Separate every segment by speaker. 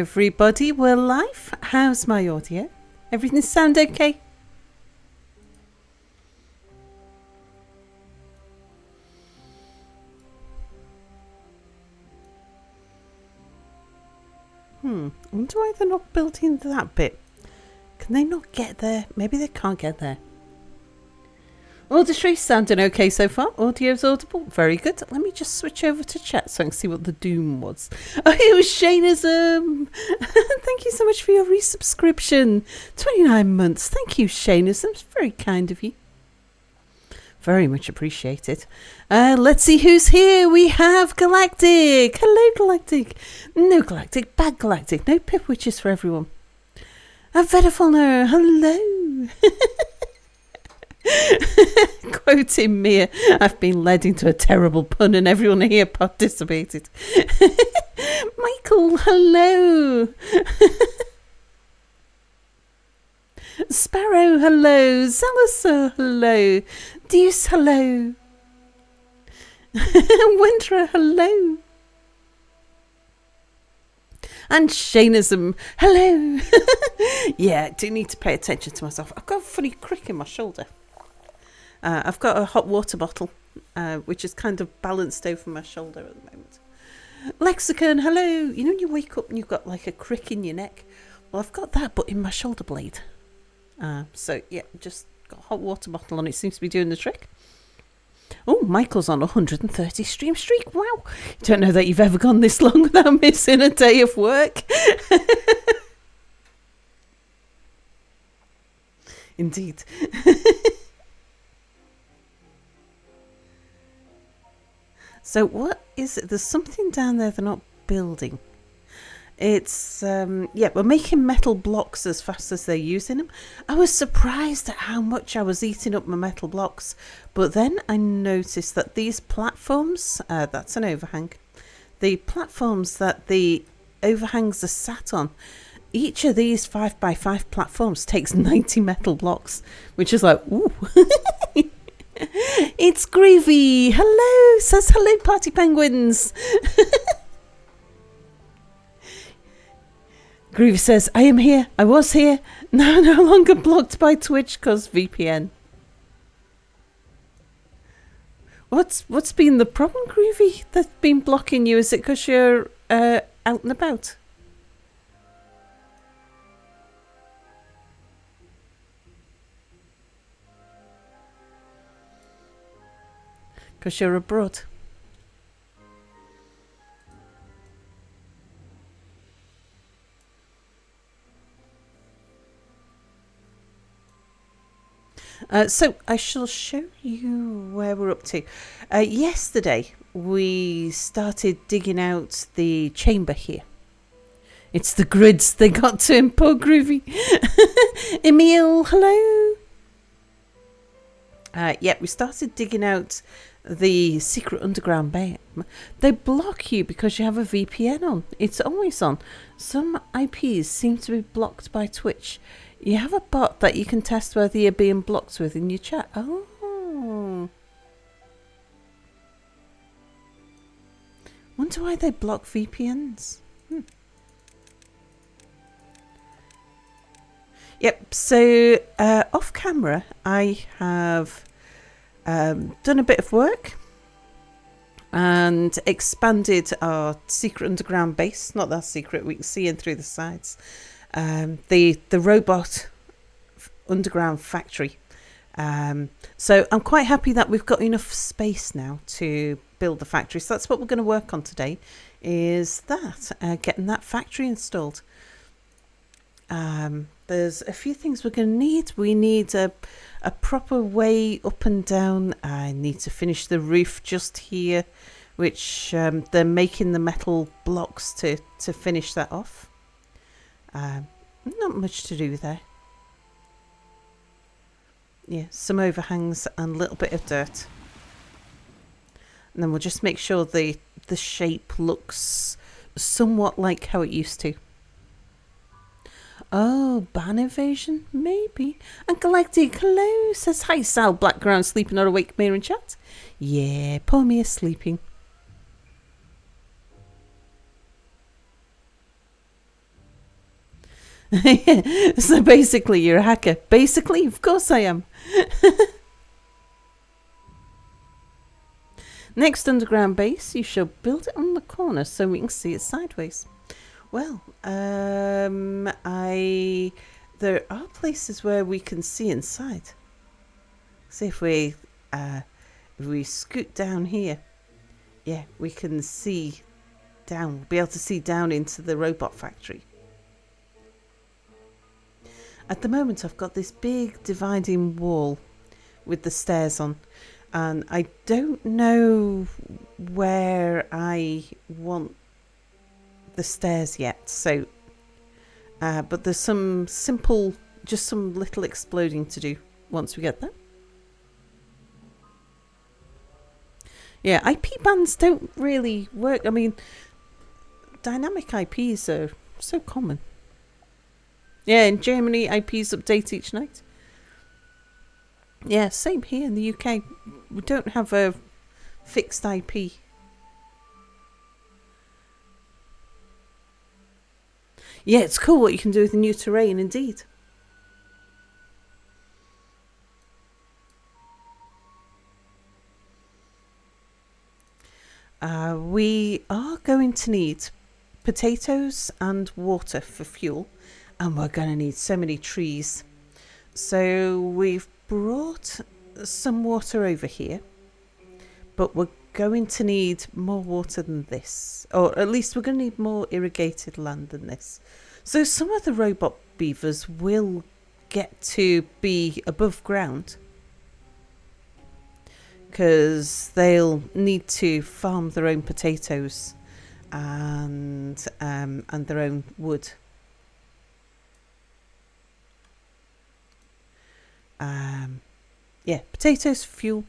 Speaker 1: everybody, we're live. How's my audio? Everything sound okay? I wonder why they're not building that bit. Can they not get there? Maybe they can't get there. Auditory sounding okay so far. Audio's audible. Very good. Let me just switch over to chat so I can see what the doom was. Oh, it was Shainism. Thank you so much for your resubscription. 29 months. Thank you, Shainism. It's very kind of you. Very much appreciated. Let's see who's here. We have Galactic. Hello, Galactic. No Galactic. Bad Galactic. No Pip Witches for everyone. Vedafalno. Hello. Quoting Mia, I've been led into a terrible pun and everyone here participated. Michael, hello. Sparrow, hello. Zalasaur, hello. Deuce, hello. Winter, hello. And Shainism, hello. Yeah, I do need to pay attention to myself. I've got a funny crick in my shoulder. I've got a hot water bottle, which is kind of balanced over my shoulder at the moment. Lexicon, hello. You know when you wake up and you've got like a crick in your neck? Well, I've got that, but in my shoulder blade. So, yeah, just got a hot water bottle on. It seems to be doing the trick. Oh, Michael's on 130 stream streak. Wow. Don't know that you've ever gone this long without missing a day of work. Indeed. So what is it? There's something down there they're not building. It's, we're making metal blocks as fast as they're using them. I was surprised at how much I was eating up my metal blocks. But then I noticed that these platforms, that's an overhang. The platforms that the overhangs are sat on, each of these 5x5 platforms takes 90 metal blocks, which is like, ooh. It's Groovy. Hello, says hello, Party Penguins. Groovy says, I am here. I was here. Now no longer blocked by Twitch because VPN. What's been the problem, Groovy, that's been blocking you? Is it because you're out and about? Because you're abroad. So I shall show you where we're up to. Yesterday we started digging out the chamber here. It's the grids they got to him, poor Groovy. Emil, hello. We started digging out the secret underground bay. They block you because you have a VPN on. It's always on. Some IPs seem to be blocked by Twitch. You have a bot that you can test whether you're being blocked with in your chat. Oh. Wonder why they block VPNs. Yep, so off camera I have done a bit of work and expanded our secret underground base. Not that secret, we can see in through the sides. The robot underground factory. So I'm quite happy that we've got enough space now to build the factory. So that's what we're going to work on today, is that getting that factory installed. There's a few things we're going to need. We need a proper way up and down. I need to finish the roof just here, which they're making the metal blocks to finish that off. Not much to do there. Yeah, some overhangs and a little bit of dirt. And then we'll just make sure the shape looks somewhat like how it used to. Oh, ban invasion? Maybe. And Galactic, hello, says hi, Sal. Blackground sleeping or awake, Mia in chat? Yeah, poor Mia sleeping. So basically, you're a hacker. Basically, of course I am. Next underground base, you shall build it on the corner so we can see it sideways. Well, there are places where we can see inside. See if we scoot down here. Yeah, we can see down. We'll be able to see down into the robot factory. At the moment, I've got this big dividing wall with the stairs on, and I don't know where I want the stairs yet. So, but there's some simple, just some little exploding to do once we get there. Yeah, IP bands don't really work. I mean, dynamic IPs are so common. Yeah, in Germany, IPs update each night. Yeah, same here in the UK. We don't have a fixed IP. Yeah, it's cool what you can do with the new terrain, indeed. We are going to need potatoes and water for fuel, and we're going to need so many trees. So we've brought some water over here, but we're going to need more water than this, or at least we're going to need more irrigated land than this. So some of the robot beavers will get to be above ground, because they'll need to farm their own potatoes and their own wood. Yeah, potatoes for fuel.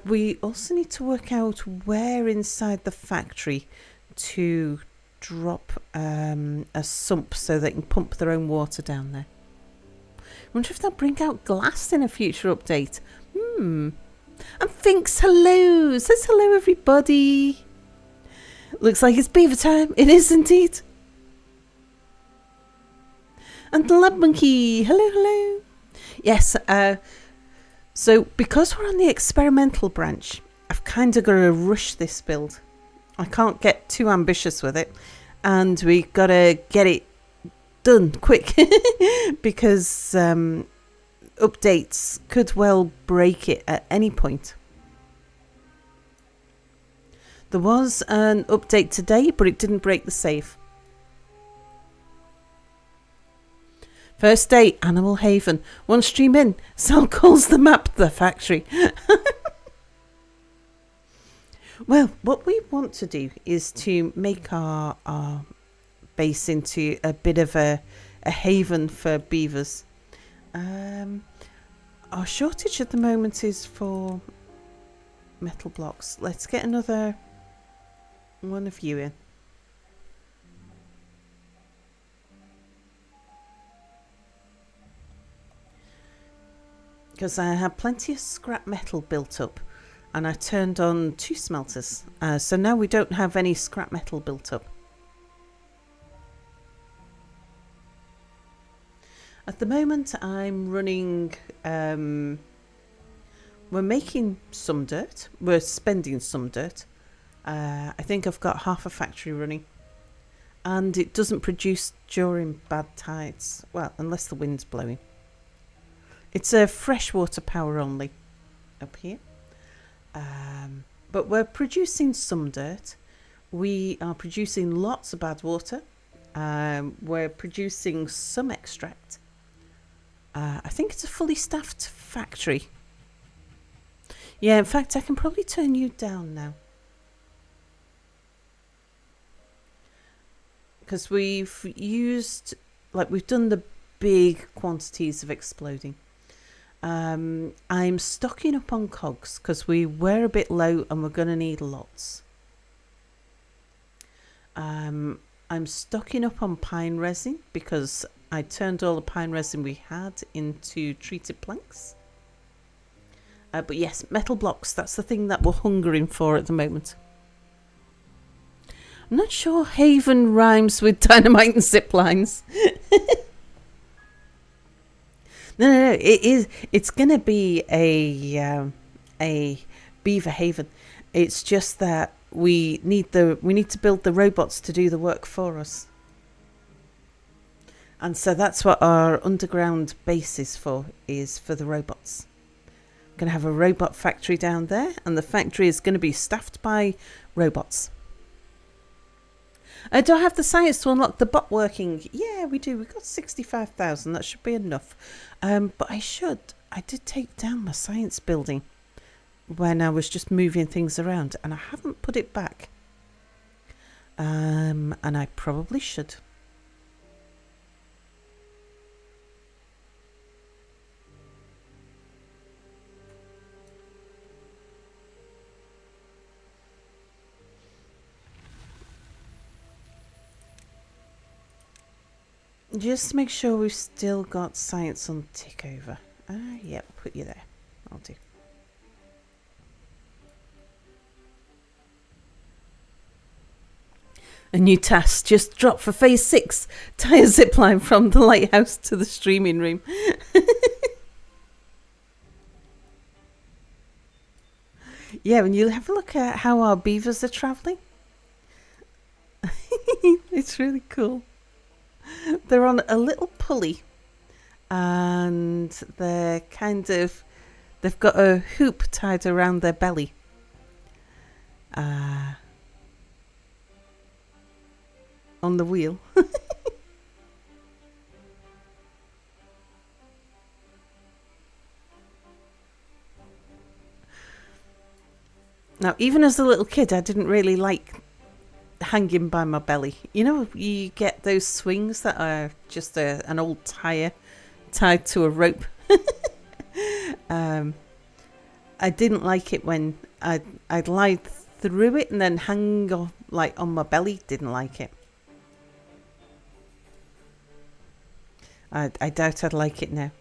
Speaker 1: We also need to work out where inside the factory to drop a sump so they can pump their own water down there. I wonder if they'll bring out glass in a future update. And Finks, hello. Says hello, everybody. Looks like it's beaver time. It is indeed. And the Lab Monkey, hello, hello. Yes, so because we're on the experimental branch, I've kind of got to rush this build. I can't get too ambitious with it, and we got to get it done quick because updates could well break it at any point. There was an update today, but it didn't break the save. First day, Animal Haven. One stream in, Sal calls the map the factory. Well, what we want to do is to make our base into a bit of a haven for beavers. Our shortage at the moment is for metal blocks. Let's get another one of you in. Because I had plenty of scrap metal built up, and I turned on 2 smelters. So now we don't have any scrap metal built up. At the moment, I'm running... we're making some dirt. We're spending some dirt. I think I've got half a factory running. And it doesn't produce during bad tides. Well, unless the wind's blowing. It's a freshwater power only up here. But we're producing some dirt. We are producing lots of bad water. We're producing some extract. I think it's a fully staffed factory. Yeah, in fact, I can probably turn you down now. Because we've used, we've done the big quantities of exploding. I'm stocking up on cogs because we were a bit low and we're going to need lots. I'm stocking up on pine resin because I turned all the pine resin we had into treated planks. But yes, metal blocks, that's the thing that we're hungering for at the moment. I'm not sure Haven rhymes with dynamite and zip lines. No. It is. It's going to be a beaver haven. It's just that we need to build the robots to do the work for us. And so that's what our underground base is for the robots. We're going to have a robot factory down there, and the factory is going to be staffed by robots. Do I have the science to unlock the bot working? Yeah, we do. We've got 65,000. That should be enough. But I did take down my science building when I was just moving things around, and I haven't put it back. And I probably should. Just make sure we've still got science on tick over. Yeah, we'll put you there. I'll do. A new task just dropped for phase 6. Tie a zipline from the lighthouse to the streaming room. Yeah, when you have a look at how our beavers are travelling. It's really cool. They're on a little pulley, and they've got a hoop tied around their belly. On the wheel. Now, even as a little kid, I didn't really like hanging by my belly. You know, you get those swings that are just an old tire tied to a rope. I didn't like it when I'd lie through it and then hang on my belly. Didn't like it. I doubt I'd like it now.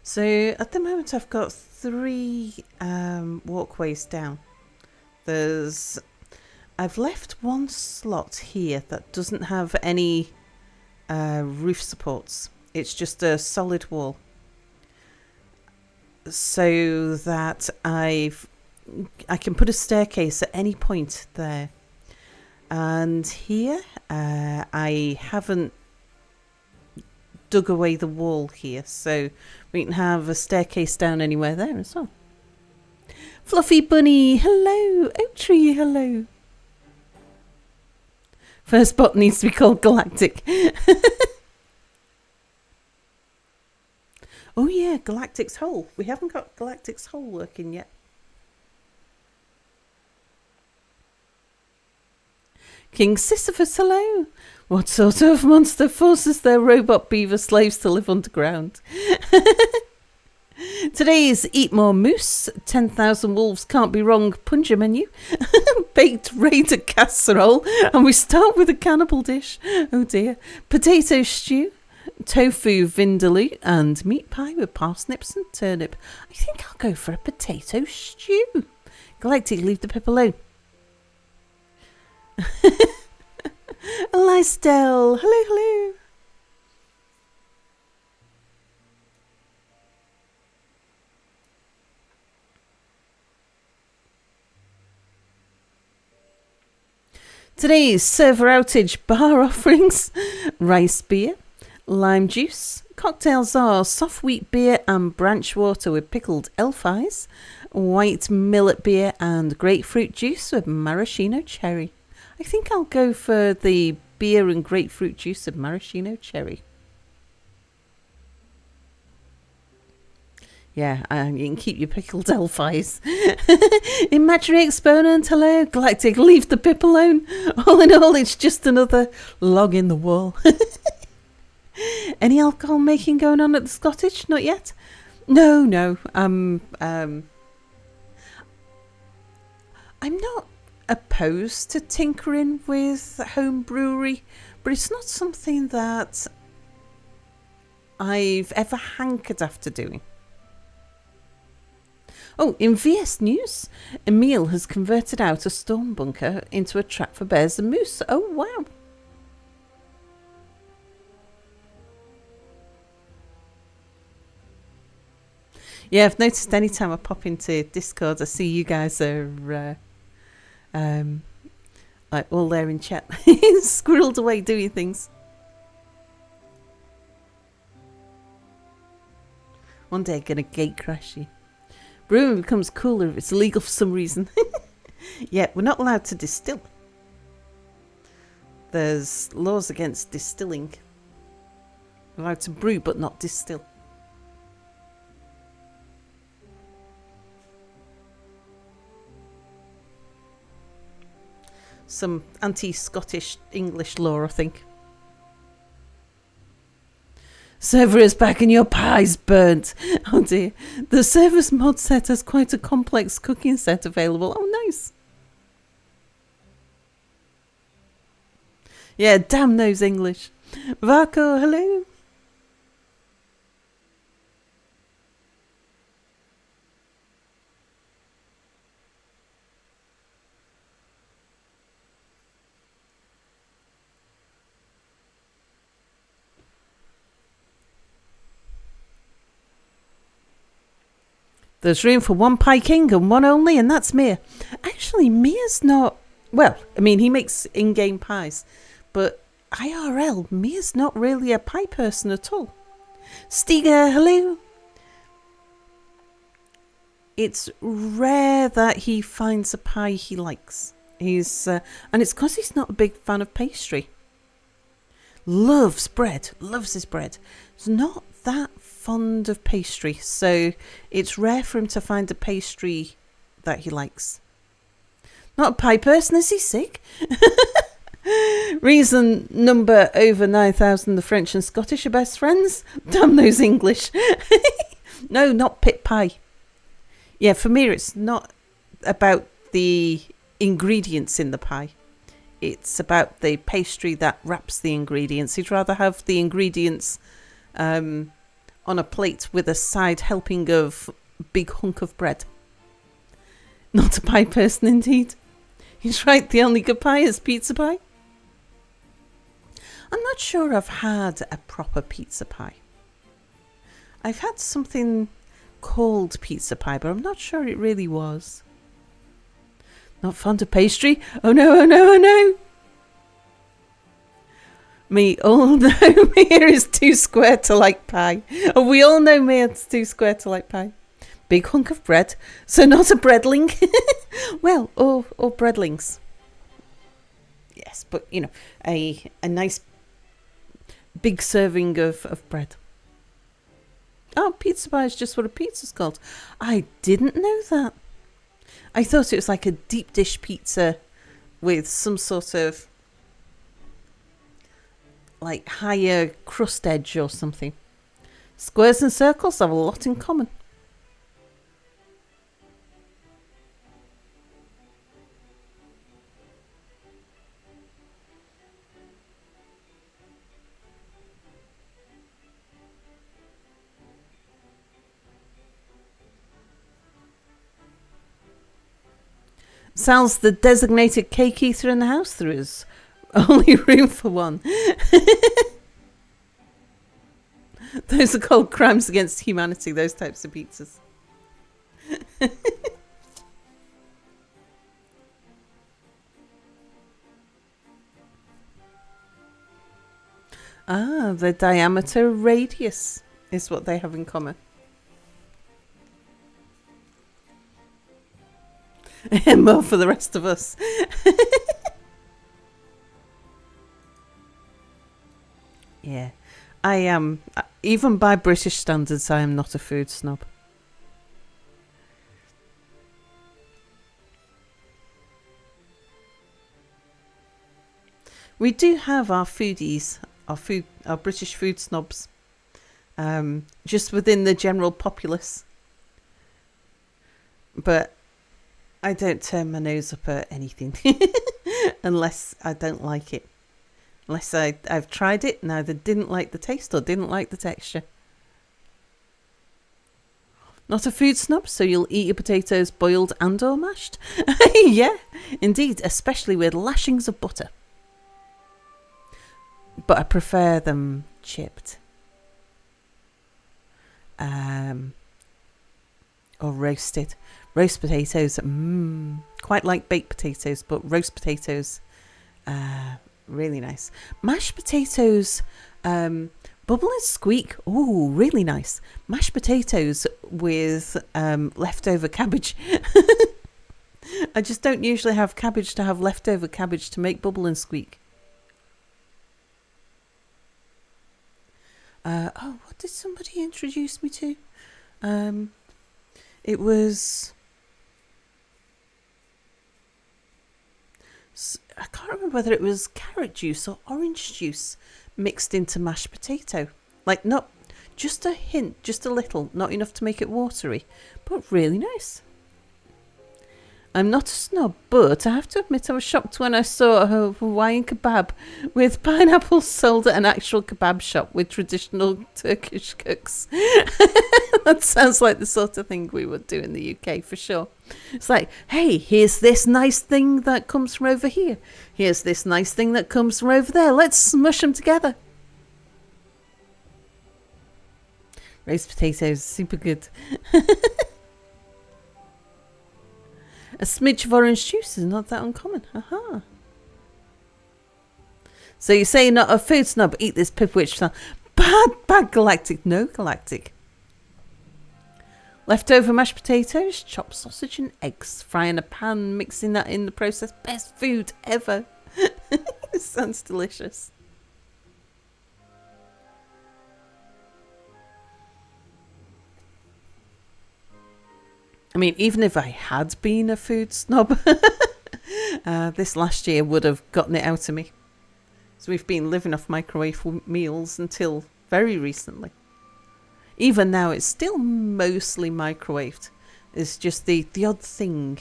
Speaker 1: So at the moment I've got 3 walkways down. I've left one slot here that doesn't have any roof supports. It's just a solid wall. So that I can put a staircase at any point there. And here I haven't dug away the wall here, so we can have a staircase down anywhere there as well. Fluffy Bunny, hello. Oak Tree, hello. First bot needs to be called Galactic. Oh yeah, Galactic's Hole. We haven't got Galactic's Hole working yet. King Sisyphus, hello. What sort of monster forces their robot beaver slaves to live underground? Today's Eat More Moose, 10,000 Wolves Can't Be Wrong Punja menu, baked raider casserole, and we start with a cannibal dish. Oh dear. Potato stew, tofu vindaloo, and meat pie with parsnips and turnip. I think I'll go for a potato stew. Galactic, leave the pip alone. Lysdell, hello. Today's server outage bar offerings: rice beer, lime juice, cocktails are soft wheat beer and branch water with pickled elf eyes, white millet beer and grapefruit juice with maraschino cherry. I think I'll go for the beer and grapefruit juice of maraschino cherry. Yeah, you can keep your pickled elf eyes. Imaginary exponent, hello. Galactic, leave the pip alone. All in all, it's just another log in the wall. Any alcohol making going on at the Scottish? Not yet? No. I'm not opposed to tinkering with home brewery, but it's not something that I've ever hankered after doing. Oh, in VS News, Emil has converted out a storm bunker into a trap for bears and moose. Oh, wow. Yeah, I've noticed anytime I pop into Discord, I see you guys are like all there in chat, squirreled away doing things. One day I'm going to gate crash you. Brewing becomes cooler if it's illegal for some reason. Yeah, we're not allowed to distill. There's laws against distilling. We're allowed to brew but not distill. Some anti-Scottish English law, I think. Server is back and your pie's burnt. Oh dear. The server's mod set has quite a complex cooking set available. Oh, nice. Yeah, damn those English. Varco, hello. There's room for one Pie King and one only, and that's Mia. Actually, Mia's not... Well, I mean, he makes in-game pies. But IRL, Mia's not really a pie person at all. Stiga, hello. It's rare that he finds a pie he likes. And it's because he's not a big fan of pastry. Loves bread. Loves his bread. He's not that fond of pastry, so it's rare for him to find a pastry that he likes. Not a pie person, is he sick? Reason number over 9,000, the French and Scottish are best friends? Damn those English. No, not pit pie. Yeah, for me it's not about the ingredients in the pie. It's about the pastry that wraps the ingredients. He'd rather have the ingredients on a plate with a side helping of big hunk of bread. Not a pie person indeed. He's right, the only good pie is pizza pie. I'm not sure I've had a proper pizza pie. I've had something called pizza pie, but I'm not sure it really was. Not fond of pastry? Oh no, oh no, oh no! Me all know Mia is too square to like pie. Oh, we all know Mia's too square to like pie. Big hunk of bread, so not a breadling. Well, or breadlings. Yes, but you know, a nice big serving of bread. Oh, pizza pie is just what a pizza's called. I didn't know that. I thought it was like a deep dish pizza with some sort of like higher crust edge or something. Squares and circles have a lot in common. Sal's the designated cake eater in the house. There is only room for one. Those are called crimes against humanity, those types of pizzas. Ah, the diameter radius is what they have in common. More for the rest of us. Yeah, I am. Even by British standards, I am not a food snob. We do have our foodies, our British food snobs, just within the general populace. But I don't turn my nose up at anything unless I don't like it. Unless I've tried it and either didn't like the taste or didn't like the texture. Not a food snob, so you'll eat your potatoes boiled and or mashed? Yeah, indeed, especially with lashings of butter. But I prefer them chipped. Or roasted. Roast potatoes, quite like baked potatoes, but roast potatoes, really nice. Mashed potatoes, bubble and squeak, ooh, really nice. Mashed potatoes with leftover cabbage. I just don't usually have cabbage to have leftover cabbage to make bubble and squeak. What did somebody introduce me to? It was... I can't remember whether it was carrot juice or orange juice mixed into mashed potato. Like, not just a hint, just a little, not enough to make it watery, but really nice. I'm not a snob, but I have to admit I was shocked when I saw a Hawaiian kebab with pineapples sold at an actual kebab shop with traditional Turkish cooks. That sounds like the sort of thing we would do in the UK for sure. It's like, hey, here's this nice thing that comes from over here. Here's this nice thing that comes from over there. Let's smush them together. Roast potatoes, super good. A smidge of orange juice is not that uncommon. Aha. So you say you're not a food snob, eat this Pipwitch. Bad Galactic. No Galactic. Leftover mashed potatoes, chopped sausage and eggs. Fry in a pan, mixing that in the process. Best food ever. It sounds delicious. I mean, even if I had been a food snob, this last year would have gotten it out of me. So we've been living off microwave meals until very recently. Even now, it's still mostly microwaved. It's just the odd thing.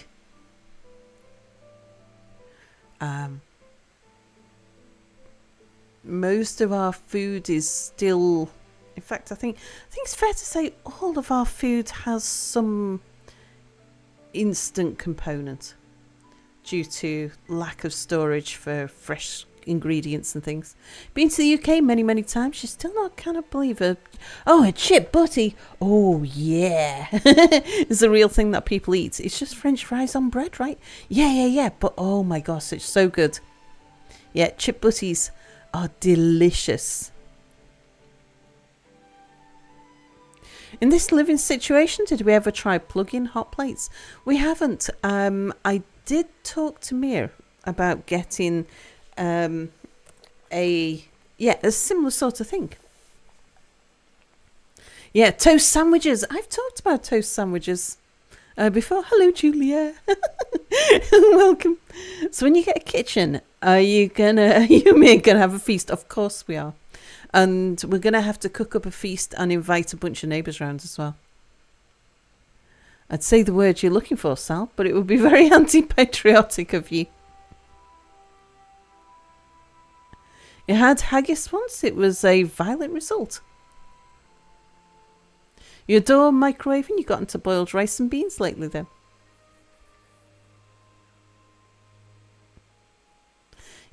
Speaker 1: Most of our food is still... In fact, I think it's fair to say all of our food has some instant component due to lack of storage for fresh ingredients and things. Been to the UK many times. You still not cannot believe it. Oh, a chip butty. Oh yeah. It's a real thing that people eat. It's just French fries on bread, right? Yeah. But oh my gosh, it's so good. Yeah, chip butties are delicious. In this living situation, did we ever try plug-in hot plates? We haven't. I did talk to Mir about getting a similar sort of thing. Yeah, toast sandwiches. I've talked about toast sandwiches before. Hello, Julia. Welcome. So when you get a kitchen, are you gonna have a feast? Of course we are. And we're going to have to cook up a feast and invite a bunch of neighbours round as well. I'd say the word you're looking for, Sal, but it would be very anti-patriotic of you. You had haggis once. It was a violent result. You adore microwaving. You got into boiled rice and beans lately, though.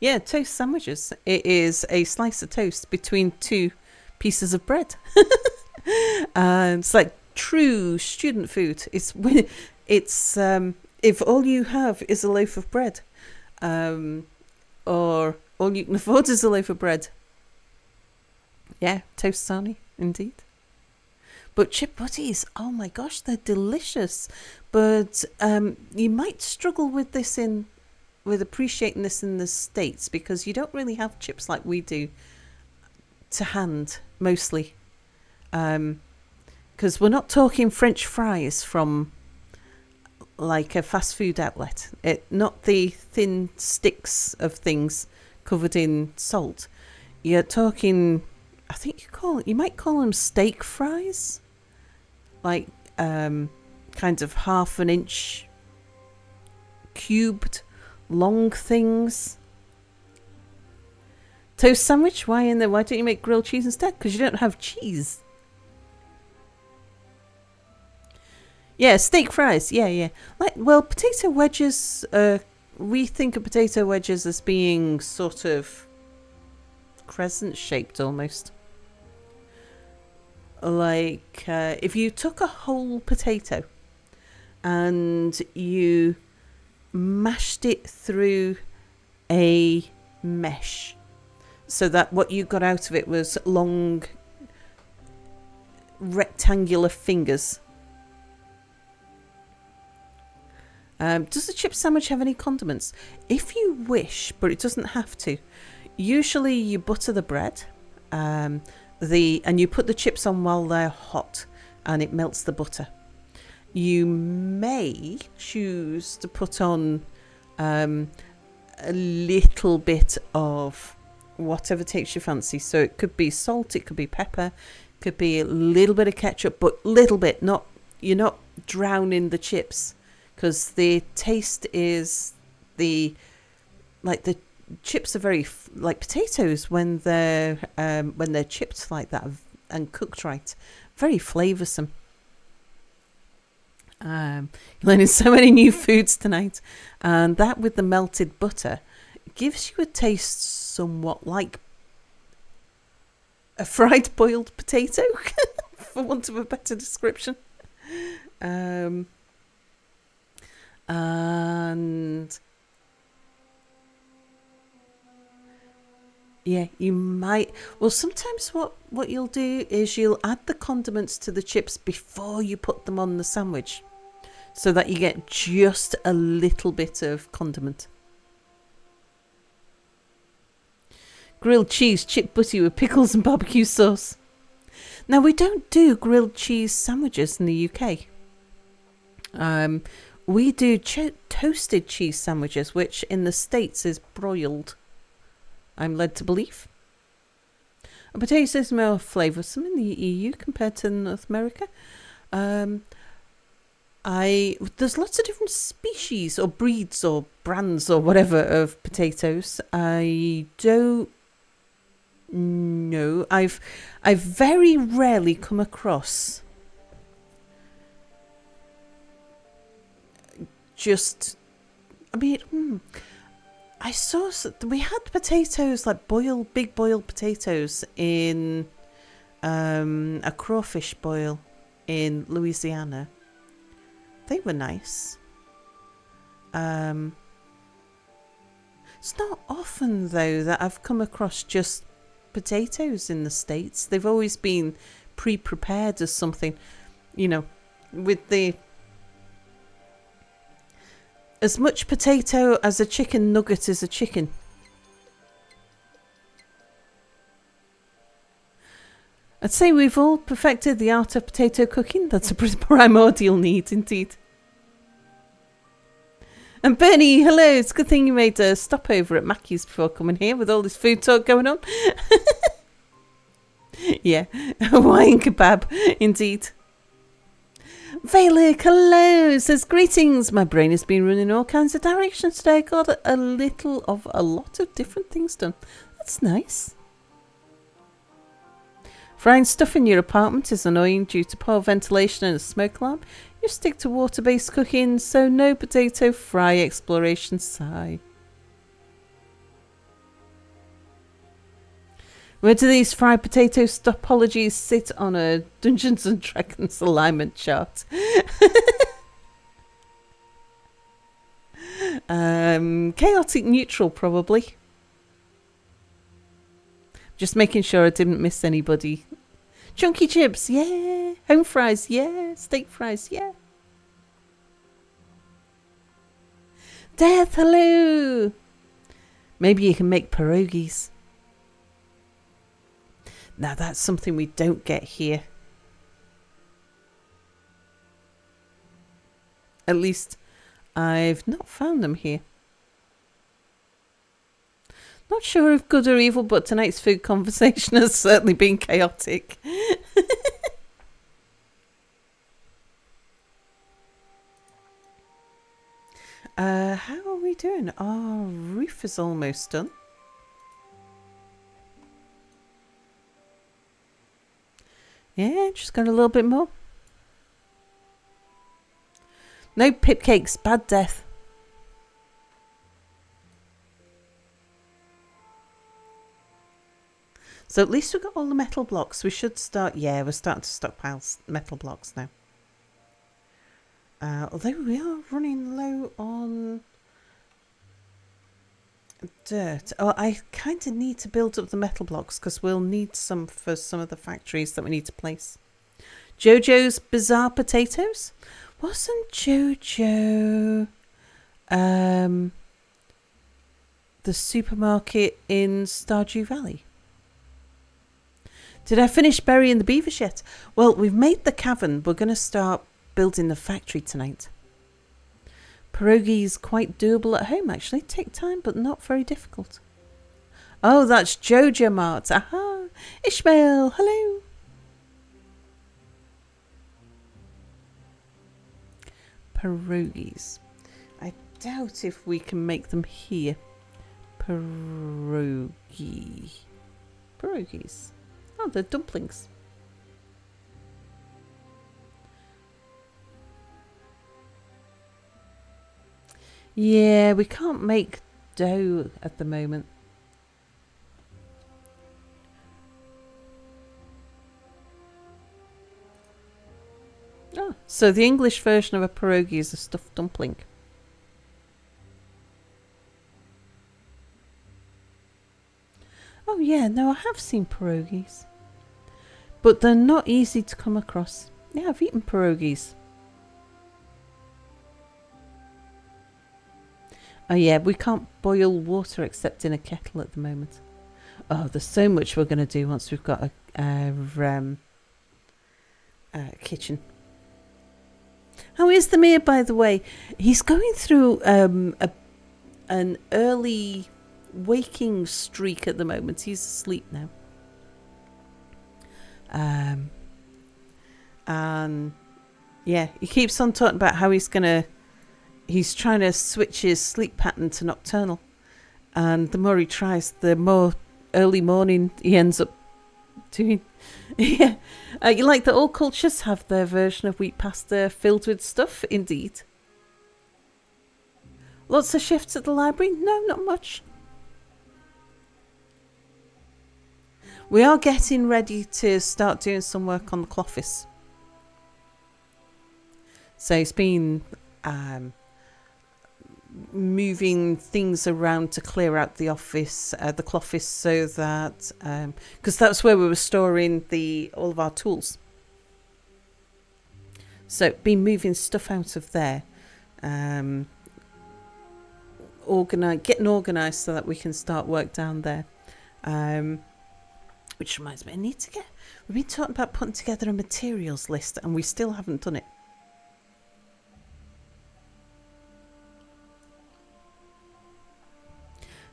Speaker 1: Yeah, toast sandwiches. It is a slice of toast between two pieces of bread. And it's like true student food. It's if all you have is a loaf of bread, or all you can afford is a loaf of bread. Yeah, toast sarnie, indeed. But chip butties, oh my gosh, they're delicious. But you might struggle with appreciating this in the States, because you don't really have chips like we do to hand, mostly. Because we're not talking French fries from like a fast food outlet. Not the thin sticks of things covered in salt. You're talking, I think you might call them steak fries. Like kind of half an inch cubed long things. Toast sandwich? Why don't you make grilled cheese instead? Because you don't have cheese. Yeah, steak fries. Yeah, yeah. Like, well, potato wedges. We think of potato wedges as being sort of crescent shaped almost. Like if you took a whole potato and you mashed it through a mesh so that what you got out of it was long rectangular fingers. Does the chip sandwich have any condiments? If you wish, but it doesn't have to. Usually you butter the bread and you put the chips on while they're hot and it melts the butter. You may choose to put on a little bit of whatever takes your fancy. So it could be salt, it could be pepper, it could be a little bit of ketchup, but little bit. You're not drowning the chips, because the taste is the chips are very like potatoes when they're chipped like that and cooked right, very flavoursome. Learning so many new foods tonight, and that with the melted butter gives you a taste somewhat like a fried boiled potato, for want of a better description. And yeah, you might. Well, sometimes what you'll do is you'll add the condiments to the chips before you put them on the sandwich, so that you get just a little bit of condiment. Grilled cheese, chip butty with pickles and barbecue sauce. Now, we don't do grilled cheese sandwiches in the UK. We do toasted cheese sandwiches, which in the States is broiled, I'm led to believe. And potatoes is more flavoursome in the EU compared to North America. There's lots of different species or breeds or brands or whatever of potatoes. I don't know. I've very rarely come across I saw we had potatoes, like big boiled potatoes in a crawfish boil in Louisiana. They were nice. It's not often though that I've come across just potatoes in the States. They've always been pre-prepared as something, with the as much potato as a chicken nugget is a chicken. I'd say we've all perfected the art of potato cooking. That's a primordial need indeed. And Bernie, hello. It's a good thing you made a stopover at Mackey's before coming here with all this food talk going on. Yeah, Hawaiian kebab, indeed. Vela, hello, says greetings. My brain has been running all kinds of directions today. Got a lot of different things done. That's nice. Frying stuff in your apartment is annoying due to poor ventilation and a smoke alarm. You stick to water-based cooking, so no potato fry exploration. Sigh. Where do these fried potato topologies sit on a Dungeons and Dragons alignment chart? Chaotic neutral, probably. Just making sure I didn't miss anybody. Chunky chips, yeah. Home fries, yeah. Steak fries, yeah. Death, hello. Maybe you can make pierogies. Now that's something we don't get here. At least I've not found them here. Not sure if good or evil, but tonight's food conversation has certainly been chaotic. How are we doing? Our roof is almost done. Yeah, just got a little bit more. No pip cakes. Bad death. So at least we've got all the metal blocks. We should start... Yeah, we're starting to stockpile metal blocks now. Although we are running low on dirt. Oh, I kind of need to build up the metal blocks because we'll need some for some of the factories that we need to place. Jojo's Bizarre Potatoes? Wasn't Jojo the supermarket in Stardew Valley? Did I finish burying the beavers yet? Well, we've made the cavern. We're going to start building the factory tonight. Pierogies quite doable at home, actually. Take time, but not very difficult. Oh, that's Jojo Mart. Aha! Ishmael, hello. Pierogies. I doubt if we can make them here. Pierogies. Oh, they're dumplings. Yeah, we can't make dough at the moment. Oh, so the English version of a pierogi is a stuffed dumpling. Oh yeah, no, I have seen pierogies. But they're not easy to come across. Yeah, I've eaten pierogies. Oh yeah, we can't boil water except in a kettle at the moment. Oh, there's so much we're going to do once we've got a kitchen. How is the mayor, by the way? He's going through an early waking streak at the moment. He's asleep now. And yeah, he keeps on talking about how he's trying to switch his sleep pattern to nocturnal. And the more he tries, the more early morning he ends up doing. Yeah. You like that all cultures have their version of wheat pasta filled with stuff? Indeed. Lots of shifts at the library? No, not much. We are getting ready to start doing some work on the Cloffice. So it's been moving things around to clear out the office, the Cloffice, so that because that's where we were storing all of our tools. So been moving stuff out of there, getting organised so that we can start work down there. Which reminds me, we've been talking about putting together a materials list and we still haven't done it.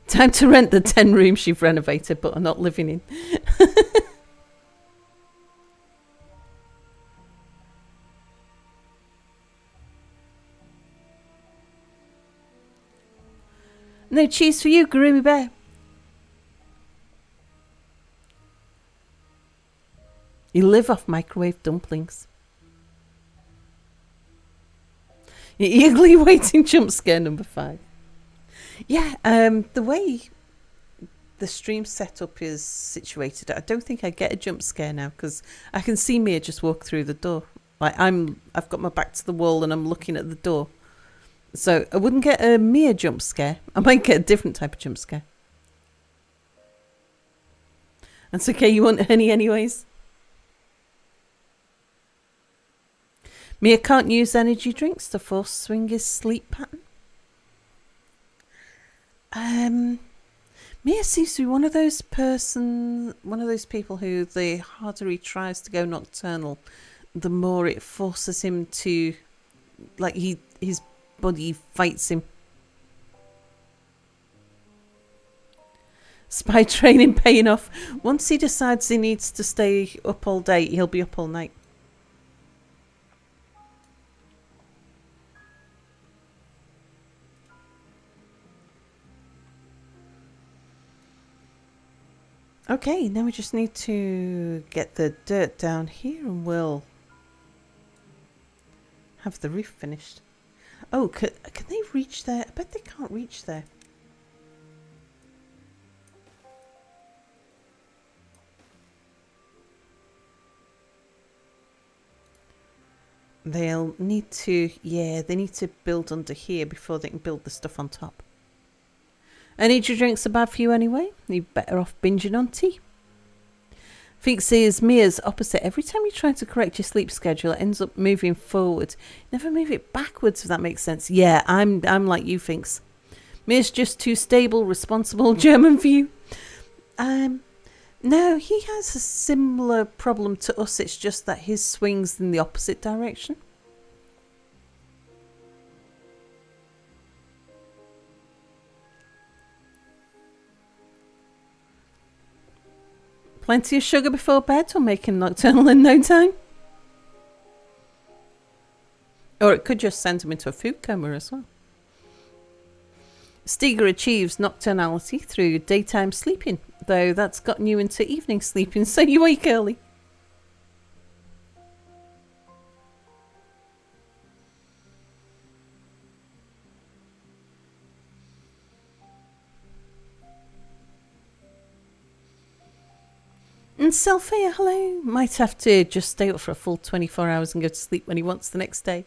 Speaker 1: Time to rent the 10 rooms you've renovated but are not living in. No cheese for you, Gurumi Bear. You live off microwave dumplings. You're eagerly waiting jump scare number 5. Yeah, the way the stream setup is situated, I don't think I get a jump scare now because I can see Mia just walk through the door. Like I've got my back to the wall and I'm looking at the door. So I wouldn't get a Mia jump scare. I might get a different type of jump scare. That's okay, you want honey anyways? Mia can't use energy drinks to force swing his sleep pattern. Mia seems to be one of those people who the harder he tries to go nocturnal, the more it forces him to, like his body fights him. Spy training paying off. Once he decides he needs to stay up all day, he'll be up all night. Okay, now we just need to get the dirt down here and we'll have the roof finished. Oh, can they reach there? I bet they can't reach there. They'll need to, they need to build under here before they can build the stuff on top. Energy drinks are bad for you anyway. You're better off binging on tea. Finks is Mia's opposite. Every time you try to correct your sleep schedule, it ends up moving forward. Never move it backwards, if that makes sense. Yeah, I'm like you, Finks. Mia's just too stable, responsible German for you. No, he has a similar problem to us. It's just that his swings in the opposite direction. Plenty of sugar before bed or making nocturnal in no time. Or it could just send him into a food coma as well. Steger achieves nocturnality through daytime sleeping, though that's gotten you into evening sleeping, so you wake early. And Selphia, hello. Might have to just stay up for a full 24 hours and go to sleep when he wants the next day.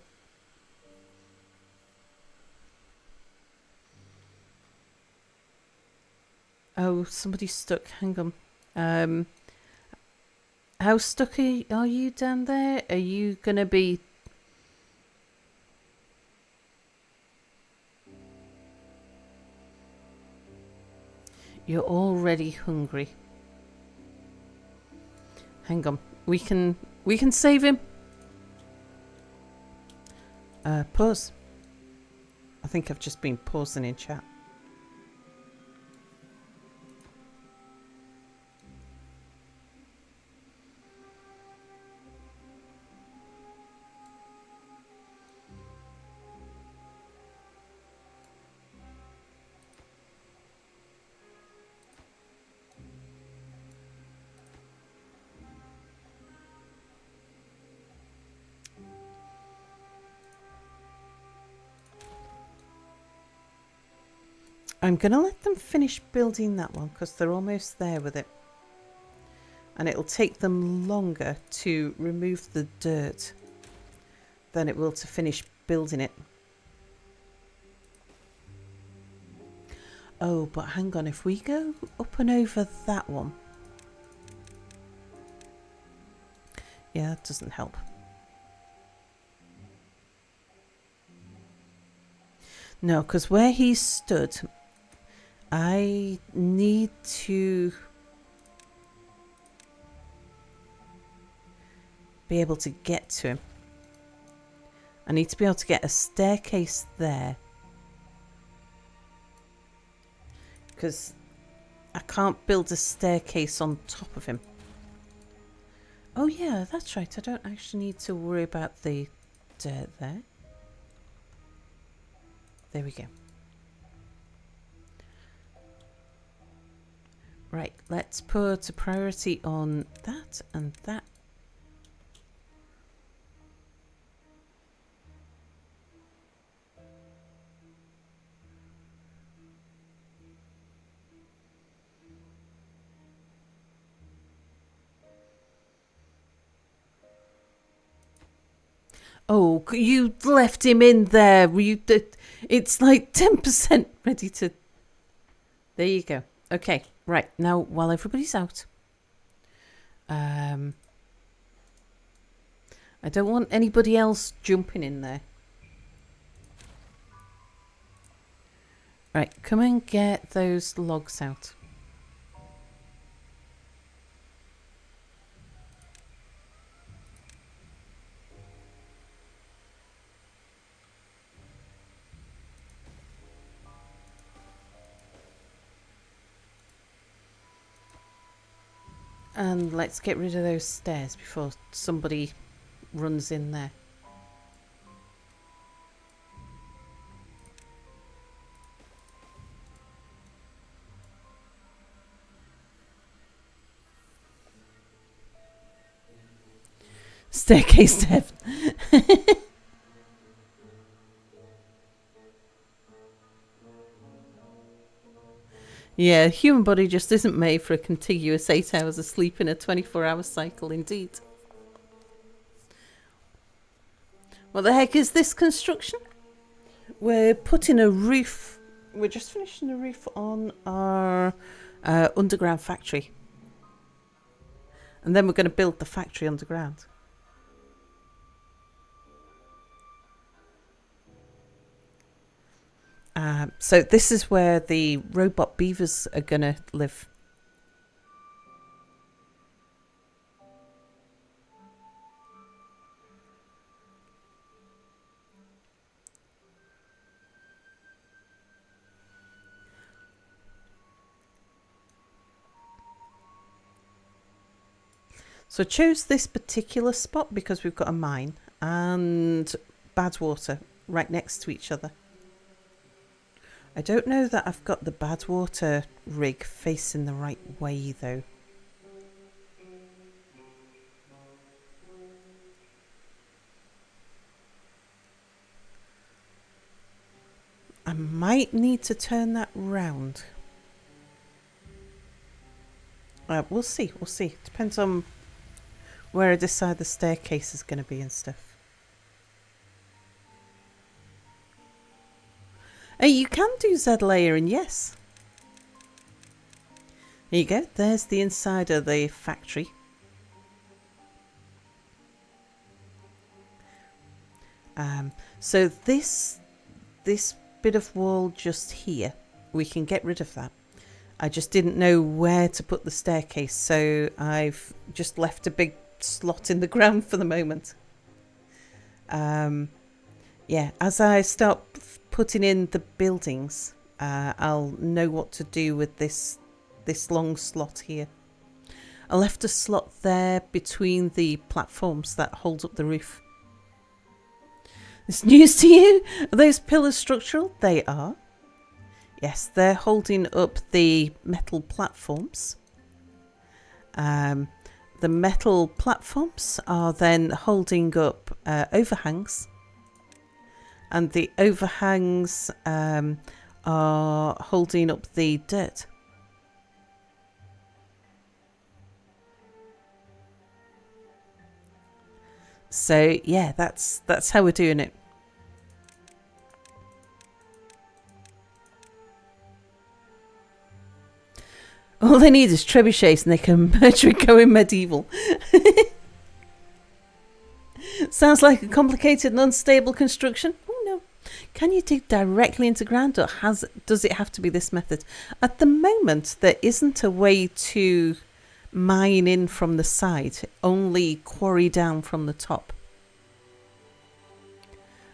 Speaker 1: Oh, somebody's stuck. Hang on. How stuck are you down there? Are you going to be... You're already hungry. Hang on. We can save him. Pause. I think I've just been pausing in chat. I'm going to let them finish building that one because they're almost there with it. And it'll take them longer to remove the dirt than it will to finish building it. Oh, but hang on. If we go up and over that one. Yeah, that doesn't help. No, because where he stood... I need to be able to get to him. I need to be able to get a staircase there. Because I can't build a staircase on top of him. Oh yeah, that's right. I don't actually need to worry about the dirt there. There we go. Right, let's put a priority on that and that. Oh, you left him in there. It's like 10% ready to... There you go. Okay. Right, now, while everybody's out, I don't want anybody else jumping in there. Right, come and get those logs out. And let's get rid of those stairs before somebody runs in there. Staircase to heaven. Yeah, human body just isn't made for a contiguous 8 hours of sleep in a 24-hour cycle, indeed. What the heck is this construction? We're putting a roof. We're just finishing the roof on our underground factory. And then we're going to build the factory underground. So this is where the robot beavers are going to live. So I chose this particular spot because we've got a mine and bad water right next to each other. I don't know that I've got the bad water rig facing the right way though. I might need to turn that round. We'll see. Depends on where I decide the staircase is going to be and stuff. Hey, you can do Z layer, and yes. There you go. There's the inside of the factory. So this bit of wall just here, we can get rid of that. I just didn't know where to put the staircase, so I've just left a big slot in the ground for the moment. Yeah, as I start putting in the buildings, I'll know what to do with this long slot here. I left a slot there between the platforms that hold up the roof. This news to you? Are those pillars structural? They are. Yes, they're holding up the metal platforms. The metal platforms are then holding up overhangs. And the overhangs are holding up the dirt. So yeah, that's how we're doing it. All they need is trebuchets and they can merge with going medieval. Sounds like a complicated and unstable construction. Oh no. Can you dig directly into ground, or does it have to be this method? At the moment, there isn't a way to mine in from the side, only quarry down from the top.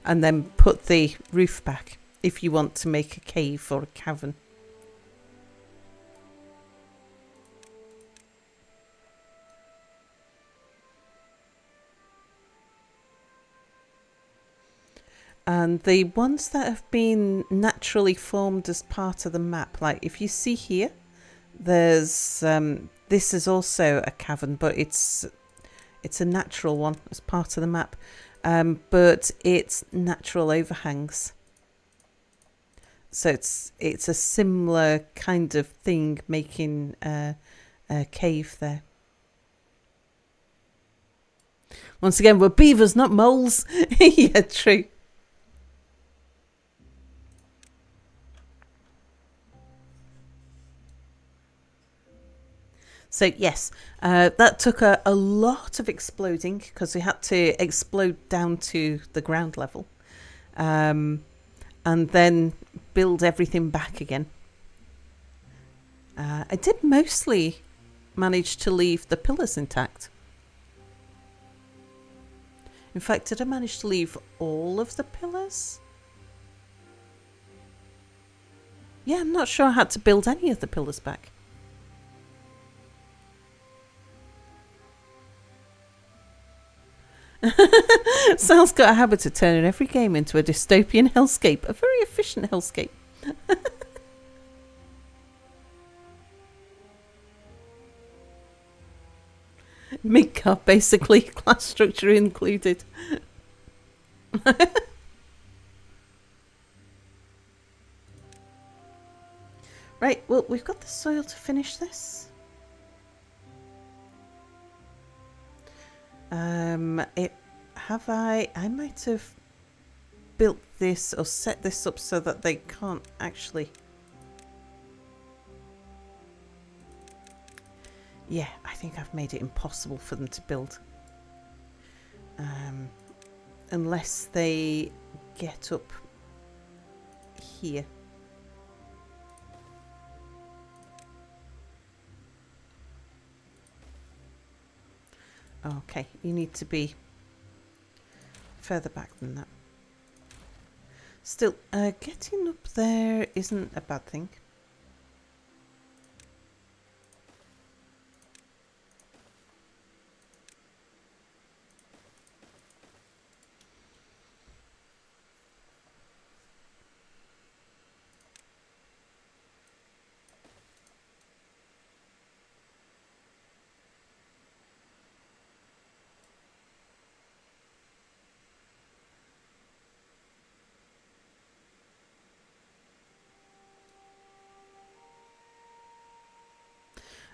Speaker 1: And then put the roof back if you want to make a cave or a cavern. And the ones that have been naturally formed as part of the map, like if you see here, there's this is also a cavern, but it's a natural one as part of the map, but it's natural overhangs. So it's a similar kind of thing, making a cave there. Once again, we're beavers, not moles. Yeah, true. So yes, that took a lot of exploding because we had to explode down to the ground level, and then build everything back again. I did mostly manage to leave the pillars intact. In fact, did I manage to leave all of the pillars? Yeah, I'm not sure I had to build any of the pillars back. Sal's got a habit of turning every game into a dystopian hellscape, a very efficient hellscape. Mid-car, basically, class structure included. Right, well, we've got the soil to finish this. I might have built this or set this up so that they can't actually. Yeah, I think I've made it impossible for them to build. Unless they get up here. Okay, you need to be further back than that. Still, getting up there isn't a bad thing.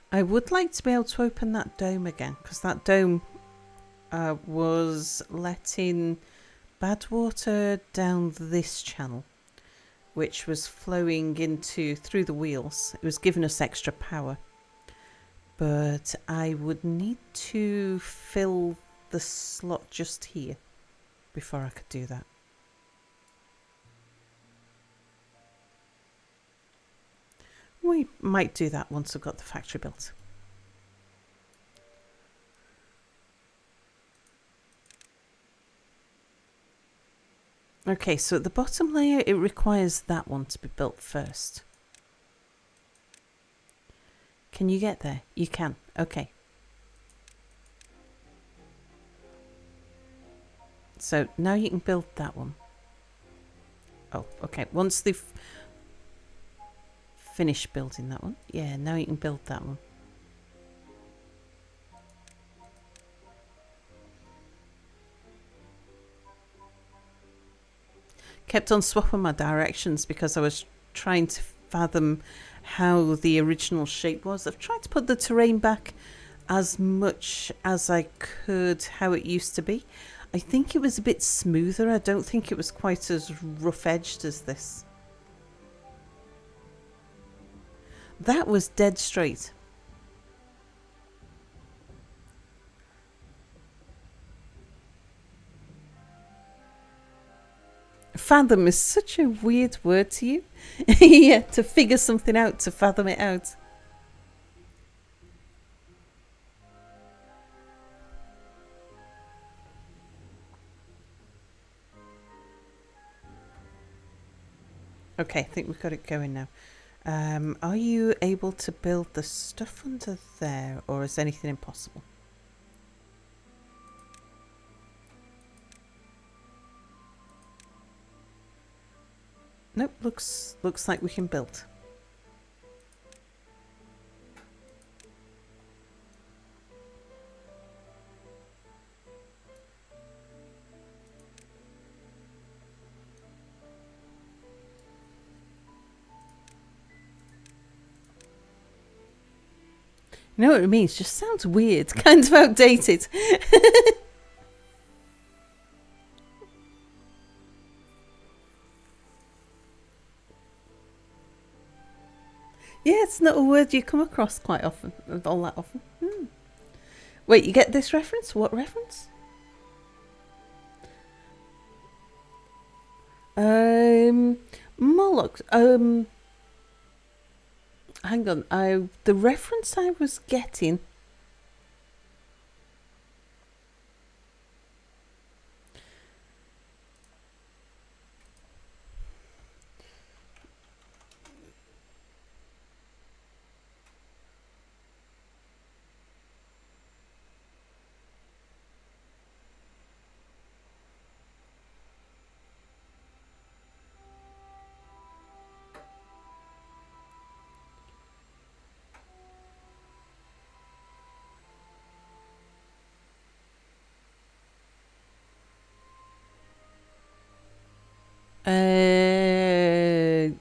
Speaker 1: I would like to be able to open that dome again, because that dome was letting bad water down this channel, which was flowing through the wheels. It was giving us extra power. But I would need to fill the slot just here before I could do that. We might do that once I've got the factory built. Okay, so at the bottom layer, it requires that one to be built first. Can you get there? You can. Okay. So now you can build that one. Oh, okay. Once they've finished building that one. Yeah, now you can build that one. Kept on swapping my directions because I was trying to fathom how the original shape was. I've tried to put the terrain back as much as I could how it used to be. I think it was a bit smoother. I don't think it was quite as rough edged as this. That was dead straight. Fathom is such a weird word to you. Yeah, to figure something out, to fathom it out. Okay, I think we've got it going now. Are you able to build the stuff under there, or is anything impossible? Nope, looks like we can build. You know what it means? Just sounds weird, kind of outdated. Yeah, it's not a word you come across quite often, all that often. Wait, you get this reference? What reference? Moloch. Hang on. The reference I was getting.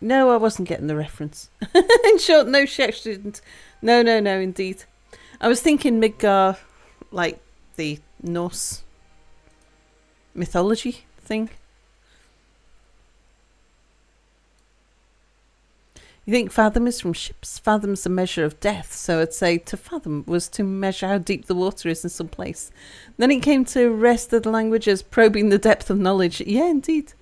Speaker 1: No, I wasn't getting the reference. In short, no, she actually didn't. No, indeed. I was thinking Midgar, like the Norse mythology thing. You think fathom is from ships? Fathom's a measure of depth, so I'd say to fathom was to measure how deep the water is in some place. Then it came to rest of the languages, probing the depth of knowledge. Yeah, indeed.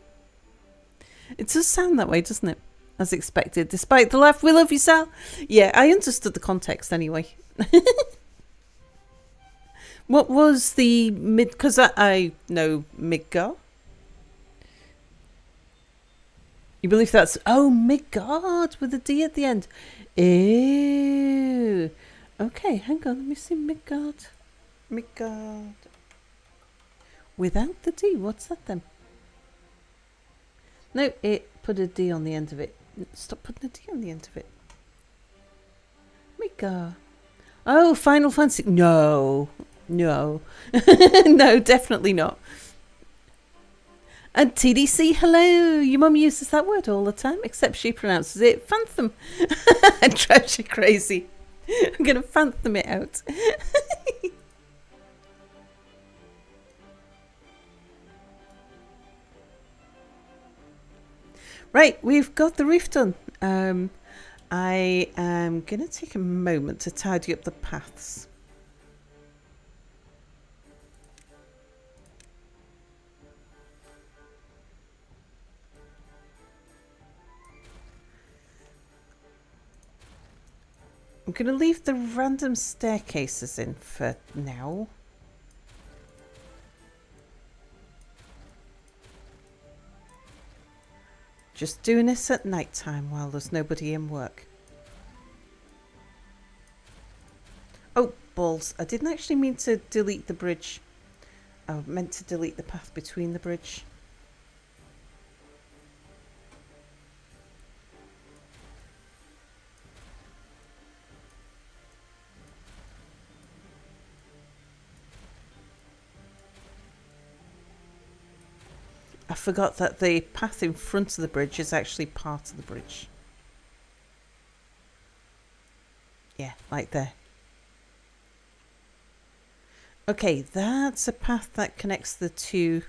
Speaker 1: It does sound that way, doesn't it? As expected, despite the laugh. We love you, Sal. Yeah, I understood the context anyway. What was the mid... Because I know Midgar. You believe that's... Oh, Midgard with a D at the end. Ew. Okay, hang on. Let me see Midgard. Midgard. Without the D. What's that then? No, it put a D on the end of it. Stop putting a D on the end of it. Midgard. Oh, Final Fantasy. No. No, definitely not. And TDC, hello. Your mum uses that word all the time, except she pronounces it Phantom. It drives you crazy. I'm going to Phantom it out. Right, we've got the roof done. I am going to take a moment to tidy up the paths. I'm going to leave the random staircases in for now. Just doing this at night time while there's nobody in work. Oh, balls. I didn't actually mean to delete the bridge. I meant to delete the path between the bridge. I forgot that the path in front of the bridge is actually part of the bridge. Yeah, like there. Okay, that's a path that connects the two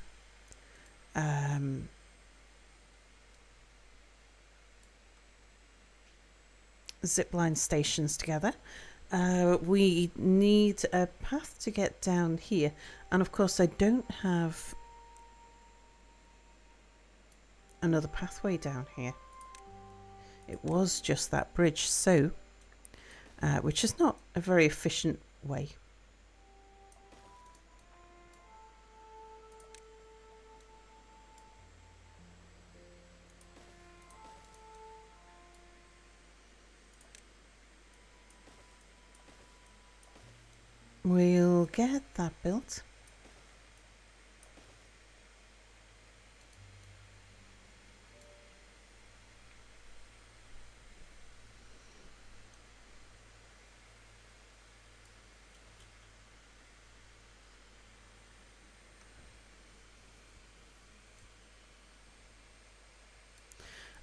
Speaker 1: zipline stations together. We need a path to get down here, and of course I don't have another pathway down here. It was just that bridge, so which is not a very efficient way. We'll get that built.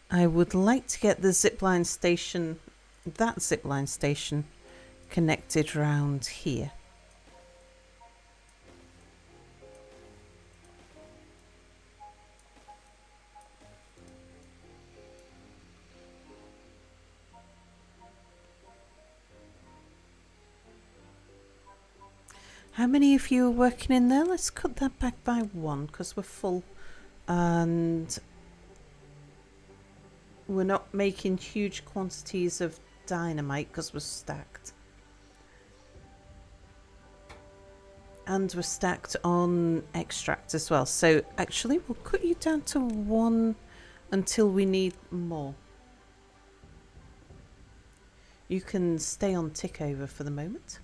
Speaker 1: I would like to get the zipline station, that zipline station, connected round here. How many of you are working in there? Let's cut that back by one because we're full and we're not making huge quantities of dynamite because we're stacked. And we're stacked on extract as well. So actually we'll cut you down to one until we need more. You can stay on tick over for the moment.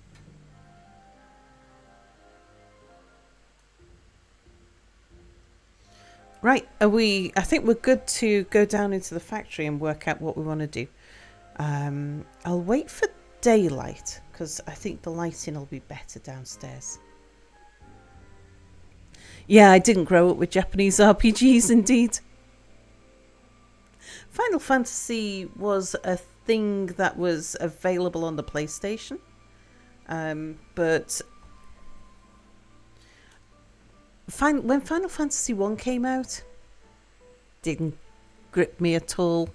Speaker 1: Right, I think we're good to go down into the factory and work out what we want to do. I'll wait for daylight because I think the lighting will be better downstairs. Yeah, I didn't grow up with Japanese RPGs, indeed. Final Fantasy was a thing that was available on the PlayStation, but when Final Fantasy 1 came out, didn't grip me at all.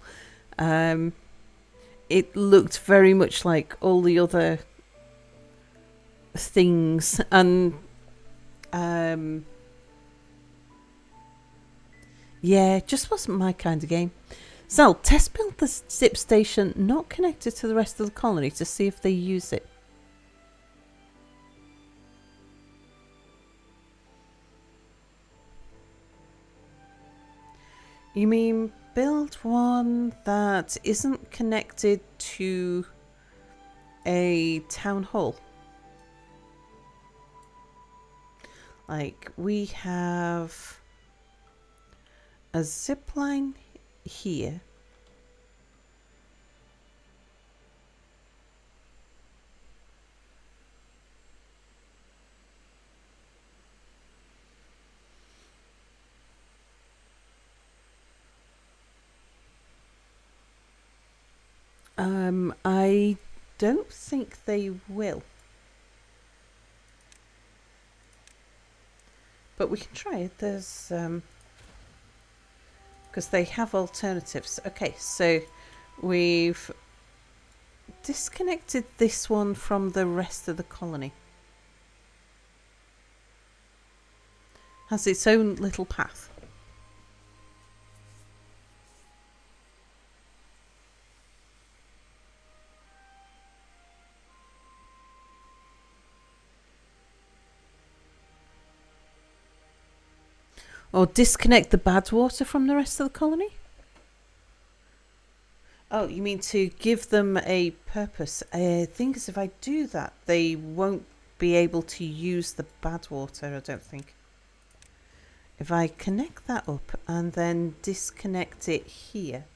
Speaker 1: It looked very much like all the other things, and yeah, it just wasn't my kind of game. So, test build the zip station not connected to the rest of the colony to see if they use it. You mean build one that isn't connected to a town hall? Like, we have a zip line here. I don't think they will. But we can try it. There's because they have alternatives. Okay, so we've disconnected this one from the rest of the colony. Has its own little path. Or disconnect the bad water from the rest of the colony? Oh, you mean to give them a purpose? I think if I do that, they won't be able to use the bad water, I don't think. If I connect that up and then disconnect it here.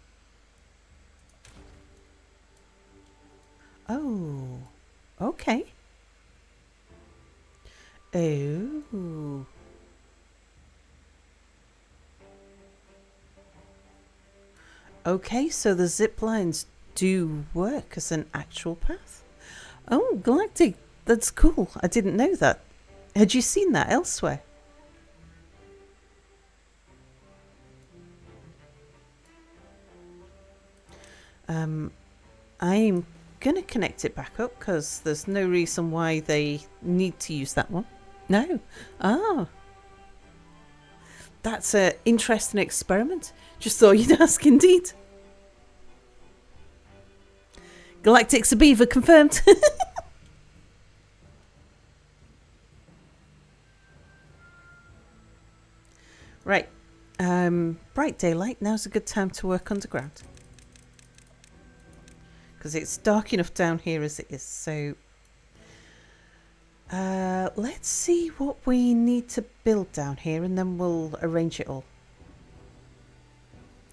Speaker 1: Oh, okay. Oh. Okay, so the zip lines do work as an actual path. Oh, Galactic, that's cool. I didn't know that. Had you seen that elsewhere? I'm going to connect it back up because there's no reason why they need to use that one. No. Ah. That's an interesting experiment. Just thought you'd ask indeed. Galactic's a beaver, confirmed. Right. Bright daylight. Now's a good time to work underground. Because it's dark enough down here as it is. So let's see what we need to build down here and then we'll arrange it all.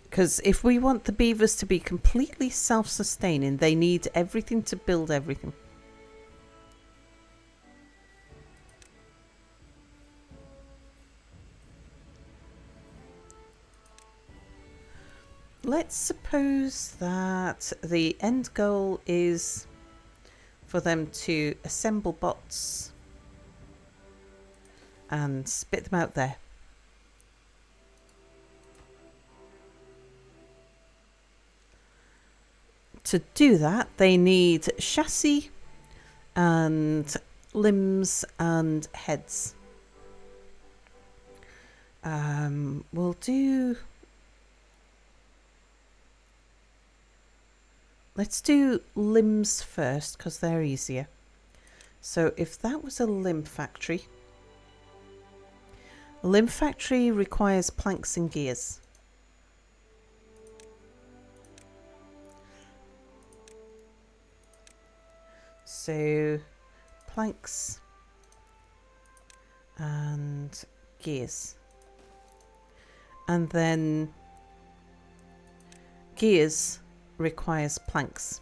Speaker 1: Because if we want the beavers to be completely self-sustaining, they need everything to build everything. Let's suppose that the end goal is for them to assemble bots and spit them out there. To do that, they need chassis and limbs and heads. We'll do... Let's do limbs first because they're easier. So if that was a limb factory requires planks and gears. So planks and gears. And then gears requires planks.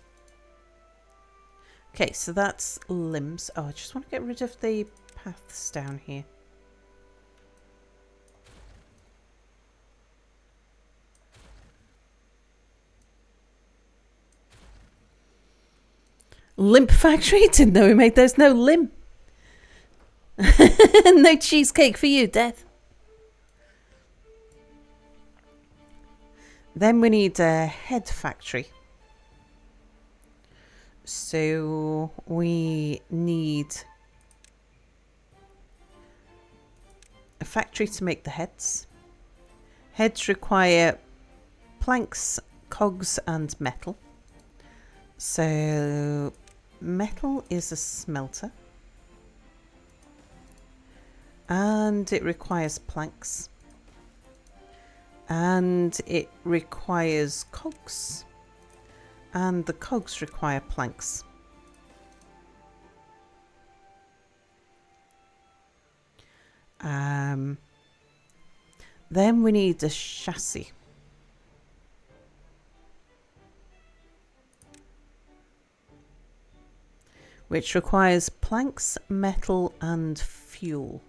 Speaker 1: Okay, so that's limbs. Oh, I just want to get rid of the paths down here. Limp Factory? Didn't know we made those. No limp. No cheesecake for you, Death. Then we need a head factory. So we need a factory to make the heads. Heads require planks, cogs and metal. So metal is a smelter. And it requires planks. And it requires cogs. And the cogs require planks. Then we need a chassis. Which requires planks, metal and fuel.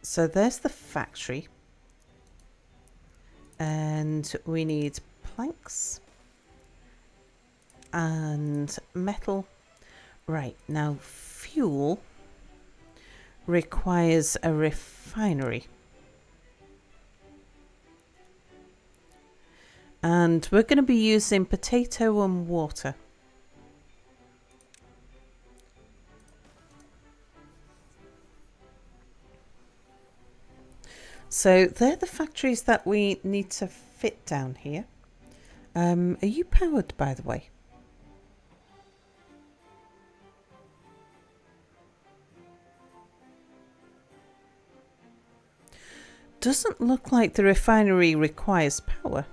Speaker 1: So there's the factory. And we need planks and metal. Right, now fuel requires a refinery. And we're going to be using potato and water. So they're the factories that we need to fit down here. Are you powered, by the way? Doesn't look like the refinery requires power.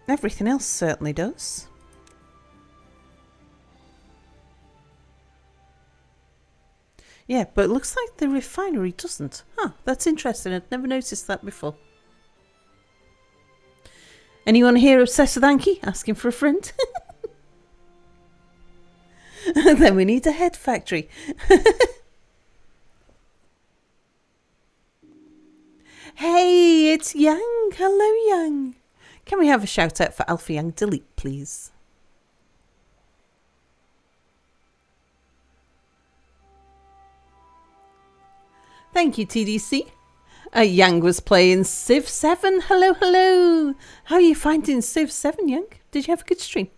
Speaker 1: Everything else certainly does. Yeah, but it looks like the refinery doesn't. Huh, that's interesting. I'd never noticed that before. Anyone here obsessed with Anki? Asking for a friend? Then we need a head factory. Hey, it's Yang. Hello, Yang. Can we have a shout out for Alpha Yang Delete, please? Thank you, TDC. Yang was playing Civ 7. Hello, hello. How are you finding Civ 7, Yang? Did you have a good stream?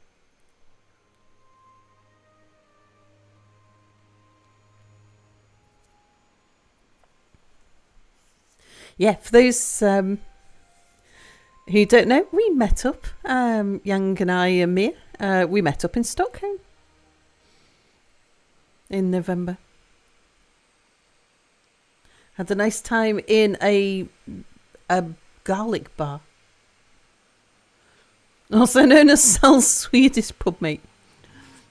Speaker 1: Yeah, for those who don't know, we met up, Yang and I and Mia, we met up in Stockholm in November. Had a nice time in a garlic bar. Also known as Sal's Swedish pub, mate.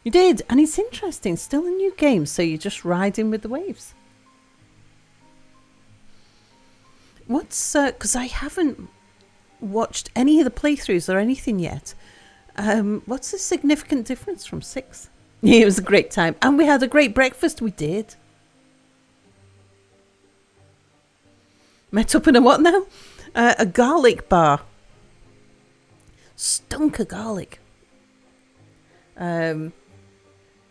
Speaker 1: You did, and it's interesting. Still a new game, so you're just riding with the waves. What's... because I haven't watched any of the playthroughs or anything yet. What's the significant difference from 6? Yeah, it was a great time. And we had a great breakfast. We did. Met up in a what now? A garlic bar. Stunk of garlic.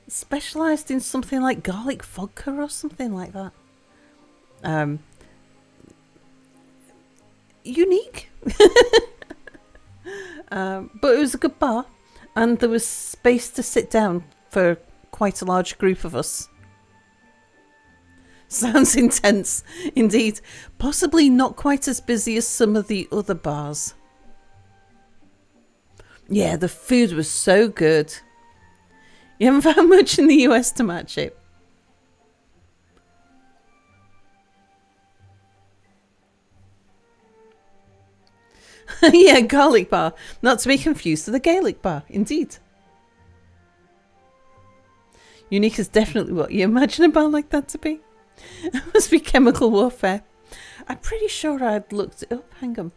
Speaker 1: Specialised in something like garlic vodka or something like that. Unique. But it was a good bar. And there was space to sit down for quite a large group of us. Sounds intense, indeed. Possibly not quite as busy as some of the other bars. Yeah, the food was so good. You haven't found much in the US to match it. Yeah, garlic bar. Not to be confused with the Gaelic bar, indeed. Unique is definitely what you imagine a bar like that to be. It must be chemical warfare. I'm pretty sure I'd looked it up. Hang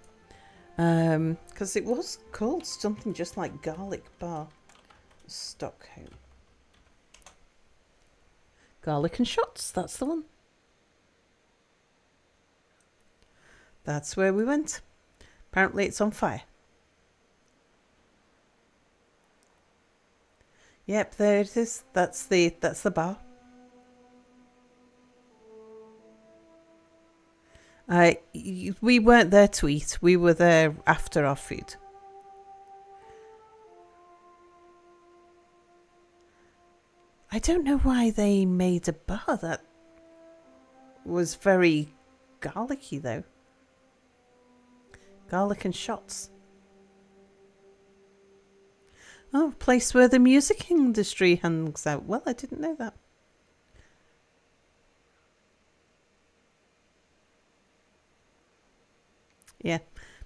Speaker 1: on. Because it was called something just like Garlic Bar Stockholm. Garlic and shots, that's the one. That's where we went. Apparently it's on fire. Yep, there it is. That's the bar. We weren't there to eat. We were there after our food. I don't know why they made a bar that was very garlicky, though. Garlic and shots. Oh, a place where the music industry hangs out. Well, I didn't know that. Yeah,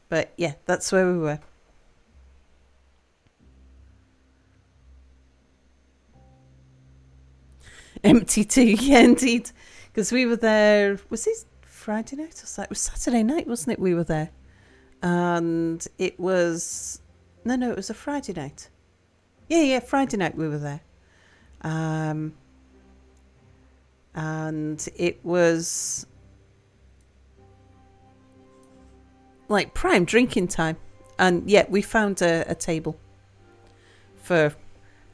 Speaker 1: but yeah, that's where we were. Empty too, yeah, indeed. Because we were there, was it Friday night or Saturday? It was Saturday night, wasn't it? We were there. And it was, no, it was a Friday night. Yeah, Friday night we were there. And it was like prime drinking time. And yeah, we found a table for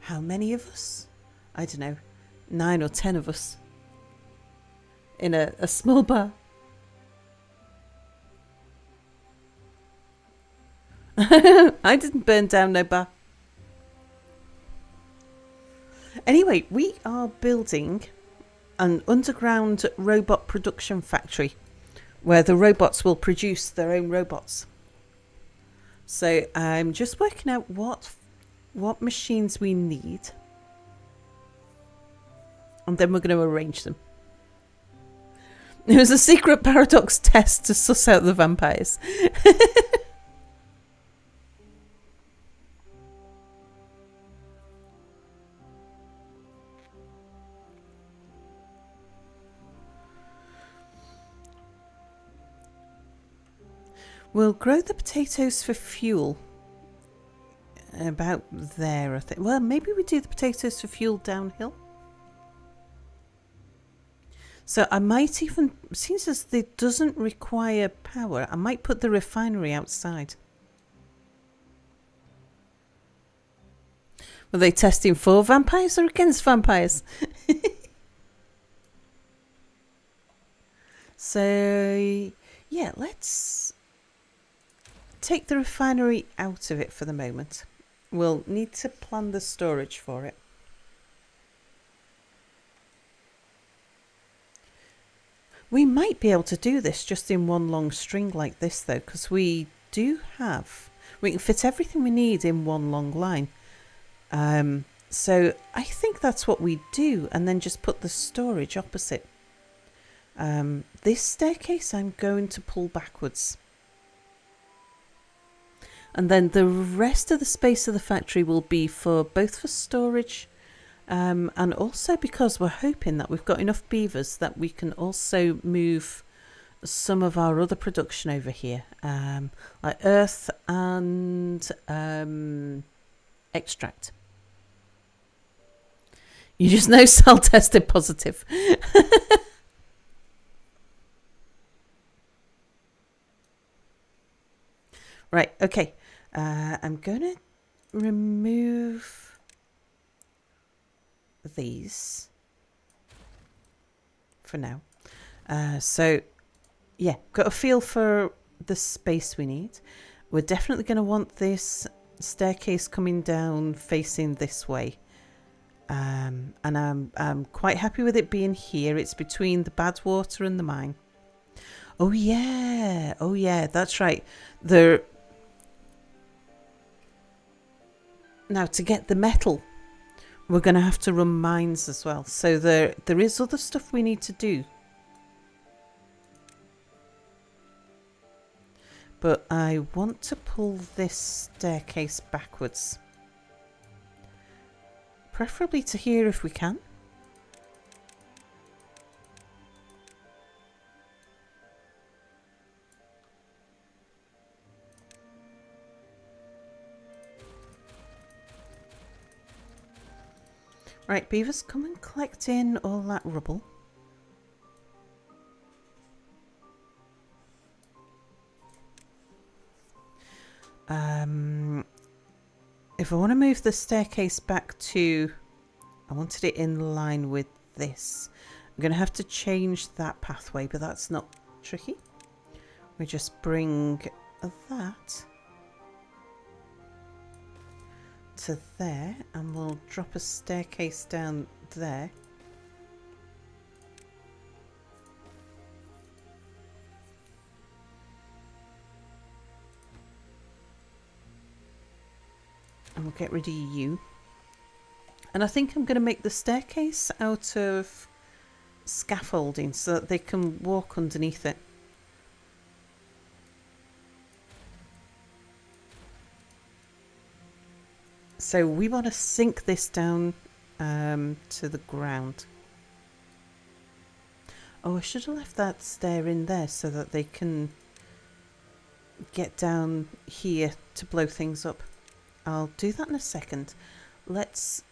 Speaker 1: how many of us? I don't know, 9 or 10 of us in a small bar. I didn't burn down no bar. Anyway, we are building an underground robot production factory where the robots will produce their own robots. So I'm just working out what machines we need, and then we're going to arrange them. It was a secret paradox test to suss out the vampires. We'll grow the potatoes for fuel. About there, I think. Well, maybe we do the potatoes for fuel downhill. So I might even, since it doesn't require power, I might put the refinery outside. Were they testing for vampires or against vampires? So, yeah, let's take the refinery out of it for the moment. We'll need to plan the storage for it. We might be able to do this just in one long string like this, though, because we can fit everything we need in one long line. So I think that's what we do, and then just put the storage opposite. This staircase I'm going to pull backwards. And then the rest of the space of the factory will be both for storage, and also because we're hoping that we've got enough beavers that we can also move some of our other production over here, like earth and extract. You just know Sal tested positive. Right, okay. I'm going to remove these for now. So, yeah, got a feel for the space we need. We're definitely going to want this staircase coming down facing this way. And I'm quite happy with it being here. It's between the Badwater and the mine. Oh yeah, that's right. Now, to get the metal, we're going to have to run mines as well. So there is other stuff we need to do. But I want to pull this staircase backwards. Preferably to here if we can. Right, beavers, come and collect in all that rubble. If I want to move the staircase back to... I wanted it in line with this. I'm going to have to change that pathway, but that's not tricky. We just bring that to there, and we'll drop a staircase down there. And we'll get rid of you. And I think I'm going to make the staircase out of scaffolding so that they can walk underneath it. So we want to sink this down to the ground. Oh, I should have left that stair in there so that they can get down here to blow things up. I'll do that in a second. Let's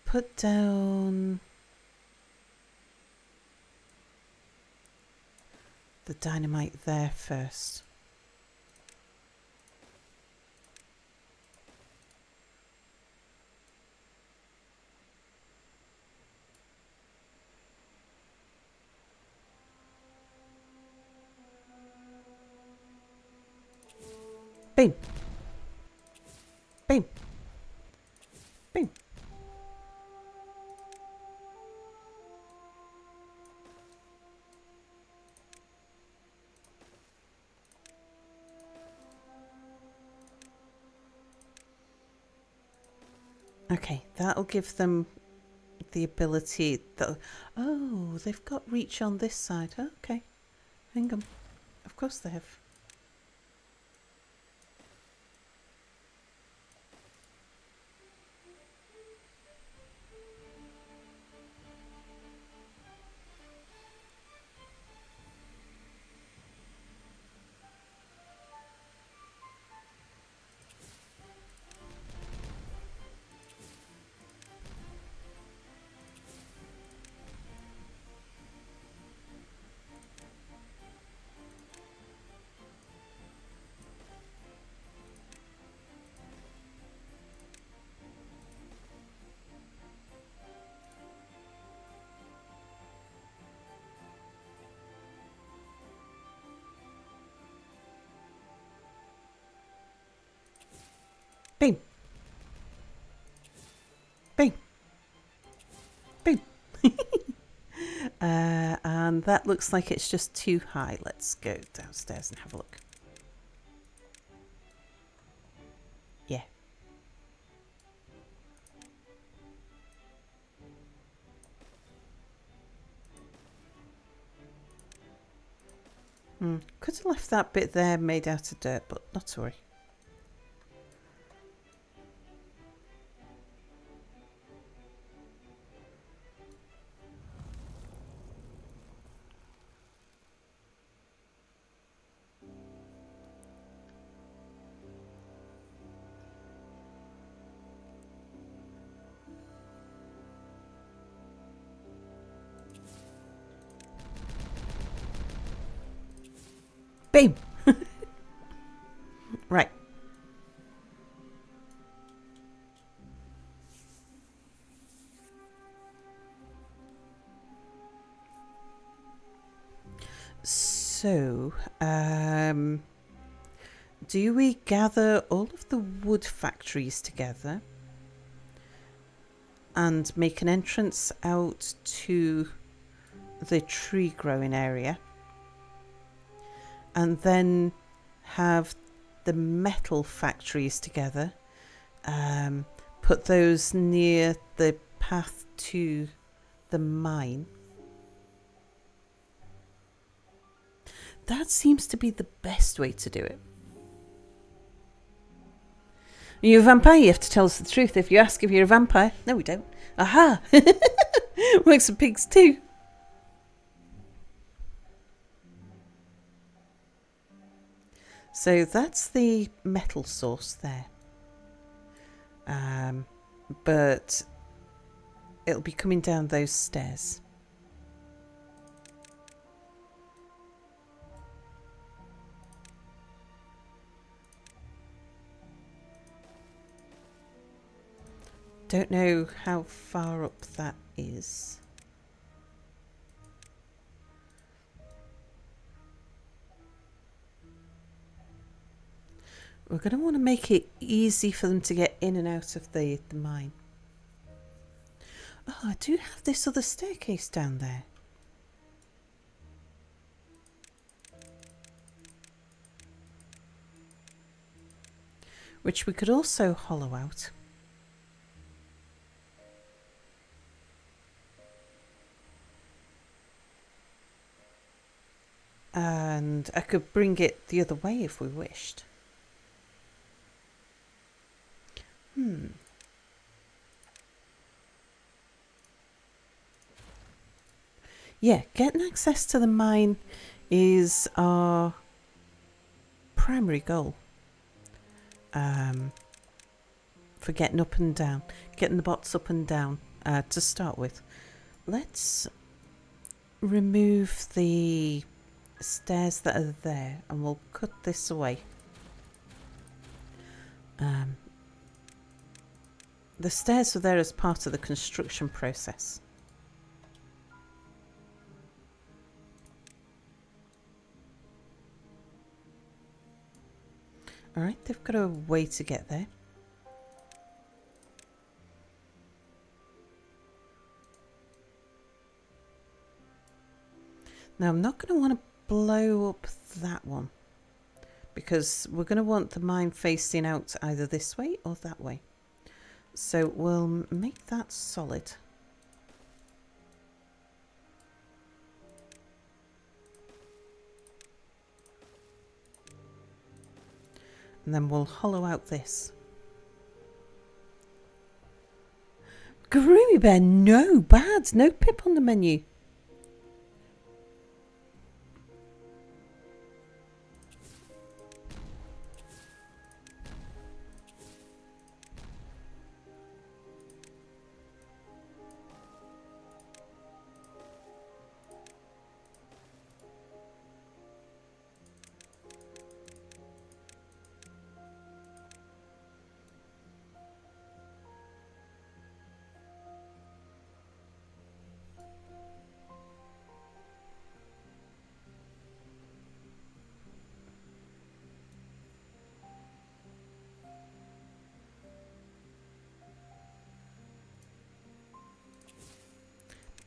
Speaker 1: put down the dynamite there first. Boom. Boom. Boom. Okay, that'll give them the ability that... Oh, they've got reach on this side. Oh, okay. Hang on. Of course they have. Boom. Boom. Boom. And that looks like it's just too high. Let's go downstairs and have a look. Yeah. Could have left that bit there made out of dirt, but not to worry. Boom. Right. So, do we gather all of the wood factories together and make an entrance out to the tree growing area? And then have the metal factories together, put those near the path to the mine. That seems to be the best way to do it. Are you a vampire? You have to tell us the truth. If you ask if you're a vampire, no, we don't. Aha! Works for pigs too. So that's the metal source there. But it'll be coming down those stairs. Don't know how far up that is. We're going to want to make it easy for them to get in and out of the mine. Oh, I do have this other staircase down there. Which we could also hollow out. And I could bring it the other way if we wished. Yeah, getting access to the mine is our primary goal. For getting up and down, getting the bots up and down to start with. Let's remove the stairs that are there and we'll cut this away. The stairs were there as part of the construction process. Alright, they've got a way to get there. Now I'm not going to want to blow up that one because we're going to want the mine facing out either this way or that way. So we'll make that solid. And then we'll hollow out this. Garumi Bear, no bad, no pip on the menu.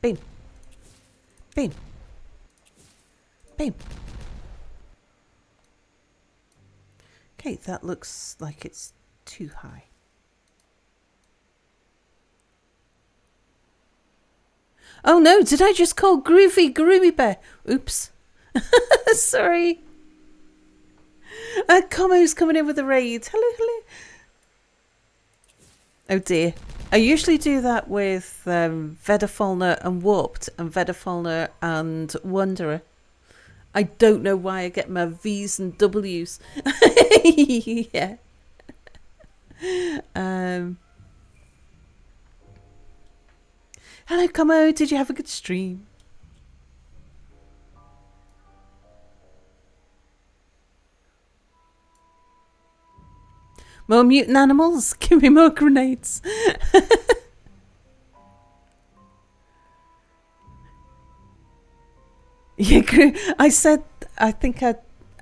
Speaker 1: Beam. Beam. Beam. Okay, that looks like it's too high. Oh no, did I just call Groovy Garumi Bear? Oops. Sorry. Como's coming in with a raid. Hello, hello. Oh dear. I usually do that with Vedafalna and Warped and Vedafalna and Wanderer. I don't know why I get my V's and W's. Yeah. Hello, Como. Did you have a good stream? More mutant animals. Give me more grenades. Yeah, I said, I think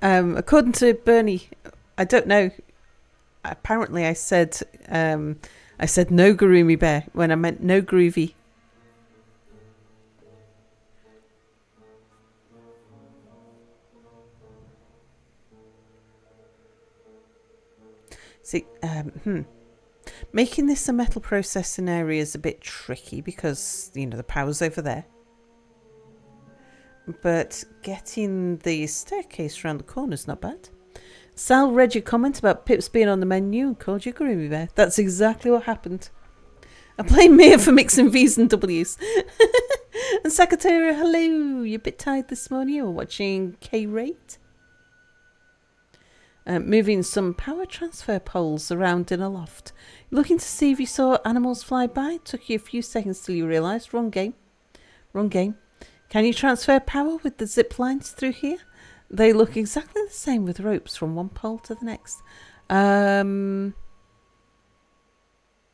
Speaker 1: according to Bernie, I don't know. Apparently I said no Garumi Bear when I meant no Groovy. See, making this a metal processing area is a bit tricky because, you know, the power's over there. But getting the staircase around the corner is not bad. Sal read your comment about Pips being on the menu and called you Garumi Bear. That's exactly what happened. I blame Mia for mixing V's and W's. And Secretary, hello. You a bit tired this morning or watching K-Rate? moving some power transfer poles around in a loft. Looking to see if you saw animals fly by. Took you a few seconds till you realised. Wrong game. Wrong game. Can you transfer power with the zip lines through here? They look exactly the same with ropes from one pole to the next.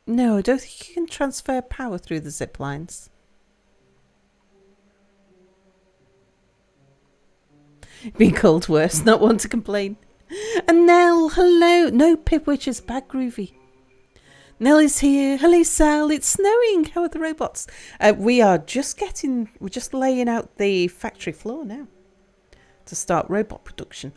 Speaker 1: No, I don't think you can transfer power through the zip lines. Being called worse, not one to complain. And Nell, hello. No, Pipwitch is bad groovy. Nell is here. Hello, Sal. It's snowing. How are the robots? We're just laying out the factory floor now to start robot production.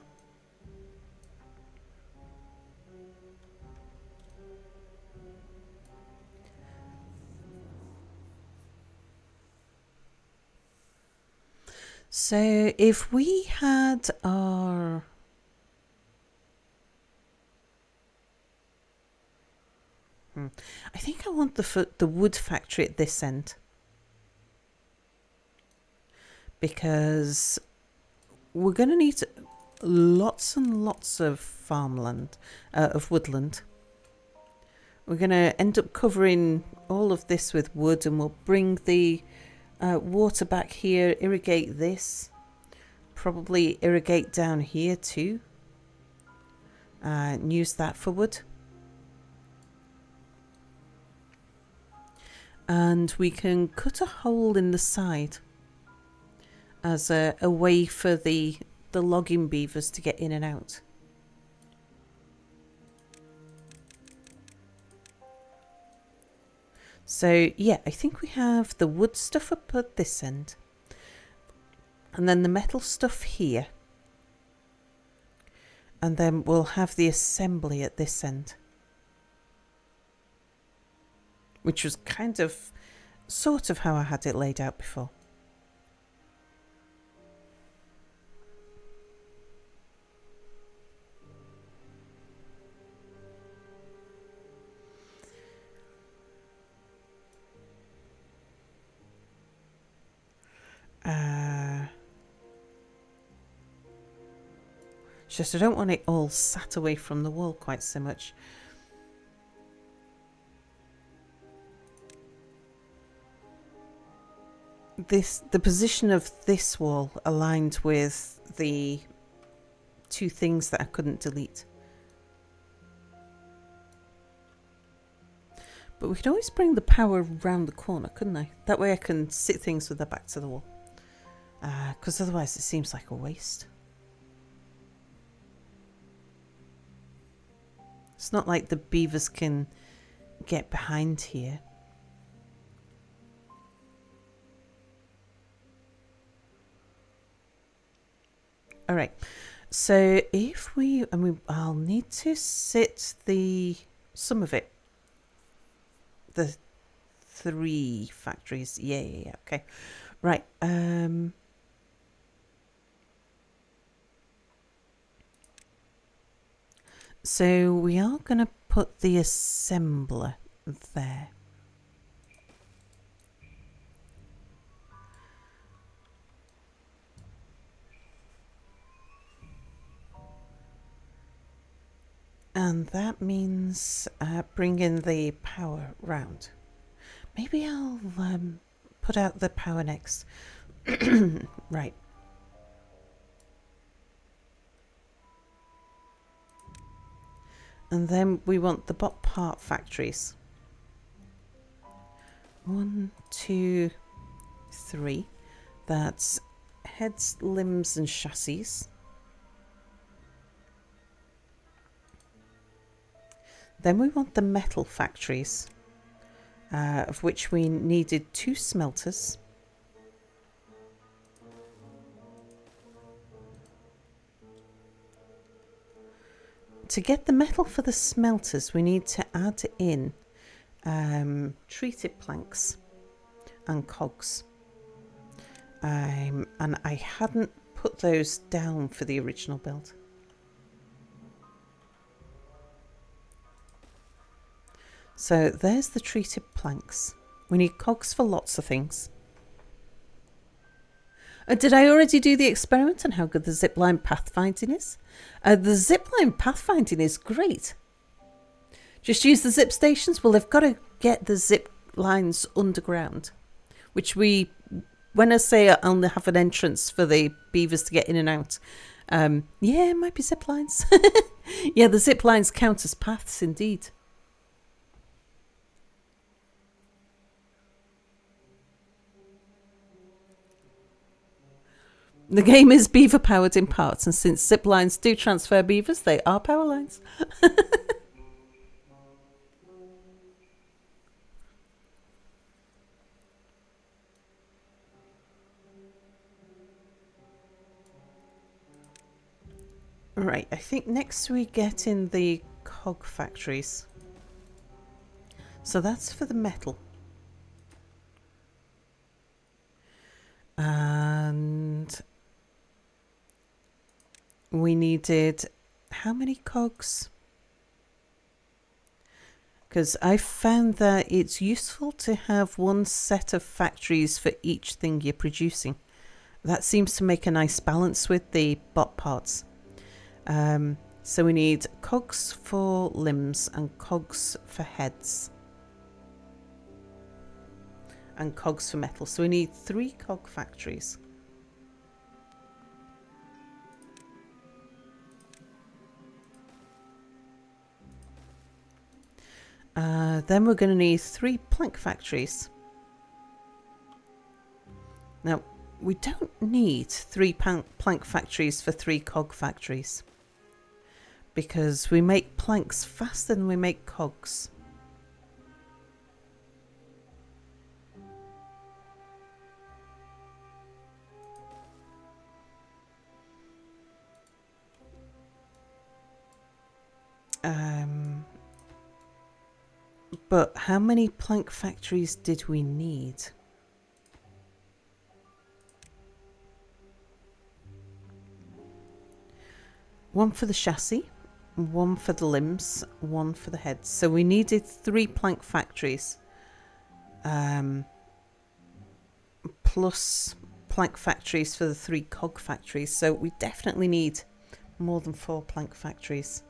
Speaker 1: So if we had our... I think I want the wood factory at this end. Because we're going to need lots and lots of farmland, of woodland. We're going to end up covering all of this with wood, and we'll bring the water back here, irrigate this, probably irrigate down here too, and use that for wood. And we can cut a hole in the side as a way for the logging beavers to get in and out. So yeah, I think we have the wood stuff up at this end, and then the metal stuff here, and then we'll have the assembly at this end, which was sort of how I had it laid out before. Just I don't want it all sat away from the wall quite so much. The position of this wall aligned with the two things that I couldn't delete. But we could always bring the power round the corner, couldn't I? That way I can sit things with their back to the wall. Because otherwise it seems like a waste. It's not like the beavers can get behind here. All right. So if I'll need to sit some of it. The 3 factories. Yeah. Okay. Right. So we are going to put the assembler there. And that means bringing the power round. Maybe I'll put out the power next. Right. And then we want the bot part factories. 1, 2, 3. That's heads, limbs, and chassis. Then we want the metal factories, of which we needed 2 smelters. To get the metal for the smelters, we need to add in treated planks and cogs. And I hadn't put those down for the original build. So there's the treated planks. We need cogs for lots of things. Did I already do the experiment on how good the zipline pathfinding is? The zipline pathfinding is great. Just use the zip stations. Well, they've got to get the zip lines underground, which when I say I only have an entrance for the beavers to get in and out, yeah, it might be zip lines. Yeah, the zip lines count as paths indeed. The game is beaver powered in parts, and since zip lines do transfer beavers, they are power lines. Right, I think next we get in the cog factories. So that's for the metal. And we needed how many cogs? Because I found that it's useful to have one set of factories for each thing you're producing. That seems to make a nice balance with the bot parts. So we need cogs for limbs and cogs for heads. And cogs for metal. So we need 3 cog factories. Then we're going to need 3 plank factories. Now, we don't need 3 plank factories for 3 cog factories, because we make planks faster than we make cogs. But how many plank factories did we need? One for the chassis, one for the limbs, one for the heads. So we needed 3 plank factories, plus plank factories for the 3 cog factories. So we definitely need more than 4 plank factories.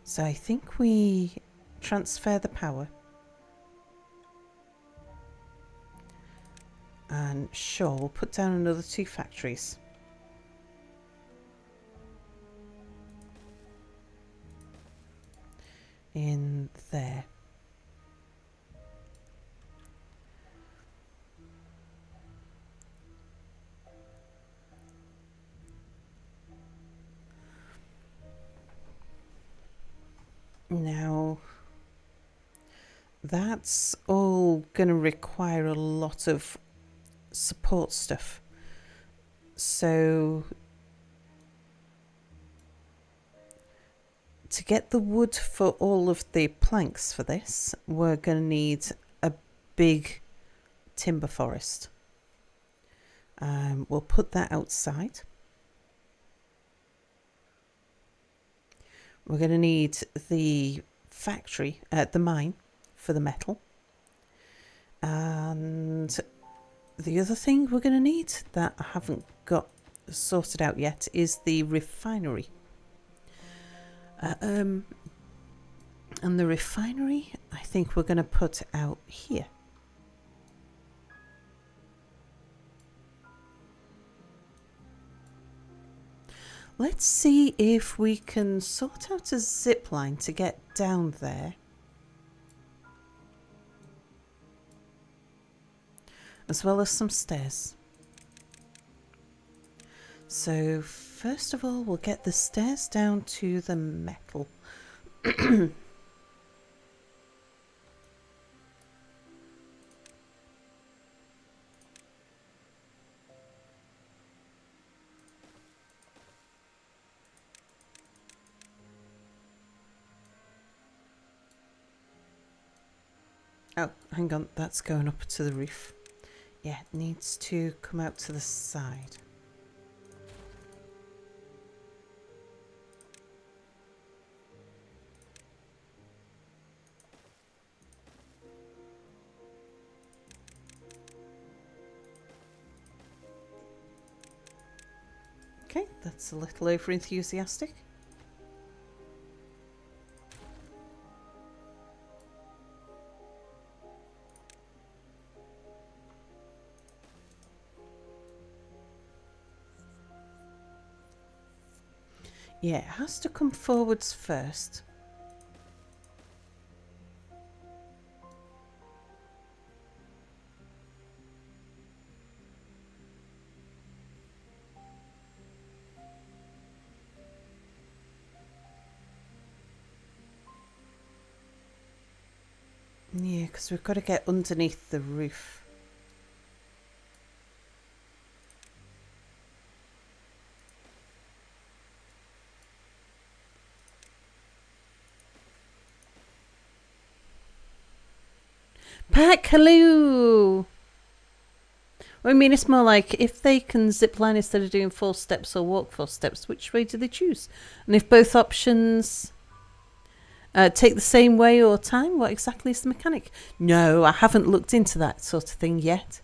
Speaker 1: So I think we transfer the power. And sure, we'll put down another 2 factories. In there. Now, that's all going to require a lot of support stuff. So to get the wood for all of the planks for this, we're going to need a big timber forest. We'll put that outside. We're going to need the factory, the mine for the metal. And the other thing we're going to need that I haven't got sorted out yet is the refinery. And the refinery, I think we're going to put out here. Let's see if we can sort out a zip line to get down there. As well as some stairs. So first of all, we'll get the stairs down to the metal. Oh, hang on, that's going up to the roof. Yeah, it needs to come out to the side. Okay, that's a little over enthusiastic. Yeah, it has to come forwards first. Yeah, because we've got to get underneath the roof. Pack, hello! I mean, it's more like if they can zip line instead of doing 4 steps or walk 4 steps, which way do they choose? And if both options take the same way or time, what exactly is the mechanic? No, I haven't looked into that sort of thing yet.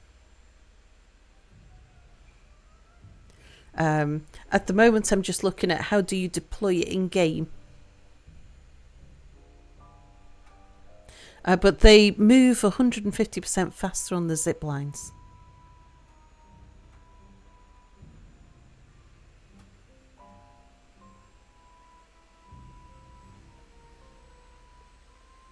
Speaker 1: At the moment, I'm just looking at how do you deploy it in game. But they move 150% faster on the zip lines.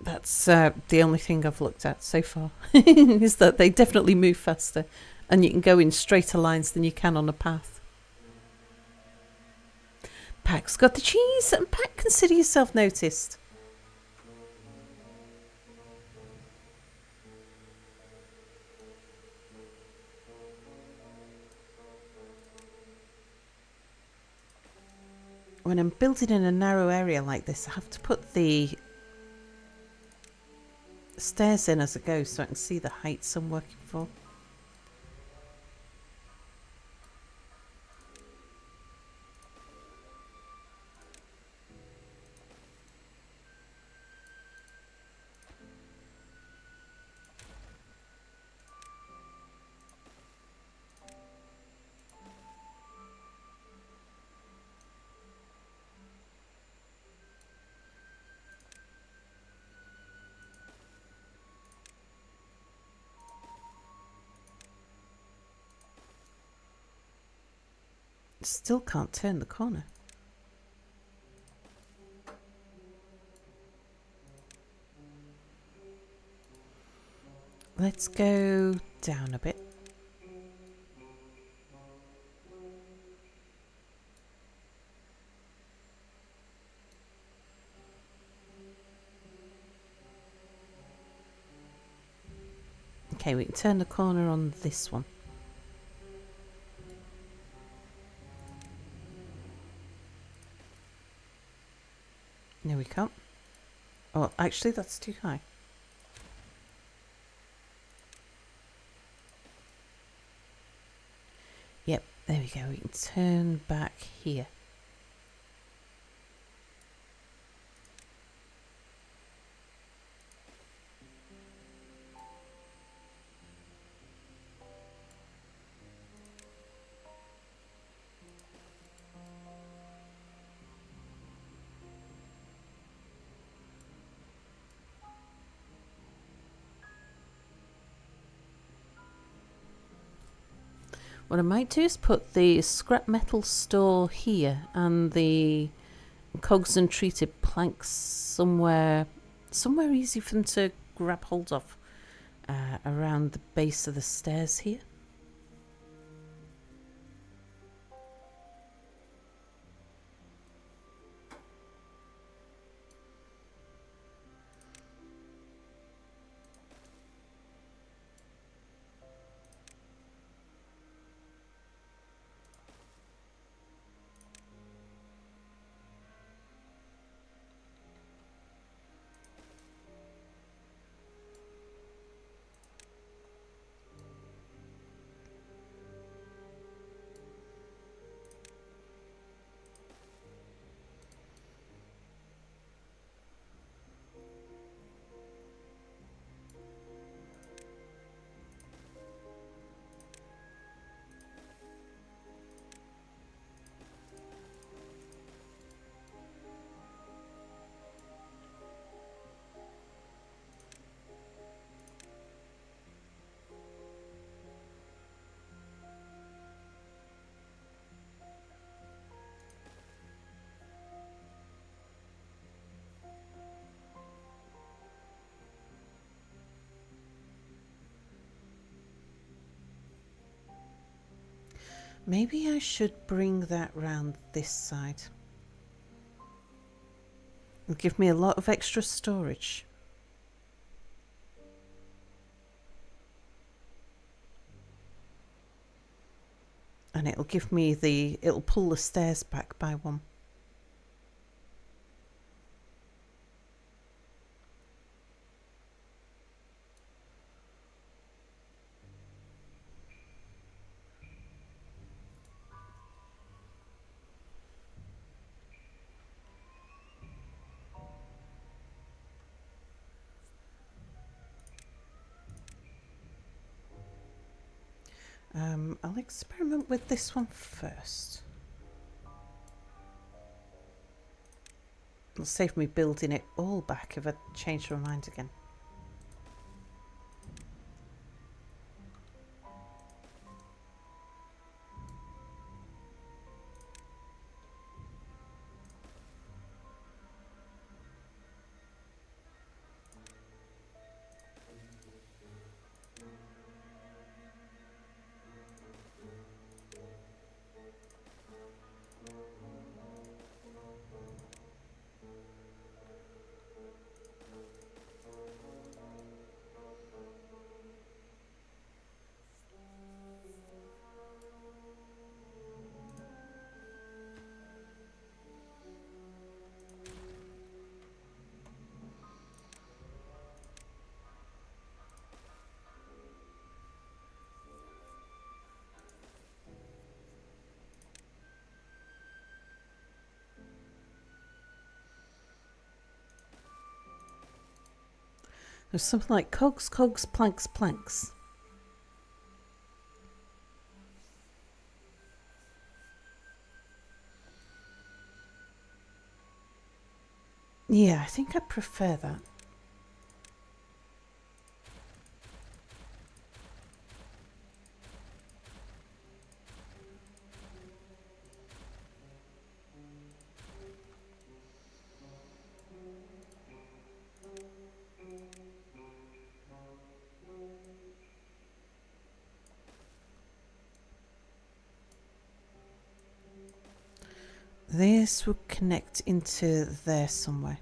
Speaker 1: That's the only thing I've looked at so far, is that they definitely move faster and you can go in straighter lines than you can on a path. Pack's got the cheese, and Pack, consider yourself noticed. When I'm building in a narrow area like this, I have to put the stairs in as I go so I can see the heights I'm working for. Still can't turn the corner. Let's go down a bit. Okay, we can turn the corner on this one. No, we can't. Oh, actually, that's too high. Yep, there we go. We can turn back here. What I might do is put the scrap metal store here and the cogs and treated planks somewhere easy for them to grab hold of, around the base of the stairs here. Maybe I should bring that round this side. It'll give me a lot of extra storage. And it'll give me it'll pull the stairs back by one. I'll experiment with this one first. It'll save me building it all back if I change my mind again. There's something like cogs, cogs, planks, planks. Yeah, I think I prefer that. This would connect into there somewhere.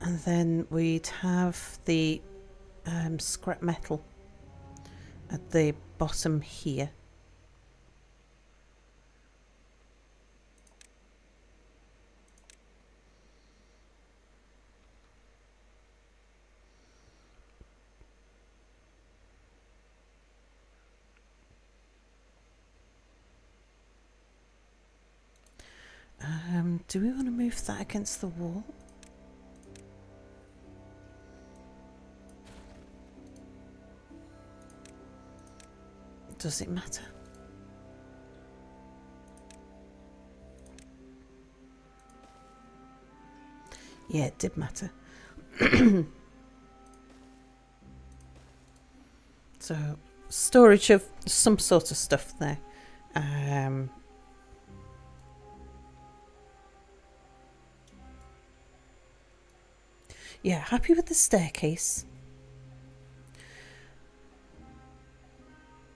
Speaker 1: And then we'd have the scrap metal at the bottom here. Do we want to move that against the wall? Does it matter? Yeah, it did matter. So, storage of some sort of stuff there. Yeah, happy with the staircase.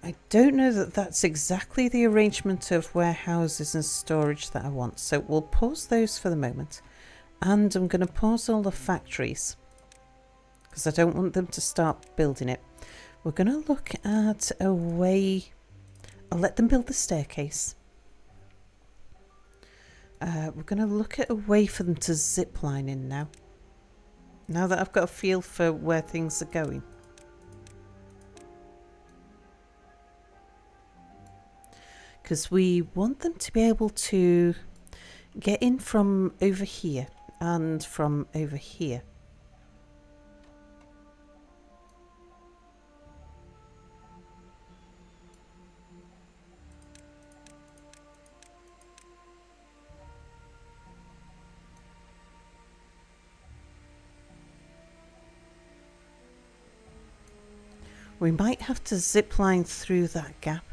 Speaker 1: I don't know that that's exactly the arrangement of warehouses and storage that I want, so we'll pause those for the moment. And I'm going to pause all the factories because I don't want them to start building it. We're going to look at a way. I'll let them build the staircase. We're going to look at a way for them to zip line in now. Now that I've got a feel for where things are going. Because we want them to be able to get in from over here and from over here. We might have to zip line through that gap.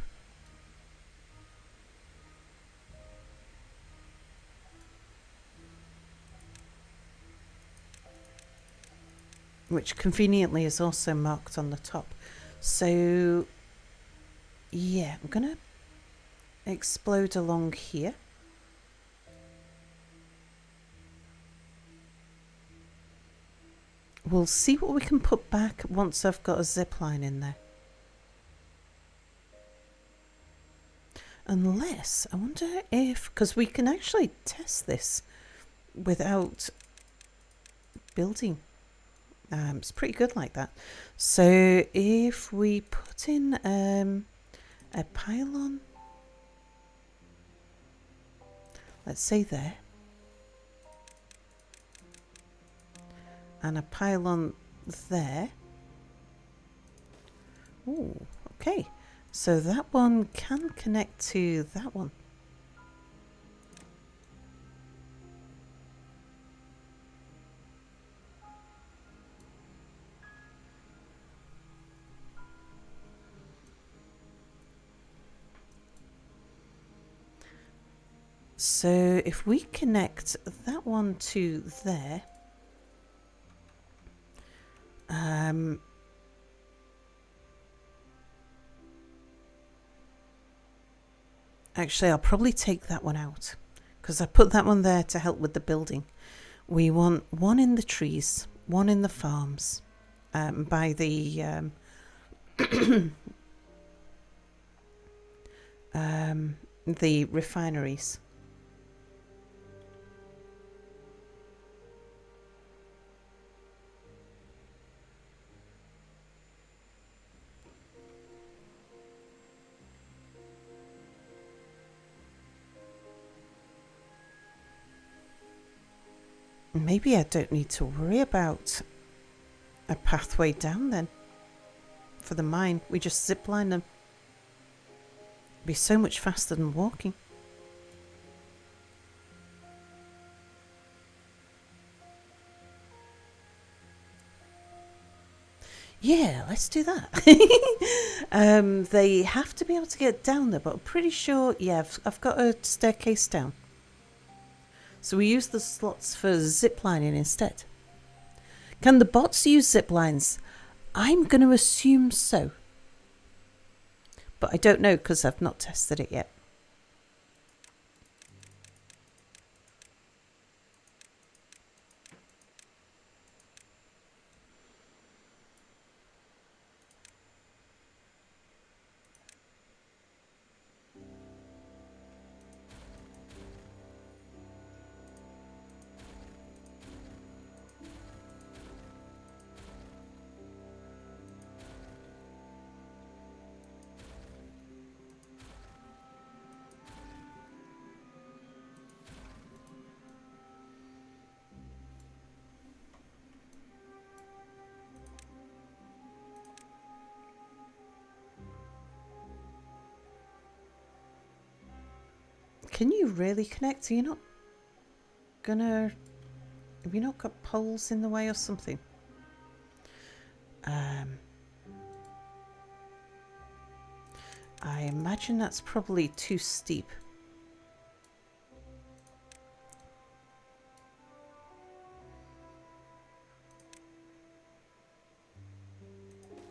Speaker 1: Which conveniently is also marked on the top. So, yeah, I'm going to explode along here. We'll see what we can put back once I've got a zip line in there. Unless, I wonder if, because we can actually test this without building. It's pretty good like that. So if we put in a pylon, let's say there, and a pylon there. Oh, okay. So that one can connect to that one. So if we connect that one to there, actually I'll probably take that one out because I put that one there to help with the building. We want one in the trees, one in the farms, by the the refineries. Maybe I don't need to worry about a pathway down then for the mine. We just zip line them. It'd be so much faster than walking. Yeah, let's do that. They have to be able to get down there, but I'm pretty sure, yeah, I've got a staircase down. So we use the slots for ziplining instead. Can the bots use zip lines? I'm going to assume so. But I don't know because I've not tested it yet. Can you really connect? Are you not gonna... Have you not got poles in the way or something? I imagine that's probably too steep.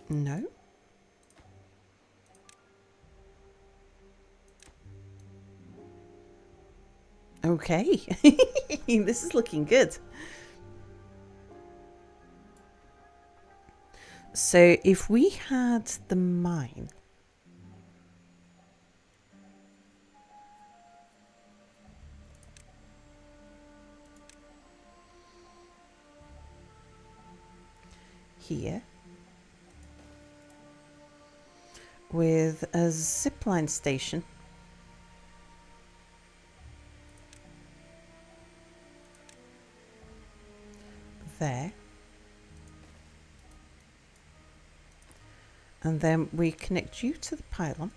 Speaker 1: No? Okay. This is looking good. So if we had the mine... here... with a zipline station... there... and then we connect you to the pylon.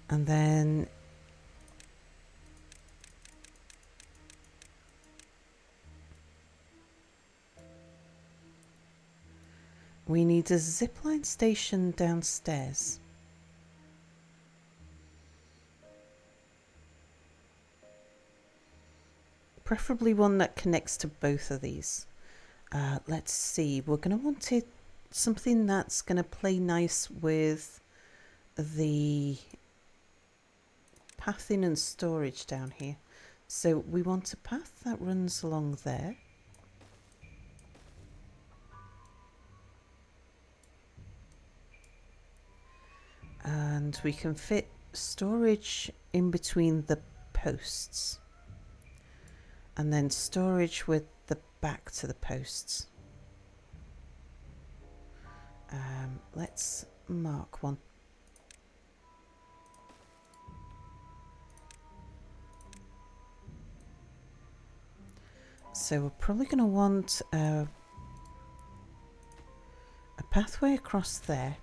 Speaker 1: And then we need a zipline station downstairs. Preferably one that connects to both of these. Let's see. We're going to want it something that's going to play nice with the pathing and storage down here. So we want a path that runs along there. And we can fit storage in between the posts. And then storage with the back to the posts. Let's mark one. So we're probably going to want a pathway across there.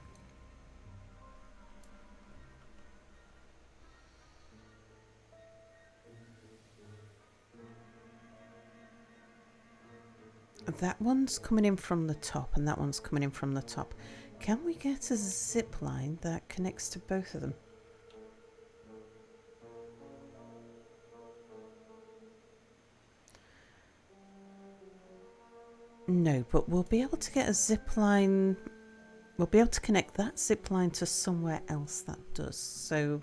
Speaker 1: That one's coming in from the top and that one's coming in from the top. Can we get a zip line that connects to both of them? No, but we'll be able to get a zip line. We'll be able to connect that zip line to somewhere else that does. So,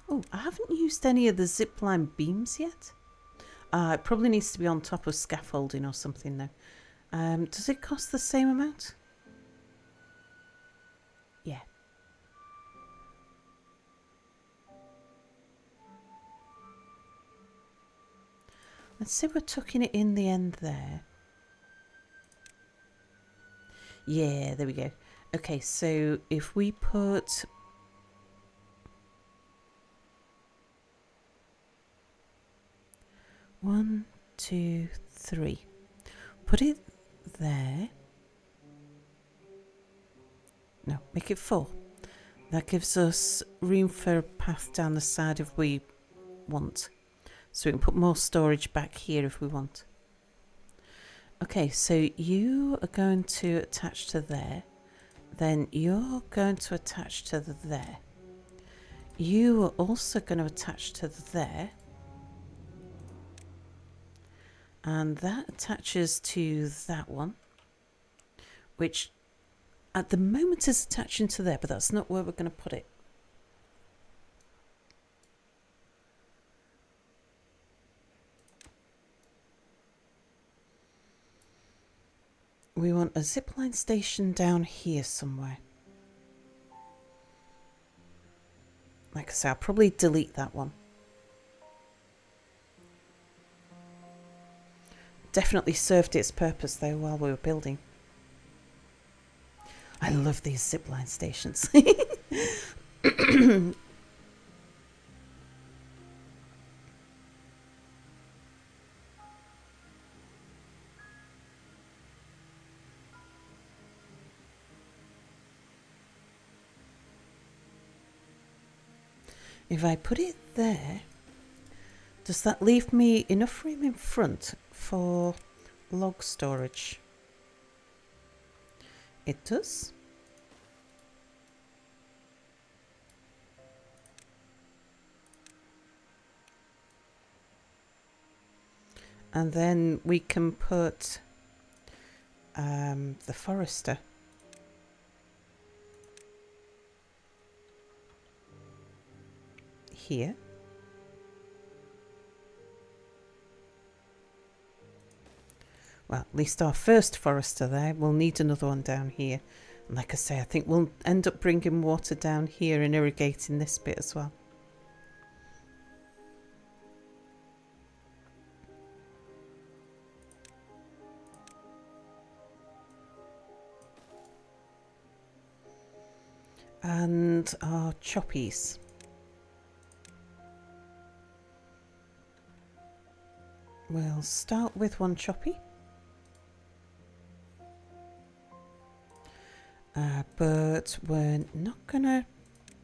Speaker 1: oh, I haven't used any of the zip line beams yet. It probably needs to be on top of scaffolding or something though. Does it cost the same amount? Yeah. Let's say we're tucking it in the end there. Yeah, there we go. Okay, so if we put... One, two, three. Put it there. No, make it 4. That gives us room for a path down the side if we want. So we can put more storage back here if we want. Okay, so you are going to attach to there. Then you're going to attach to there. You are also going to attach to there. And that attaches to that one, which at the moment is attaching to there, but that's not where we're going to put it. We want a zipline station down here somewhere. Like I say, I'll probably delete that one. Definitely served its purpose though while we were building. I love these zipline stations. If I put it there, does that leave me enough room in front for log storage? It does. And then we can put the forester here. Well, at least our first forester there. We'll need another one down here. And like I say, I think we'll end up bringing water down here and irrigating this bit as well. And our choppies. We'll start with one choppy. But we're not going to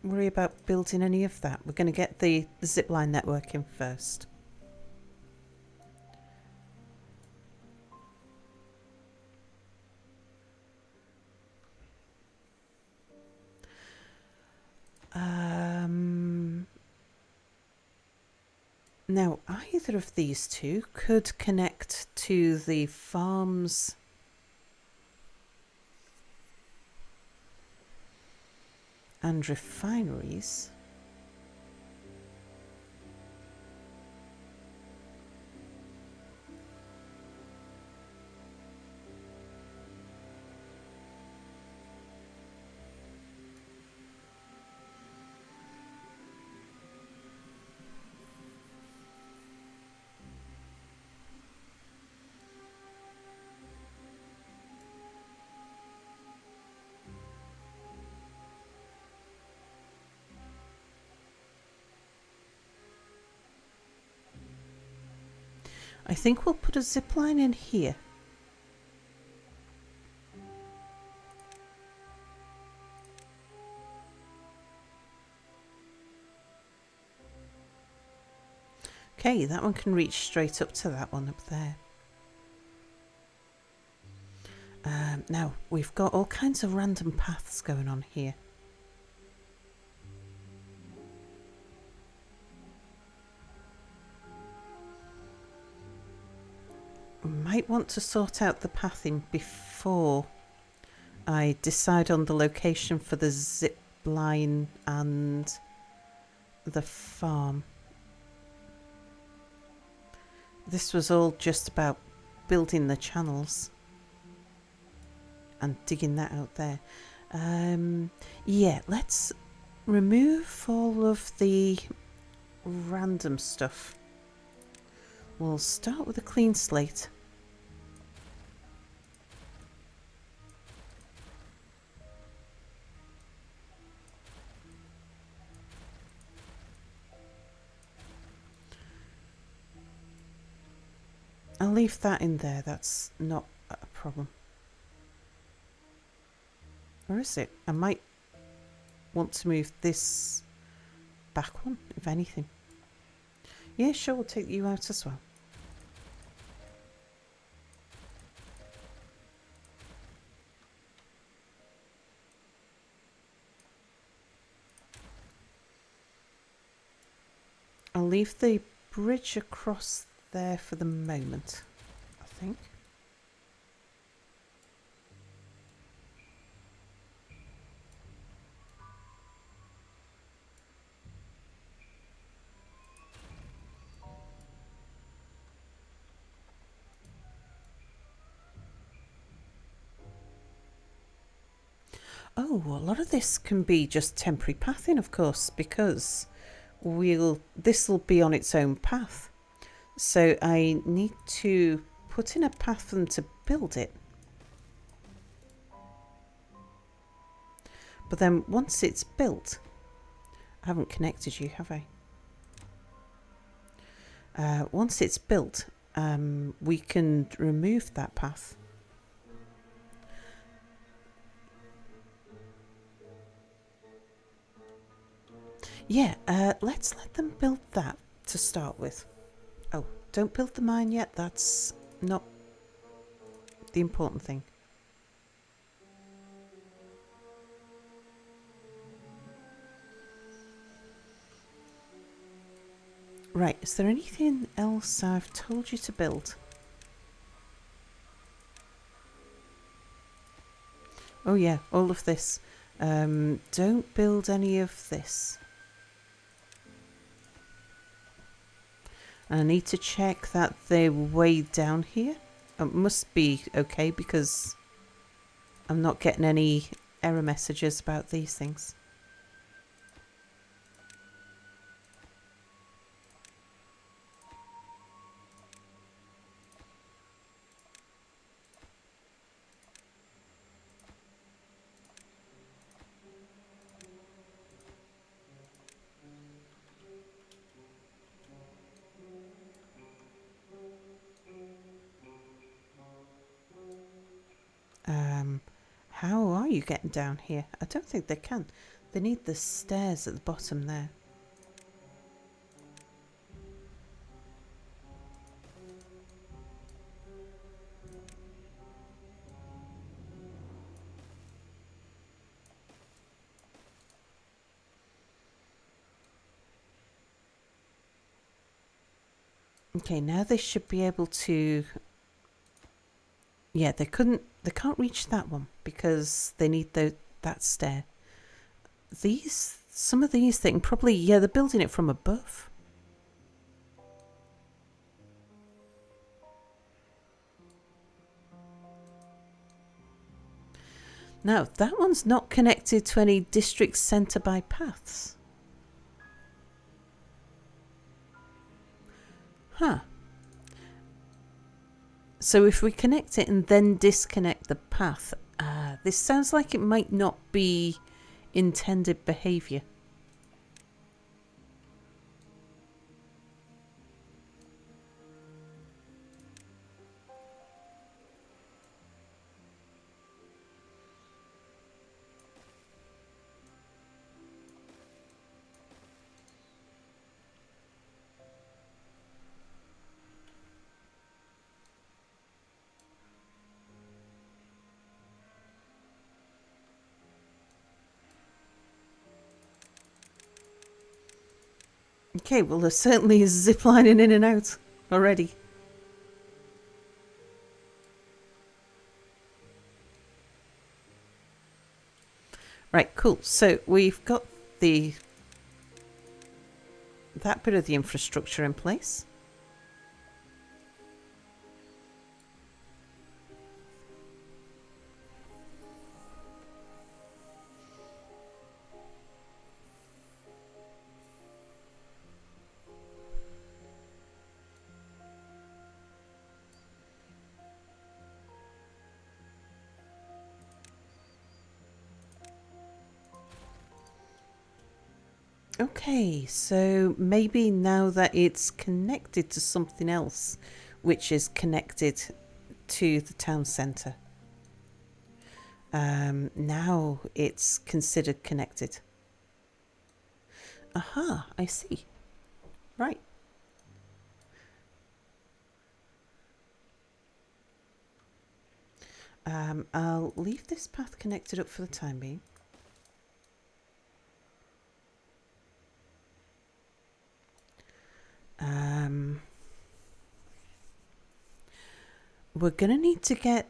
Speaker 1: worry about building any of that. We're going to get the zipline network in first. Now, either of these two could connect to the farms and refineries. I think we'll put a zip line in here. Okay, that one can reach straight up to that one up there. Now, we've got all kinds of random paths going on here. We might want to sort out the pathing before I decide on the location for the zip line and the farm. This was all just about building the channels and digging that out there. Yeah, let's remove all of the random stuff. We'll start with a clean slate. I'll leave that in there, that's not a problem. Or is it? I might want to move this back one, if anything. Yeah, sure, we'll take you out as well. I'll leave the bridge across there for the moment, I think. Oh, a lot of this can be just temporary pathing, of course, because this will be on its own path. So I need to put in a path for them to build it. But then once it's built, I haven't connected you, have I? Once it's built, we can remove that path. Yeah, let's let them build that to start with. Oh, don't build the mine yet. That's not the important thing. Right, is there anything else I've told you to build? Oh yeah, all of this. Don't build any of this. I need to check that they're way down here. It must be okay because I'm not getting any error messages about these things. How are you getting down here? I don't think they can. They need the stairs at the bottom there. Okay, now they should be able to... Yeah, they can't reach that one because they need that stair. Some of these they can probably... Yeah, they're building it from above. Now, that one's not connected to any district centre by paths. Huh. So if we connect it and then disconnect the path, this sounds like it might not be intended behaviour. Okay, well, there certainly is ziplining in and out already. Right, cool. So we've got that bit of the infrastructure in place. Okay, so maybe now that it's connected to something else, which is connected to the town centre, now it's considered connected. Aha, I see. Right. I'll leave this path connected up for the time being. We're going to need to get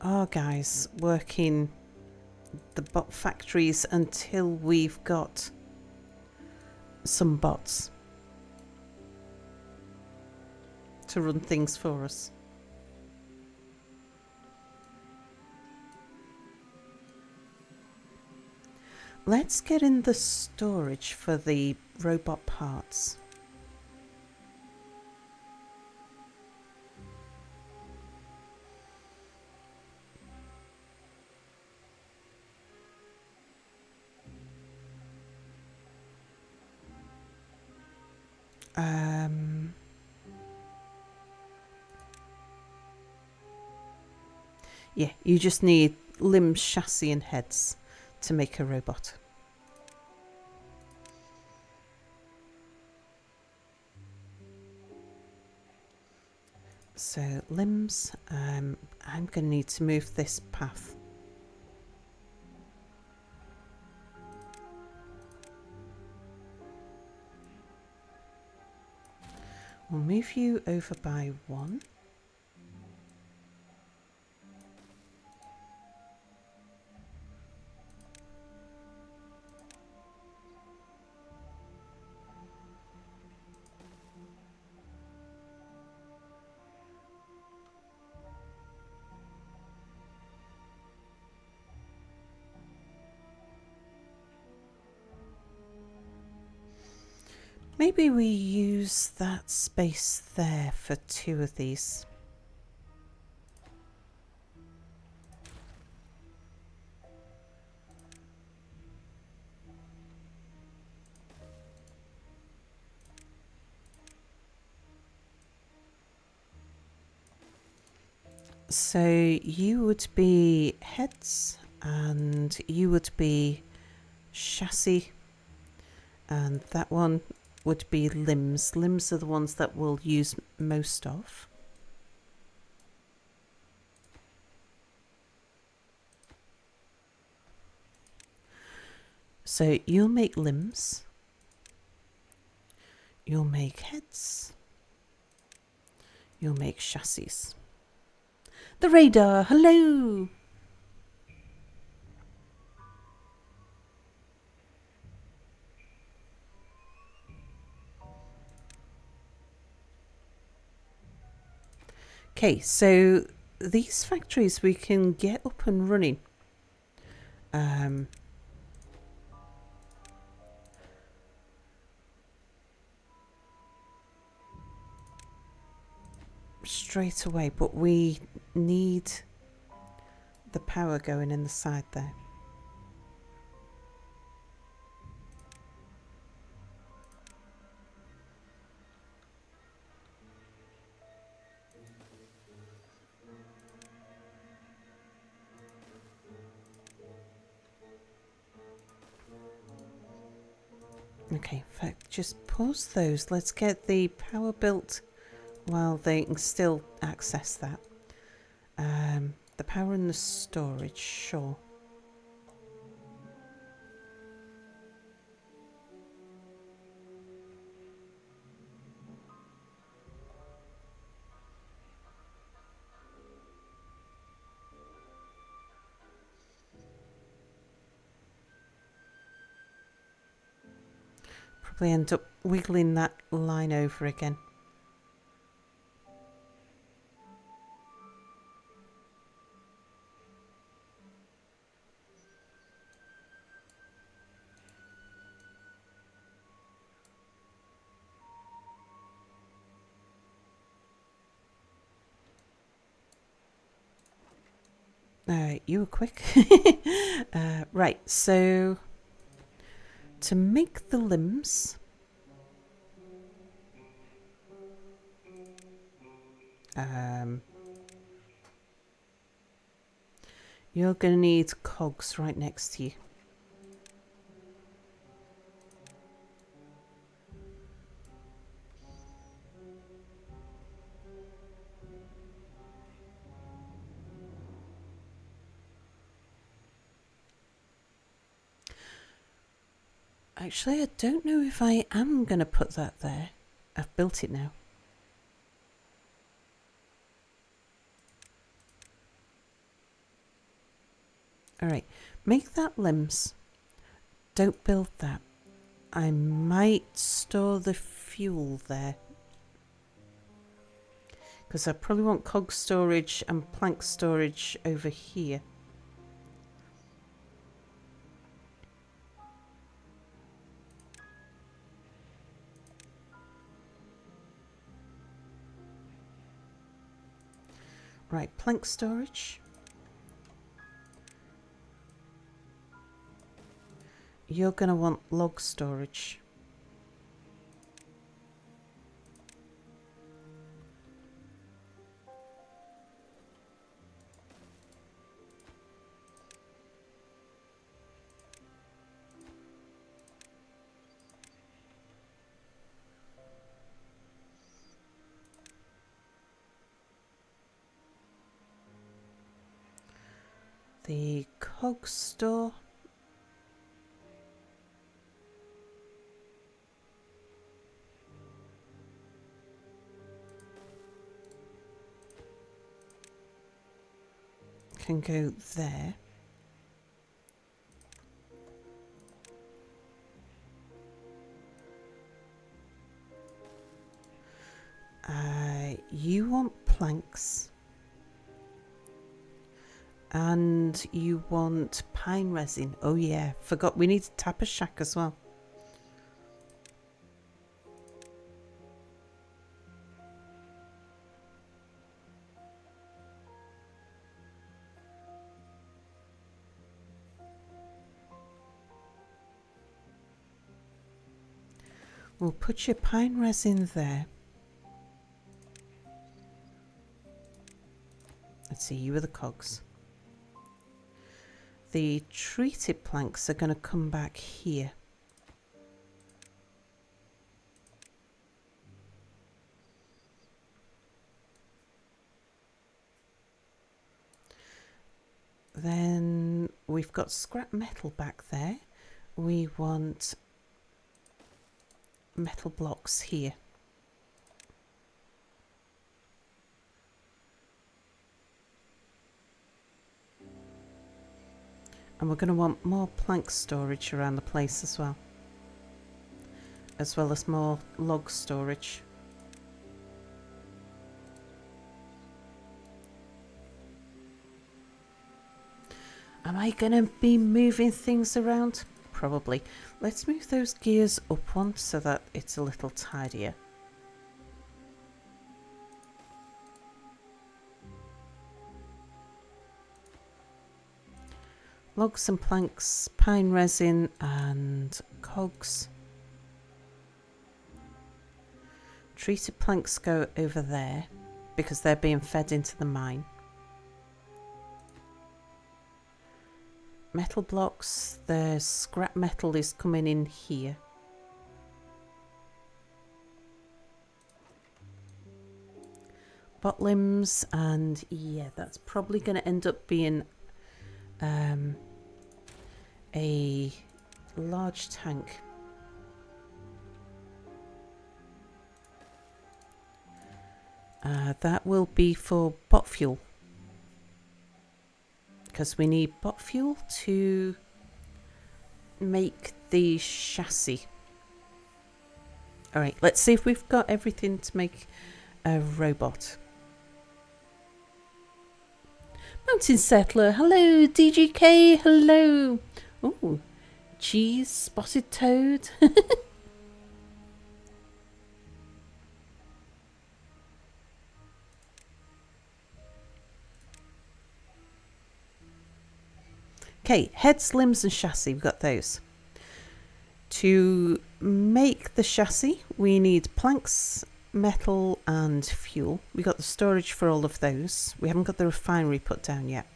Speaker 1: our guys working the bot factories until we've got some bots to run things for us. Let's get in the storage for the robot parts. Yeah, you just need limbs, chassis and heads to make a robot. So limbs, I'm going to need to move this path. We'll move you over by 1. Maybe we use that space there for 2 of these. So you would be heads and you would be chassis, and that one would be limbs. Limbs are the ones that we'll use most of. So you'll make limbs. You'll make heads. You'll make chassis. The radar, hello! Okay, so these factories we can get up and running. Straight away, but we need the power going in the side there. Okay, in fact, just pause those. Let's get the power built while they can still access that. The power and the storage, sure. Probably end up wiggling that line over again. You were quick. Right, so to make the limbs, you're going to need cogs right next to you. Actually, I don't know if I am going to put that there. I've built it now. Alright, make that limbs. Don't build that. I might store the fuel there. Because I probably want cog storage and plank storage over here. Right, plank storage. You're going to want log storage. The cog store. Can go there. You want planks. And you want pine resin. Oh yeah, forgot we need to tap a shack as well. We'll put your pine resin there. Let's see, you are the cogs. The treated planks are going to come back here. Then we've got scrap metal back there. We want metal blocks here. And we're going to want more plank storage around the place as well as more log storage. Am I going to be moving things around? Probably. Let's move those gears up one so that it's a little tidier. Logs and planks, pine resin and cogs. Treated planks go over there because they're being fed into the mine. Metal blocks, the scrap metal is coming in here. Botlims, and yeah, that's probably going to end up being a large tank. That will be for bot fuel, because we need bot fuel to make the chassis. Alright, let's see if we've got everything to make a robot. Mountain Settler, hello. DGK, hello. Oh, cheese, spotted toad. Okay, heads, limbs and chassis, we've got those. To make the chassis, we need planks, metal and fuel. We got the storage for all of those. We haven't got the refinery put down yet.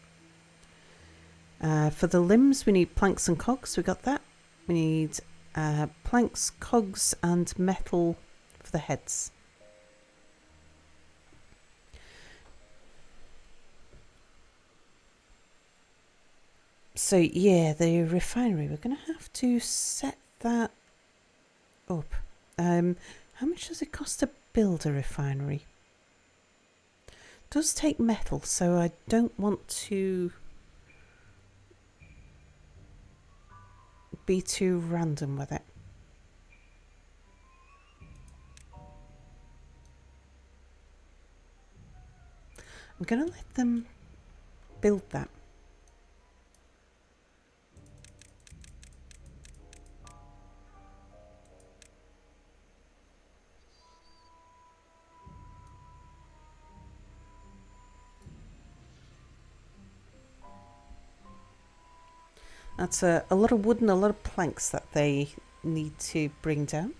Speaker 1: For the limbs, we need planks and cogs. We got that. We need planks, cogs and metal for the heads. So yeah, the refinery, we're going to have to set that up. How much does it cost to build a refinery? It does take metal, so I don't want to be too random with it. I'm going to let them build that. That's a lot of wood and a lot of planks that they need to bring down.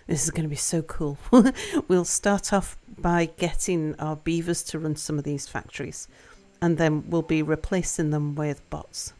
Speaker 1: This is going to be so cool. We'll start off by getting our beavers to run some of these factories, and then we'll be replacing them with bots.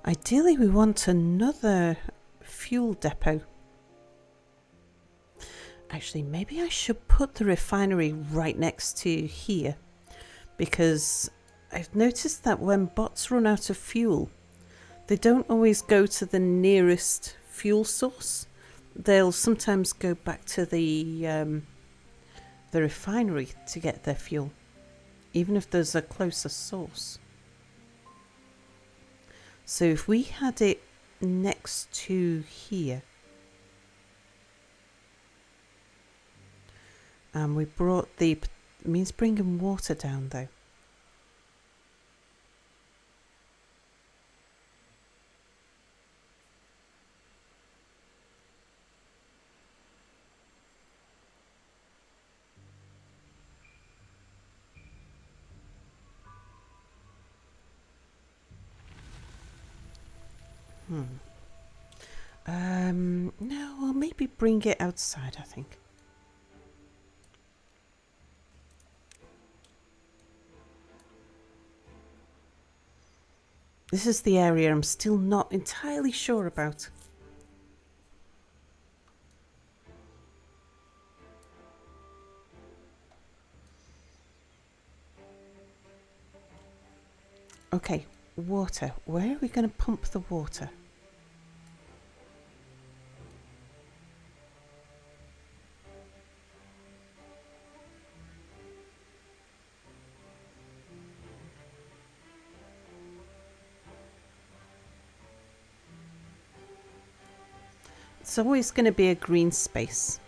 Speaker 1: Ideally, we want another fuel depot. Actually, maybe I should put the refinery right next to here, because I've noticed that when bots run out of fuel, they don't always go to the nearest fuel source. They'll sometimes go back to the refinery to get their fuel, even if there's a closer source. So if we had it next to here, and we brought it means bringing water down though. No, well, maybe bring it outside, I think. This is the area I'm still not entirely sure about. Okay, water. Where are we going to pump the water? It's always going to be a green space.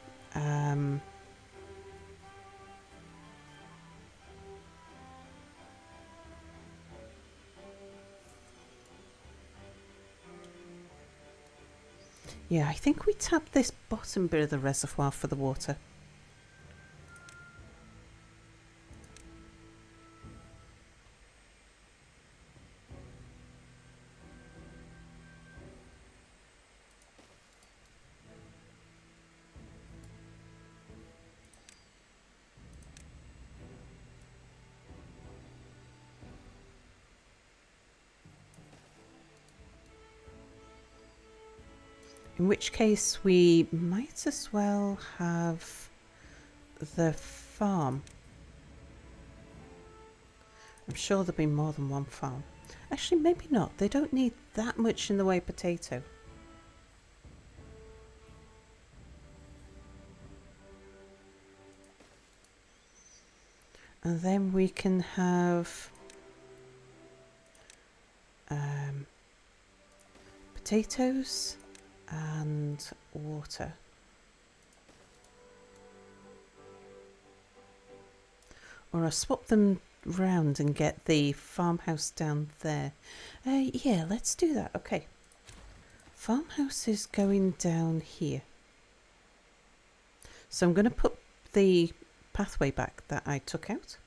Speaker 1: Yeah, I think we tap this bottom bit of the reservoir for the water. In which case we might as well have the farm. I'm sure there'll be more than one farm. Actually, maybe not. They don't need that much in the way of potato. And then we can have potatoes and water. Or I'll swap them round and get the farmhouse down there. Yeah, let's do that. Okay. Farmhouse is going down here. So I'm going to put the pathway back that I took out.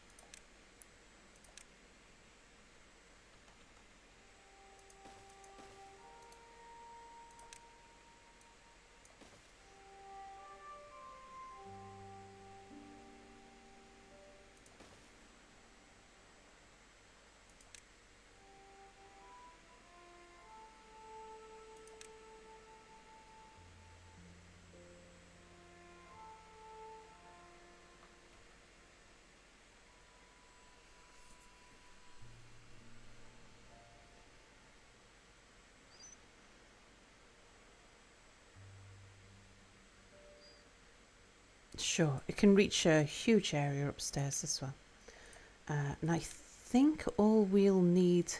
Speaker 1: Sure, it can reach a huge area upstairs as well. And I think all we'll need...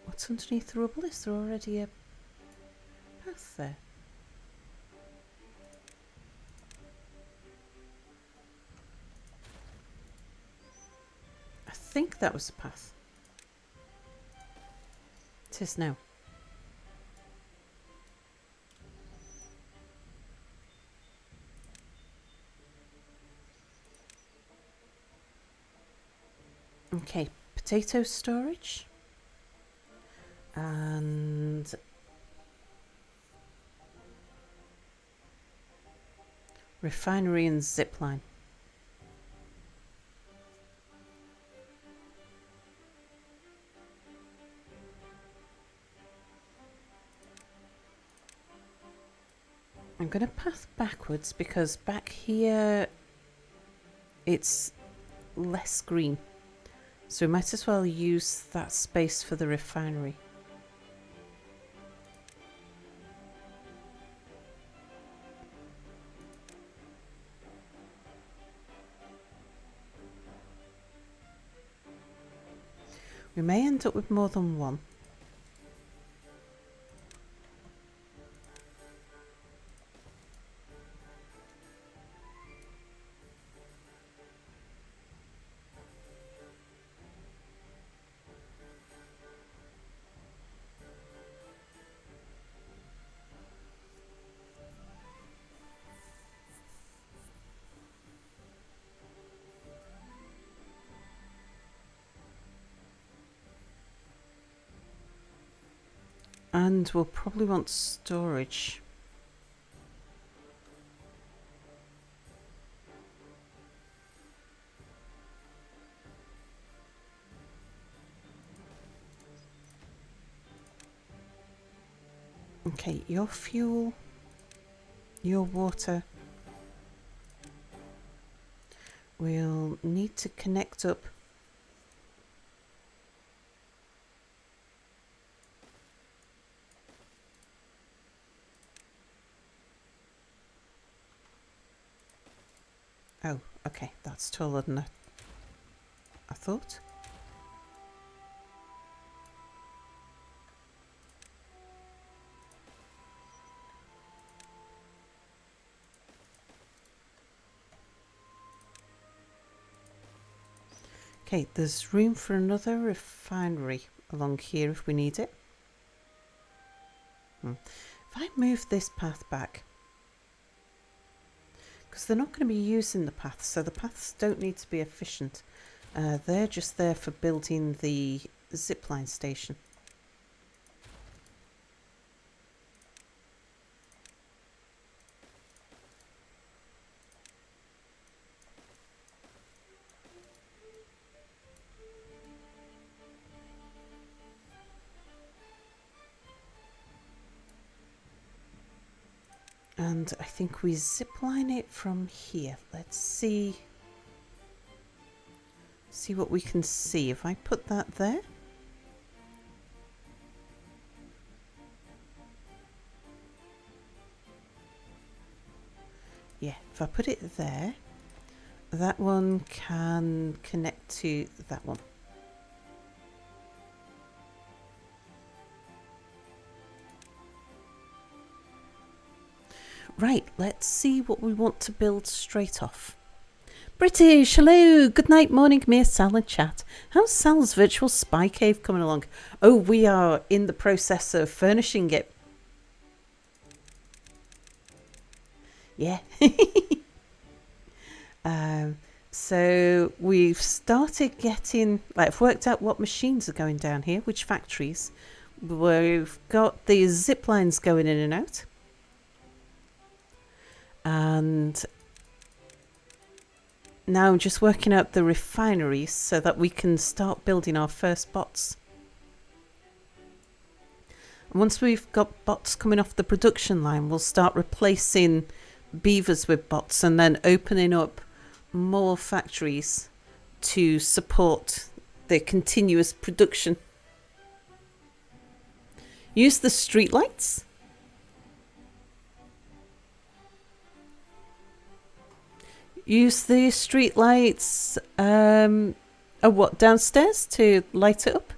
Speaker 1: What's underneath the rubble? Is there already a path there? I think that was a path. It is now. Okay, potato storage. And refinery and zipline. I'm going to path backwards because back here it's less green. So we might as well use that space for the refinery. We may end up with more than one. And we'll probably want storage. Okay, your fuel, your water. We'll need to connect up. Oh, okay, that's taller than I thought. Okay, there's room for another refinery along here if we need it. If I move this path back, because they're not going to be using the paths, so the paths don't need to be efficient. They're just there for building the zipline station. And I think we zipline it from here. Let's see what we can see. If I put that there. Yeah, if I put it there, that one can connect to that one. Right, let's see what we want to build straight off. British, hello, good night, morning, Mia, Sal and chat. How's Sal's virtual spy cave coming along? Oh, we are in the process of furnishing it. Yeah. So we've started getting, like, I've worked out what machines are going down here, which factories. We've got the zip lines going in and out. And now just working out the refineries so that we can start building our first bots. And once we've got bots coming off the production line, we'll start replacing beavers with bots and then opening up more factories to support the continuous production. Use the street lights. use the street lights, what, downstairs to light it up?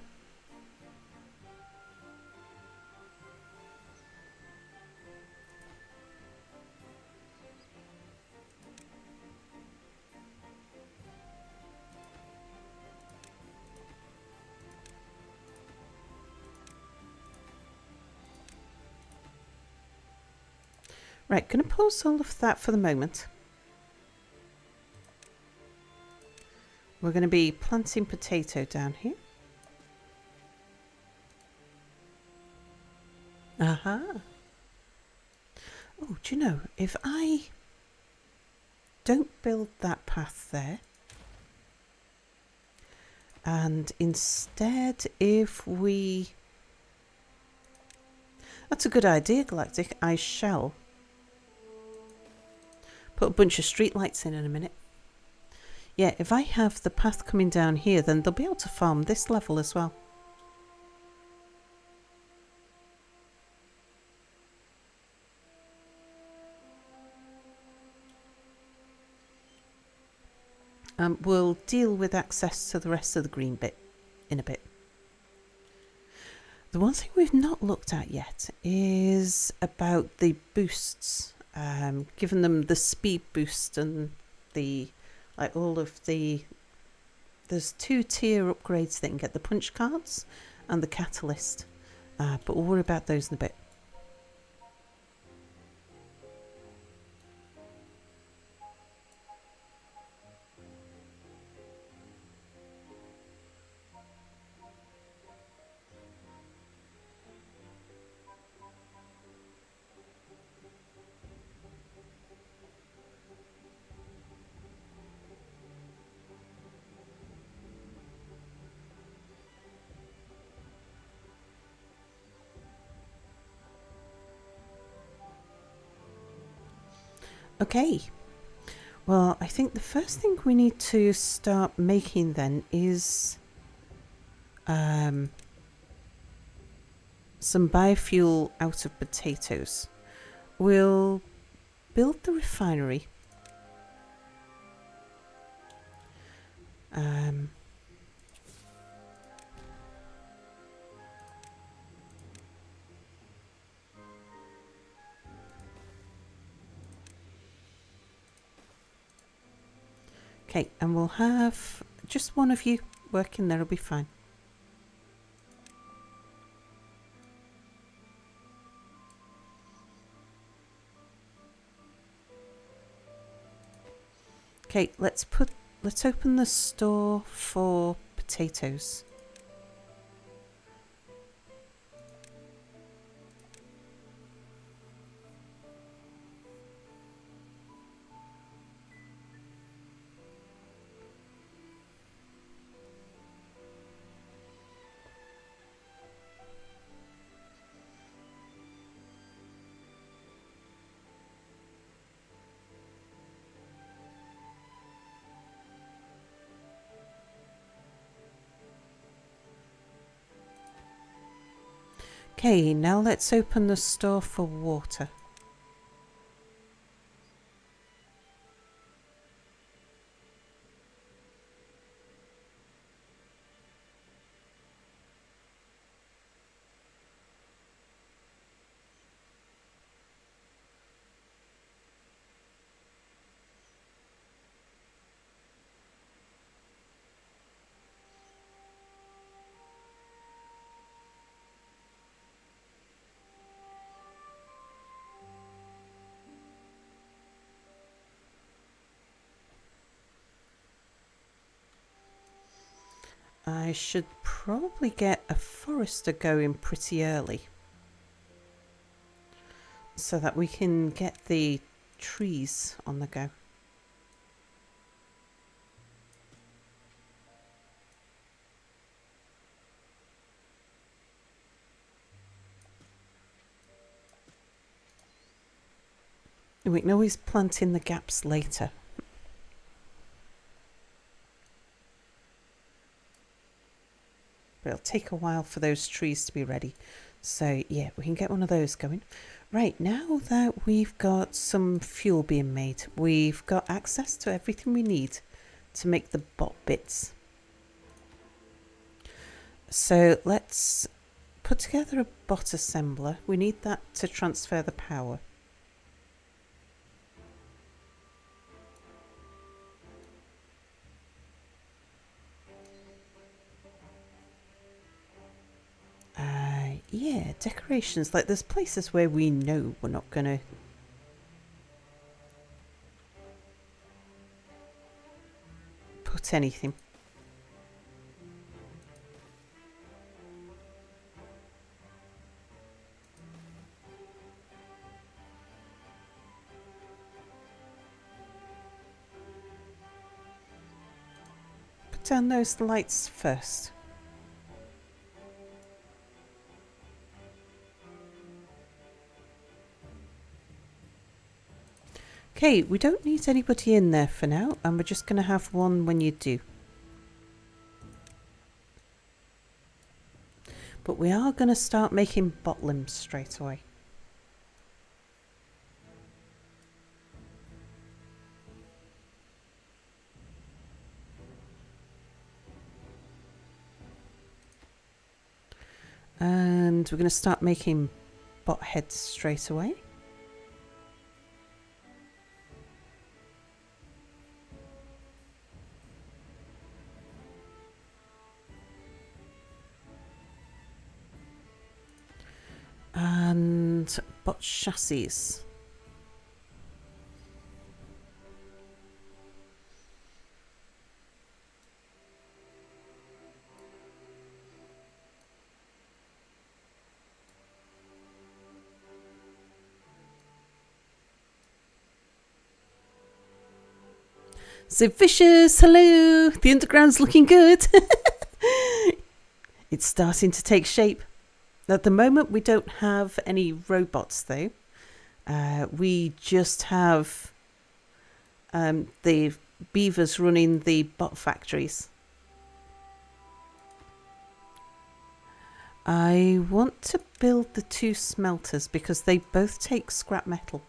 Speaker 1: Right, going to pause all of that for the moment. We're going to be planting potato down here. Aha. Oh, do you know, if I don't build that path there, and instead if we... That's a good idea, Galactic. I shall put a bunch of streetlights in a minute. Yeah, if I have the path coming down here, then they'll be able to farm this level as well. We'll deal with access to the rest of the green bit in a bit. The one thing we've not looked at yet is about the boosts. Given them the speed boost and the, like, all of the... There's 2-tier upgrades that can get the punch cards and the catalyst. But we'll worry about those in a bit. Okay, well, I think the first thing we need to start making then is some biofuel out of potatoes. We'll build the refinery. Okay, and we'll have just one of you working there, will be fine. Okay, let's open the store for potatoes. Okay, now let's open the store for water. I should probably get a forester going pretty early so that we can get the trees on the go. We can always plant in the gaps later. But it'll take a while for those trees to be ready. So yeah, we can get one of those going. Right, now that we've got some fuel being made, we've got access to everything we need to make the bot bits. So let's put together a bot assembler. We need that to transfer the power. Yeah, decorations. Like, there's places where we know we're not going to put anything. Put down those lights first. Okay, we don't need anybody in there for now, and we're just going to have one when you do. But we are going to start making bot limbs straight away. And we're going to start making bot heads straight away. And bot chassis. So Vicious, hello! The underground's looking good. It's starting to take shape. At the moment, we don't have any robots, though. We just have the beavers running the bot factories. I want to build the 2 smelters because they both take scrap metal.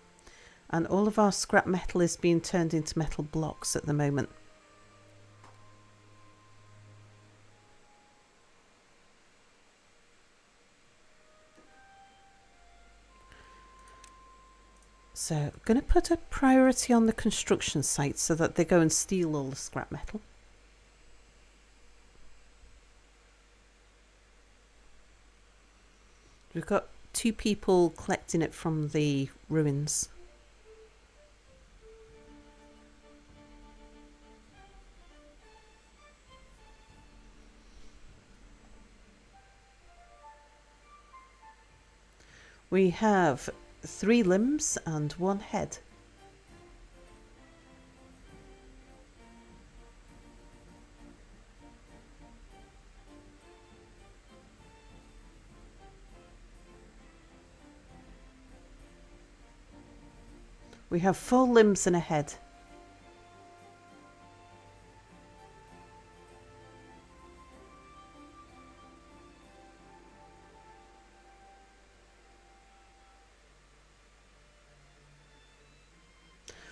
Speaker 1: And all of our scrap metal is being turned into metal blocks at the moment. So I'm going to put a priority on the construction site so that they go and steal all the scrap metal. We've got 2 people collecting it from the ruins. We have 3 limbs and 1 head. We have 4 limbs and a head.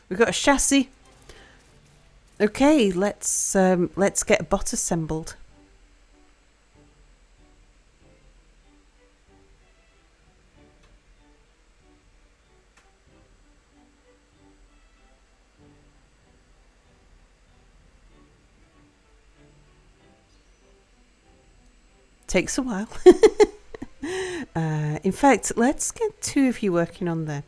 Speaker 1: We've got a chassis. Okay, let's get a bot assembled. Takes a while. In fact, let's get 2 of you working on there.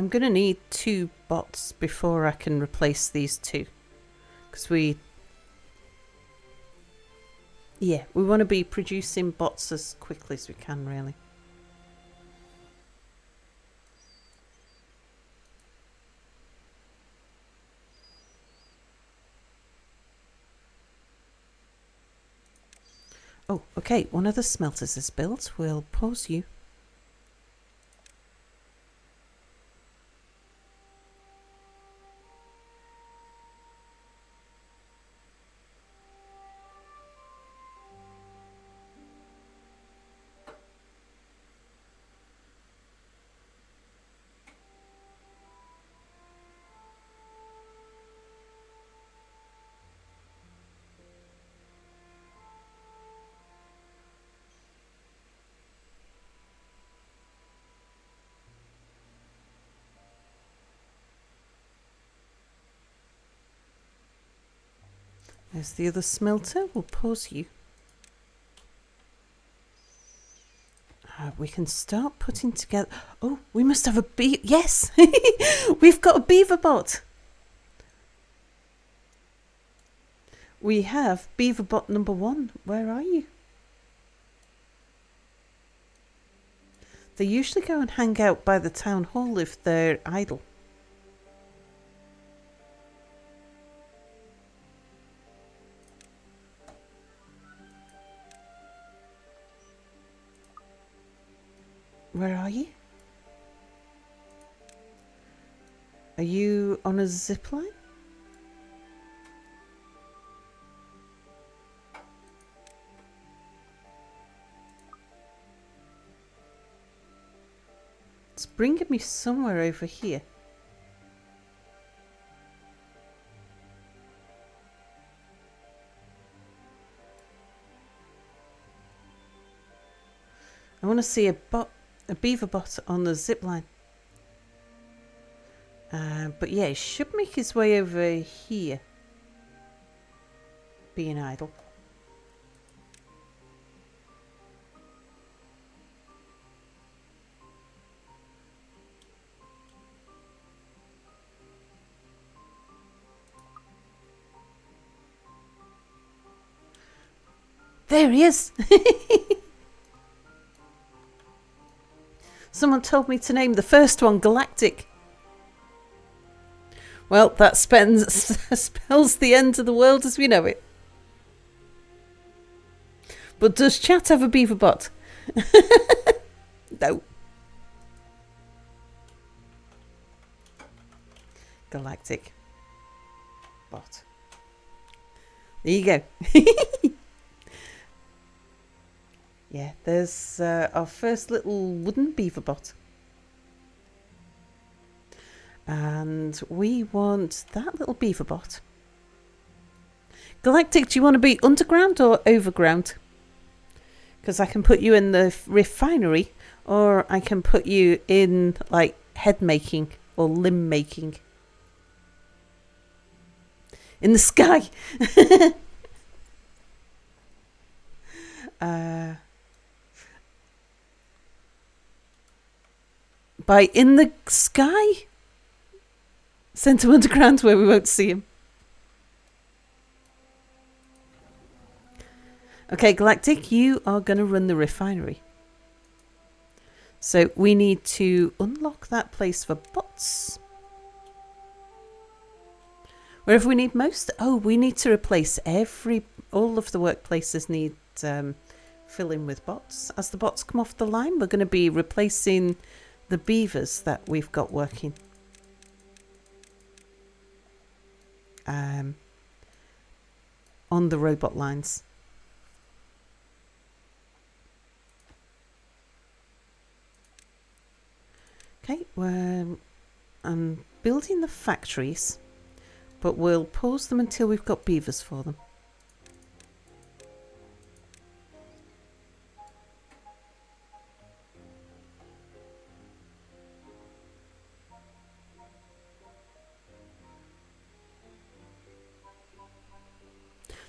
Speaker 1: I'm going to need 2 bots before I can replace these 2. Because we want to be producing bots as quickly as we can, really. Oh, okay, one of the smelters is built. We'll pause you. There's the other smelter. We'll pause you. We can start putting together... Oh, we must have a bee... Yes! We've got a beaver bot. We have beaver bot number 1. Where are you? They usually go and hang out by the town hall if they're idle. Where are you? Are you on a zip line? It's bringing me somewhere over here. I want to see a beaver bot on the zip line. But yeah, he should make his way over here. Being idle. There he is! Someone told me to name the first one Galactic. Well, that spells the end of the world as we know it. But does chat have a beaver bot? No. Galactic bot. There you go. Yeah, there's our first little wooden beaver bot. And we want that little beaver bot. Galactic, do you want to be underground or overground? Because I can put you in the refinery, or I can put you in, like, head making or limb making. In the sky! By in the sky? Send him underground where we won't see him. Okay, Galactic, you are going to run the refinery. So we need to unlock that place for bots. Wherever we need most. Oh, we need to replace all of the workplaces need filling with bots. As the bots come off the line, we're going to be replacing the beavers that we've got working. On the robot lines. Okay, I'm building the factories, but we'll pause them until we've got beavers for them.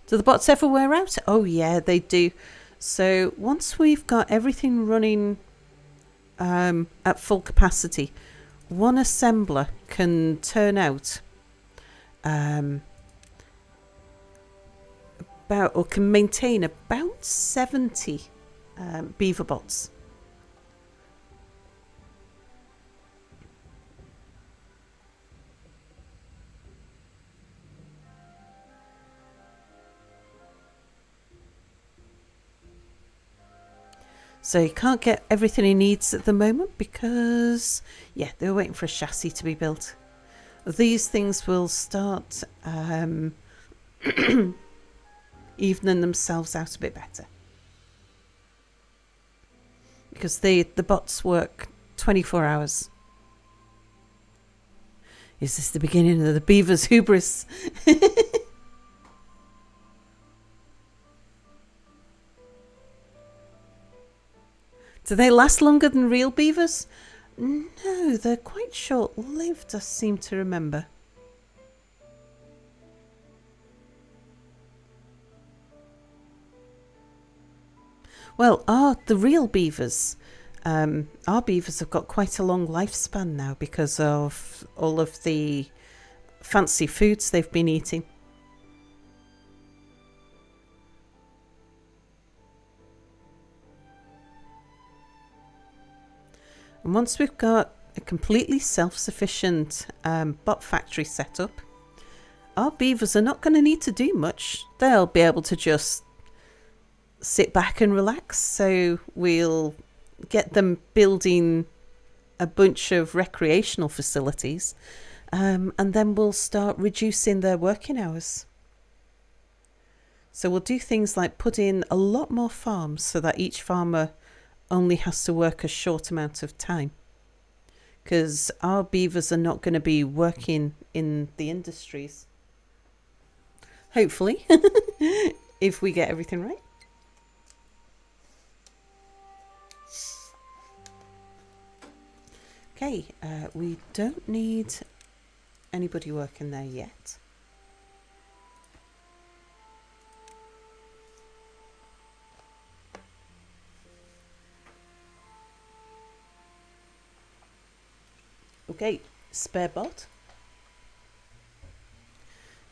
Speaker 1: Do the bots ever wear out? Oh yeah, they do. So once we've got everything running at full capacity, one assembler can turn out about, or can maintain about 70 beaver bots. So he can't get everything he needs at the moment because, yeah, they were waiting for a chassis to be built. These things will start evening themselves out a bit better. Because the bots work 24 hours. Is this the beginning of the beaver's hubris? Do they last longer than real beavers? No, they're quite short-lived, I seem to remember. Well, the real beavers, our beavers have got quite a long lifespan now because of all of the fancy foods they've been eating. And once we've got a completely self-sufficient bot factory set up, our beavers are not going to need to do much. They'll be able to just sit back and relax. So we'll get them building a bunch of recreational facilities, and then we'll start reducing their working hours. So we'll do things like put in a lot more farms so that each farmer only has to work a short amount of time, because our beavers are not going to be working in the industries. Hopefully, if we get everything right. Okay, we don't need anybody working there yet. Okay, spare bot.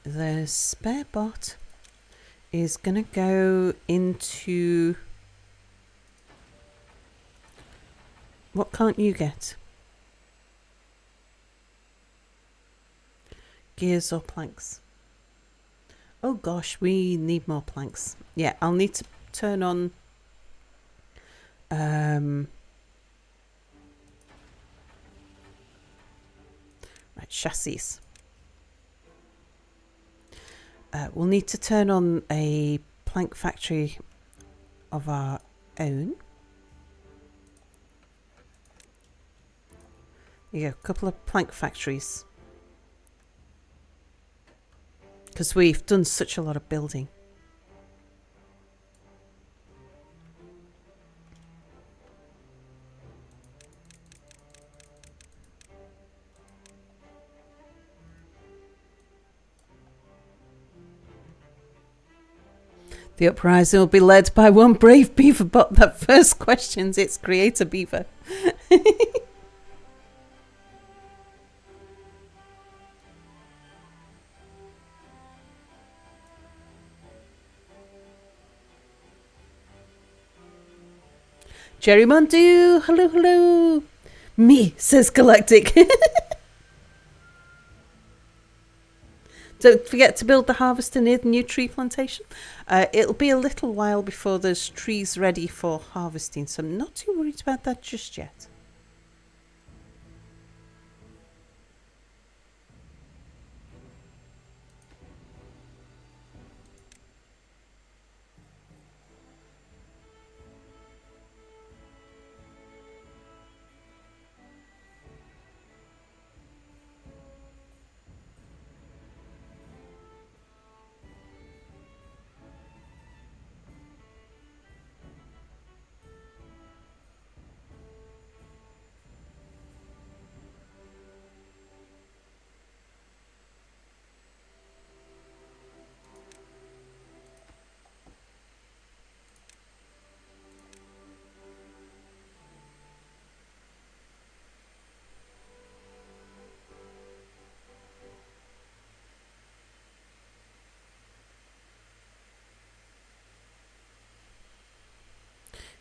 Speaker 1: The spare bot is going to go into... What can't you get? Gears or planks? Oh gosh, we need more planks. Yeah, I'll need to turn on... Right, chassis. We'll need to turn on a plank factory of our own. There you go, a couple of plank factories. Because we've done such a lot of building. The uprising will be led by one brave beaver bot that first questions its creator beaver. Jerry Mondu, hello, hello. Me, says Galactic. Don't forget to build the harvester near the new tree plantation. It'll be a little while before there's trees ready for harvesting, so I'm not too worried about that just yet.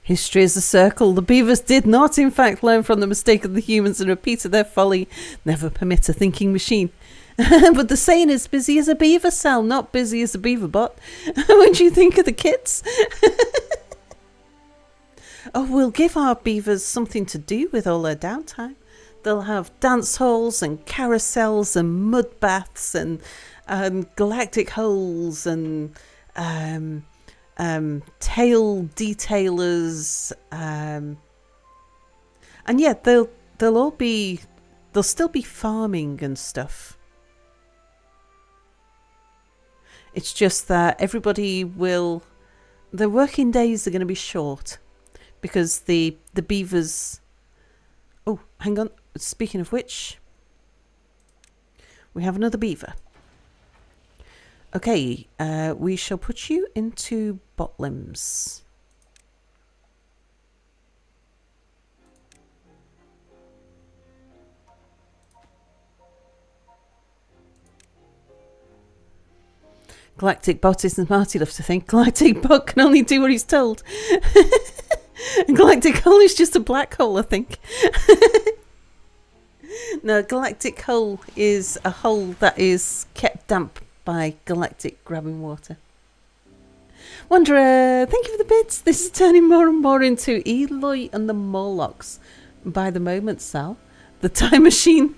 Speaker 1: History is a circle. The beavers did not, in fact, learn from the mistake of the humans and repeated their folly. Never permit a thinking machine. But the saying is busy as a beaver cell, not busy as a beaver bot. What do you think of the kids? Oh, we'll give our beavers something to do with all their downtime. They'll have dance halls and carousels and mud baths and galactic holes and tail detailers. And yeah, they'll still be farming and stuff. It's just that their working days are going to be short because the beavers. Oh, hang on. Speaking of which, we have another beaver. Okay, we shall put you into botlims. Galactic Bot isn't smart enough to think. Galactic Bot can only do what he's told. And Galactic Hole is just a black hole, I think. No, Galactic Hole is a hole that is kept damp by galactic grabbing water. Wanderer, thank you for the bits. This is turning more and more into Eloy and the Morlocks. By the moment, Sal. The Time Machine.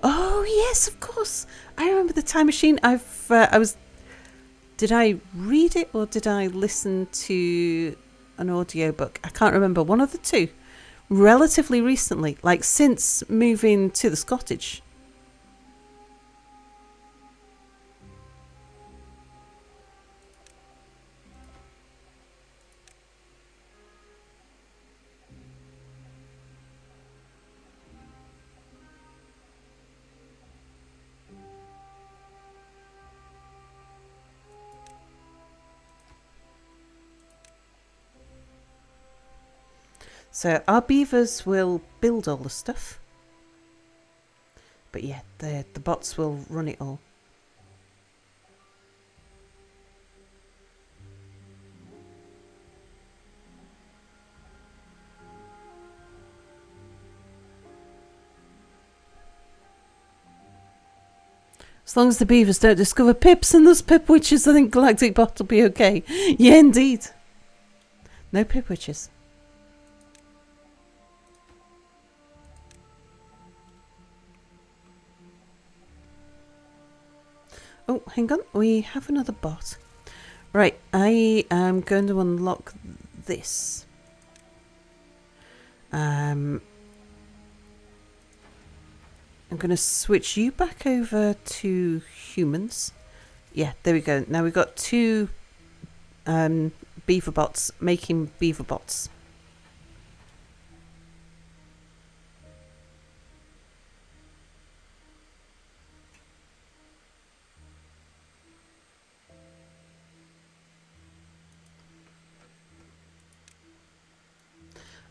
Speaker 1: Oh, yes, of course. I remember the Time Machine. Did I read it or did I listen to an audiobook? I can't remember. One of the two. Relatively recently, like since moving to the Scottish. So our beavers will build all the stuff. But yeah, the bots will run it all. As long as the beavers don't discover pips and there's pip witches, I think Galactic Bot will be okay. Yeah, indeed. No pip witches. Oh, hang on. We have another bot. Right, I am going to unlock this. I'm going to switch you back over to humans. Yeah, there we go. Now we've got two beaver bots making beaver bots.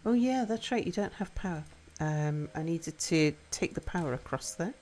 Speaker 1: Oh yeah, that's right, you don't have power. I needed to take the power across there.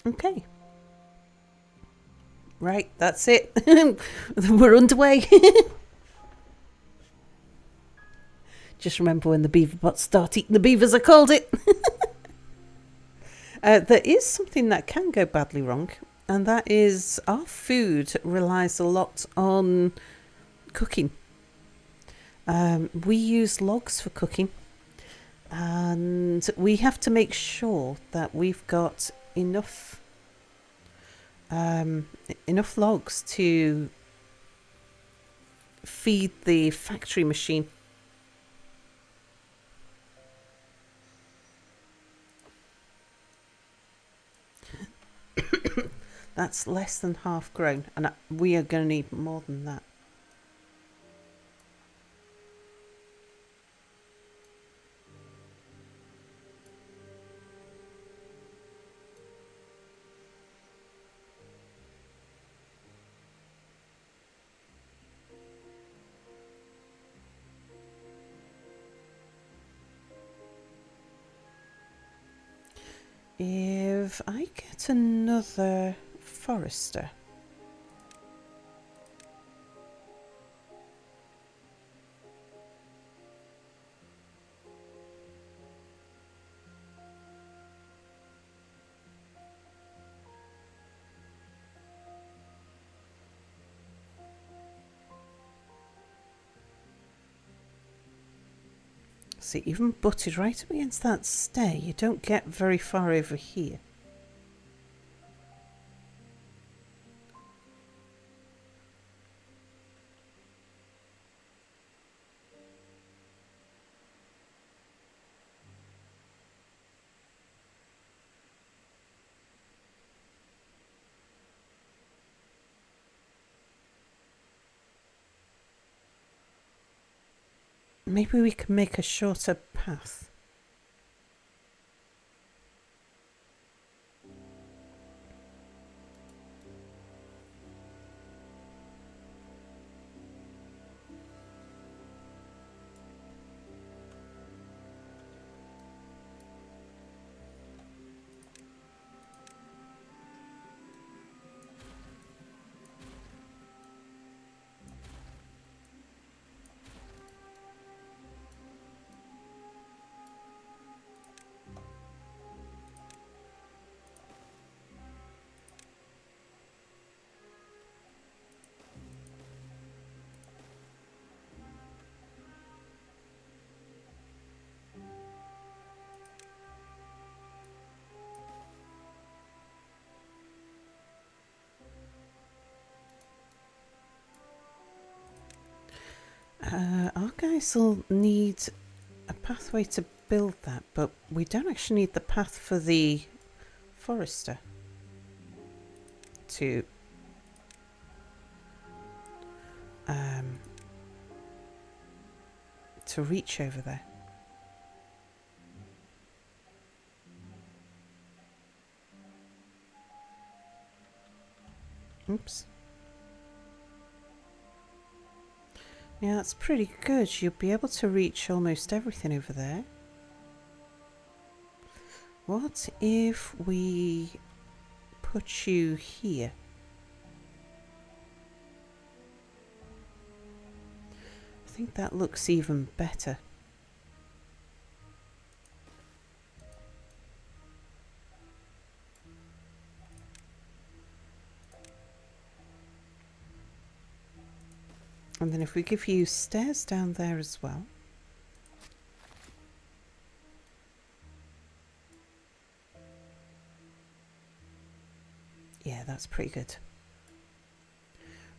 Speaker 1: Okay. Right, that's it. We're underway. Just remember when the beaver bots start eating the beavers, I called it. There is something that can go badly wrong, and that is our food relies a lot on cooking. We use logs for cooking, and we have to make sure that we've got enough logs to feed the factory machine. That's less than half grown, and we are going to need more than that. if I get another forester. See, even butted right up against that stair, you don't get very far over here. Maybe we can make a shorter path. Our guys will need a pathway to build that, but we don't actually need the path for the forester to reach over there. Oops. Yeah, that's pretty good. You'll be able to reach almost everything over there. What if we put you here? I think that looks even better. And then if we give you stairs down there as well. Yeah, that's pretty good.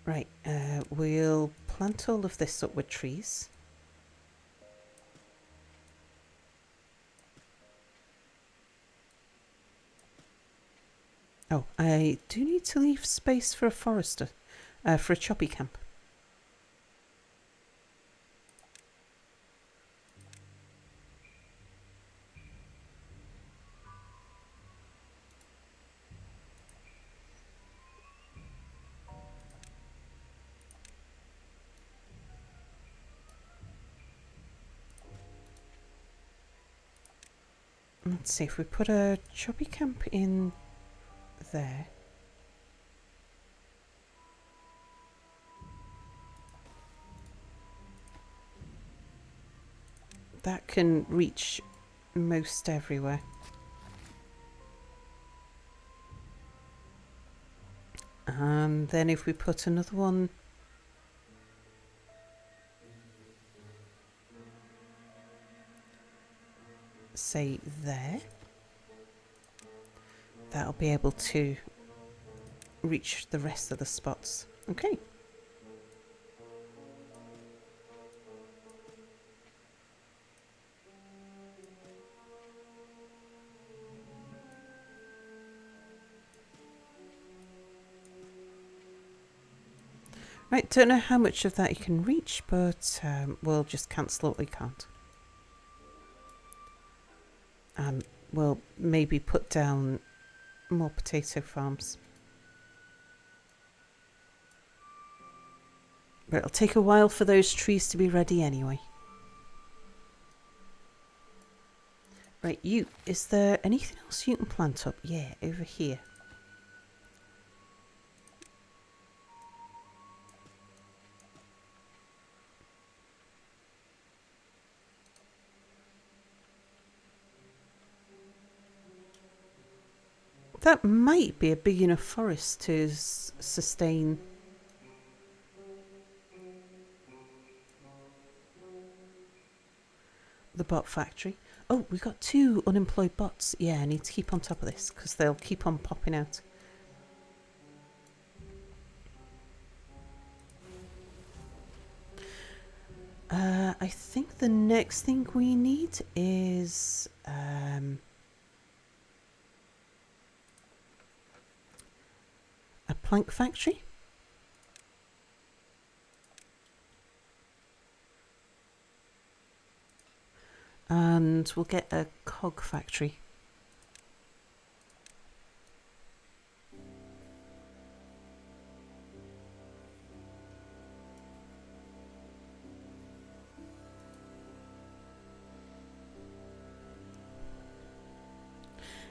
Speaker 1: Right, we'll plant all of this up with trees. Oh, I do need to leave space for a forester, for a choppy camp. Let's see, if we put a choppy camp in there. That can reach most everywhere. And then if we put another one say there, that'll be able to reach the rest of the spots. Okay. Right, don't know how much of that you can reach, but we'll just cancel what we can't. And we'll maybe put down more potato farms. But it'll take a while for those trees to be ready anyway. Right, you. Is there anything else you can plant up? Yeah, over here. That might be a big enough forest to sustain. The bot factory. Oh, we've got 2 unemployed bots. Yeah, I need to keep on top of this because they'll keep on popping out. I think the next thing we need is a plank factory. And we'll get a cog factory.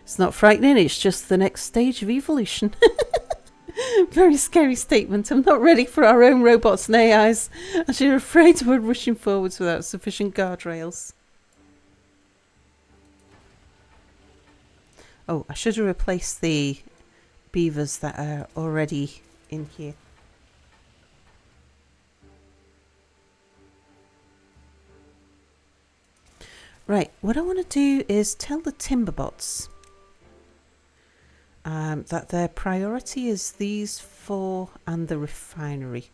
Speaker 1: It's not frightening, it's just the next stage of evolution. Very scary statement. I'm not ready for our own robots and AIs, as you're afraid we're rushing forwards without sufficient guardrails. Oh, I should have replaced the beavers that are already in here. Right, what I want to do is tell the timberbots that their priority is these 4 and the refinery.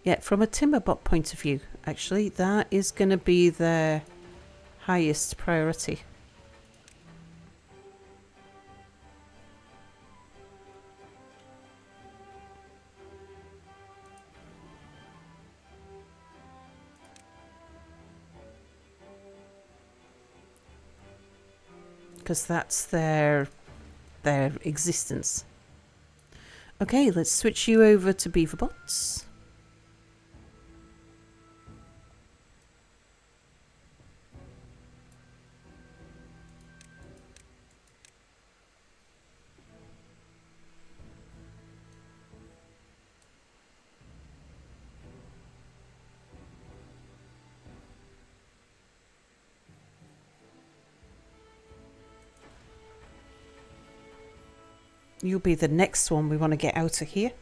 Speaker 1: Yeah, from a timberbot point of view, actually, that is going to be their highest priority. Because that's their existence. Okay, let's switch you over to beaverbots. You'll be the next one we want to get out of here.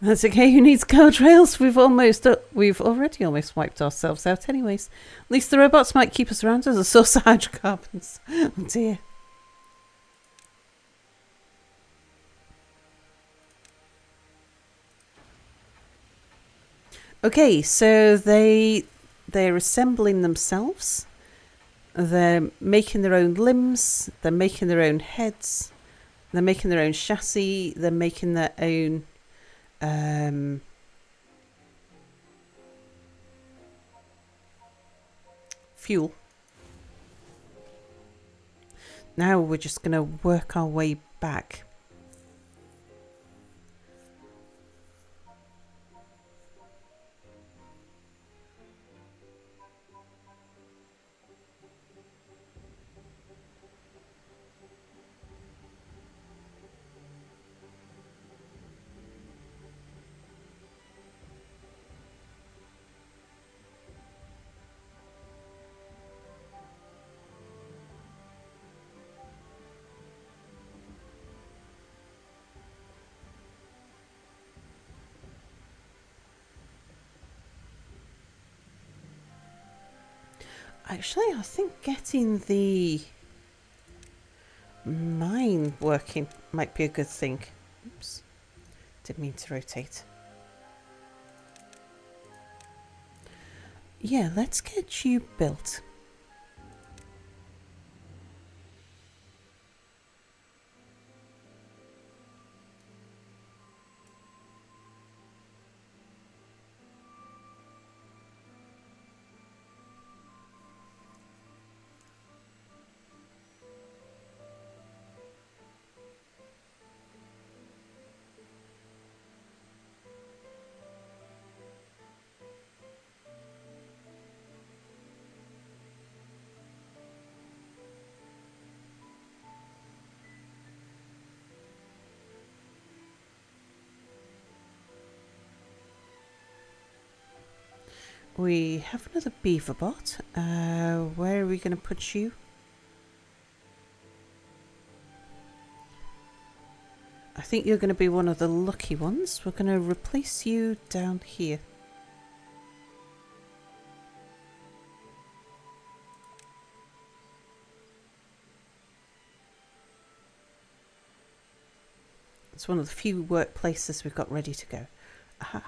Speaker 1: That's okay. Who needs guardrails? We've already almost wiped ourselves out. Anyways, at least the robots might keep us around as a source of hydrocarbons. Oh dear. Okay, so they're assembling themselves. They're making their own limbs. They're making their own heads. They're making their own chassis. They're making their own fuel. Now we're just going to work our way back. Actually, I think getting the mine working might be a good thing. Oops, didn't mean to rotate. Yeah, let's get you built. We have another beaver bot. Where are we going to put you? I think you're going to be one of the lucky ones. We're going to replace you down here. It's one of the few workplaces we've got ready to go. Aha.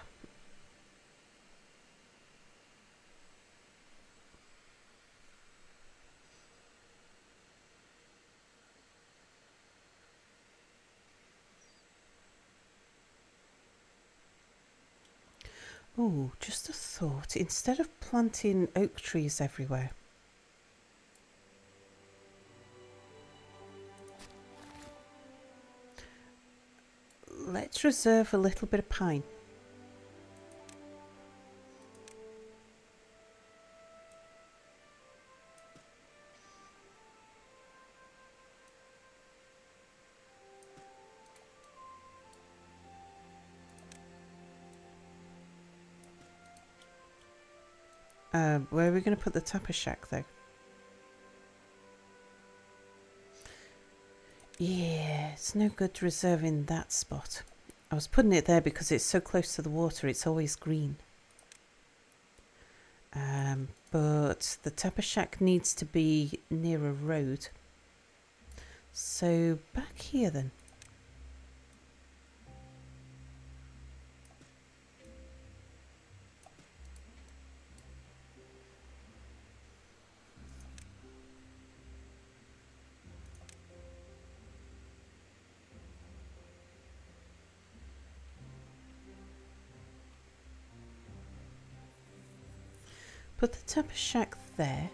Speaker 1: Oh, just a thought. Instead of planting oak trees everywhere, let's reserve a little bit of pine. Where are we going to put the tapper shack though? Yeah, it's no good reserving that spot. I was putting it there because it's so close to the water, it's always green. But the tapper shack needs to be near a road. So back here then. Put the tapper shack there.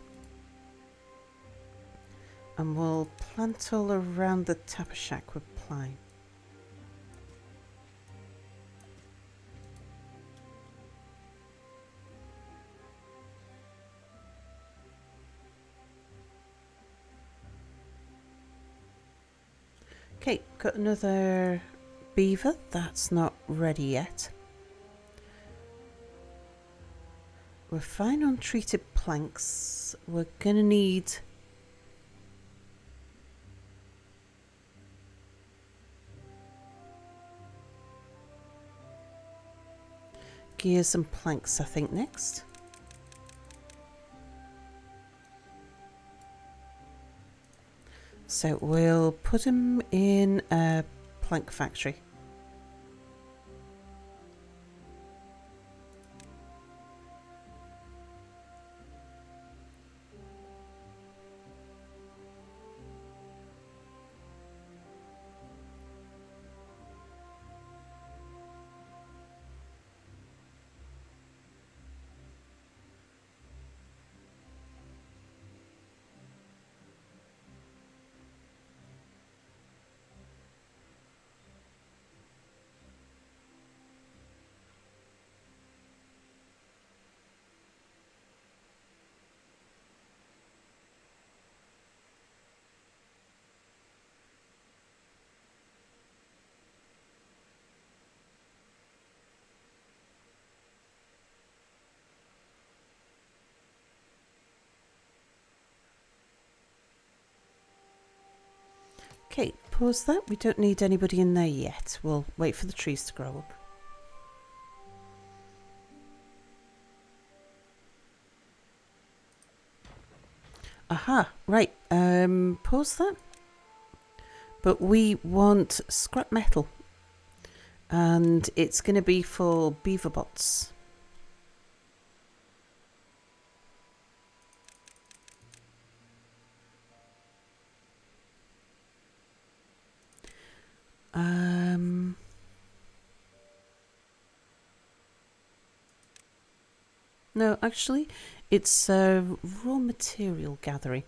Speaker 1: And we'll plant all around the tapper shack with pine. Okay, got another beaver. That's not ready yet. We're fine on treated planks. We're gonna need gears and planks, I think, next. So we'll put them in a plank factory. Okay, pause that. We don't need anybody in there yet. We'll wait for the trees to grow up. Aha, right. Pause that. But we want scrap metal. And it's going to be for beaver bots. No, actually, it's raw material gathering.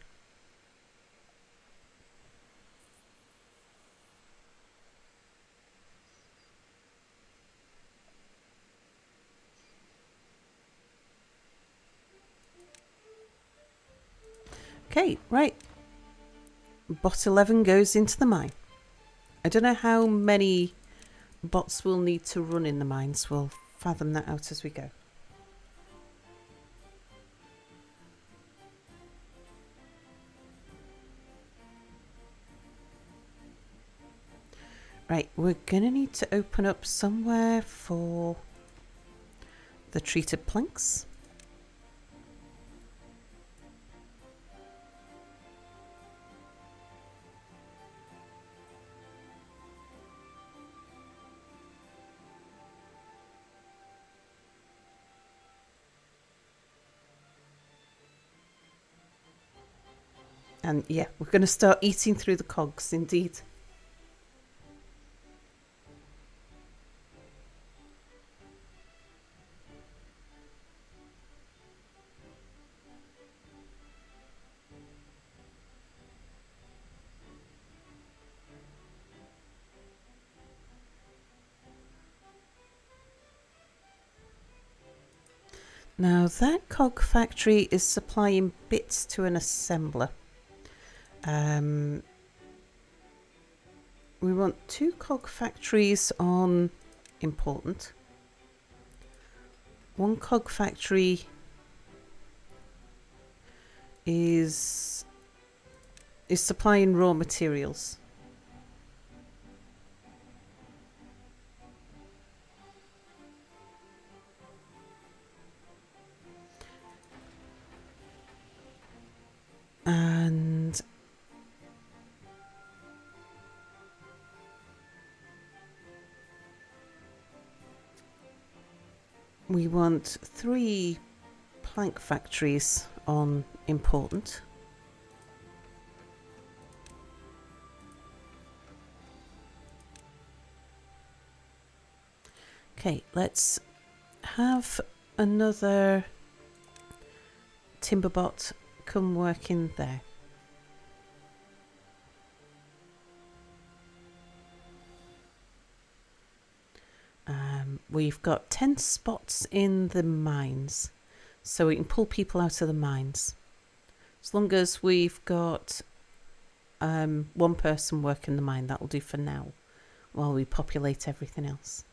Speaker 1: Okay, right. Bot 11 goes into the mine. I don't know how many bots we'll need to run in the mines. We'll fathom that out as we go. Right, we're going to need to open up somewhere for the treated planks. And yeah, we're going to start eating through the cogs, indeed. Now that cog factory is supplying bits to an assembler. We want 2 cog factories on important. 1 cog factory is supplying raw materials. And we want 3 plank factories on important. Okay, let's have another timberbot come work in there. We've got 10 spots in the mines, so we can pull people out of the mines. As long as we've got 1 person working the mine, that'll do for now, while we populate everything else.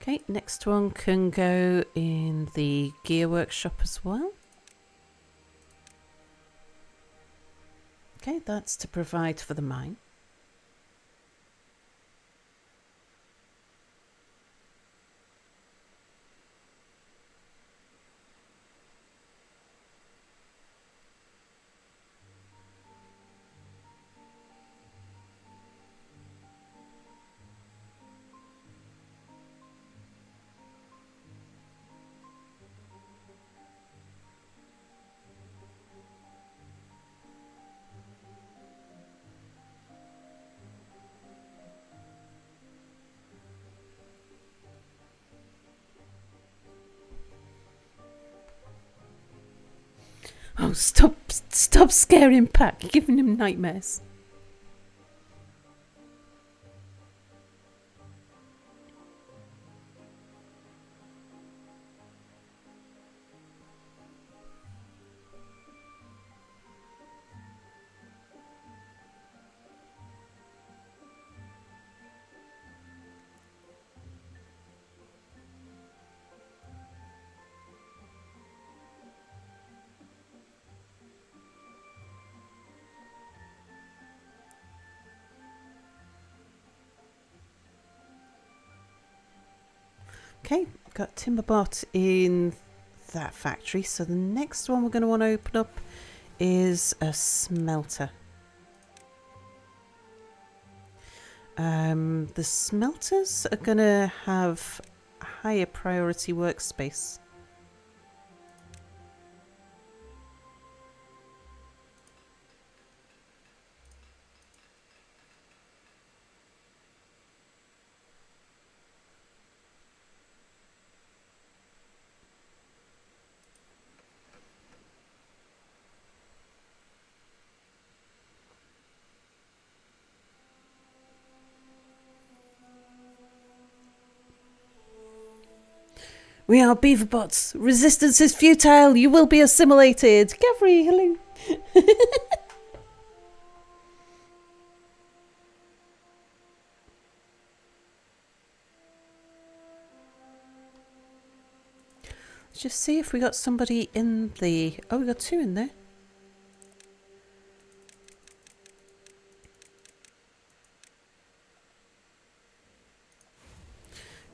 Speaker 1: Okay, next one can go in the gear workshop as well. Okay, that's to provide for the mine. Oh, stop scaring Pat, you're giving him nightmares. Okay, got Timberbot in that factory. So the next one we're going to want to open up is a smelter. The smelters are going to have a higher priority workspace. We are Beaverbots. Resistance is futile. You will be assimilated. Gavri, hello. Let's just see if we got somebody in the... Oh, we got two in there.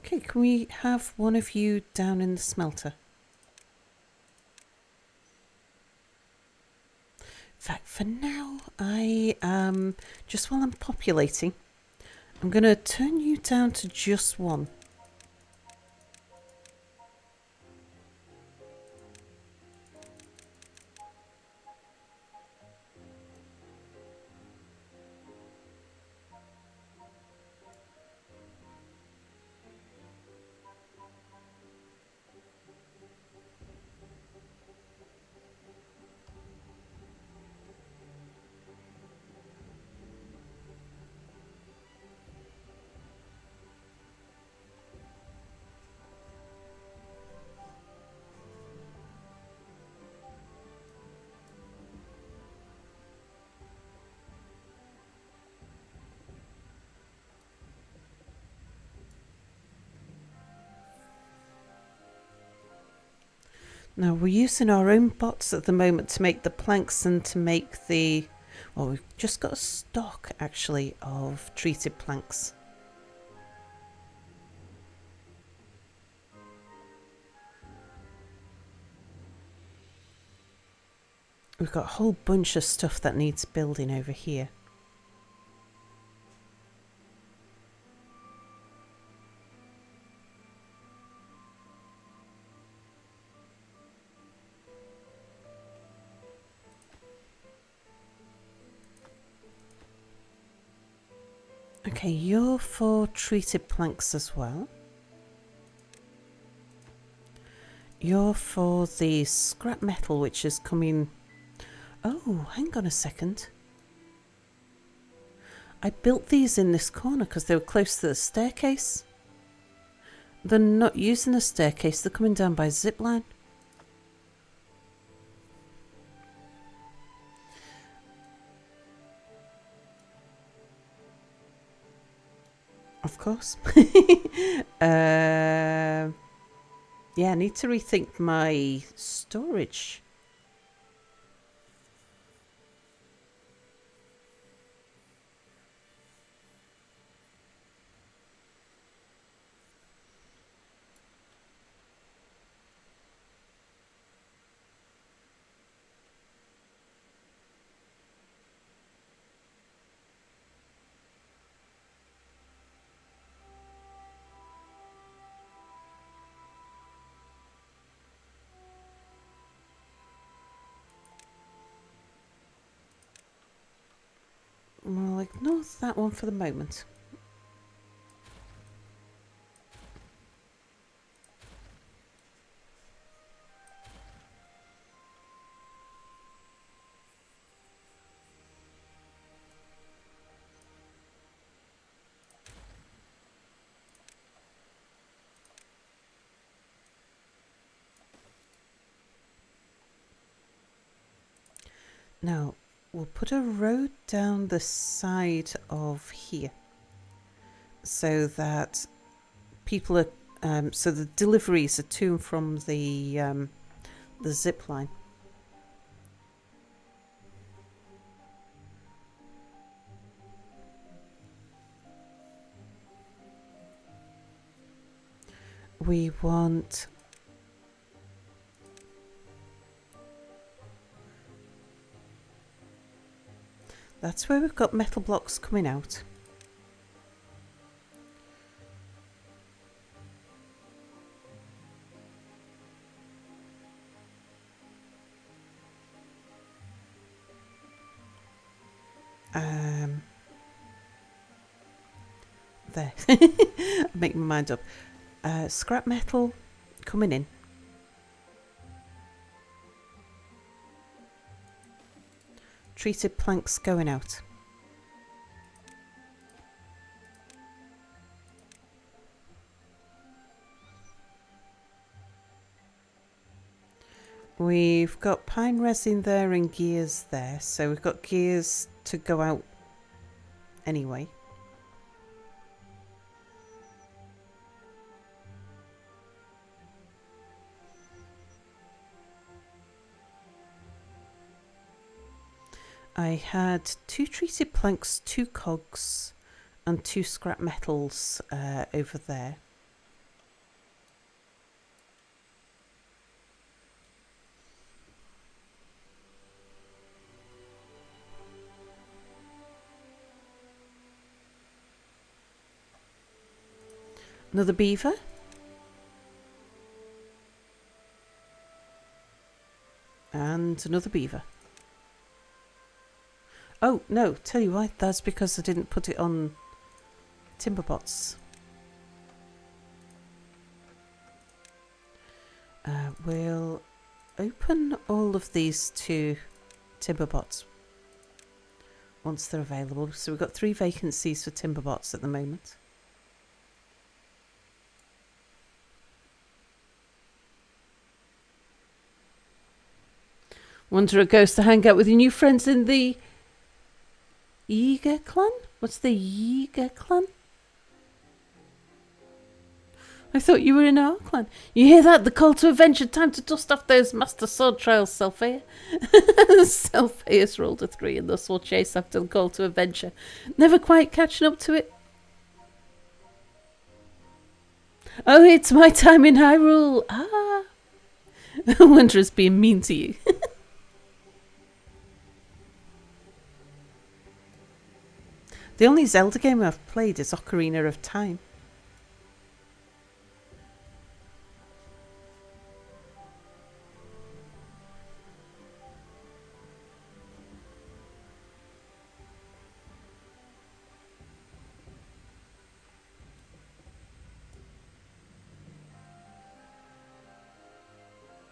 Speaker 1: Okay, can we have one of you down in the smelter? In fact, for now, just while I'm populating, I'm going to turn you down to just one. Now, we're using our own bots at the moment to make the planks and to make the... Well, we've just got a stock, actually, of treated planks. We've got a whole bunch of stuff that needs building over here. Okay, you're for treated planks as well. You're for the scrap metal, which is coming... Oh, hang on a second. I built these in this corner because they were close to the staircase. They're not using the staircase, they're coming down by zipline. Of course. Yeah, I need to rethink my storage. I'll ignore that one for the moment. Now, we'll put a road down the side of here so that people are, so the deliveries are to and from the zip line. we want... That's where we've got metal blocks coming out. There. I'm making my mind up. Scrap metal coming in. Treated planks going out. We've got pine resin there and gears there, so we've got gears to go out anyway. I had 2 treated planks, 2 cogs and 2 scrap metals over there. Another beaver. And another beaver. Oh, no, tell you what, that's because I didn't put it on Timberbots. We'll open all of these to Timberbots once they're available. So we've got 3 vacancies for Timberbots at the moment. Wanderer goes to hang out with your new friends in the Yiga clan? What's the Yiga clan? I thought you were in our clan. You hear that? The call to adventure. Time to dust off those master sword trials, Selphia. Selphia's rolled a 3 and thus will chase after the call to adventure. Never quite catching up to it. Oh, it's my time in Hyrule. Ah. Wanderer's being mean to you. The only Zelda game I've played is Ocarina of Time.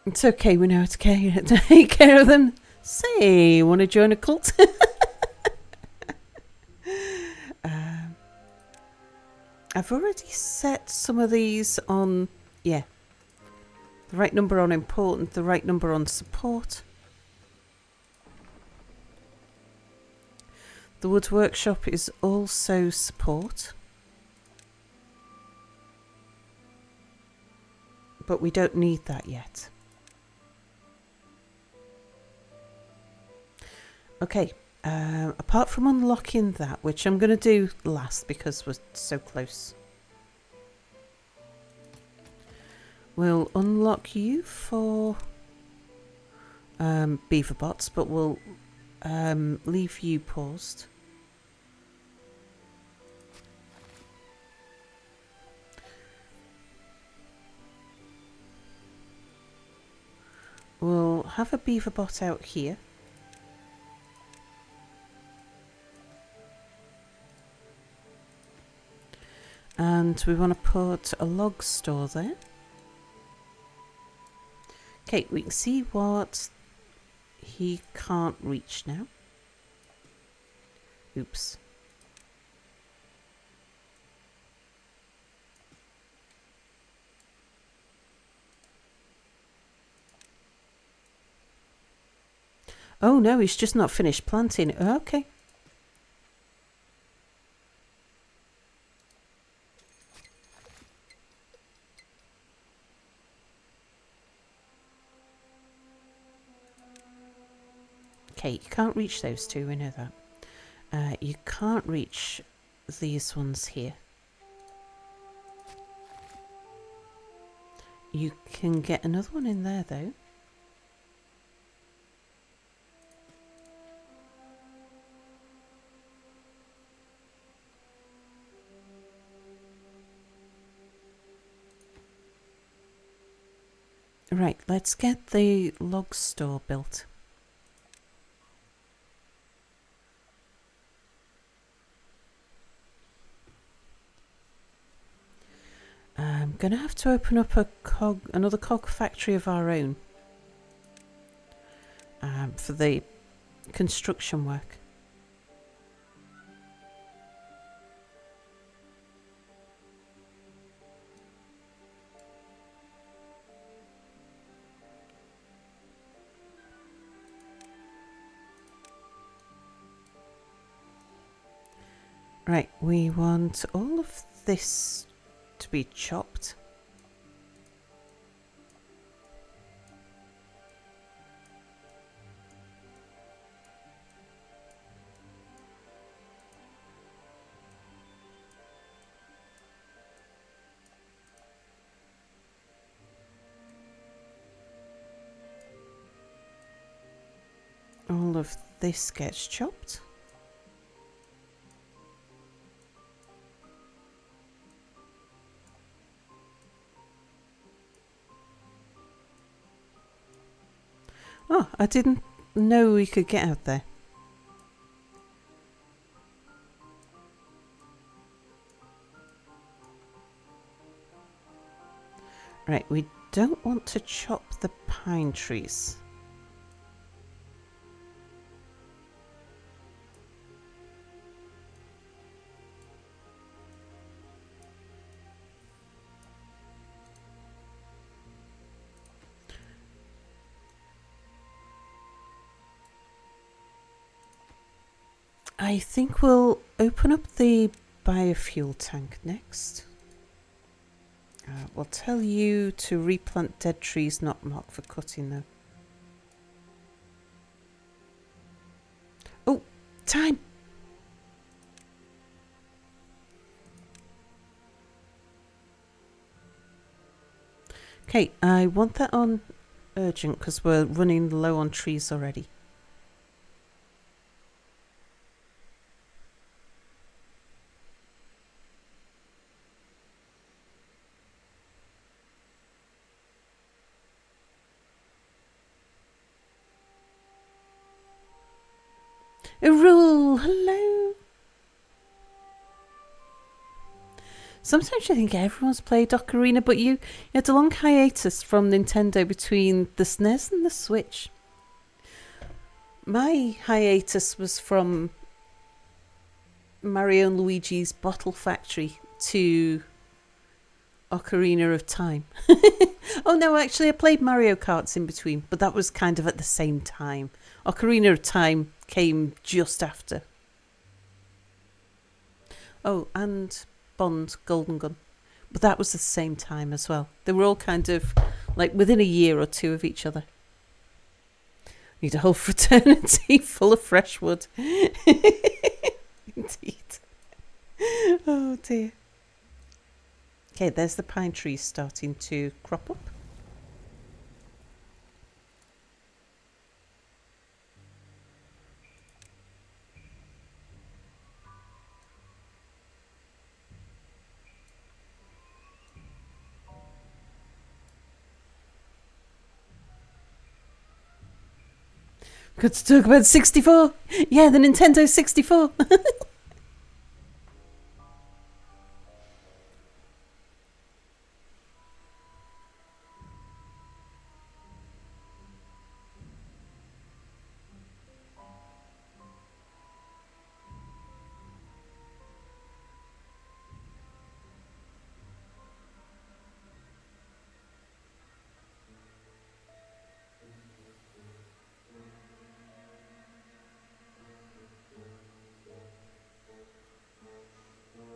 Speaker 1: It's okay, we know how to take care of them. Say, want to join a cult? I've already set some of these on, yeah, the right number on important, the right number on support. The Wood Workshop is also support. But we don't need that yet. Okay, apart from unlocking that, which I'm going to do last because we're so close. We'll unlock you for beaver bots, but we'll leave you paused. We'll have a beaver bot out here. And we want to put a log store there. Okay, we can see what he can't reach now. Oops. Oh no, he's just not finished planting. Okay. Okay, you can't reach those two, we know that. You can't reach these ones here. You can get another one in there though. Right, let's get the log store built. I'm going to have to open up another cog factory of our own for the construction work. Right, we want all of this to be chopped. All of this gets chopped. Oh, I didn't know we could get out there. Right, we don't want to chop the pine trees. I think we'll open up the biofuel tank next. We'll tell you to replant dead trees not marked for cutting though. Oh, time! Okay, I want that on urgent because we're running low on trees already. A rule, hello. Sometimes you think everyone's played Ocarina, but you had a long hiatus from Nintendo between the SNES and the Switch. My hiatus was from Mario and Luigi's Bottle Factory to Ocarina of Time. Oh no, actually I played Mario Karts in between, but that was kind of at the same time. Ocarina of Time came just after. Oh, and Bond Golden Gun. But that was the same time as well. They were all kind of like within a year or two of each other. Need a whole fraternity full of fresh wood. Indeed. Oh dear. Okay, there's the pine trees starting to crop up. Good to talk about 64. Yeah, the Nintendo 64.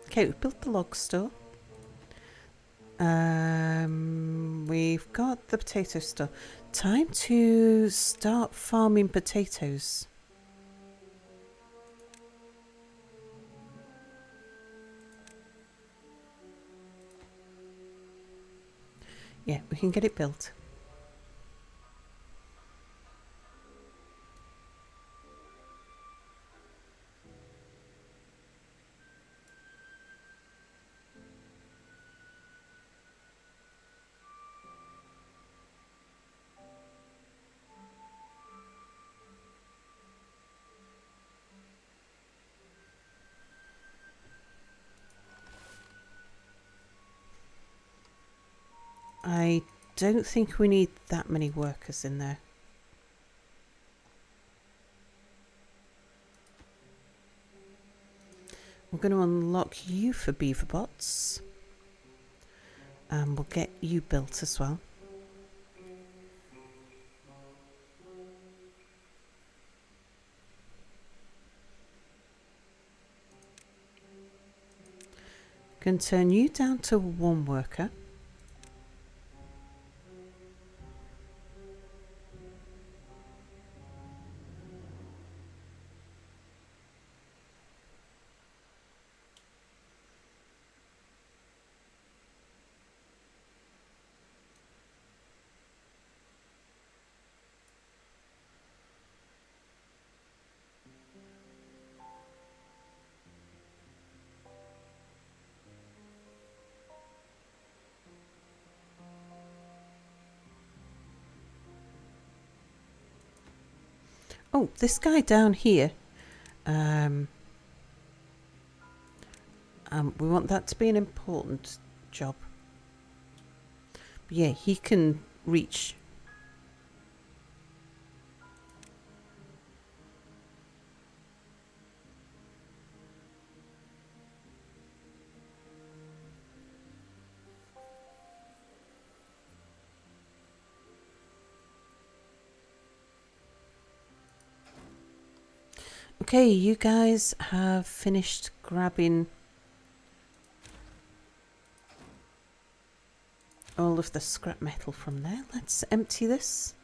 Speaker 1: Okay, we've built the log store. We've got the potato store. Time to start farming potatoes. Yeah, we can get it built. I don't think we need that many workers in there. We're going to unlock you for beaver bots. And we'll get you built as well. Can turn you down to 1 worker. Oh, this guy down here. We want that to be an important job. But yeah, he can reach. Okay, you guys have finished grabbing all of the scrap metal from there. Let's empty this.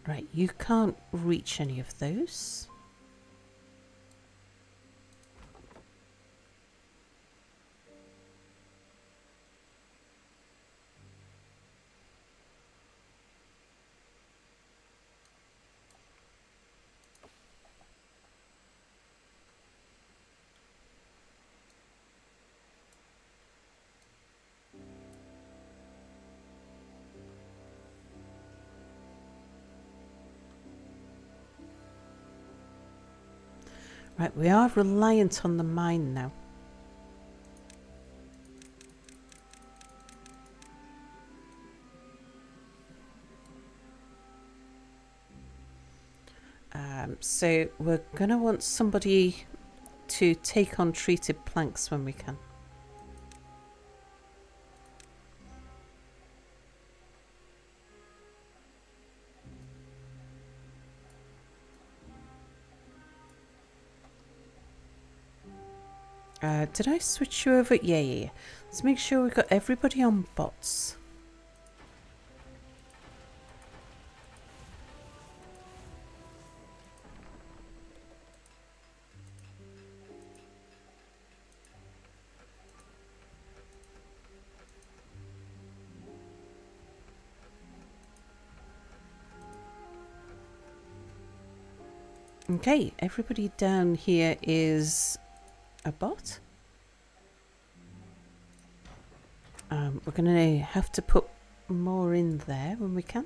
Speaker 1: Right, you can't reach any of those. Right, we are reliant on the mine now. So we're going to want somebody to take on treated planks when we can. Did I switch you over? Yeah. Let's make sure we've got everybody on bots. Okay, everybody down here is a bot. We're going to have to put more in there when we can.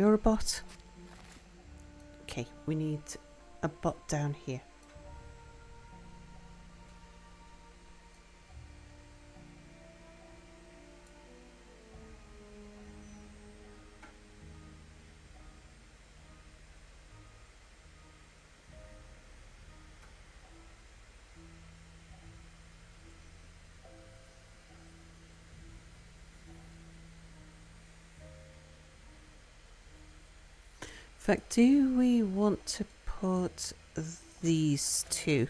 Speaker 1: You're a bot. Okay, we need a bot down here. In fact, do we want to put these two?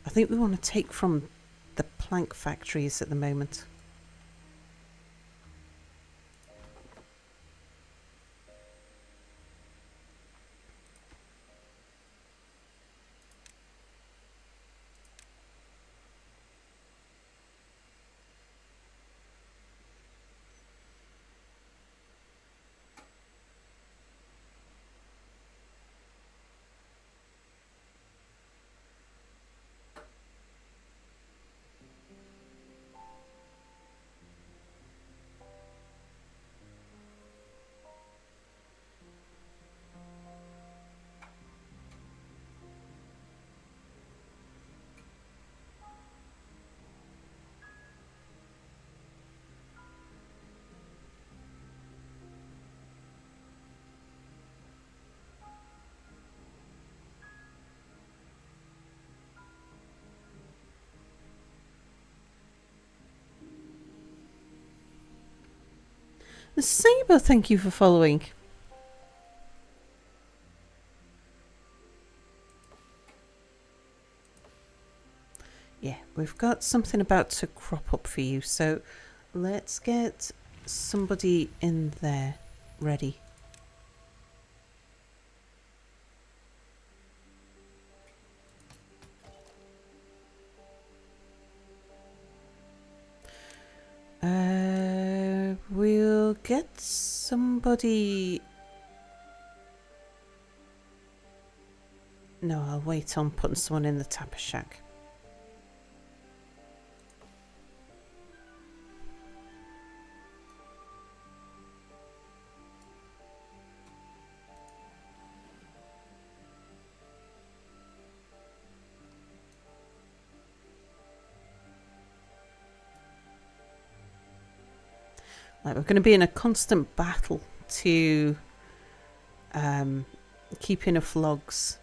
Speaker 1: I think we want to take from the plank factories at the moment. Saber, thank you for following. Yeah, we've got something about to crop up for you, so let's get somebody in there ready. We'll get somebody... No, I'll wait on putting someone in the tapper shack. Like, we're going to be in a constant battle to keep enough logs.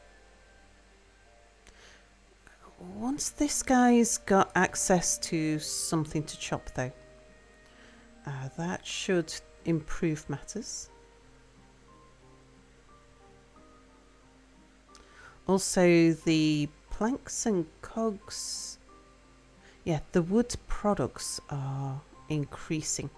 Speaker 1: Once this guy's got access to something to chop, though, that should improve matters. Also, the planks and cogs, yeah, the wood products are increasing.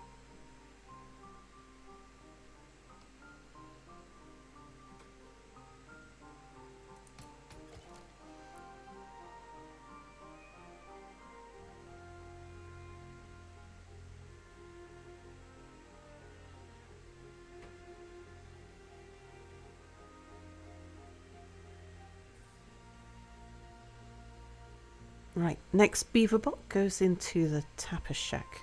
Speaker 1: Right, next beaver bot goes into the tapper shack.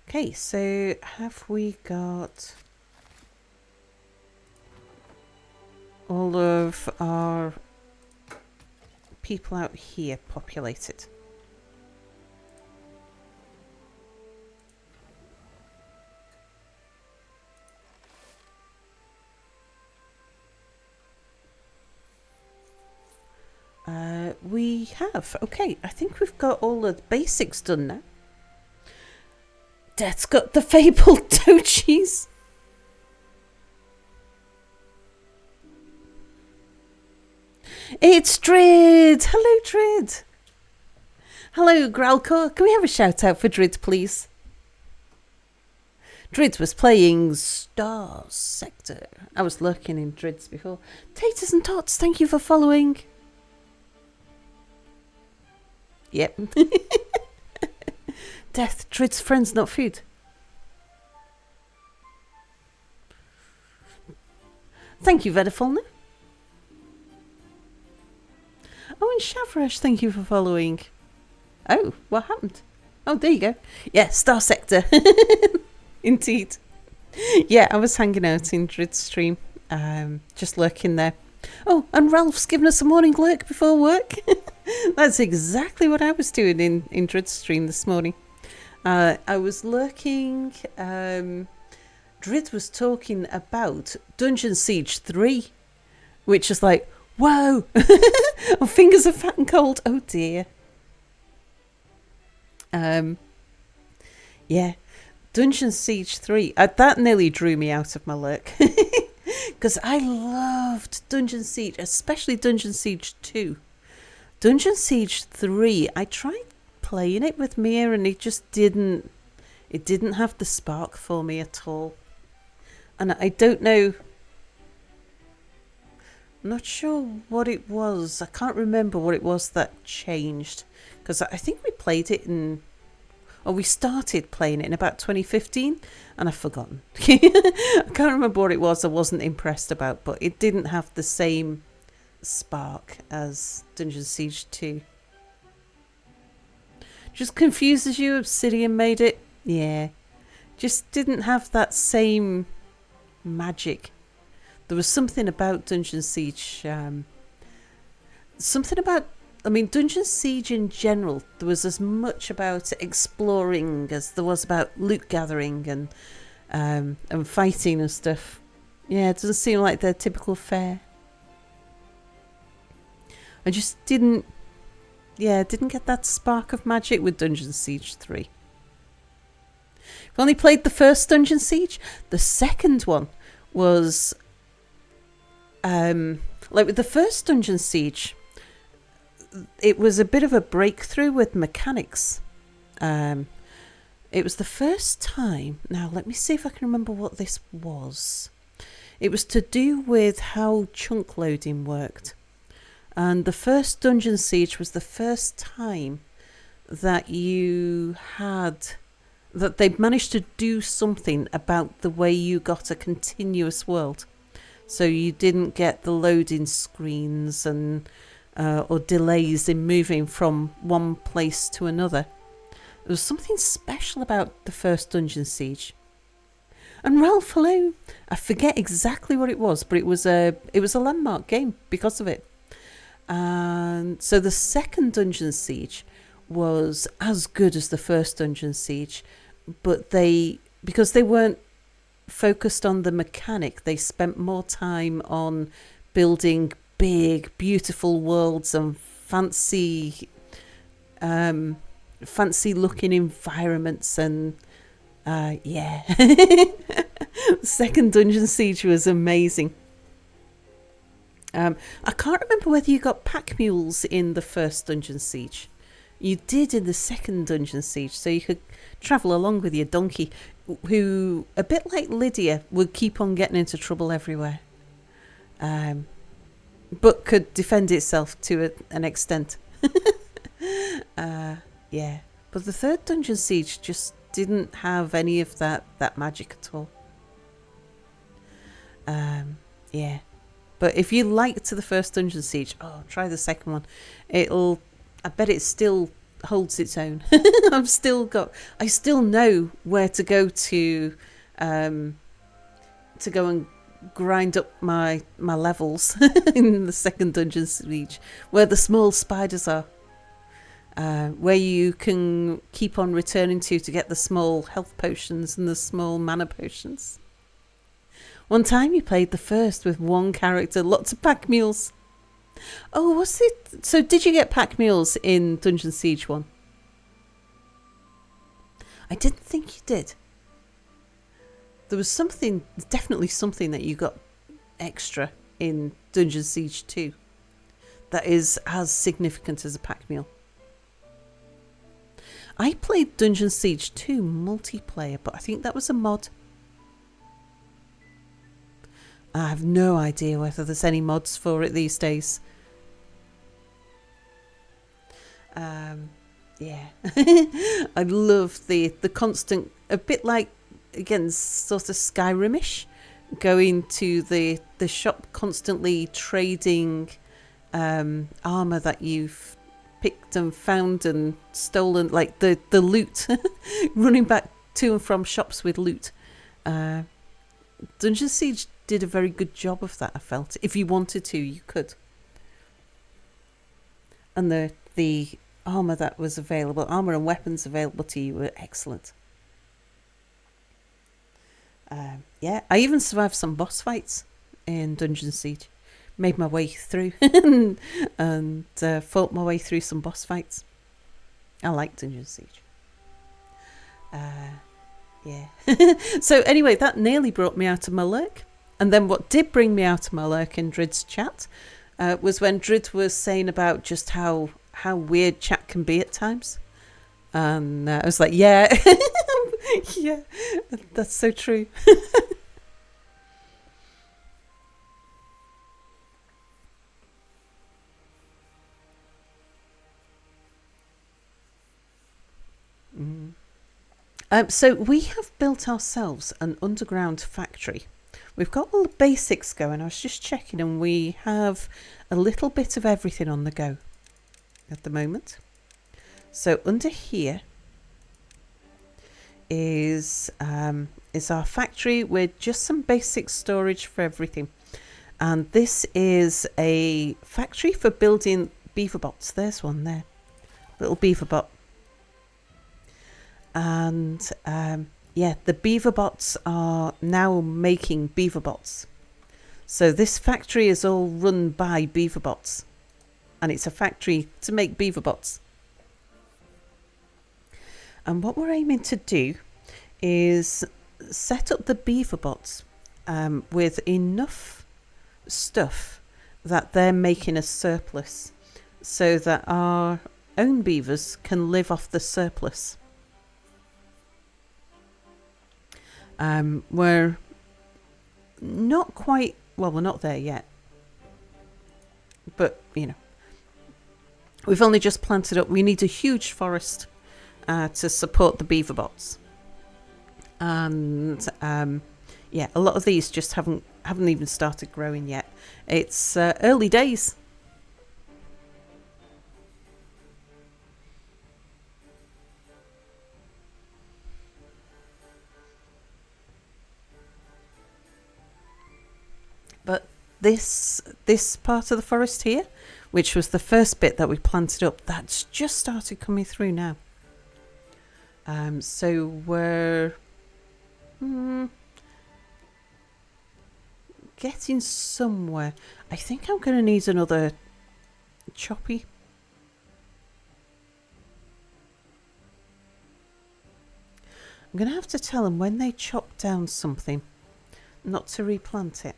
Speaker 1: Okay, so have we got all of our people out here populated? We have. Okay, I think we've got all the basics done now. Death's got the fabled Tochies. It's Drid. Hello, Drid. Hello, Gralcor. Can we have a shout out for Drid, please? Drid was playing Star Sector. I was lurking in Drids before. Taters and Tots, thank you for following. Yep. Death, Drid's friends, not food. Thank you, Vedafulner. Oh, and Shavrash, thank you for following. Oh, what happened? Oh, there you go. Yeah, Star Sector. Indeed. Yeah, I was hanging out in Drid's stream, just lurking there. Oh, and Ralph's given us a morning lurk before work. That's exactly what I was doing in Drid's stream this morning. I was lurking. Drid was talking about Dungeon Siege 3, which is like, whoa! My fingers are fat and cold. Oh dear. Yeah. Dungeon Siege 3. That nearly drew me out of my lurk. Because I loved Dungeon Siege, especially Dungeon Siege 2. Dungeon Siege 3, I tried playing it with Mia and it just didn't have the spark for me at all. And I don't know, I'm not sure what it was. I can't remember what it was that changed. Because I think we played it we started playing it in about 2015 and I've forgotten. I can't remember what it was I wasn't impressed about, but it didn't have the same spark as Dungeon Siege 2. Just confuses you. Obsidian made it. Yeah. Just didn't have that same magic. There was something about Dungeon Siege. Dungeon Siege in general, there was as much about exploring as there was about loot gathering and fighting and stuff. Yeah, it doesn't seem like their typical fare. I just didn't get that spark of magic with Dungeon Siege 3. I've only played the first Dungeon Siege. The second one was like with the first Dungeon Siege, it was a bit of a breakthrough with mechanics. It was the first time. Now, let me see if I can remember what this was. It was to do with how chunk loading worked. And the first Dungeon Siege was the first time that that they managed to do something about the way you got a continuous world. So you didn't get the loading screens and or delays in moving from one place to another. There was something special about the first Dungeon Siege. And Ralph, hello. I forget exactly what it was, but it was a landmark game because of it. And so the second Dungeon Siege was as good as the first Dungeon Siege, but because they weren't focused on the mechanic, they spent more time on building big, beautiful worlds and fancy looking environments and yeah. Second Dungeon Siege was amazing. I can't remember whether you got pack mules in the first Dungeon Siege. You did in the second Dungeon Siege, so you could travel along with your donkey, who, a bit like Lydia, would keep on getting into trouble everywhere. But could defend itself to an extent. Yeah. But the third Dungeon Siege just didn't have any of that magic at all. Yeah. But if you liked the first Dungeon Siege, try the second one. I bet it still holds its own. I still know where to go to go and grind up my levels in the second Dungeon Siege, where the small spiders are, where you can keep on returning to get the small health potions and the small mana potions. One time you played the first with one character, lots of pack mules. Oh, was it? So did you get pack mules in Dungeon Siege 1? I didn't think you did. There was something, definitely something that you got extra in Dungeon Siege 2 that is as significant as a pack mule. I played Dungeon Siege 2 multiplayer, but I think that was a mod. I have no idea whether there's any mods for it these days. Yeah. I love the constant, a bit like, again, sort of Skyrimish, going to the shop, constantly trading armor that you've picked and found and stolen, like the loot, running back to and from shops with loot. Dungeon Siege did a very good job of that, I felt. If you wanted to, you could. And the armor that was available, armor and weapons available to you, were excellent. Yeah, I even survived some boss fights in Dungeon Siege. Made my way through and fought my way through some boss fights. I like Dungeon Siege. Yeah. So anyway, that nearly brought me out of my lurk. And then what did bring me out of my lurk in Drid's chat was when Drid was saying about just how weird chat can be at times. And I was like, yeah, yeah, that's so true. So we have built ourselves an underground factory. We've got all the basics going. I was just checking, and we have a little bit of everything on the go at the moment. So under here is our factory with just some basic storage for everything. And this is a factory for building beaver bots. There's one there, little beaver bot. And yeah, the beaver bots are now making beaver bots. So this factory is all run by beaver bots, and it's a factory to make beaver bots. And what we're aiming to do is set up the beaver bots with enough stuff that they're making a surplus, so that our own beavers can live off the surplus. We're not quite, well, we're not there yet. But, you know, we've only just planted up. We need a huge forest to support the beaver bots. And, yeah, a lot of these just haven't even started growing yet. It's early days. But this part of the forest here, which was the first bit that we planted up, that's just started coming through now. So we're getting somewhere. I think I'm going to need another choppy. I'm going to have to tell them when they chop down something not to replant it.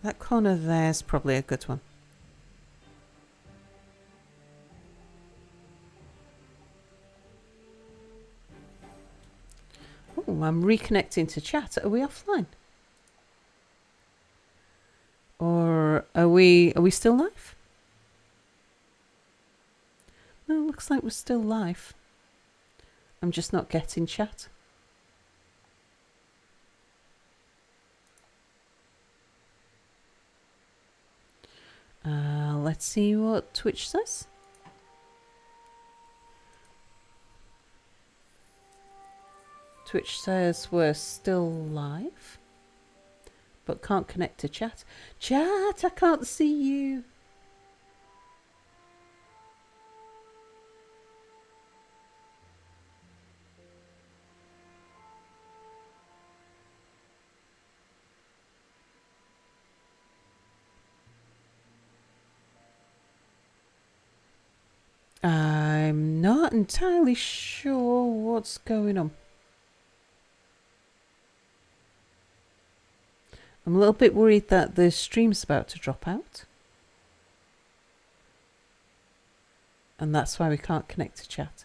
Speaker 1: That corner there's probably a good one. Oh, I'm reconnecting to chat. Are we offline? Or are we still live? No, it looks like we're still live. I'm just not getting chat. Let's see what Twitch says. Twitch says we're still live, but can't connect to chat. Chat, I can't see you. not entirely sure what's going on. I'm a little bit worried that the stream's about to drop out. And that's why we can't connect to chat.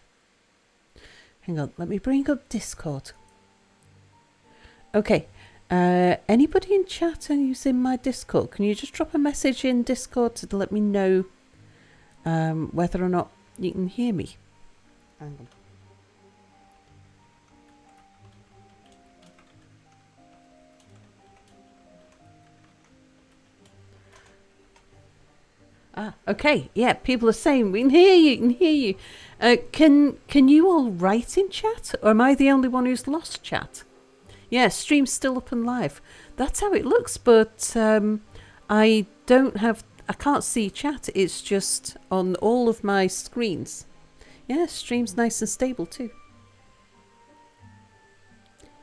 Speaker 1: Hang on, let me bring up Discord. Okay, anybody in chat who's in my Discord, can you just drop a message in Discord to let me know whether or not you can hear me? Hang on. Ah, okay. Yeah, people are saying we can hear you. Can hear you. Can you all write in chat, or am I the only one who's lost chat? Yeah, stream's still up and live. That's how it looks, but I can't see chat. It's just on all of my screens. Yeah, stream's nice and stable too.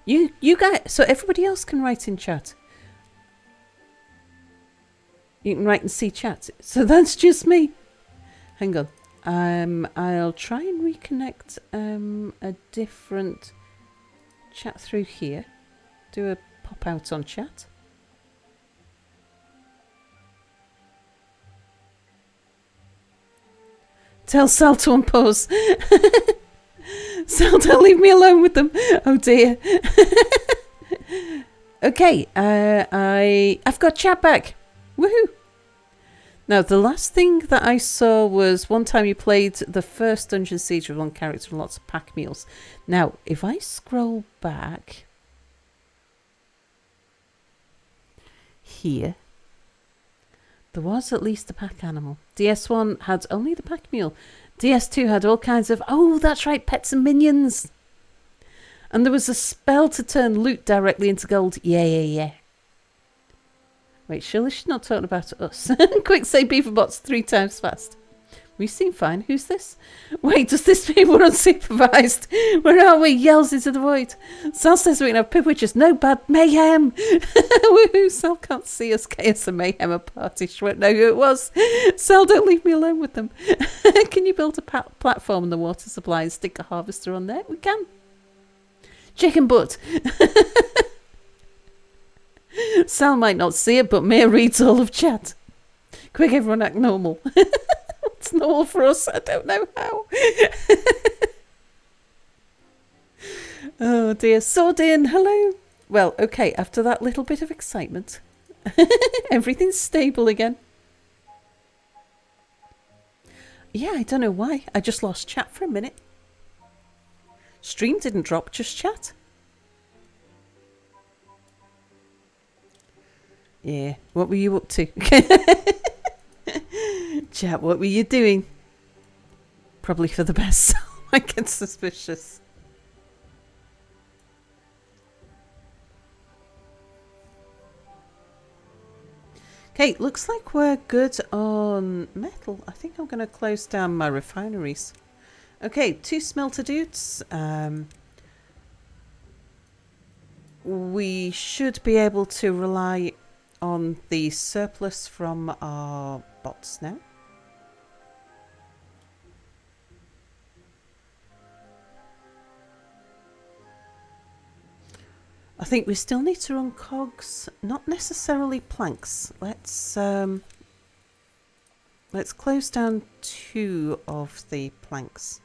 Speaker 1: You guys, so everybody else can write in chat. You can write and see chat. So that's just me. Hang on. I'll try and reconnect a different chat through here. Do a pop out on chat. Tell Sal to unpause. Sal, don't leave me alone with them. Oh dear. Okay, I've got chat back. Woohoo! Now, the last thing that I saw was one time you played the first Dungeon Siege with one character and lots of pack meals. Now, if I scroll back here, there was at least a pack animal. DS1 had only the pack meal. DS2 had all kinds of, oh, that's right, pets and minions. And there was a spell to turn loot directly into gold. Yeah. Wait, surely she's not talking about us. Quick, say Beaverbots 3 times fast. We seem fine. Who's this? Wait, does this mean we're unsupervised? Where are we? Yells into the void. Sal says we can have pipwitches. No bad mayhem. Woohoo, Sal can't see us. Chaos and mayhem a party. She won't know who it was. Sal, don't leave me alone with them. Can you build a platform in the water supply and stick a harvester on there? We can. Chicken butt. Sal might not see it, but Mia reads all of chat. Quick, everyone act normal. What's normal for us? I don't know how. Oh dear. Sordin, hello. Well, okay, after that little bit of excitement, everything's stable again. Yeah, I don't know why. I just lost chat for a minute. Stream didn't drop, just chat. Yeah, what were you up to? Chat, what were you doing? Probably for the best. I get suspicious. Okay, looks like we're good on metal. I think I'm going to close down my refineries. Okay, 2 smelter dudes. We should be able to rely on the surplus from our bots now. I think we still need to run cogs, not necessarily planks. Let's close down 2 of the planks.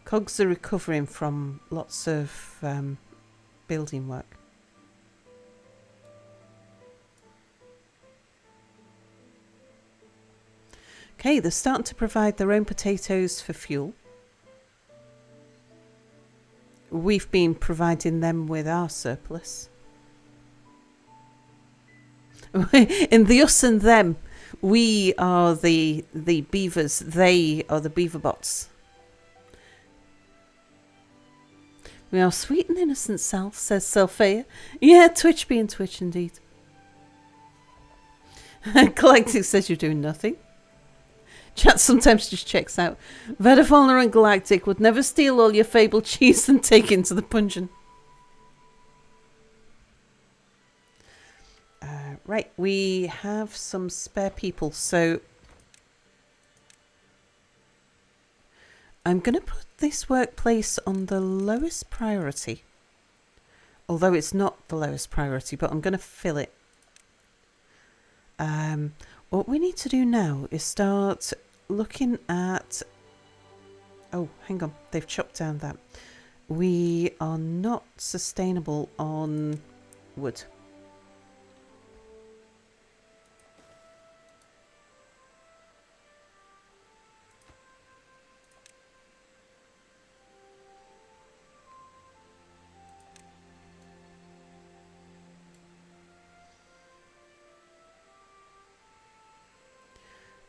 Speaker 1: Cogs are recovering from lots of building work. Okay, they're starting to provide their own potatoes for fuel. We've been providing them with our surplus. In the us and them, we are the beavers, they are the beaver bots. We are sweet and innocent, Sal, says Selphia. Yeah, Twitch being Twitch indeed. Galactic says you're doing nothing. Chat sometimes just checks out. Vedafalna and Galactic would never steal all your fabled cheese and take it into the pungeon. Right, we have some spare people, so I'm going to put this workplace on the lowest priority. Although it's not the lowest priority, but I'm going to fill it. What we need to do now is start looking at... Oh, hang on. They've chopped down that. We are not sustainable on wood.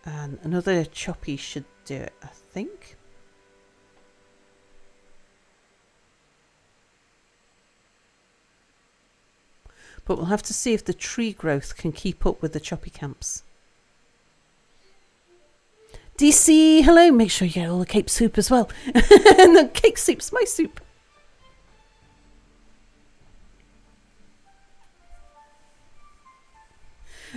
Speaker 1: And another choppy should do it, I think. But we'll have to see if the tree growth can keep up with the choppy camps. DC, hello. Make sure you get all the cake soup as well. And the cake soup's my soup.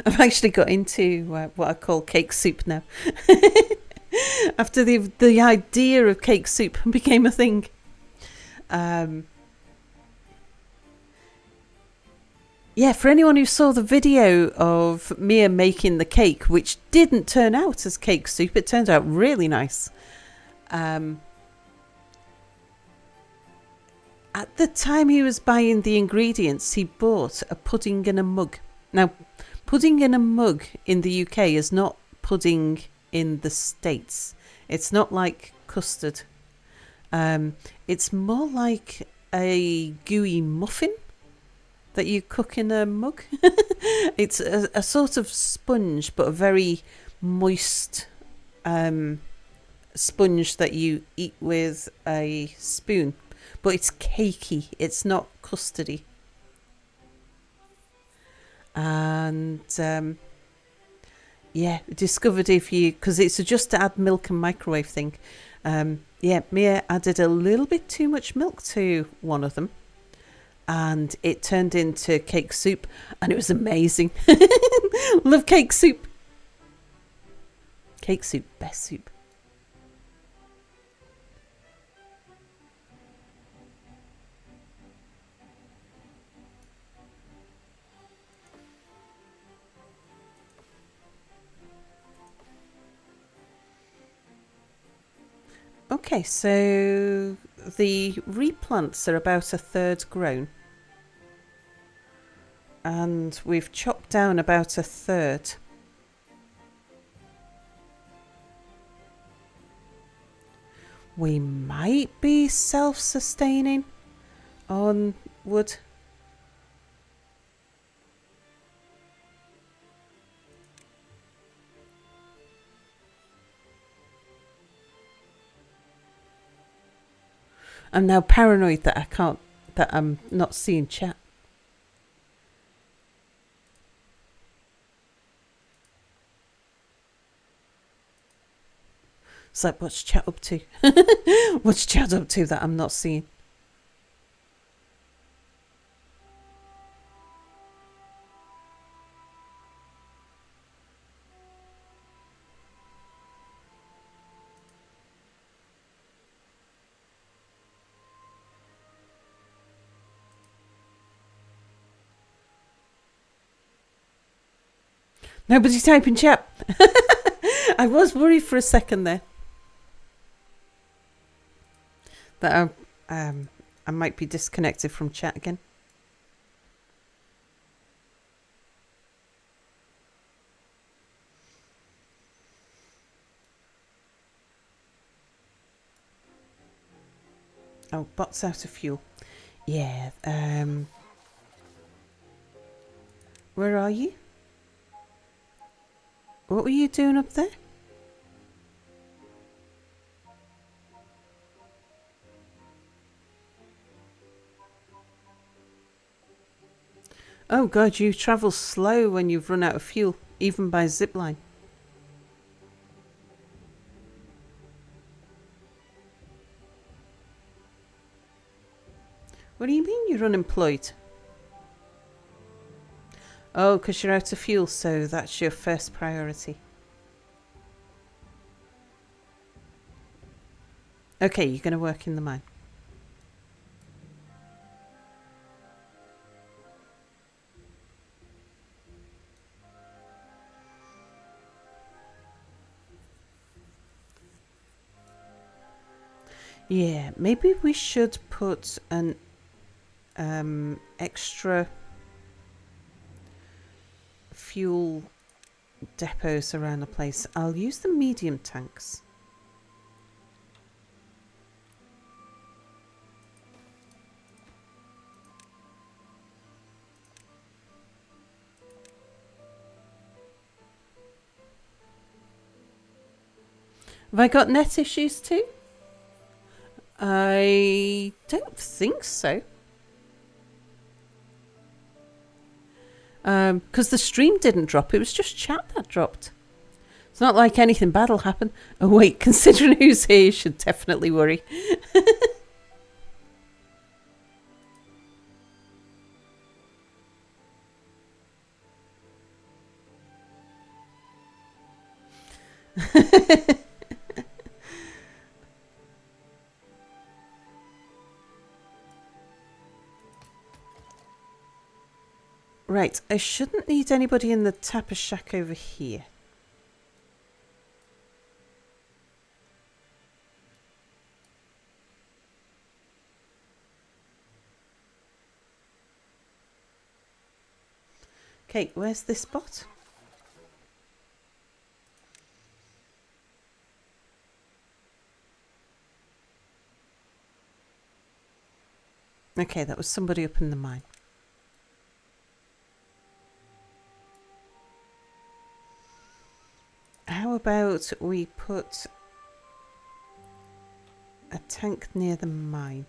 Speaker 1: I've actually got into what I call cake soup now. After the idea of cake soup became a thing. Yeah, for anyone who saw the video of Mia making the cake, which didn't turn out as cake soup, it turned out really nice. At the time he was buying the ingredients, he bought a pudding in a mug. Now, pudding in a mug in the UK is not pudding in the States. It's not like custard. It's more like a gooey muffin that you cook in a mug. It's a sort of sponge, but a very moist sponge that you eat with a spoon. But it's cakey. It's not custardy. And yeah, discovered if you, because it's just to add milk and microwave thing. Yeah, Mia added a little bit too much milk to one of them, and it turned into cake soup, and it was amazing. Love cake soup. Cake soup, best soup. Okay, so the replants are about a third grown. And we've chopped down about a third. We might be self-sustaining on wood. I'm now paranoid that I'm not seeing chat. It's like, what's chat up to? What's chat up to that I'm not seeing? Nobody typing chat. I was worried for a second there that I might be disconnected from chat again. Oh, bot's out of fuel. Yeah. Where are you? What were you doing up there? Oh God, you travel slow when you've run out of fuel, even by zipline. What do you mean you're unemployed? Oh, because you're out of fuel, so that's your first priority. Okay, you're going to work in the mine. Yeah, maybe we should put an extra fuel depots around the place. I'll use the medium tanks. Have I got net issues too? I don't think so. Because the stream didn't drop, it was just chat that dropped. It's not like anything bad will happen. Oh wait, considering who's here, you should definitely worry. Right, I shouldn't need anybody in the tapper shack over here. Okay, where's this bot? Okay, that was somebody up in the mine. How about we put a tank near the mine?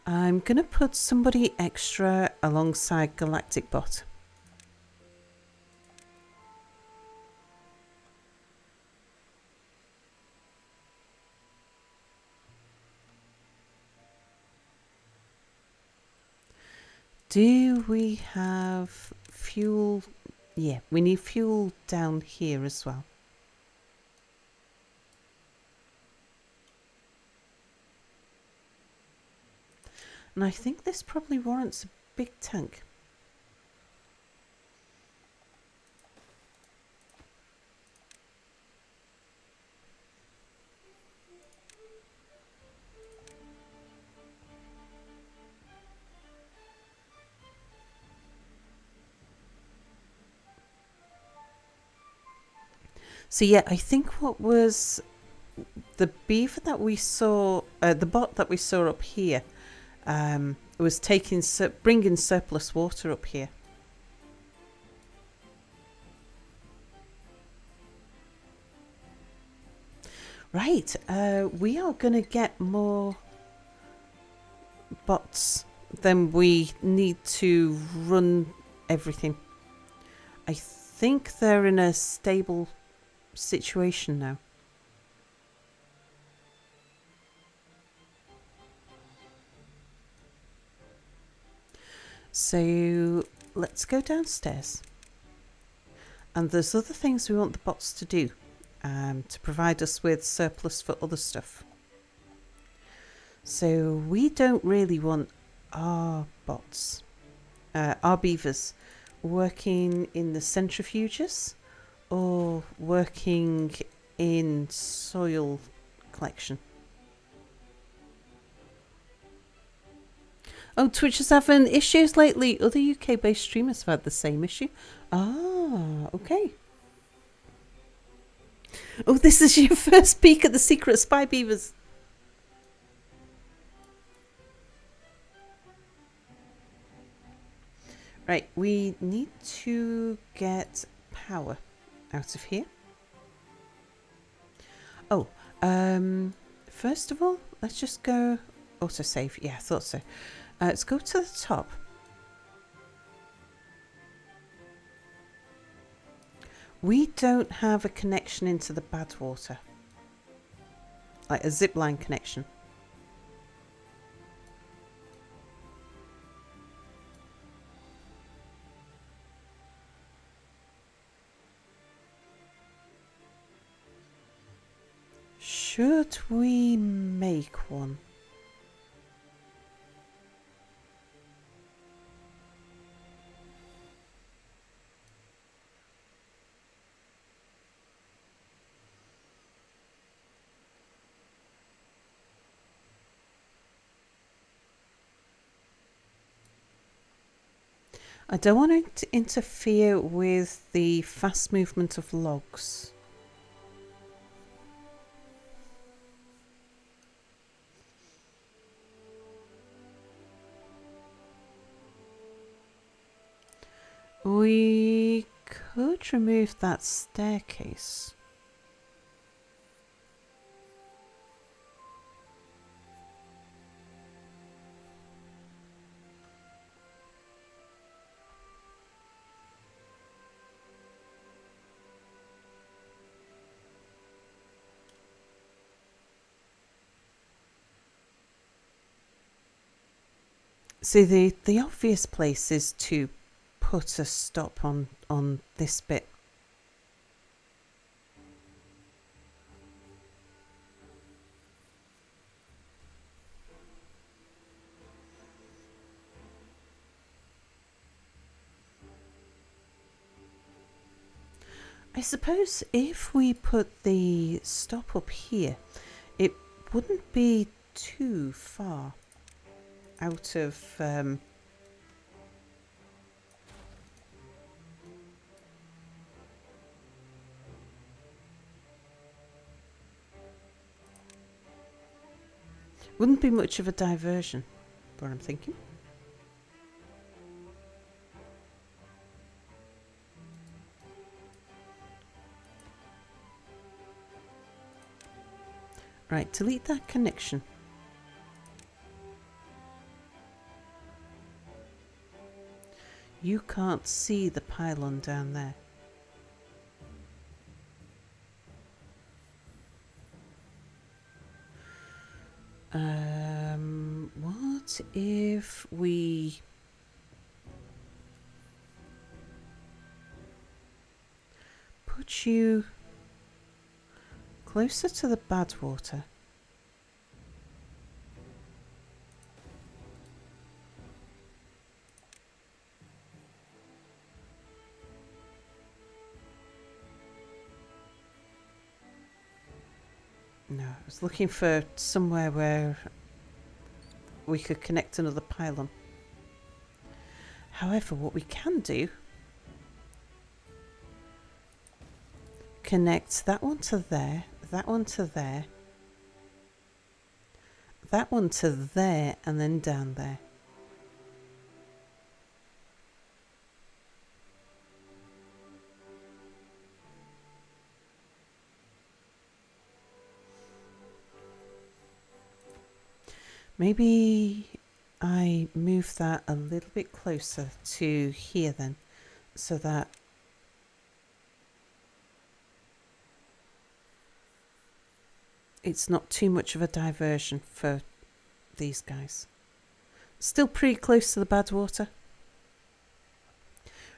Speaker 1: I'm going to put somebody extra alongside Galactic Bot. Do we have fuel? Yeah, we need fuel down here as well. And I think this probably warrants a big tank. So yeah, I think what was the beaver that we saw, the bot that we saw up here, was bringing surplus water up here. Right, we are going to get more bots than we need to run everything. I think they're in a stable situation now. So let's go downstairs. And there's other things we want the bots to do to provide us with surplus for other stuff. So we don't really want our bots, our beavers, working in the centrifuges or working in soil collection. Oh, Twitch is having issues lately. Other UK-based streamers have had the same issue. Ah, okay. Oh, this is your first peek at the secret spy beavers. Right, we need to get power out of here. Oh, first of all, let's just go autosave. Yeah, I thought so. Let's go to the top. We don't have a connection into the Badwater. Like a zipline connection. don't we make one? I don't want it to interfere with the fast movement of logs. We could remove that staircase. See, the obvious place is to put a stop on this bit. I suppose if we put the stop up here, it wouldn't be too far out of... wouldn't be much of a diversion, what I'm thinking. Right, delete that connection. You can't see the pylon down there. What if we put you closer to the Badwater? No, I was looking for somewhere where we could connect another pylon. However, what we can do, connect that one to there, that one to there, that one to there, and then down there. Maybe I move that a little bit closer to here then, so that it's not too much of a diversion for these guys. Still pretty close to the Badwater.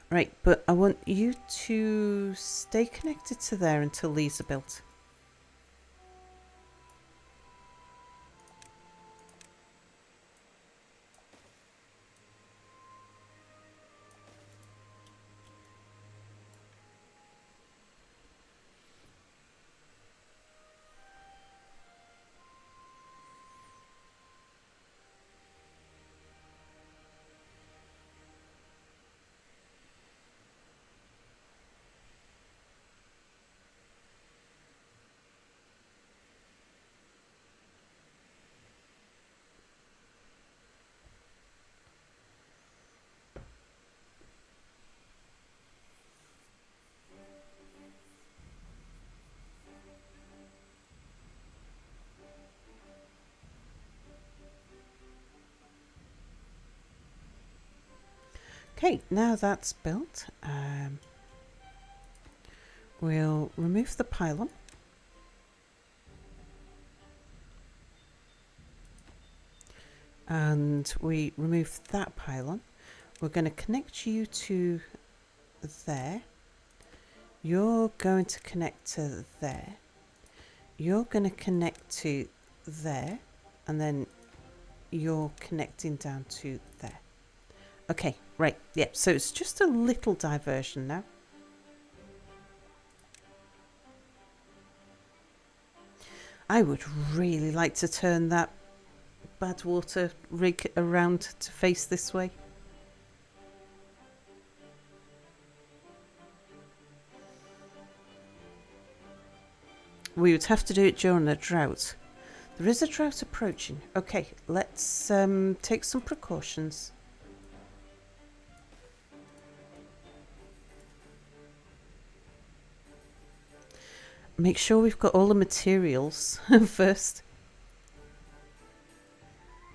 Speaker 1: Right, but I want you to stay connected to there until these are built. Okay, now that's built, we'll remove the pylon. And we remove that pylon. We're going to connect you to there. You're going to connect to there. you're going to connect to there, and then you're connecting down to there. Okay, right, yep, so it's just a little diversion now. I would really like to turn that bad water rig around to face this way. We would have to do it during a drought. There is a drought approaching. Okay, let's take some precautions. Make sure we've got all the materials first.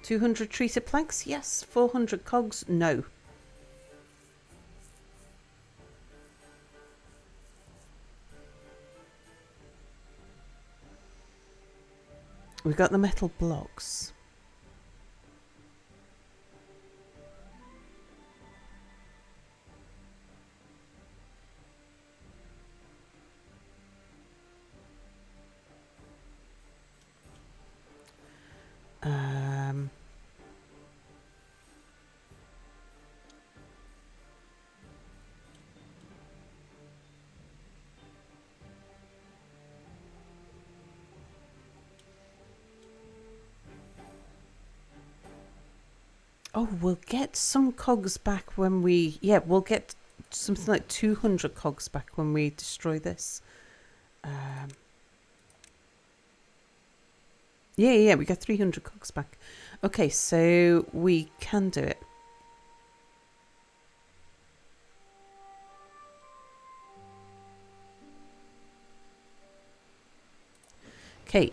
Speaker 1: 200 treated planks? Yes. 400 cogs? No. We've got the metal blocks. Oh, we'll get some cogs back when we... Yeah, we'll get something like 200 cogs back when we destroy this. Yeah, we got 300 cogs back. Okay, so we can do it. Okay,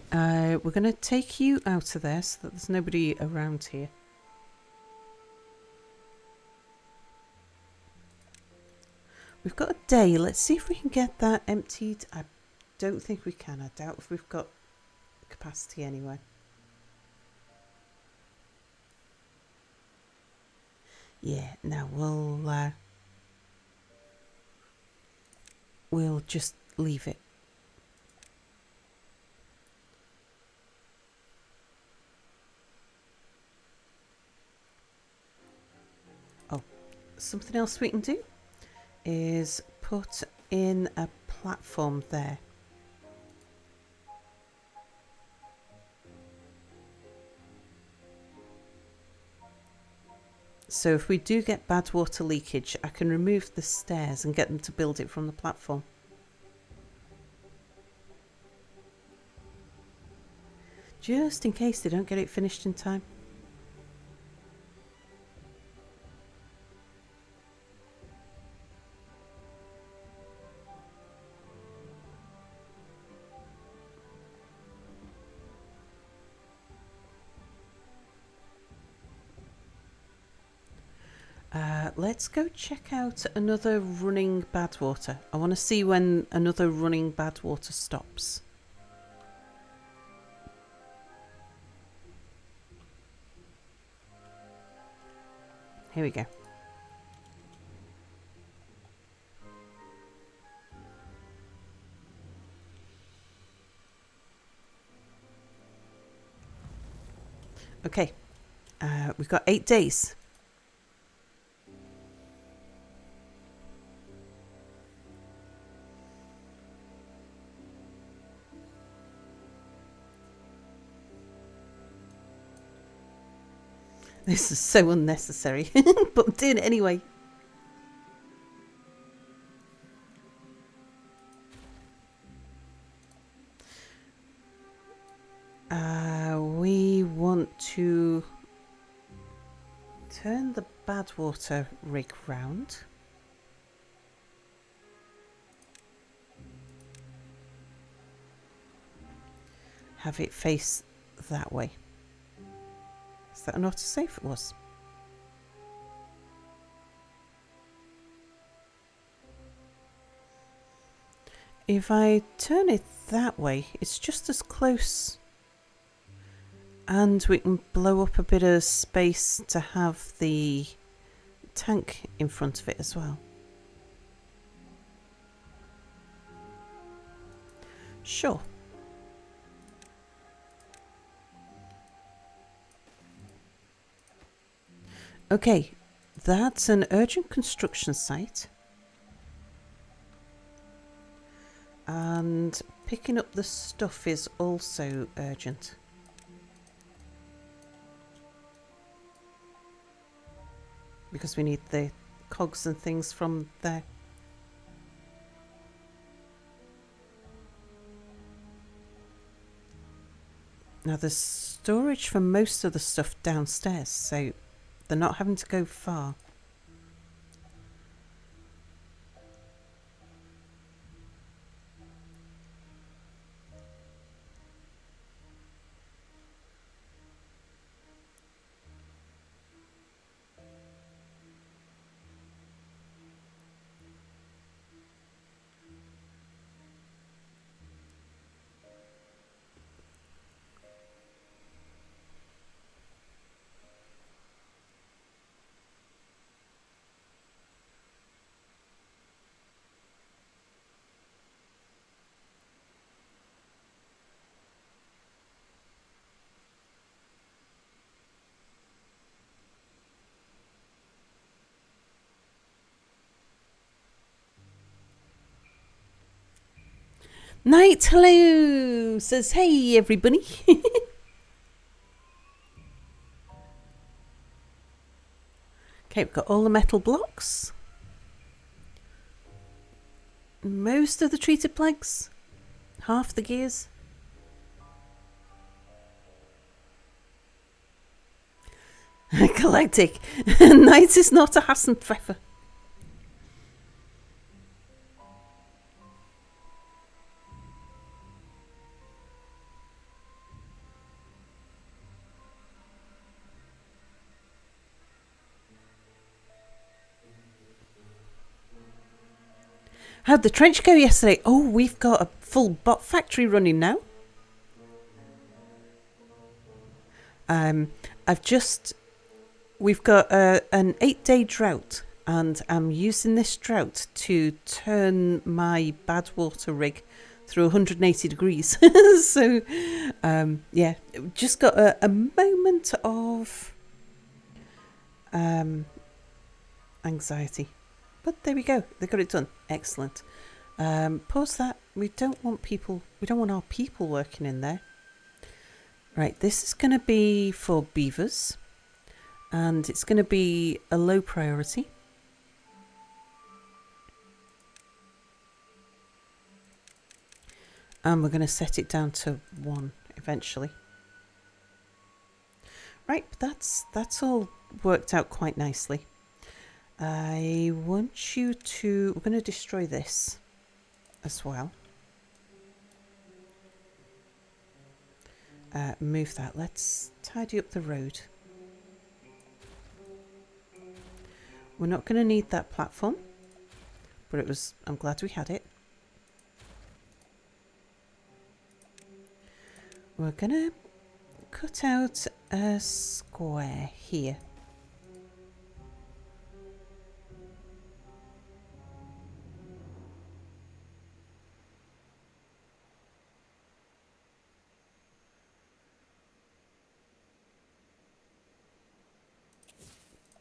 Speaker 1: we're going to take you out of there so that there's nobody around here. We've got a day. Let's see if we can get that emptied. I don't think we can. I doubt if we've got capacity anyway. Yeah, no, we'll just leave it. Oh, something else we can do is put in a platform there. So if we do get bad water leakage, I can remove the stairs and get them to build it from the platform. Just in case they don't get it finished in time. Let's go check out another running bad water. I want to see when another running bad water stops. Here we go. Okay, we've got 8 days. This is so unnecessary, but I'm doing it anyway. We want to turn the bad water rig round. Have it face that way. Is that an autosave? It was. If I turn it that way, it's just as close. And we can blow up a bit of space to have the tank in front of it as well. Sure. Okay, that's an urgent construction site. And picking up the stuff is also urgent. Because we need the cogs and things from there. Now there's storage for most of the stuff downstairs, so they're not having to go far. Night, hello, says hey everybody. Okay, we've got all the metal blocks. Most of the treated planks. Half the gears. Galactic. Night is not a Hassenpfeffer. How'd the trench go yesterday? Oh, we've got a full bot factory running now. We've got an 8-day drought, and I'm using this drought to turn my bad water rig through 180 degrees. So, yeah, just got a moment of anxiety. But there we go. They got it done. Excellent. Pause that. We don't want our people working in there. Right, this is going to be for beavers. And it's going to be a low priority. And we're going to set it down to 1 eventually. Right, that's all worked out quite nicely. I want you to... We're going to destroy this as well. Move that. Let's tidy up the road. We're not going to need that platform, but I'm glad we had it. We're going to cut out a square here.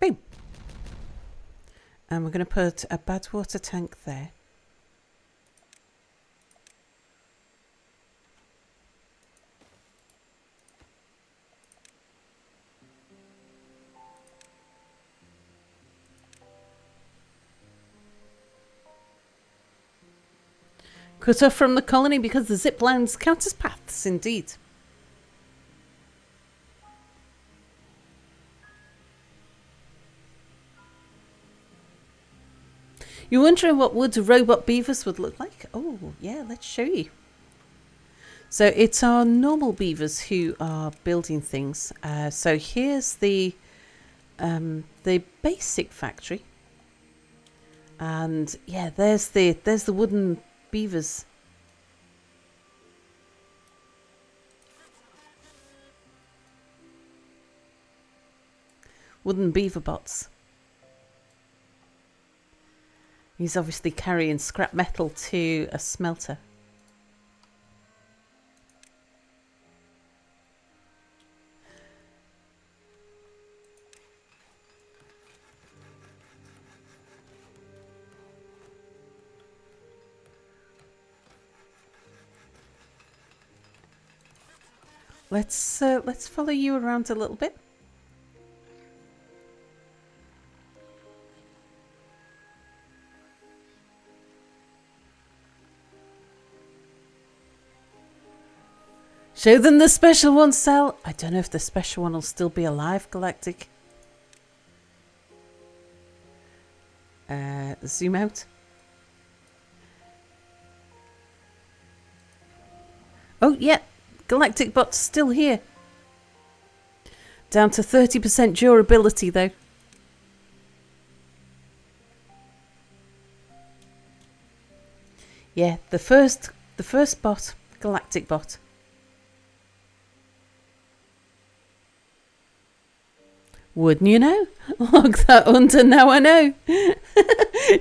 Speaker 1: Boom. And we're going to put a bad water tank there. Cut off from the colony because the zip lines count as paths, indeed. You're wondering what wood robot beavers would look like? Oh, yeah, let's show you. So it's our normal beavers who are building things. So here's the basic factory. And yeah, there's the wooden beavers. Wooden beaver bots. He's obviously carrying scrap metal to a smelter. let's follow you around a little bit. Show them the special one, Cell. I don't know if the special one will still be alive, Galactic. Zoom out. Oh, yeah. Galactic Bot's still here. Down to 30% durability, though. Yeah, the first bot, Galactic Bot. Wouldn't you know? Log that under, now I know.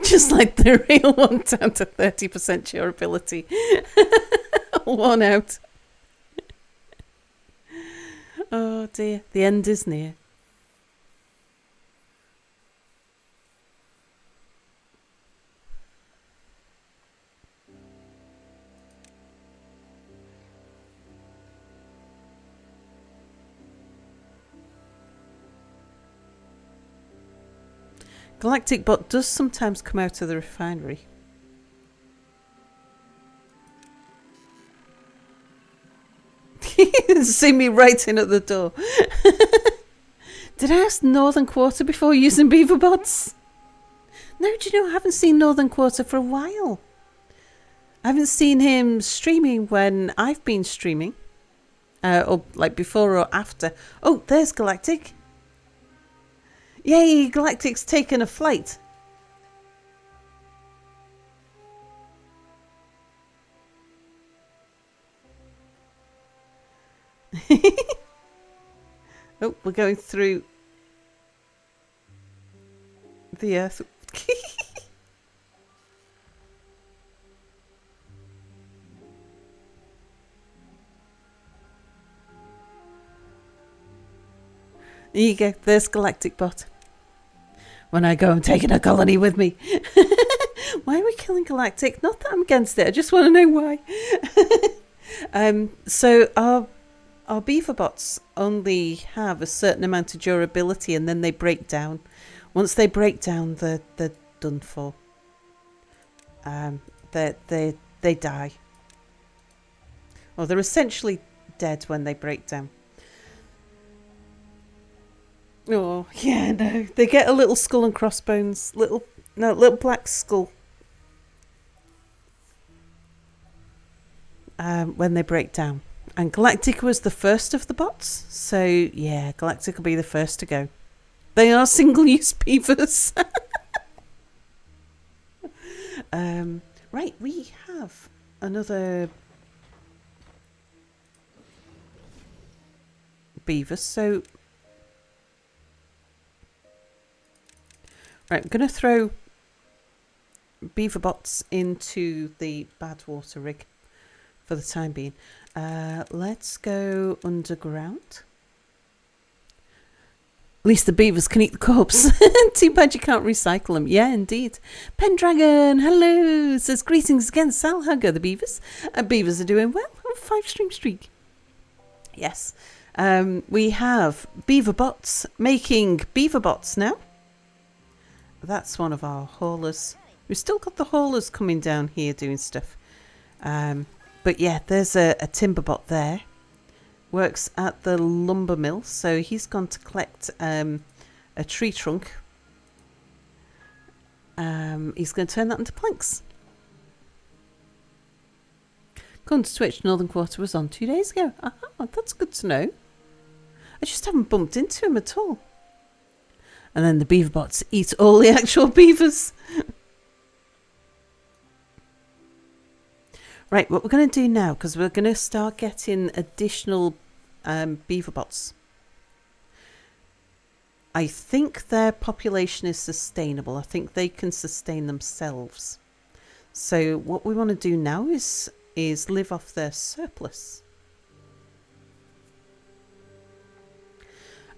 Speaker 1: Just like the real one, down to 30% durability. One out. Oh dear, the end is near. Galactic Bot does sometimes come out of the refinery. See me right in at the door. Did I ask Northern Quarter before using Beaver Bots? No, do you know, I haven't seen Northern Quarter for a while. I haven't seen him streaming when I've been streaming. Or like before or after. Oh, there's Galactic. Yay, Galactic's taken a flight. Oh, we're going through the Earth. There you go. There's Galactic Bot. When I go, I'm taking a colony with me. Why are we killing Galactic? Not that I'm against it. I just want to know why. So our Beaver Bots only have a certain amount of durability, and then they break down. Once they break down, they're done for. They die. Well, they're essentially dead when they break down. Oh, yeah, no. They get a little skull and crossbones. Little black skull. When they break down. And Galactic was the first of the bots. So, yeah, Galactic will be the first to go. They are single-use beavers. Right, we have another beaver. So... Right, I'm going to throw Beaver Bots into the bad water rig for the time being. Let's go underground. At least the beavers can eat the corpse. Too bad you can't recycle them. Yeah, indeed. Pendragon, hello. Says greetings again, Sal. How go the beavers? Beavers are doing well. 5-stream streak. Yes. We have Beaver Bots making Beaver Bots now. That's one of our haulers. We've still got the haulers coming down here doing stuff. But yeah, there's a timber bot there. Works at the lumber mill. So he's gone to collect a tree trunk. He's going to turn that into planks. According to Twitch, Northern Quarter was on 2 days ago. That's good to know. I just haven't bumped into him at all. And then the beaver bots eat all the actual beavers. Right, what we're going to do now, because we're going to start getting additional beaver bots. I think their population is sustainable. I think they can sustain themselves. So what we want to do now is live off their surplus.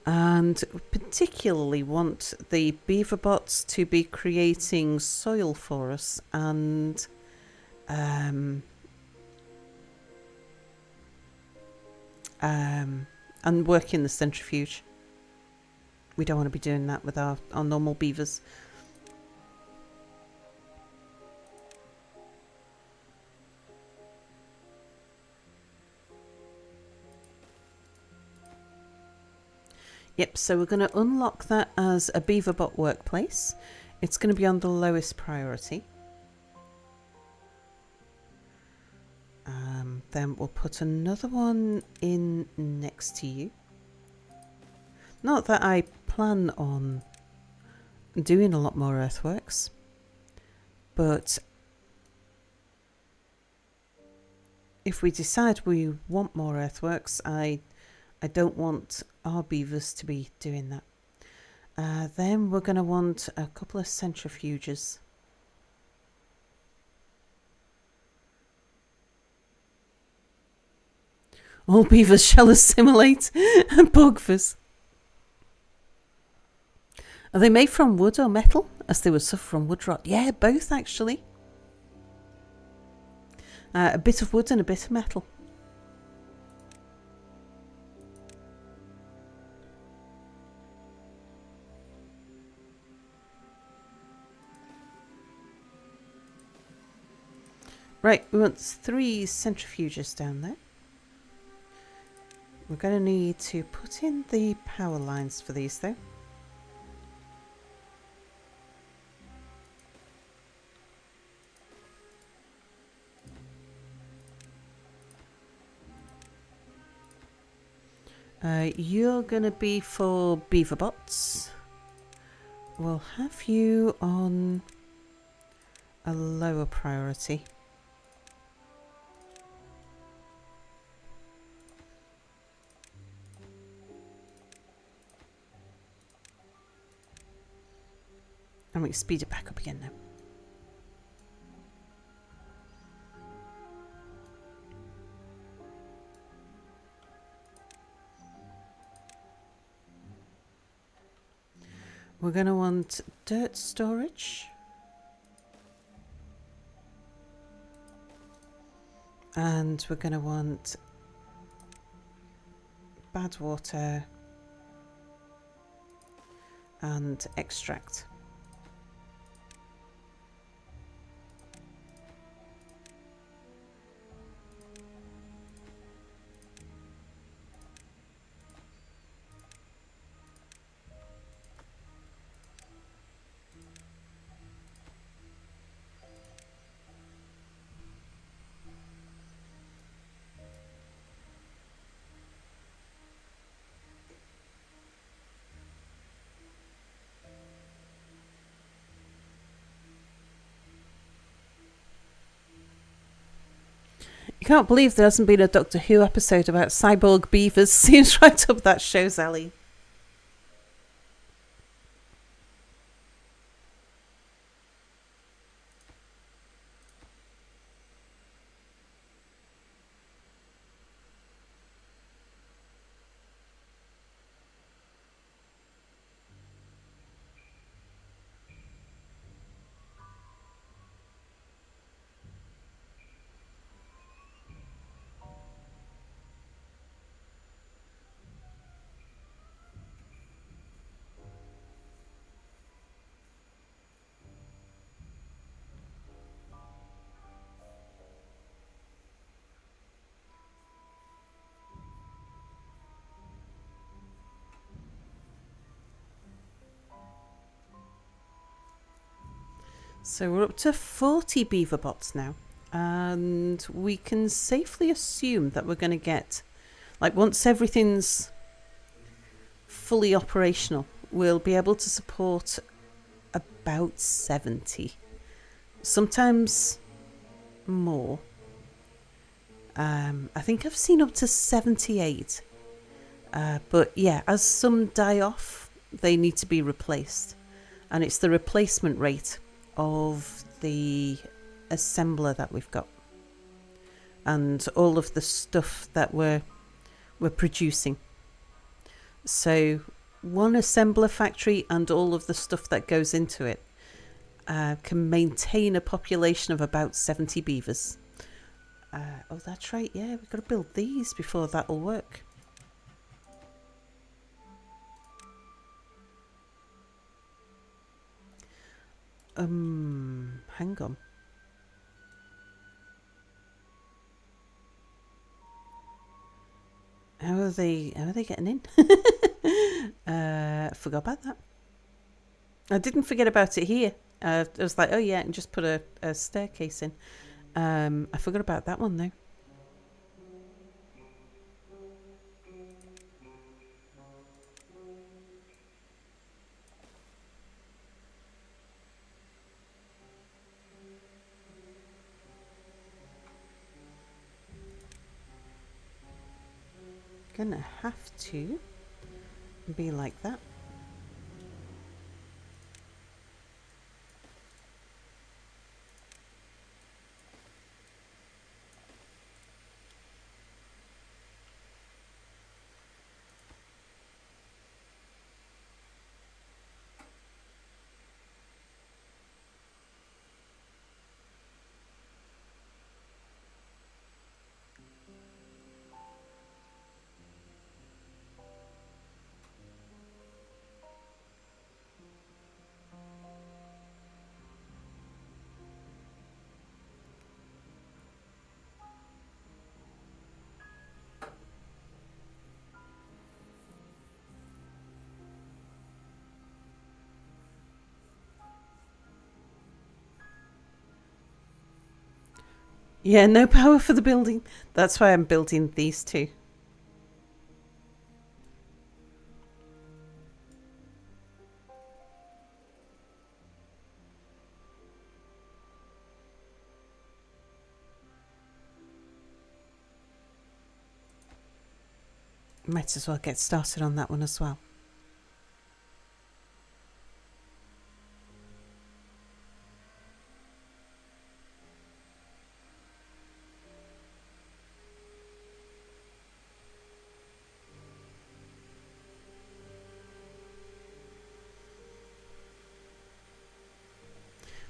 Speaker 1: And particularly want the beaver bots to be creating soil for us and and work in the centrifuge. We don't want to be doing that with our normal beavers. Yep, so we're going to unlock that as a Beaverbot workplace. It's going to be on the lowest priority. Then we'll put another one in next to you. Not that I plan on doing a lot more earthworks, but if we decide we want more earthworks, I don't want our beavers to be doing that. Then we're going to want a couple of centrifuges. All beavers shall assimilate. Bogvers. Are they made from wood or metal, as they would suffer from wood rot? Yeah, both actually. A bit of wood and a bit of metal. Right, we want 3 centrifuges down there. We're going to need to put in the power lines for these though. You're going to be for Beaverbots. We'll have you on a lower priority. And we speed it back up again now. We're going to want dirt storage. And we're going to want bad water and extract. You can't believe there hasn't been a Doctor Who episode about cyborg beavers. Seems right up that show's alley. So we're up to 40 Beaverbots now, and we can safely assume that we're going to get, like, once everything's fully operational, we'll be able to support about 70, sometimes more. I think I've seen up to 78, but yeah, as some die off, they need to be replaced, and it's the replacement rate of the assembler that we've got and all of the stuff that we're producing. So one assembler factory and all of the stuff that goes into it can maintain a population of about 70 beavers. Oh, that's right, yeah, we've got to build these before that'll work. Hang on. How are they getting in? Forgot about that. I didn't forget about it here. I was like, oh yeah, and just put a staircase in. I forgot about that one though. Gonna have to be like that. Yeah, no power for the building. That's why I'm building these two. Might as well get started on that one as well.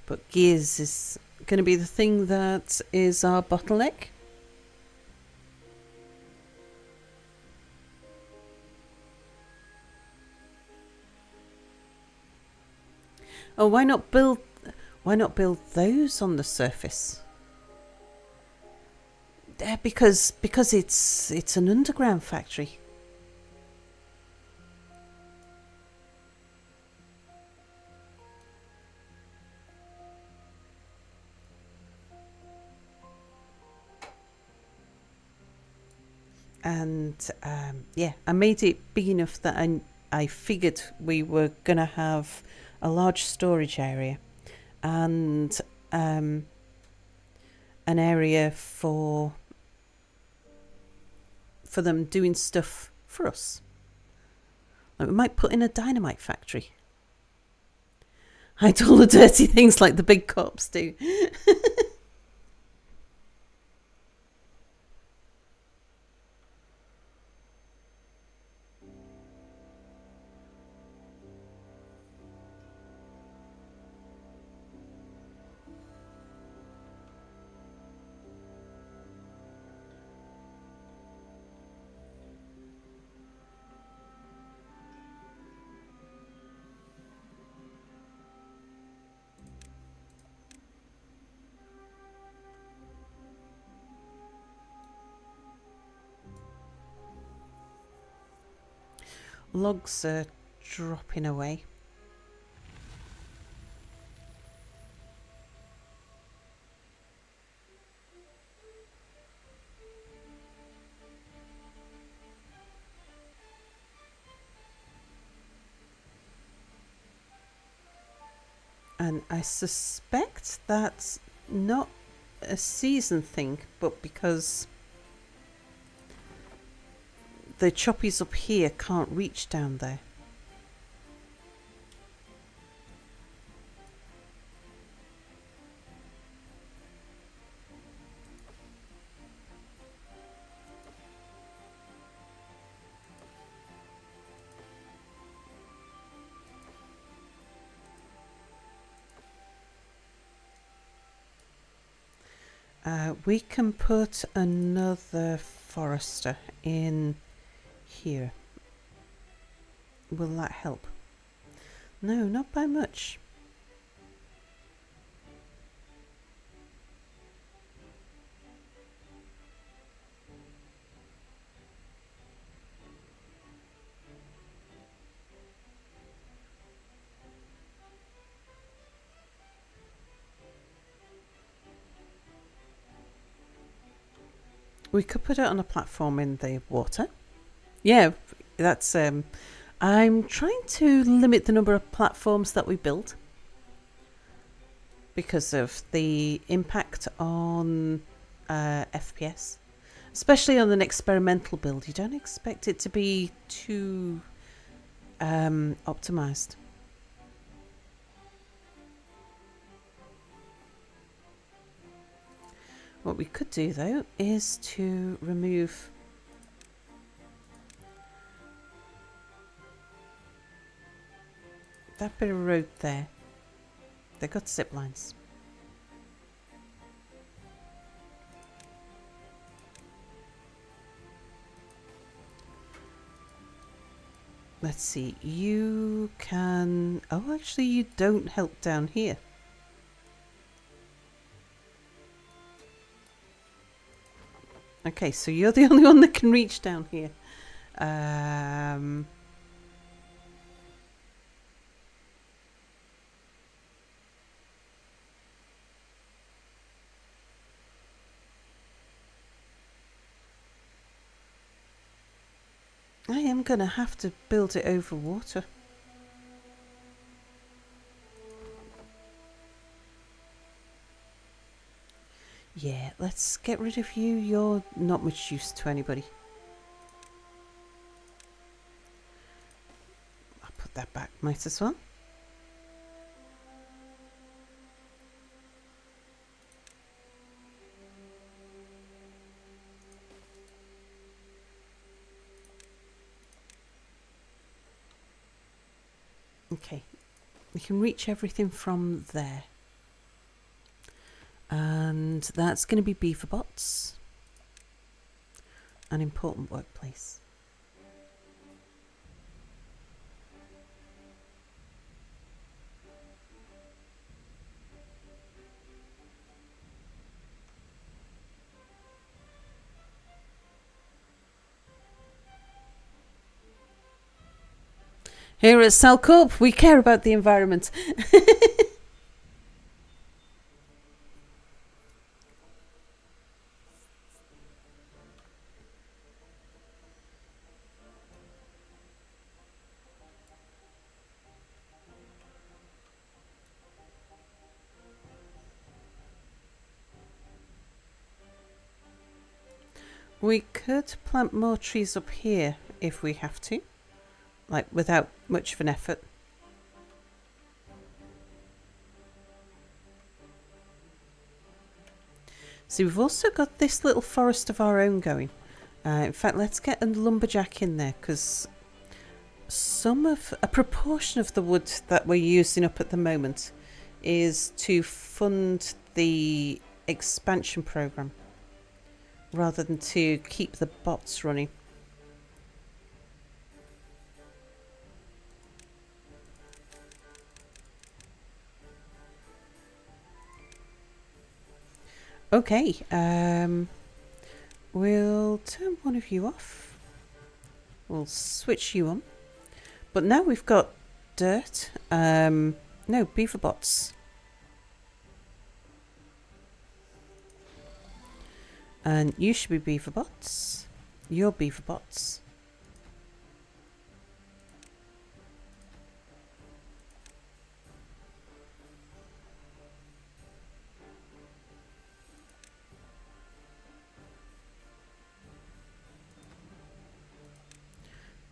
Speaker 1: But gears is going to be the thing that is our bottleneck. Oh, why not build those on the surface? Because it's an underground factory. And yeah, I made it big enough that I figured we were gonna have a large storage area and an area for them doing stuff for us. Like we might put in a dynamite factory. Hide all the dirty things like the big cops do. Logs are dropping away. And I suspect that's not a season thing, but because the choppies up here can't reach down there. We can put another forester in here. Will that help? No, not by much. We could put it on a platform in the water. Yeah, that's. I'm trying to limit the number of platforms that we build because of the impact on FPS, especially on an experimental build. You don't expect it to be too optimized. What we could do though is to remove that bit of road there. They've got zip lines. Let's see, you can... Oh, actually you don't help down here. Okay, so you're the only one that can reach down here. I am going to have to build it over water. Yeah, let's get rid of you. You're not much use to anybody. I'll put that back, might as well. Okay, we can reach everything from there. And that's going to be Beaverbots. An important workplace. Here at Cellcorp, we care about the environment. We could plant more trees up here if we have to, like without much of an effort. See, we've also got this little forest of our own going. In fact, let's get a lumberjack in there because a proportion of the wood that we're using up at the moment is to fund the expansion program rather than to keep the bots running. Okay, we'll turn one of you off. We'll switch you on. But now we've got dirt. No, Beaverbots. And you should be Beaverbots. You're Beaverbots.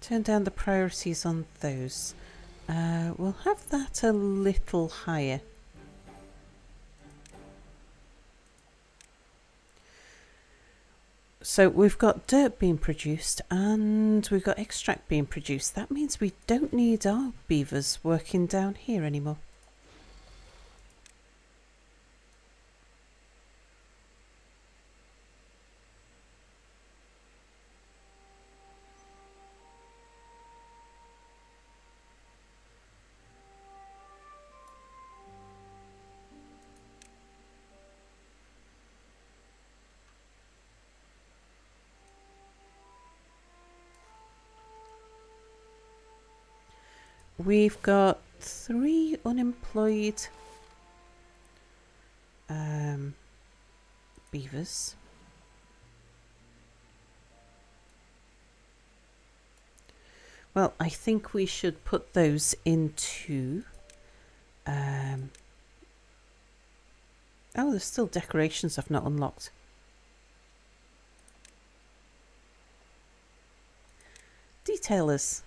Speaker 1: Turn down the priorities on those. We'll have that a little higher. So we've got dirt being produced and we've got extract being produced. That means we don't need our beavers working down here anymore. We've got 3 unemployed beavers. Well, I think we should put those into... oh, there's still decorations I've not unlocked. Detailers.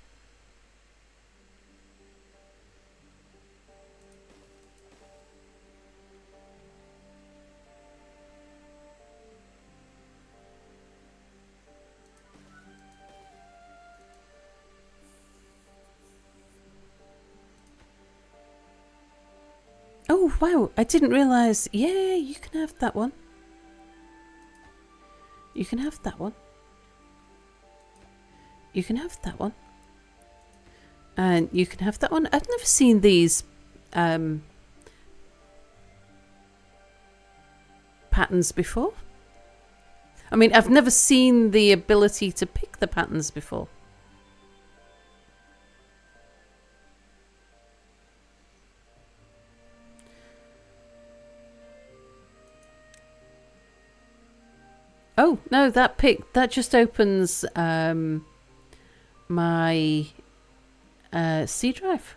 Speaker 1: Oh, wow. I didn't realise. Yeah, you can have that one. You can have that one. You can have that one. And you can have that one. I've never seen these patterns before. I mean, I've never seen the ability to pick the patterns before. Oh, no, that just opens my C drive.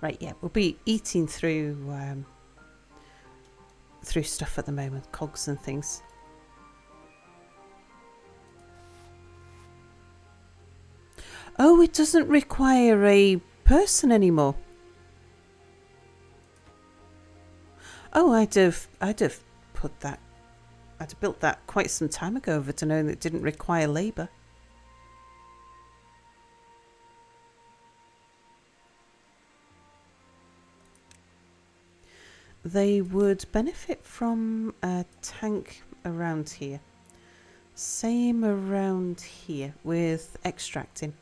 Speaker 1: Right, yeah, we'll be eating through stuff at the moment, cogs and things. Oh, it doesn't require a person anymore. Oh, I'd have put that. I'd have built that quite some time ago if I'd known it didn't require labour. They would benefit from a tank around here. Same around here with extracting.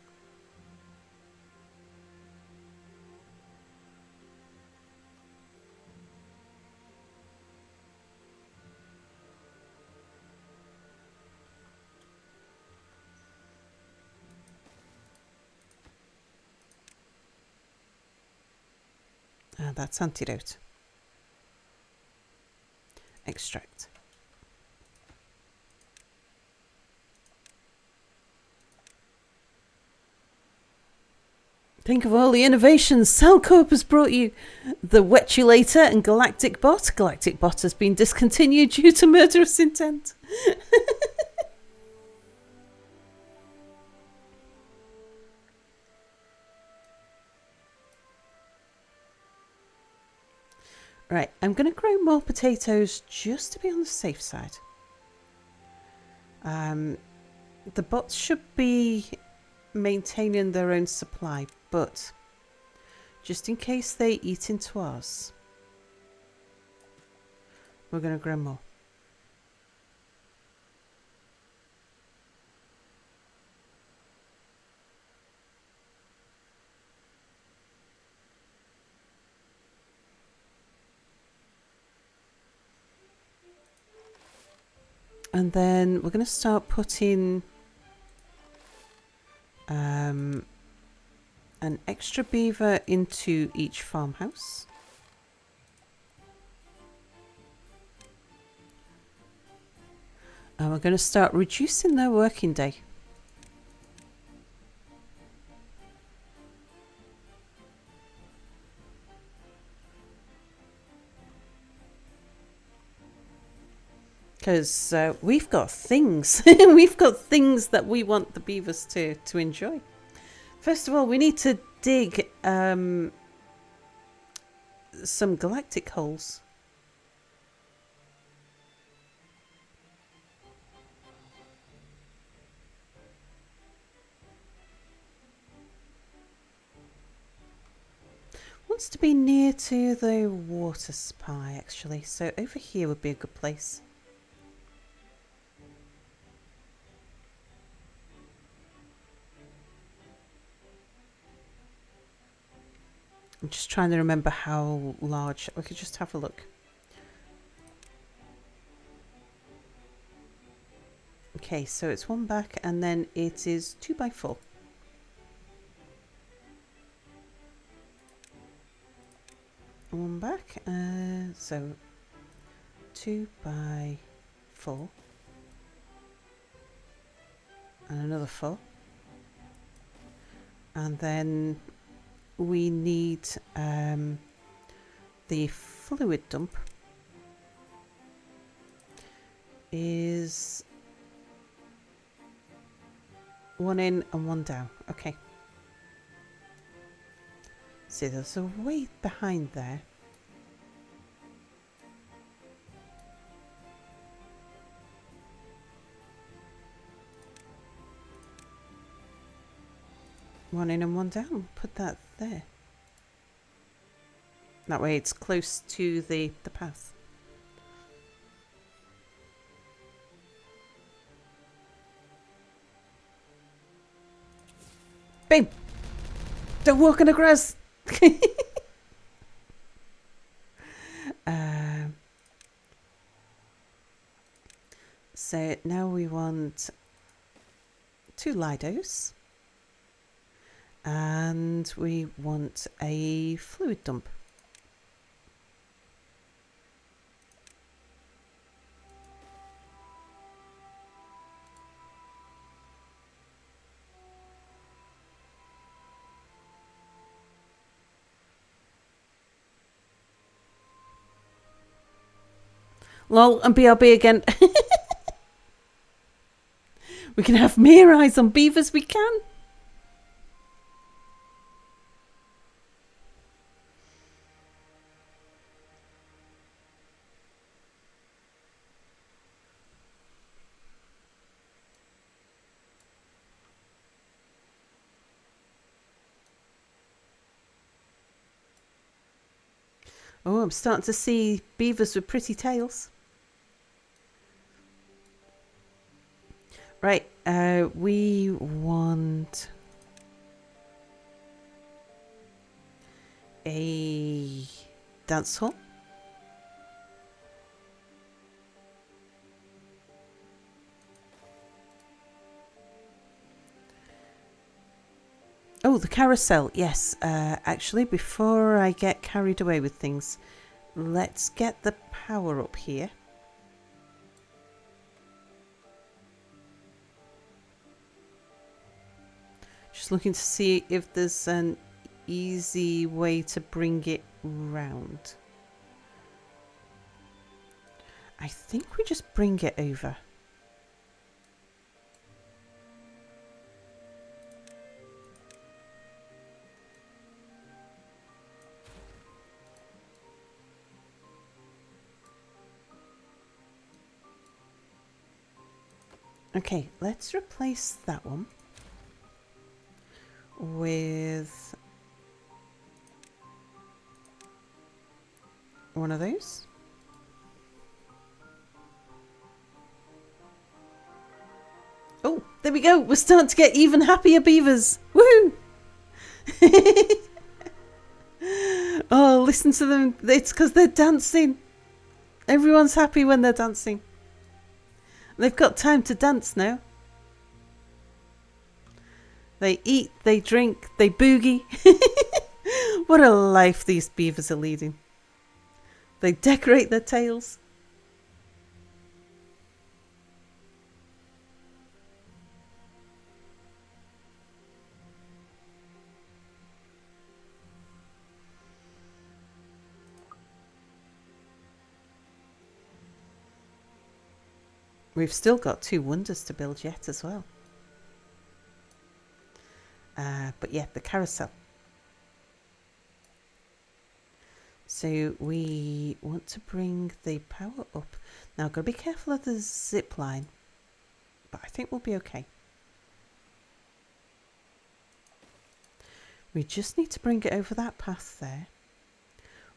Speaker 1: That's antidote. Extract. Think of all the innovations Cellcorp has brought you. The Wetulator and Galactic Bot. Galactic Bot has been discontinued due to murderous intent. Right, I'm going to grow more potatoes just to be on the safe side. The bots should be maintaining their own supply, but just in case they eat into ours, we're going to grow more. And then we're going to start putting an extra beaver into each farmhouse. And we're going to start reducing their working day. Because we've got things. We've got things that we want the beavers to enjoy. First of all, we need to dig some galactic holes. Wants to be near to the water supply, actually. So over here would be a good place. I'm just trying to remember how large. We could just have a look. Okay, so it's one back and then it is 2x4. one back. So 2 by 4. And another 4. And then we need the fluid dump is 1 in and 1 down. Okay. See, there's a way behind there. One in and 1 down. Put that there. That way it's close to the path. Bim! Don't walk in the grass! So now we want 2 Lidos. And we want a fluid dump. Lol, and BRB again. We can have mere eyes on beavers, we can. Oh, I'm starting to see beavers with pretty tails. Right, we want a dance hall. Oh, the carousel, yes. Actually, before I get carried away with things, let's get the power up here. Just looking to see if there's an easy way to bring it round. I think we just bring it over. Okay, let's replace that one with one of those. Oh, there we go. We're starting to get even happier beavers. Woohoo! Oh, listen to them. It's because they're dancing. Everyone's happy when they're dancing. They've got time to dance now. They eat, they drink, they boogie. What a life these beavers are leading. They decorate their tails. We've still got 2 wonders to build yet as well. But yeah, the carousel. So we want to bring the power up. Now, got to be careful of the zip line, but I think we'll be okay. We just need to bring it over that path there,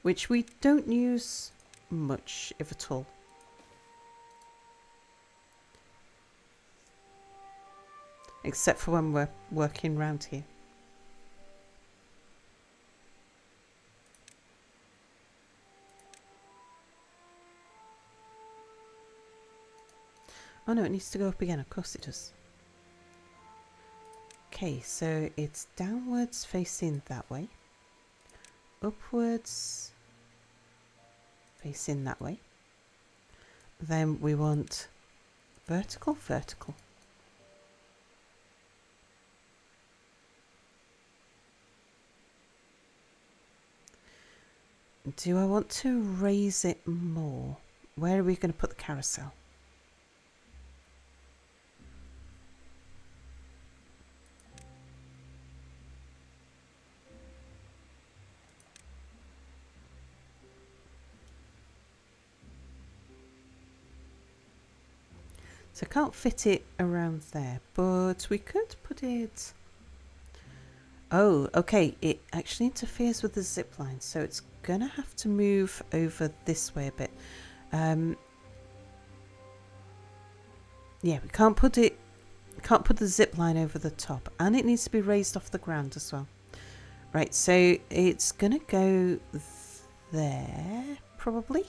Speaker 1: which we don't use much, if at all. Except for when we're working round here. Oh no, it needs to go up again. Of course it does. Okay, so it's downwards facing that way. Upwards facing that way. Then we want vertical, vertical. Do I want to raise it more? Where are we going to put the carousel? So I can't fit it around there, but we could put it... Oh, okay, it actually interferes with the zip line, so it's going to have to move over this way a bit. Yeah, we can't put the zip line over the top, and it needs to be raised off the ground as well. Right, so it's going to go there, probably.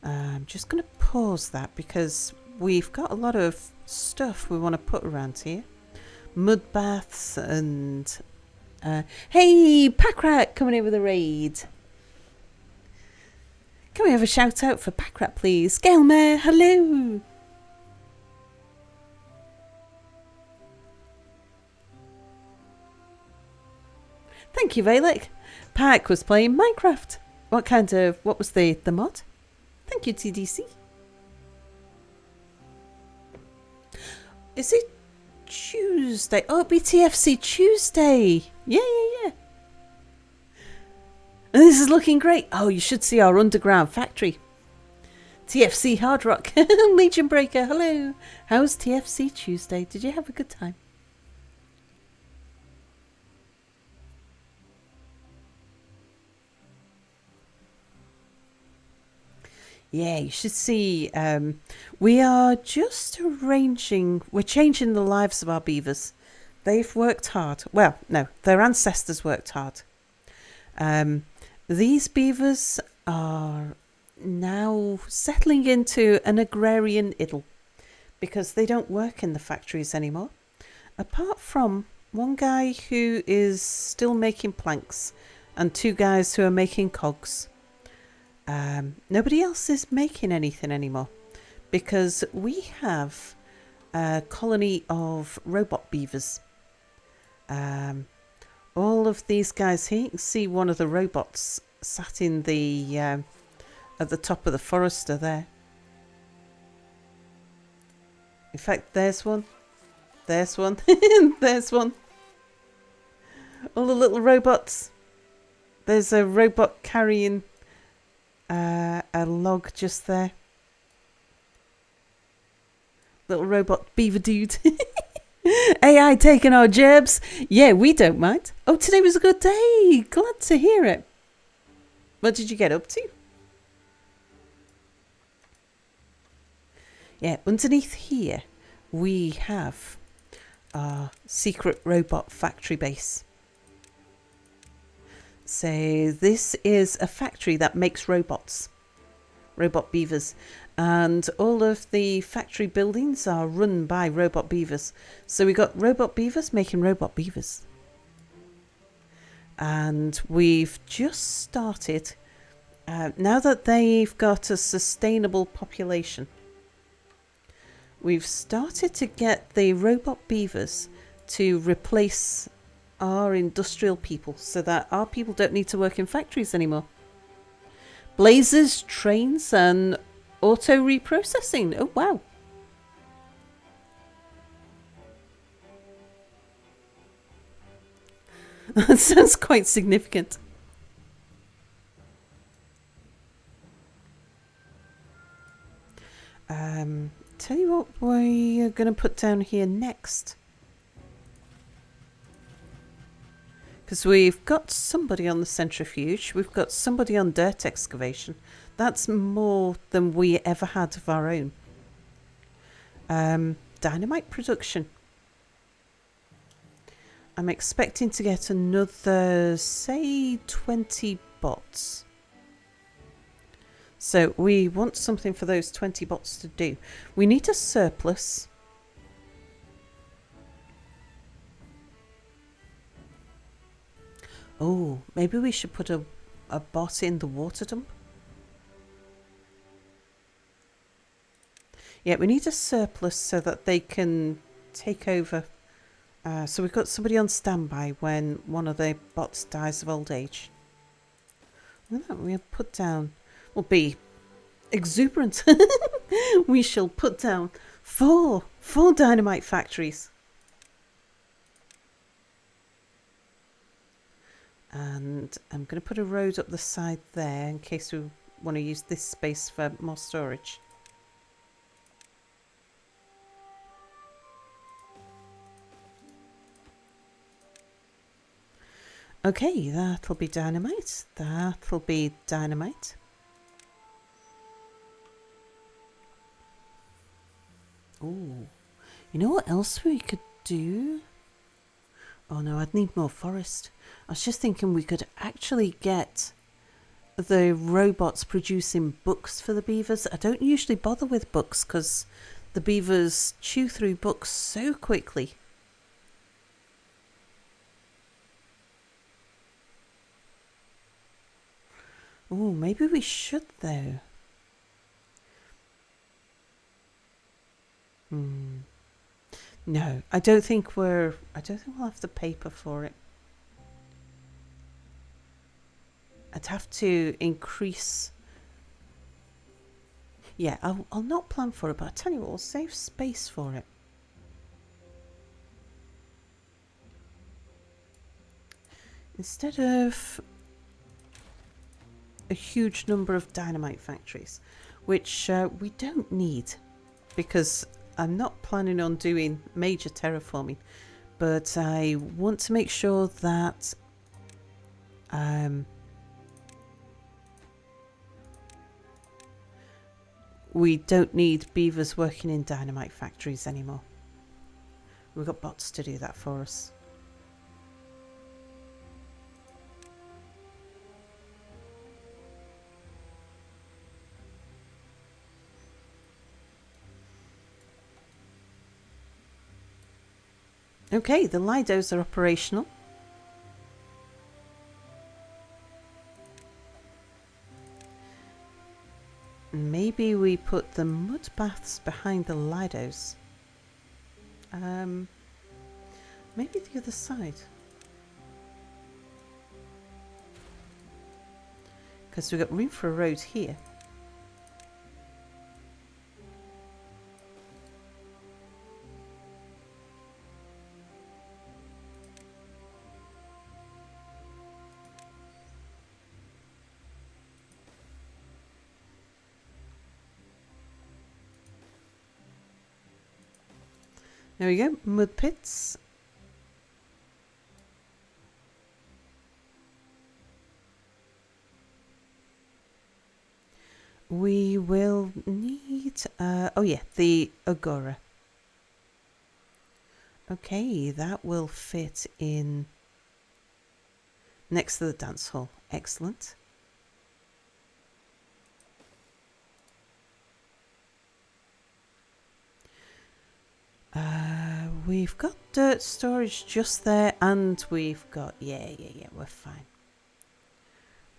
Speaker 1: I'm just going to pause that because we've got a lot of stuff we want to put around here. Mud baths and... hey, Packrat coming in with a raid. Can we have a shout out for Packrat, please? Gailmare, hello! Thank you, Valek. Pack was playing Minecraft. What was the mod? Thank you, TDC. Is it Tuesday? Oh, it'd be TFC Tuesday. Yeah. And this is looking great. Oh, you should see our underground factory. TFC Hard Rock. Legion Breaker, hello. How's TFC Tuesday? Did you have a good time? Yeah, you should see. We are just we're changing the lives of our beavers. They've worked hard. Well, no, their ancestors worked hard. These beavers are now settling into an agrarian idyll because they don't work in the factories anymore. Apart from one guy who is still making planks and two guys who are making cogs. Nobody else is making anything anymore because we have a colony of robot beavers. All of these guys here, you can see one of the robots sat in the at the top of the forester there. In fact, there's one. There's one. There's one. All the little robots. There's a robot carrying a log just there. Little robot beaver dude. AI taking our gerbs. Yeah, we don't mind. Oh, today was a good day. Glad to hear it. What did you get up to? Yeah, underneath here we have our secret robot factory base. So this is a factory that makes robots, robot beavers, and all of the factory buildings are run by robot beavers. So we got robot beavers making robot beavers. And we've just started, now that they've got a sustainable population, we've started to get the robot beavers to replace our industrial people so that our people don't need to work in factories anymore. Blazers, trains and auto reprocessing. Oh wow. That sounds quite significant. Tell you what we're going to put down here next. Because we've got somebody on the centrifuge, we've got somebody on dirt excavation. That's more than we ever had of our own. Dynamite production. I'm expecting to get another, say, 20 bots. So we want something for those 20 bots to do. We need a surplus. Oh, maybe we should put a bot in the water dump. Yeah, we need a surplus so that they can take over. So we've got somebody on standby when one of the bots dies of old age. And that we'll put down will be exuberant. We shall put down four dynamite factories. And I'm going to put a road up the side there in case we want to use this space for more storage. Okay, that'll be dynamite. That'll be dynamite. Oh, you know what else we could do? Oh no, I'd need more forest. I was just thinking we could actually get the robots producing books for the beavers. I don't usually bother with books because the beavers chew through books so quickly. Oh, maybe we should though. No, I don't think we'll have the paper for it. I'd have to increase. Yeah, I'll not plan for it, but I'll tell you what, we'll save space for it. Instead of a huge number of dynamite factories, which we don't need because I'm not planning on doing major terraforming, but I want to make sure that we don't need beavers working in dynamite factories anymore. We've got bots to do that for us. Okay, the Lidos are operational. Maybe we put the mud baths behind the Lidos. Maybe the other side. Because we've got room for a road here. There we go, mud pits. We will need, oh yeah, the Agora. Okay, that will fit in next to the dance hall. Excellent. We've got dirt storage just there, and we've got, yeah, we're fine.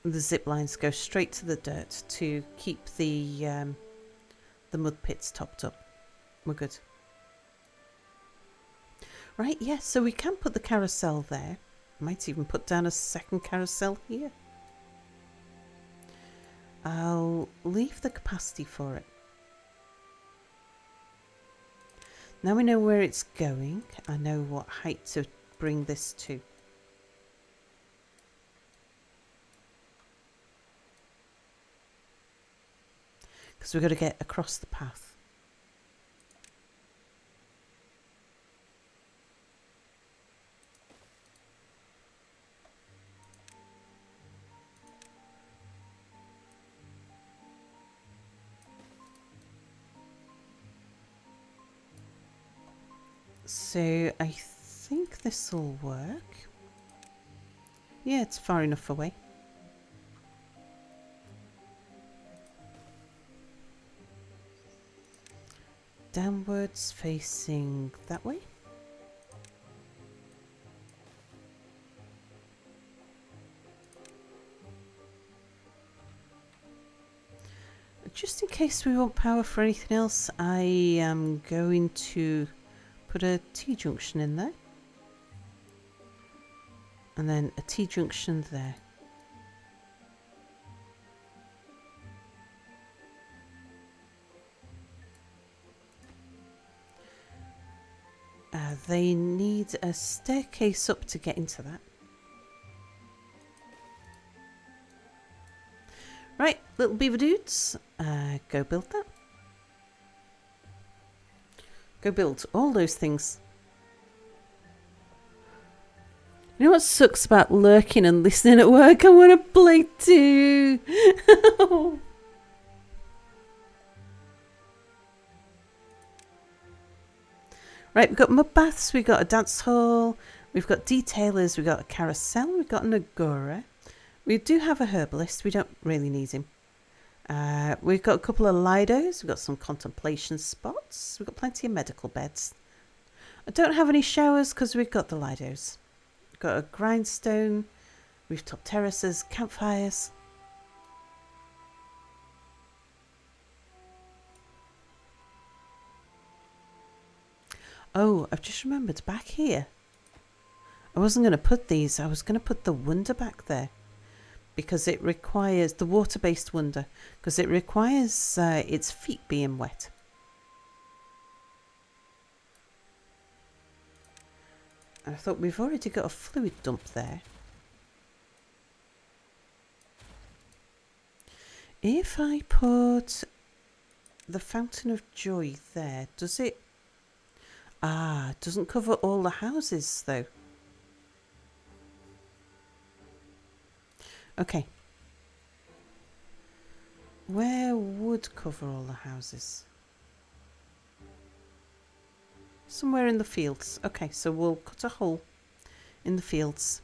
Speaker 1: The zip lines go straight to the dirt to keep the mud pits topped up. We're good. Right, yes, so we can put the carousel there. Might even put down a second carousel here. I'll leave the capacity for it. Now we know where it's going. I know what height to bring this to. Because we've got to get across the path. So I think this will work. Yeah, it's far enough away. Downwards facing that way. just in case we want power for anything else, I am going to put a T-junction in there. And then a T-junction there. They need a staircase up to get into that. Right, little beaver dudes, go build that. Go build all those things. You know what sucks about lurking and listening at work? I want to play too. Right, we've got mud baths, we've got a dance hall, we've got detailers, we've got a carousel, we've got an agora. We do have a herbalist, we don't really need him. We've got a couple of lidos, we've got some contemplation spots, we've got plenty of medical beds. I don't have any showers because we've got the lidos. We've got a grindstone, rooftop terraces, campfires. Oh, I've just remembered back here. I wasn't going to put these. I was going to put the wonder back there because it requires the water-based wonder because it requires its feet being wet. And I thought we've already got a fluid dump there. If I put the Fountain of Joy there, does it? Ah, it doesn't cover all the houses though. Okay. Where would cover all the houses? Somewhere in the fields. Okay, so we'll cut a hole in the fields.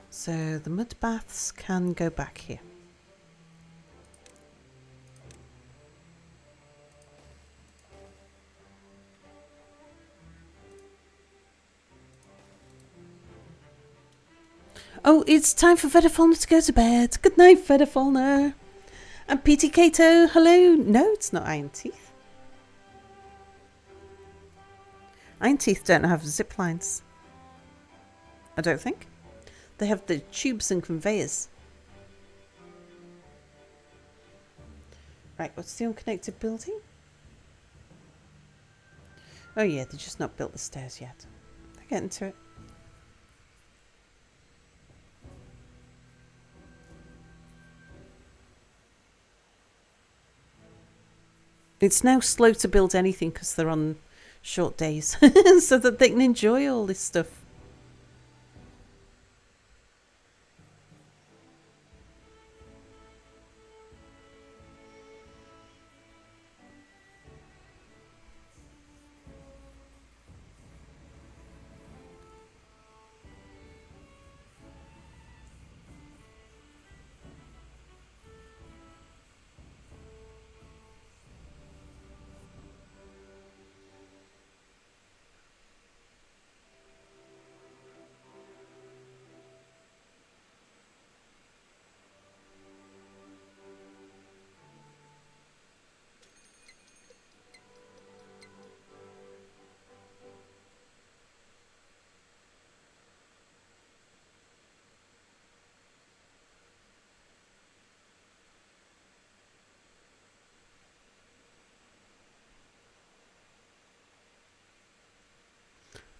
Speaker 1: So the mud baths can go back here. Oh, it's time for Vedafalna to go to bed. Good night, Vedafalna. And PT Kato, hello. No, it's not Iron Teeth. Iron Teeth don't have zip lines. I don't think. They have the tubes and conveyors. Right, what's the unconnected building? Oh yeah, they've just not built the stairs yet. They're getting to it. It's now slow to build anything because they're on short days so that they can enjoy all this stuff.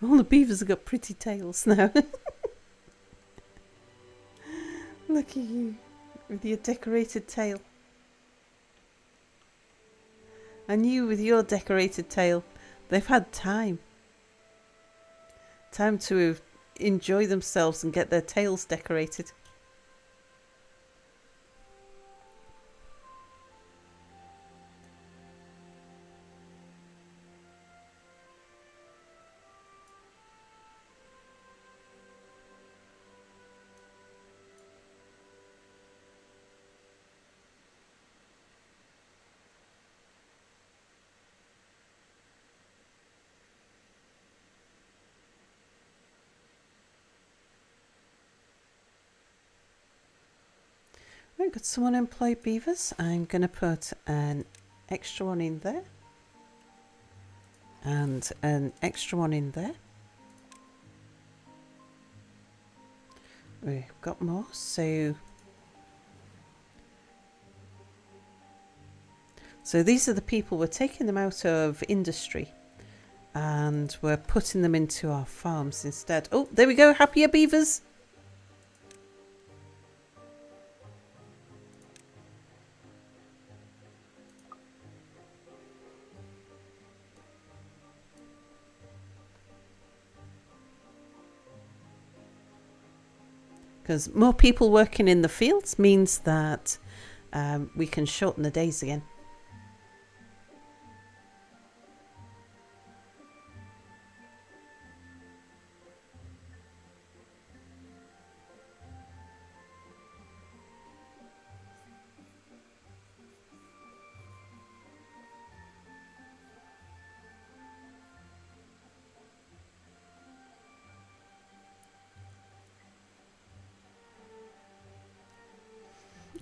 Speaker 1: All the beavers have got pretty tails now. Look at you with your decorated tail. And you with your decorated tail. They've had time. Time to enjoy themselves and get their tails decorated. Right, got some unemployed beavers. I'm going to put an extra one in there. And an extra one in there. We've got more, so these are the people. We're taking them out of industry and we're putting them into our farms instead. Oh, there we go, happier beavers. Because more people working in the fields means that we can shorten the days again.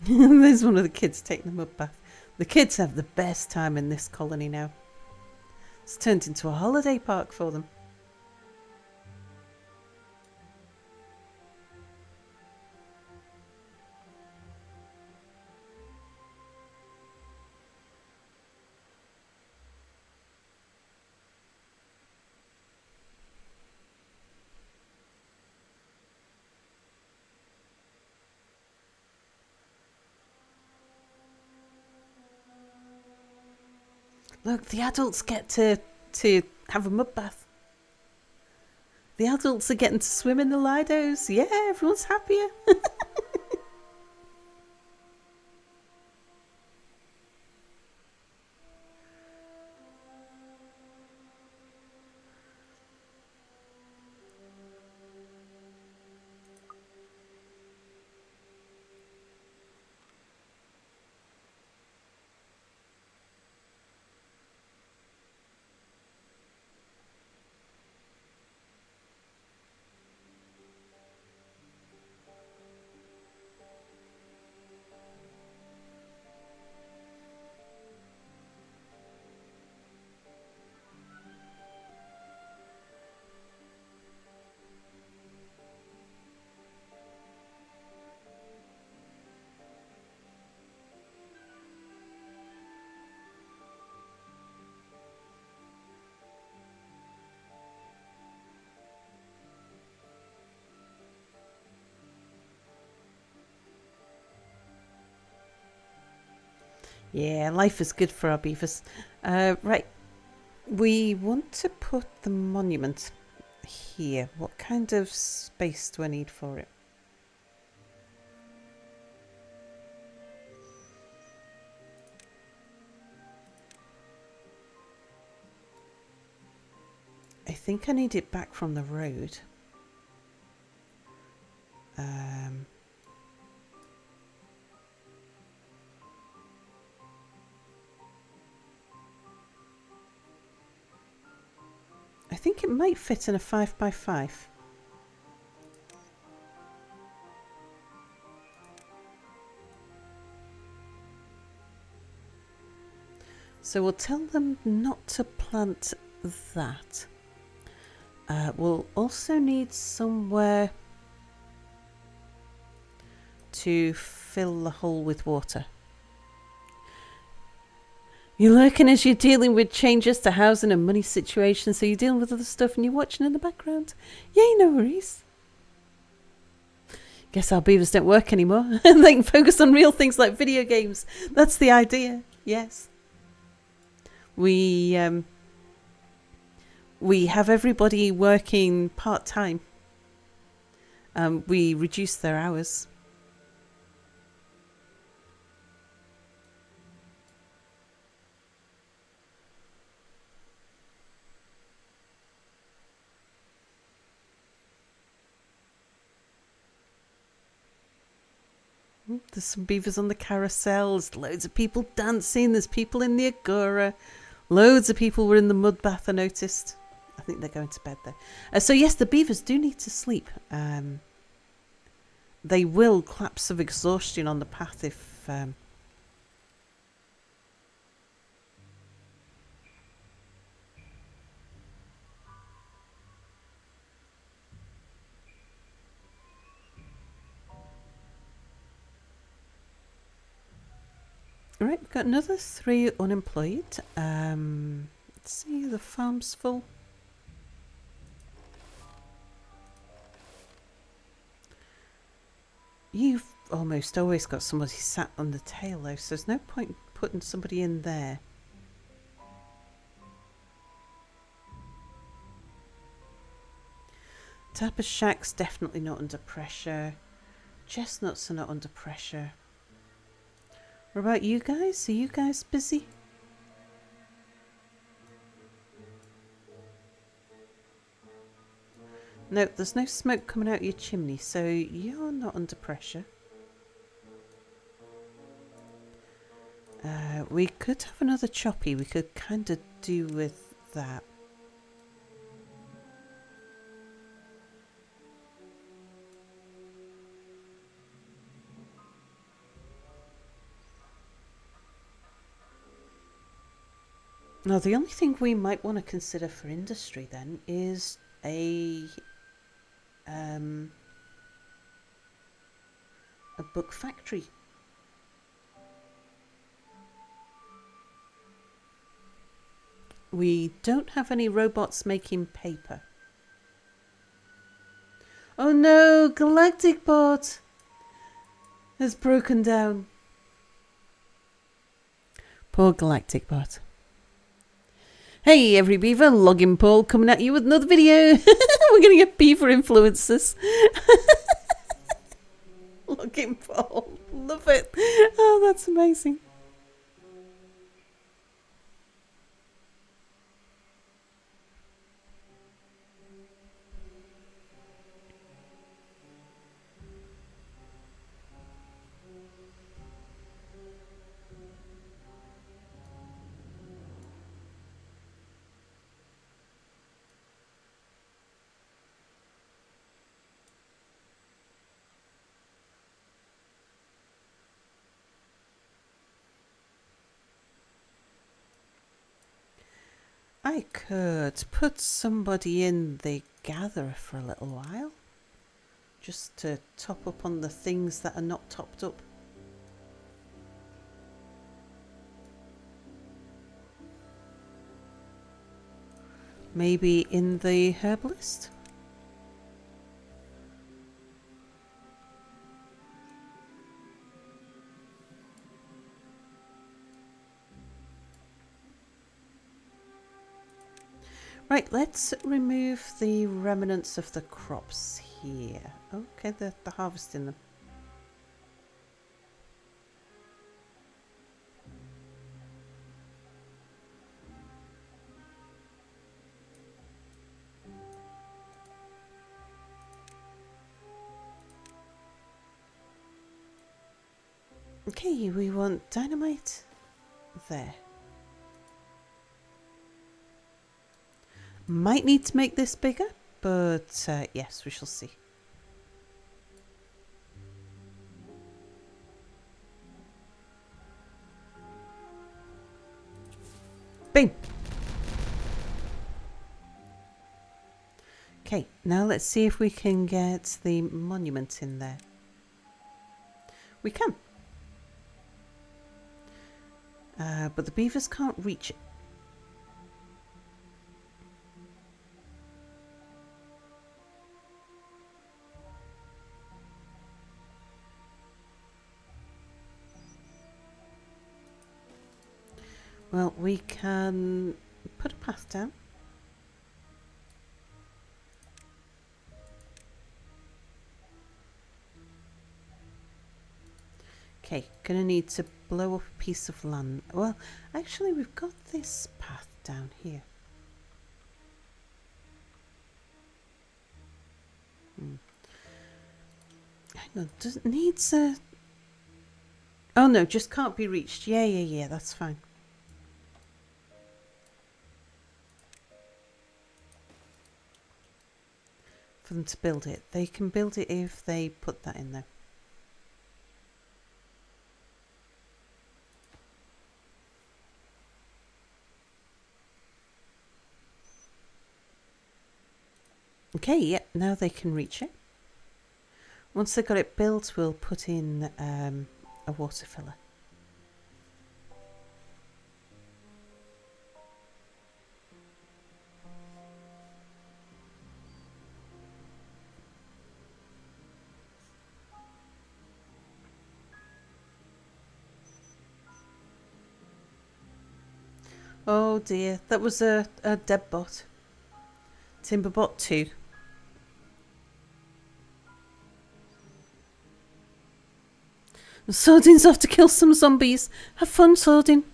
Speaker 1: There's one of the kids taking the mud bath. The kids have the best time in this colony now. It's turned into a holiday park for them. Look, the adults get to have a mud bath. The adults are getting to swim in the Lidos. Yeah, everyone's happier. Yeah, life is good for our beavers. Right, we want to put the monument here. What kind of space do I need for it? I think I need it back from the road. I think it might fit in a 5x5. So we'll tell them not to plant that. We'll also need somewhere to fill the hole with water. You're lurking as you're dealing with changes to housing and money situations, so you're dealing with other stuff and you're watching in the background. Yay, no worries. Guess our beavers don't work anymore. They can focus on real things like video games. That's the idea, yes. We have everybody working part-time. We reduce their hours. There's some beavers on the carousels, loads of people dancing, there's people in the agora, loads of people were in the mud bath, I noticed. I think they're going to bed there. So yes, the beavers do need to sleep. they will collapse of exhaustion on the path if... Right, we've got another 3 unemployed. Let's see, the farm's full. You've almost always got somebody sat on the tail though, so there's no point putting somebody in there. Tapper Shack's definitely not under pressure. Chestnuts are not under pressure. What about you guys? Are you guys busy? No, there's no smoke coming out your chimney, so you're not under pressure. We could have another choppy. We could kind of do with that. Now, the only thing we might want to consider for industry then is a book factory. We don't have any robots making paper. Oh no, Galactic Bot has broken down. Poor Galactic Bot. Hey every beaver, Login Paul coming at you with another video. We're going to get beaver influencers. Login Paul, love it. Oh, that's amazing. I could put somebody in the gatherer for a little while, just to top up on the things that are not topped up. Maybe in the herbalist? Right, let's remove the remnants of the crops here. Okay, they're harvesting them. Okay, we want dynamite there. Might need to make this bigger, but yes, we shall see. Boom. Okay, now let's see if we can get the monument in there. We can. But the beavers can't reach it. Well, we can put a path down. Okay, gonna need to blow up a piece of land. Well, actually we've got this path down here. Hang on, does it needs a... Oh no, just can't be reached. Yeah, that's fine. For them to build it. They can build it if they put that in there. Okay, yep, now they can reach it. Once they've got it built, we'll put in a water filler. Oh dear, that was a dead bot. Timberbot 2. Sordin's off to kill some zombies. Have fun, Sordin.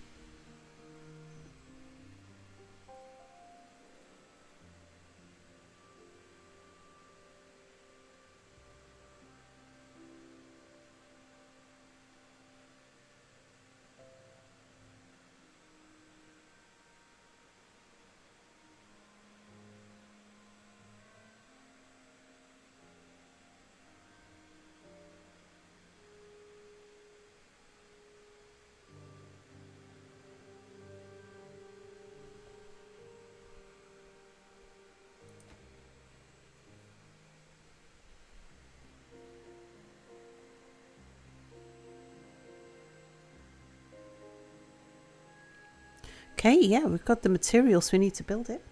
Speaker 1: Okay, yeah, we've got the materials we need to build it.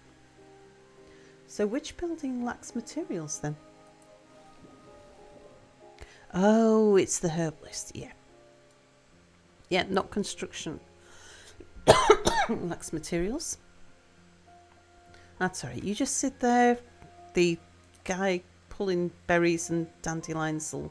Speaker 1: So which building lacks materials then? Oh, it's the herbalist, yeah. Yeah, not construction. Lacks materials. That's alright, you just sit there. The guy pulling berries and dandelions will...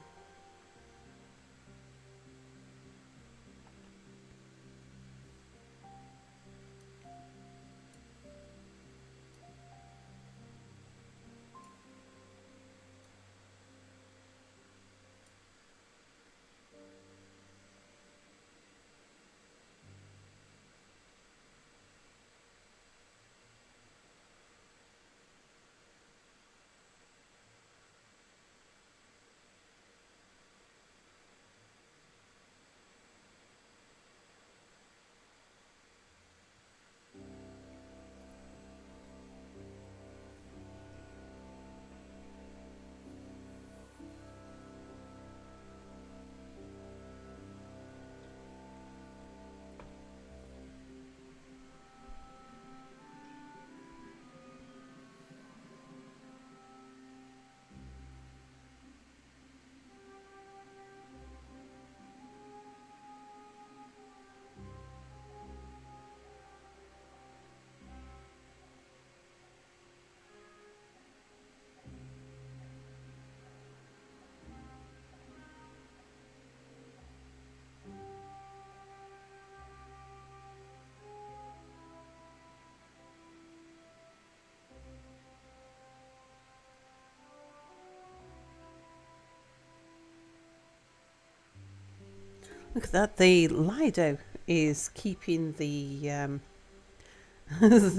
Speaker 1: Look at that, the Lido is keeping the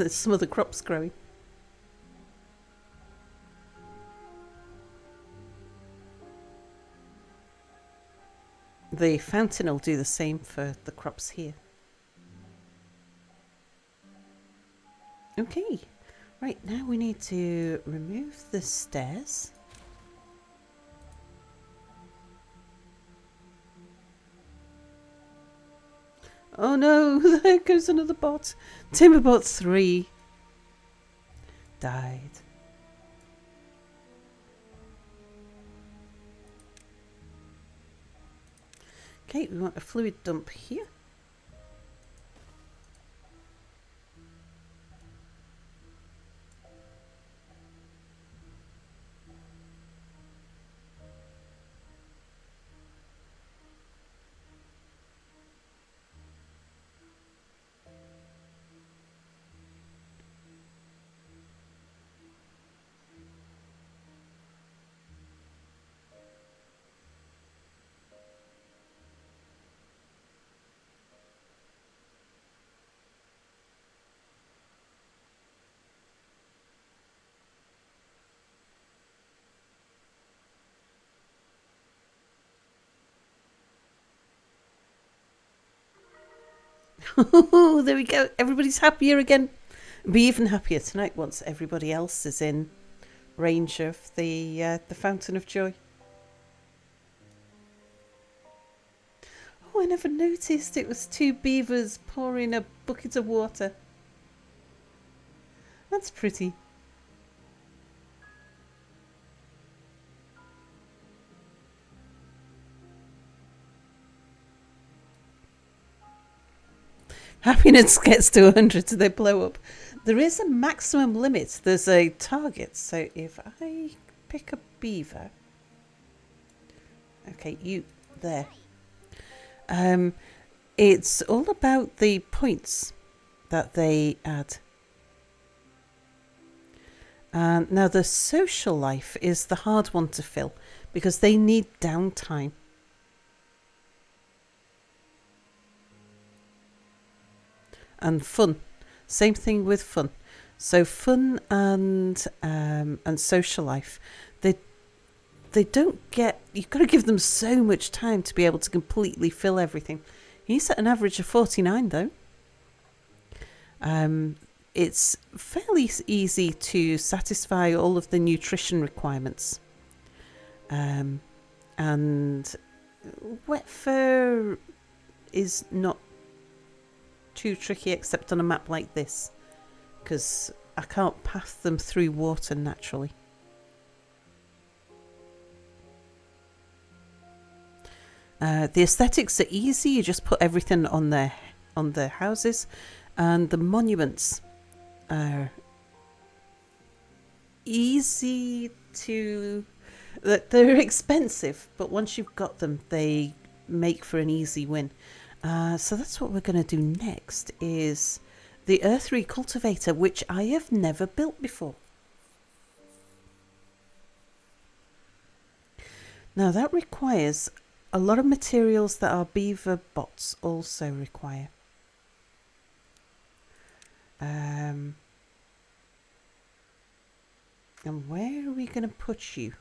Speaker 1: some of the crops growing. The fountain will do the same for the crops here. Okay, right, now we need to remove the stairs. Oh no, there goes another bot. Timberbot 3 died. Okay, we want a fluid dump here. Oh, there we go. Everybody's happier again. Be even happier tonight once everybody else is in range of the Fountain of Joy. Oh, I never noticed it was two beavers pouring a bucket of water. That's pretty. Happiness gets to 100, so they blow up. There is a maximum limit. There's a target. So if I pick a beaver. Okay, you there. It's all about the points that they add. Now the social life is the hard one to fill because they need downtime. And fun. Same thing with fun. So fun and social life, they don't get. You've got to give them so much time to be able to completely fill everything. He's at an average of 49 though. It's fairly easy to satisfy all of the nutrition requirements. And wet fur is not too tricky except on a map like this because I can't pass them through water naturally. The aesthetics are easy. You just put everything on their houses, and the monuments are easy to. They're expensive, but once you've got them, they make for an easy win. So that's what we're going to do next is the Earth Recultivator, which I have never built before. Now that requires a lot of materials that our beaver bots also require. And where are we going to put you?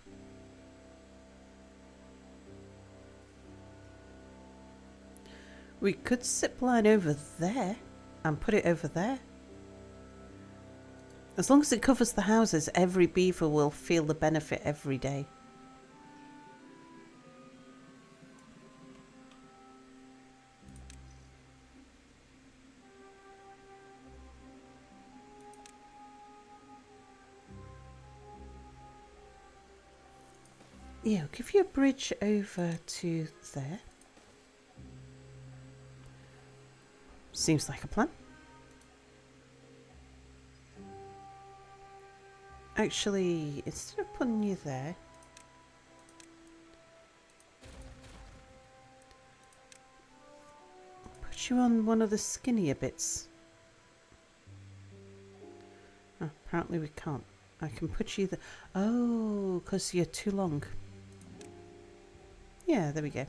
Speaker 1: We could zip line over there and put it over there. As long as it covers the houses, every beaver will feel the benefit every day. Yeah, I'll give you a bridge over to there. Seems like a plan. Actually, instead of putting you there, put you on one of the skinnier bits. Oh, apparently we can't. I can put you there. Oh, because you're too long. Yeah, there we go.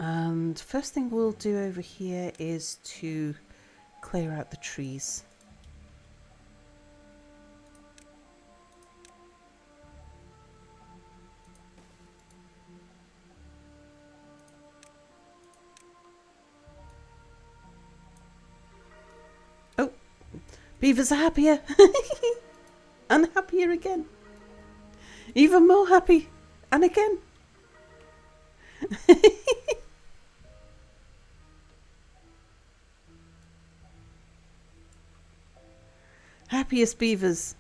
Speaker 1: And first thing we'll do over here is to clear out the trees. Oh, beavers are happier. And happier again. Even more happy. And again. Happiest beavers.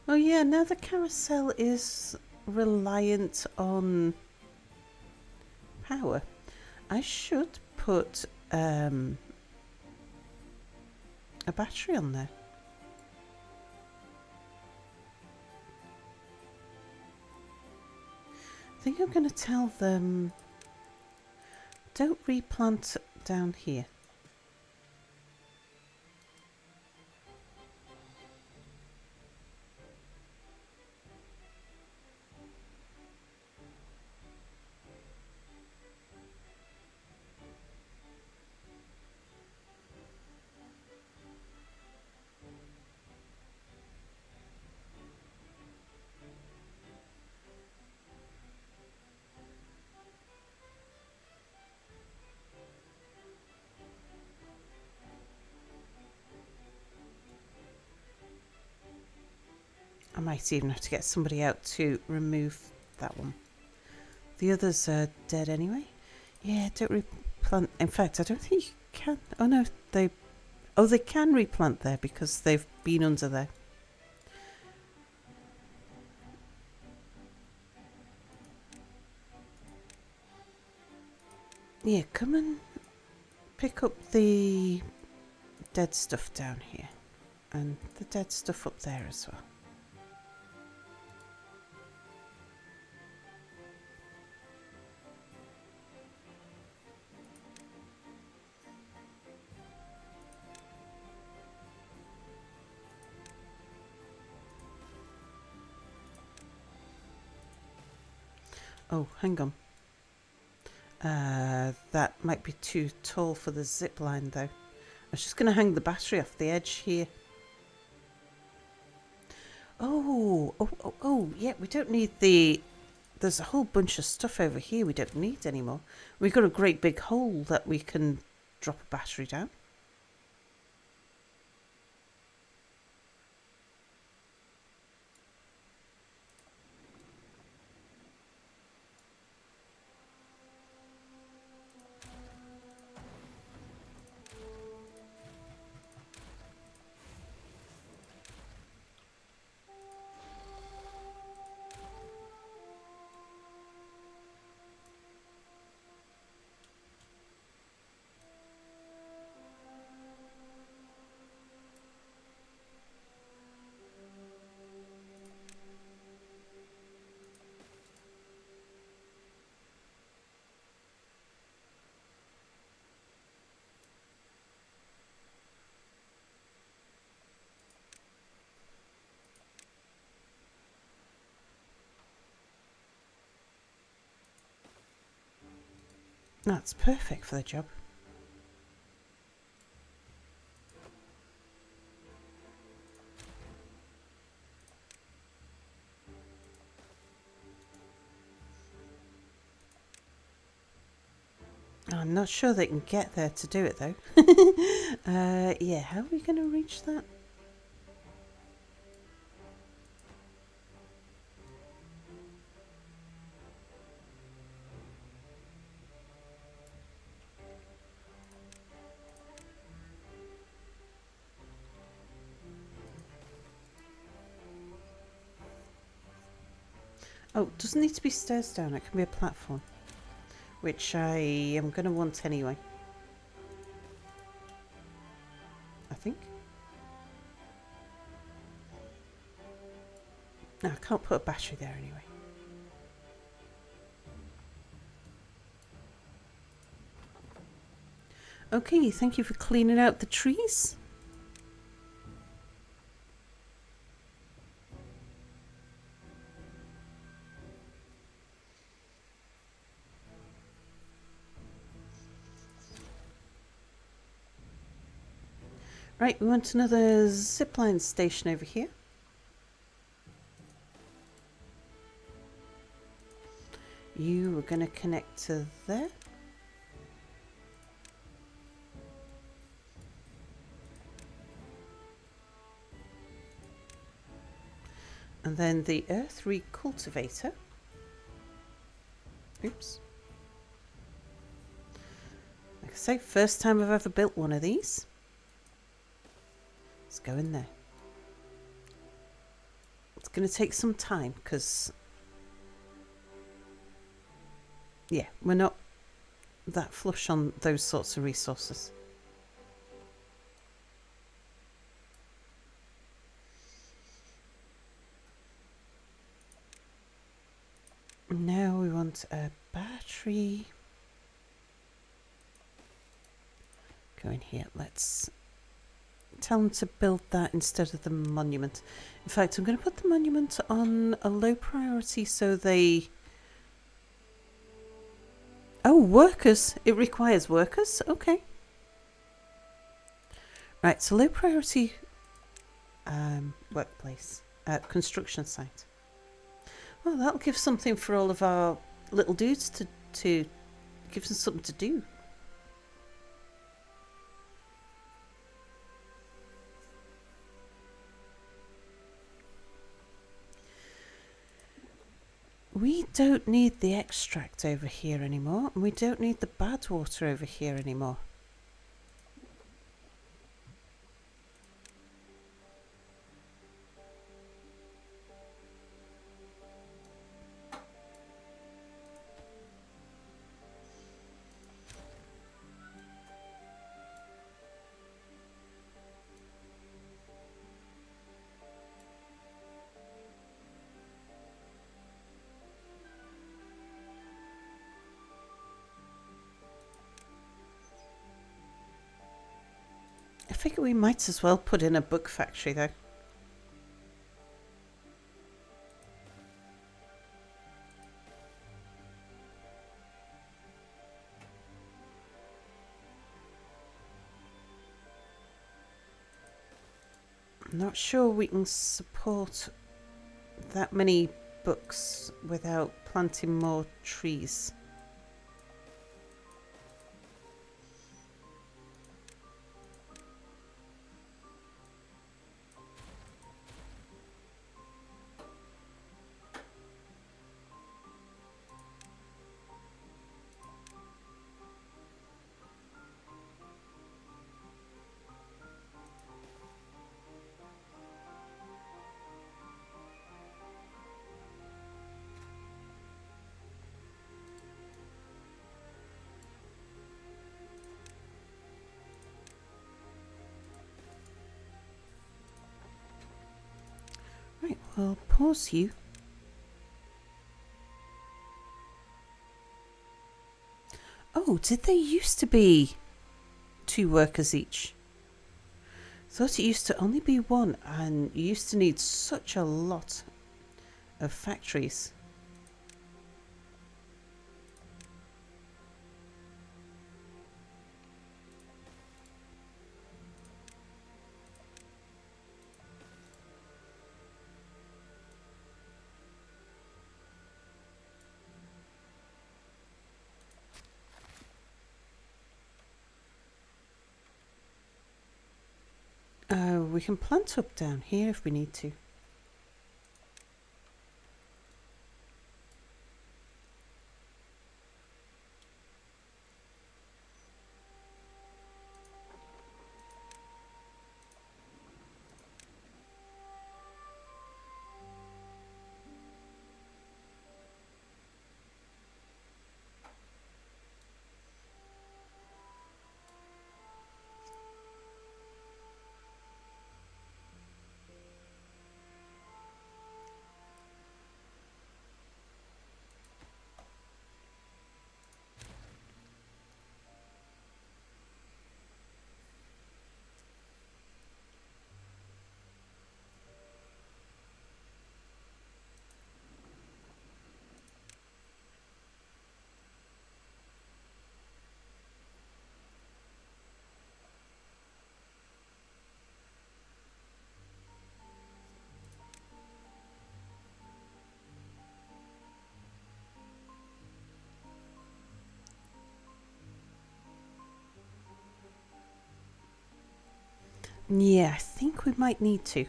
Speaker 1: Oh yeah, now the carousel is reliant on power. I should put a battery on there. I think I'm going to tell them, don't replant down here. I might even have to get somebody out to remove that one. The others are dead anyway. Yeah, don't replant. In fact, I don't think you can. Oh no, they can replant there because they've been under there. Yeah, come and pick up the dead stuff down here and the dead stuff up there as well. Oh, hang on. That might be too tall for the zip line though. I was just going to hang the battery off the edge here. Oh, yeah, we don't need the... There's a whole bunch of stuff over here we don't need anymore. We've got a great big hole that we can drop a battery down. That's perfect for the job. I'm not sure they can get there to do it though. Yeah, how are we going to reach that? Oh, it doesn't need to be stairs down, it can be a platform. Which I am going to want anyway. I think. No, I can't put a battery there anyway. Okay, thank you for cleaning out the trees. Right, we want another zipline station over here. You are going to connect to there. And then the earth recultivator. Oops. Like I say, first time I've ever built one of these. Let's go in there. It's going to take some time because, yeah, we're not that flush on those sorts of resources. Now we want a battery. Go in here. Let's tell them to build that instead of the monument. In fact, I'm going to put the monument on a low priority so they... Oh, workers. It requires workers. Okay. Right, so low priority workplace, construction site. Well, that'll give something for all of our little dudes to give them something to do. We don't need the extract over here anymore, and we don't need the bad water over here anymore. I figure we might as well put in a book factory though. I'm not sure we can support that many books without planting more trees. Right, we'll pause you. Oh, did they used to be 2 workers each? Thought it used to only be 1, and you used to need such a lot of factories. We can plant up down here if we need to. Yeah, I think we might need to.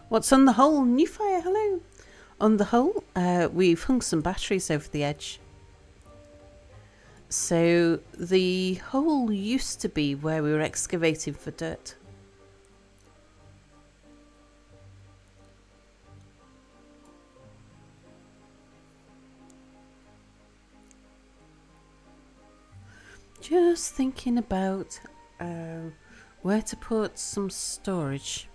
Speaker 1: What's on the hole? New fire, hello. On the hole, we've hung some batteries over the edge. So the hole used to be where we were excavating for dirt. Just thinking about where to put some storage.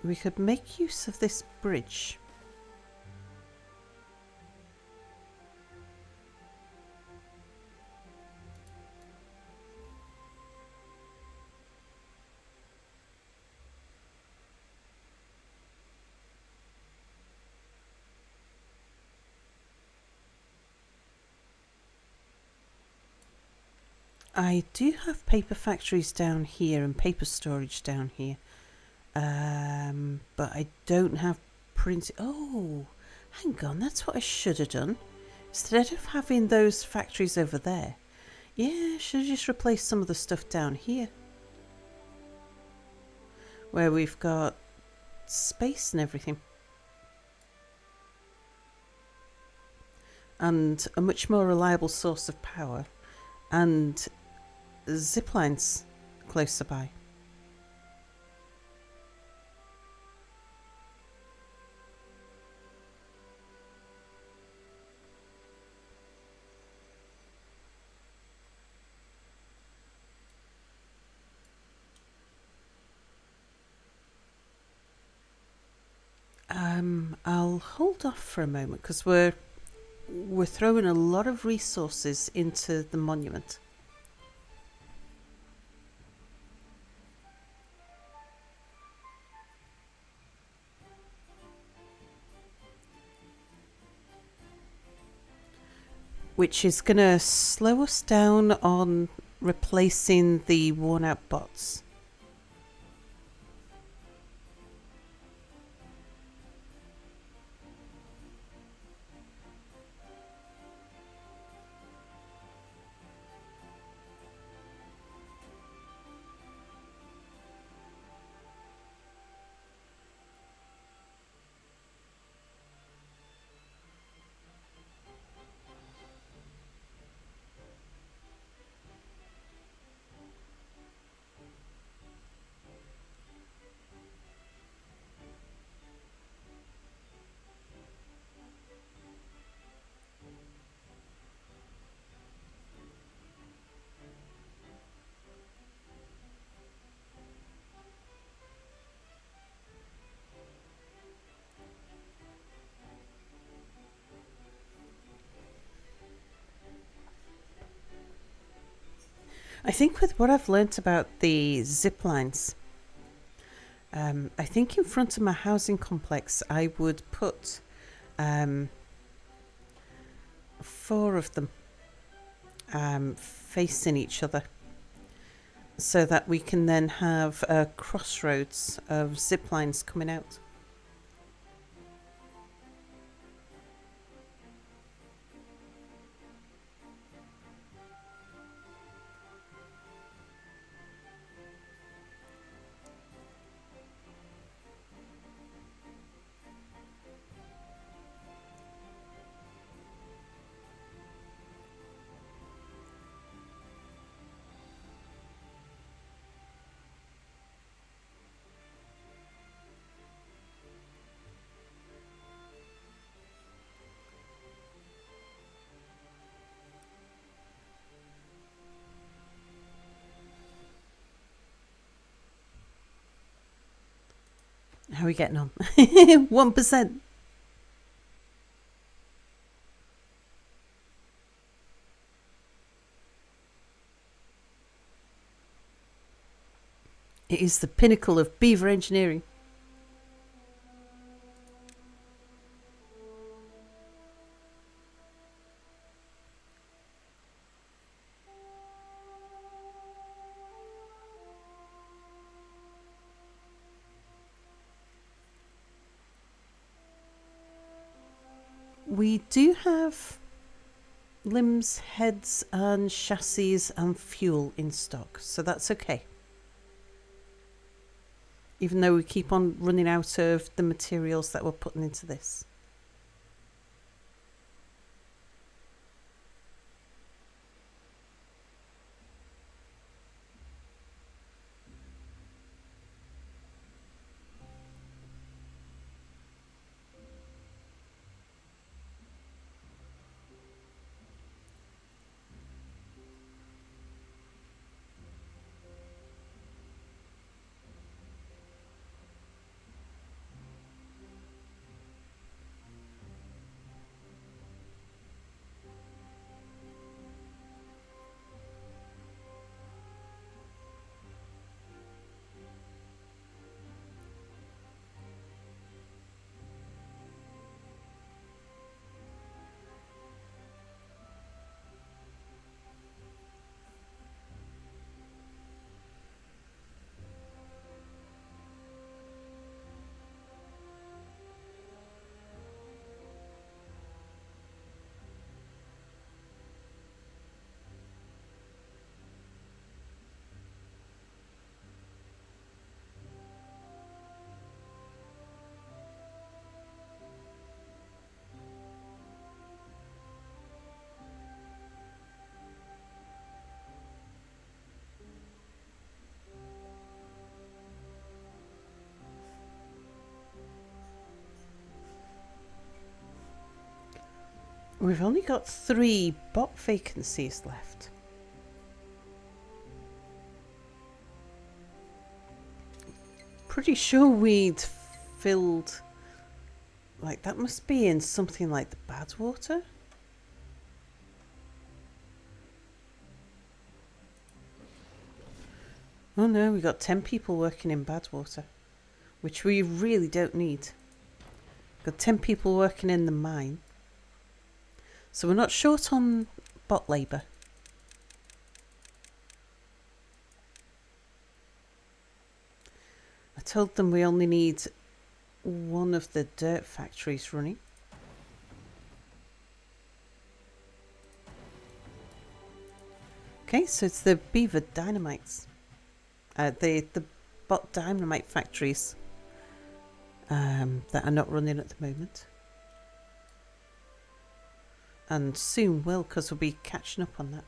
Speaker 1: We could make use of this bridge. I do have paper factories down here and paper storage down here. But I don't have print. Oh, hang on, that's what I should have done. Instead of having those factories over there, yeah, I should have just replaced some of the stuff down here. Where we've got space and everything. And a much more reliable source of power. And zip lines closer by. I'll hold off for a moment because we're throwing a lot of resources into the monument. Which is going to slow us down on replacing the worn out bots. I think with what I've learnt about the zip lines, I think in front of my housing complex I would put 4 of them facing each other so that we can then have a crossroads of zip lines coming out. How are we getting on? 1%. It is the pinnacle of beaver engineering. We do have limbs, heads, and chassis and fuel in stock, so that's okay. Even though we keep on running out of the materials that we're putting into this. We've only got 3 bot vacancies left. Pretty sure we'd filled... Like, that must be in something like the Badwater. Oh no, we got 10 people working in Badwater, which we really don't need. Got 10 people working in the mine. So we're not short on bot labour. I told them we only need one of the dirt factories running. Okay, so it's the beaver dynamites. The bot dynamite factories that are not running at the moment. And soon will, because we'll be catching up on that.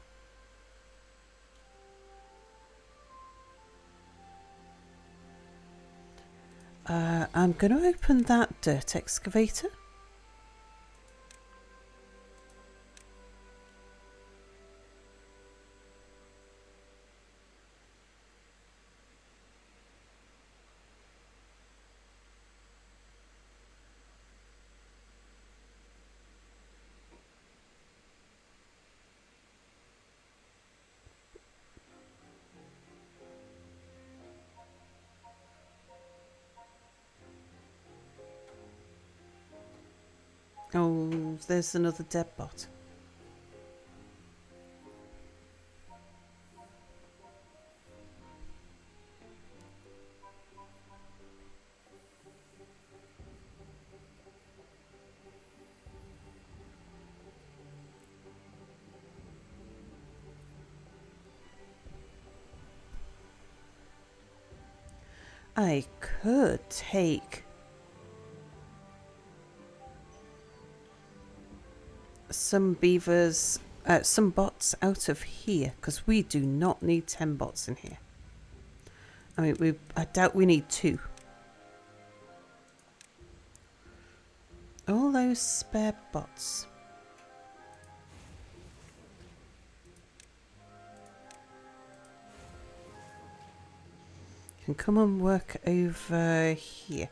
Speaker 1: I'm going to open that dirt excavator. Oh, there's another dead bot. I could take some beavers, some bots out of here, because we do not need 10 bots in here. I mean, I doubt we need 2. All those spare bots. Can come and work over here.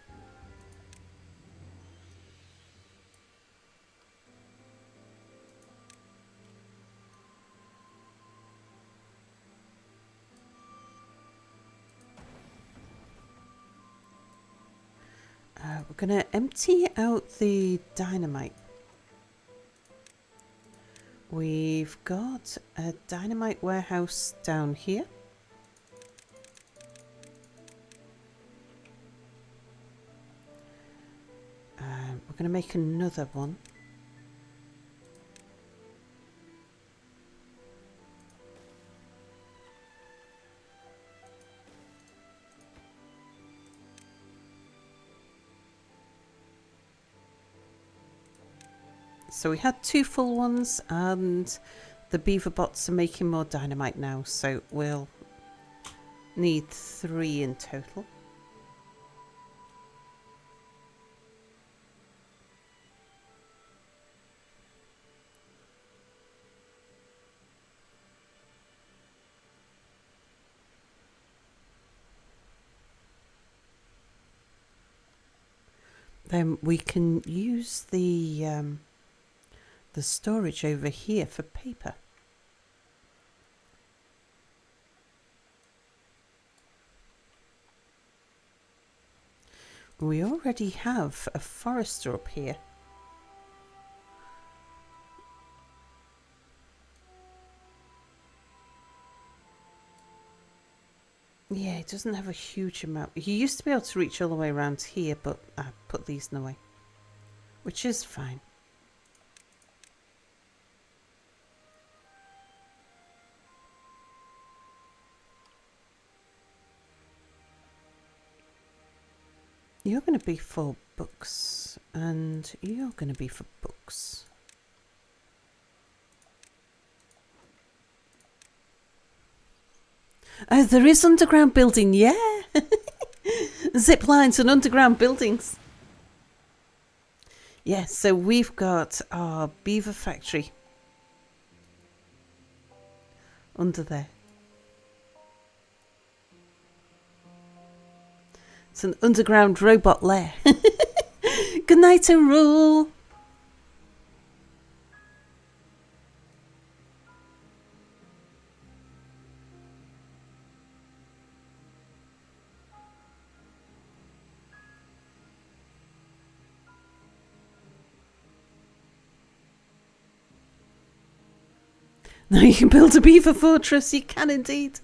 Speaker 1: We're going to empty out the dynamite. We've got a dynamite warehouse down here. We're going to make another one. So we had 2 full ones, and the beaver bots are making more dynamite now, so we'll need 3 in total. Then we can use the storage over here for paper. We already have a forester up here. Yeah, it doesn't have a huge amount. He used to be able to reach all the way around here, but I put these in the way, which is fine. You're going to be for books, and you're going to be for books. Oh, there is underground building, yeah. Zip lines and underground buildings. Yeah, so we've got our beaver factory under there. It's an underground robot lair. Good night, Rule. Now you can build a beaver fortress. You can indeed.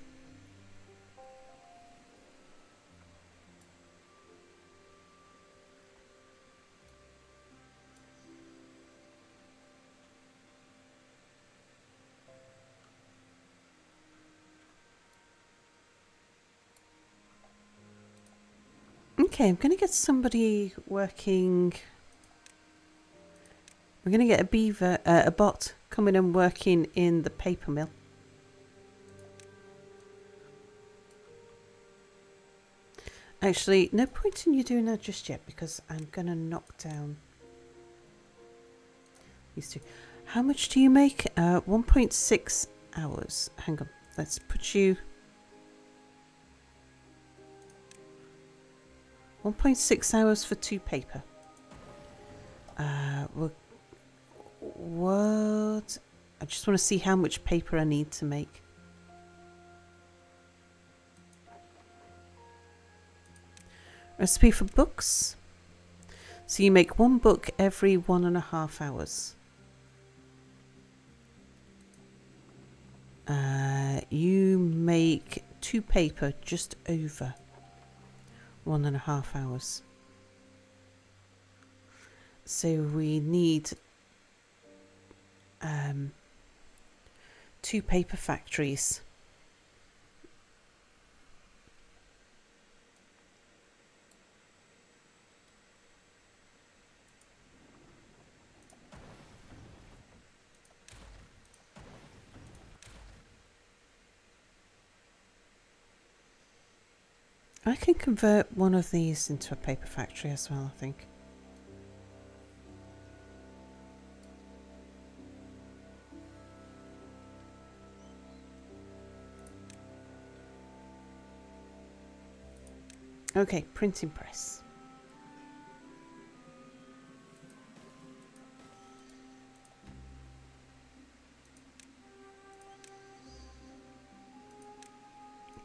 Speaker 1: Okay, I'm going to get somebody working. We're going to get a bot coming and working in the paper mill. Actually, no point in you doing that just yet because I'm going to knock down these two. How much do you make? 1.6 hours. Hang on. Let's put you... 1.6 hours for 2 paper. What? I just want to see how much paper I need to make. Recipe for books. So you make 1 book every 1.5 hours. You make 2 paper just over 1.5 hours. So we need 2 paper factories. I can convert one of these into a paper factory as well, I think. Okay, printing press.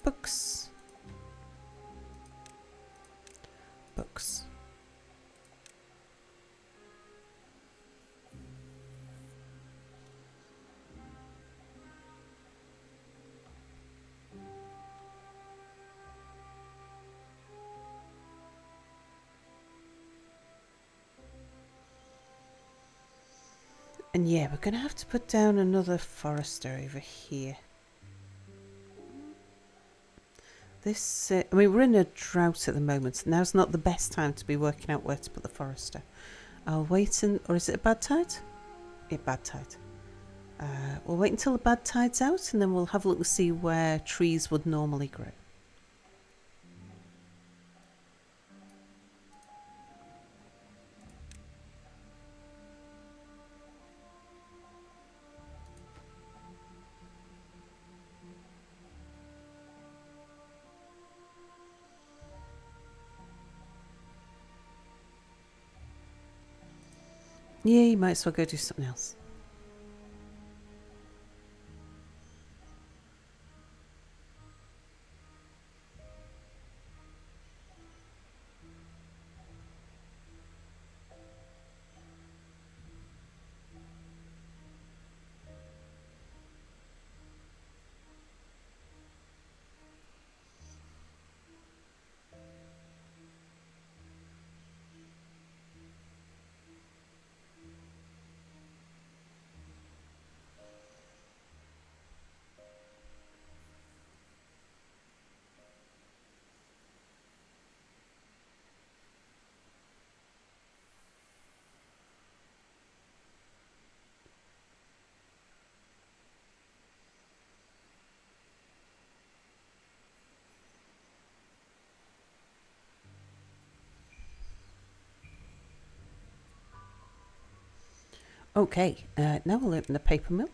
Speaker 1: Books. Books. And yeah, we're going to have to put down another forester over here. This, I mean, we're in a drought at the moment. Now's not the best time to be working out where to put the forester. I'll wait or is it a bad tide? Yeah, bad tide. We'll wait until the bad tide's out and then we'll have a look to see where trees would normally grow. Yeah, you might as well go do something else. Okay, now we'll open the paper mill.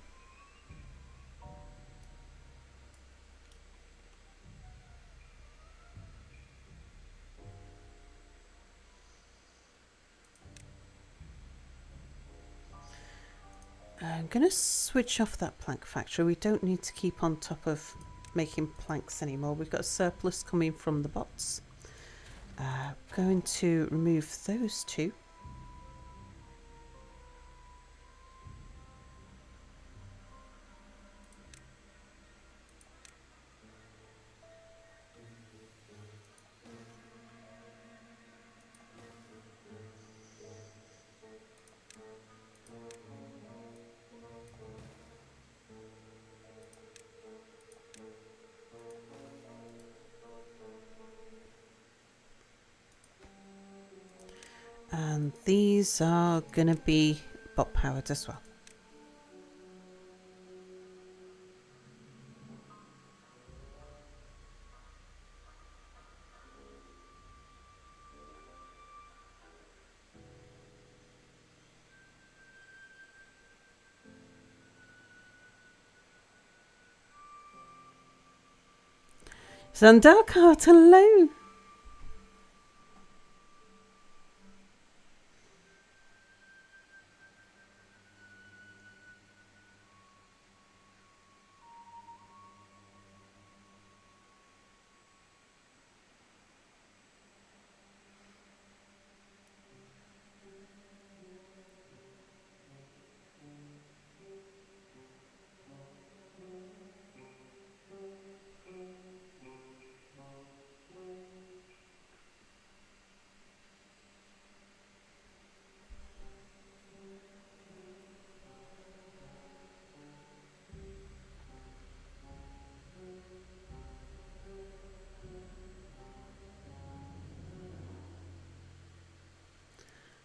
Speaker 1: I'm going to switch off that plank factory. We don't need to keep on top of making planks anymore. We've got a surplus coming from the bots. Going to remove those two. And these are going to be bot powered as well. Zandarkart, hello!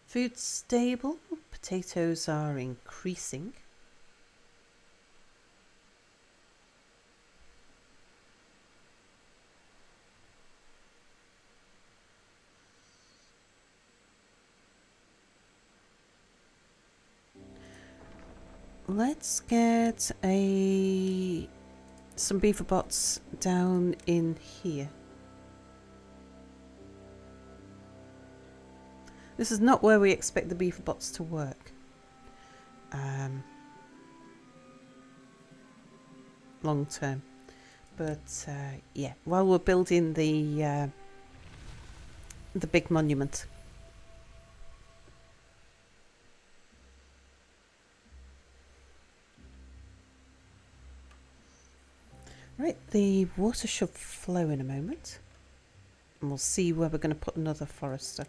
Speaker 1: Food stable. Potatoes are increasing. Let's get some beaver bots down in here. This is not where we expect the beaver bots to work. Long term. But yeah, while we're building the big monument. Right, the water should flow in a moment. And we'll see where we're going to put another forester.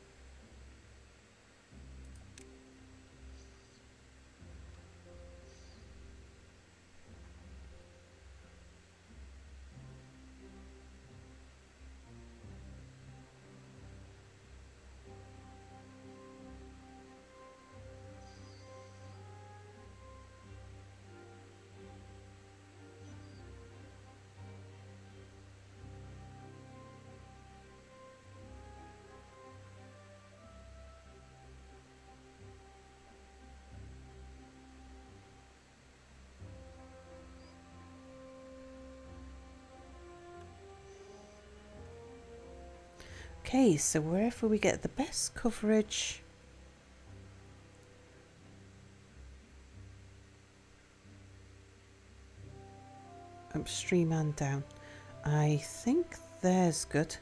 Speaker 1: Okay, so wherever we get the best coverage, upstream and down. I think there's good.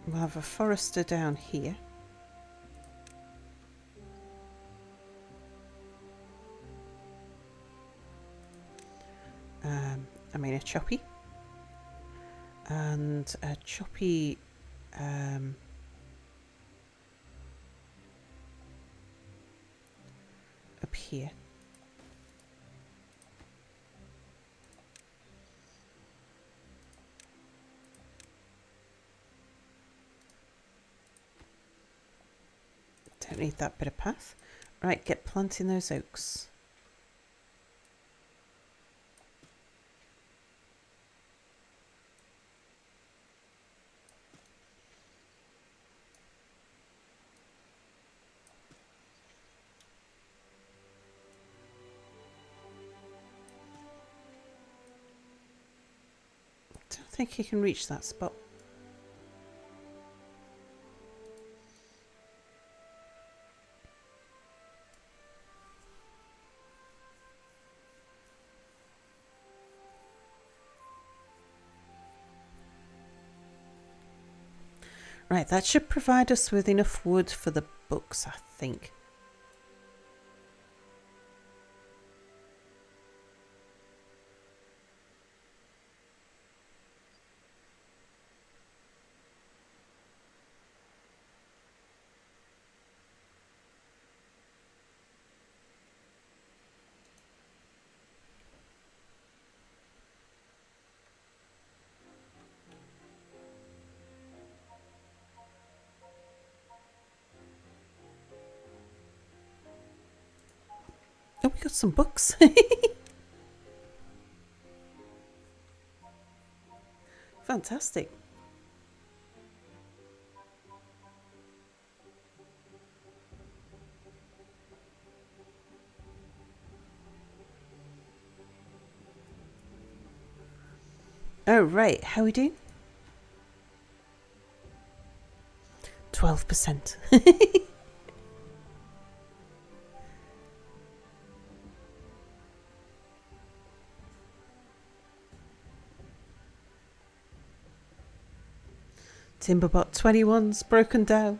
Speaker 1: We'll have a forester down here. I mean a choppy. And a choppy up here. Don't need that bit of path. Right, get planting those oaks. think you can reach that spot. Right, that should provide us with enough wood for the books, I think. Oh, we got some books. Fantastic. Oh, right. How are we doing? 12%. Timberbot 21's broken down.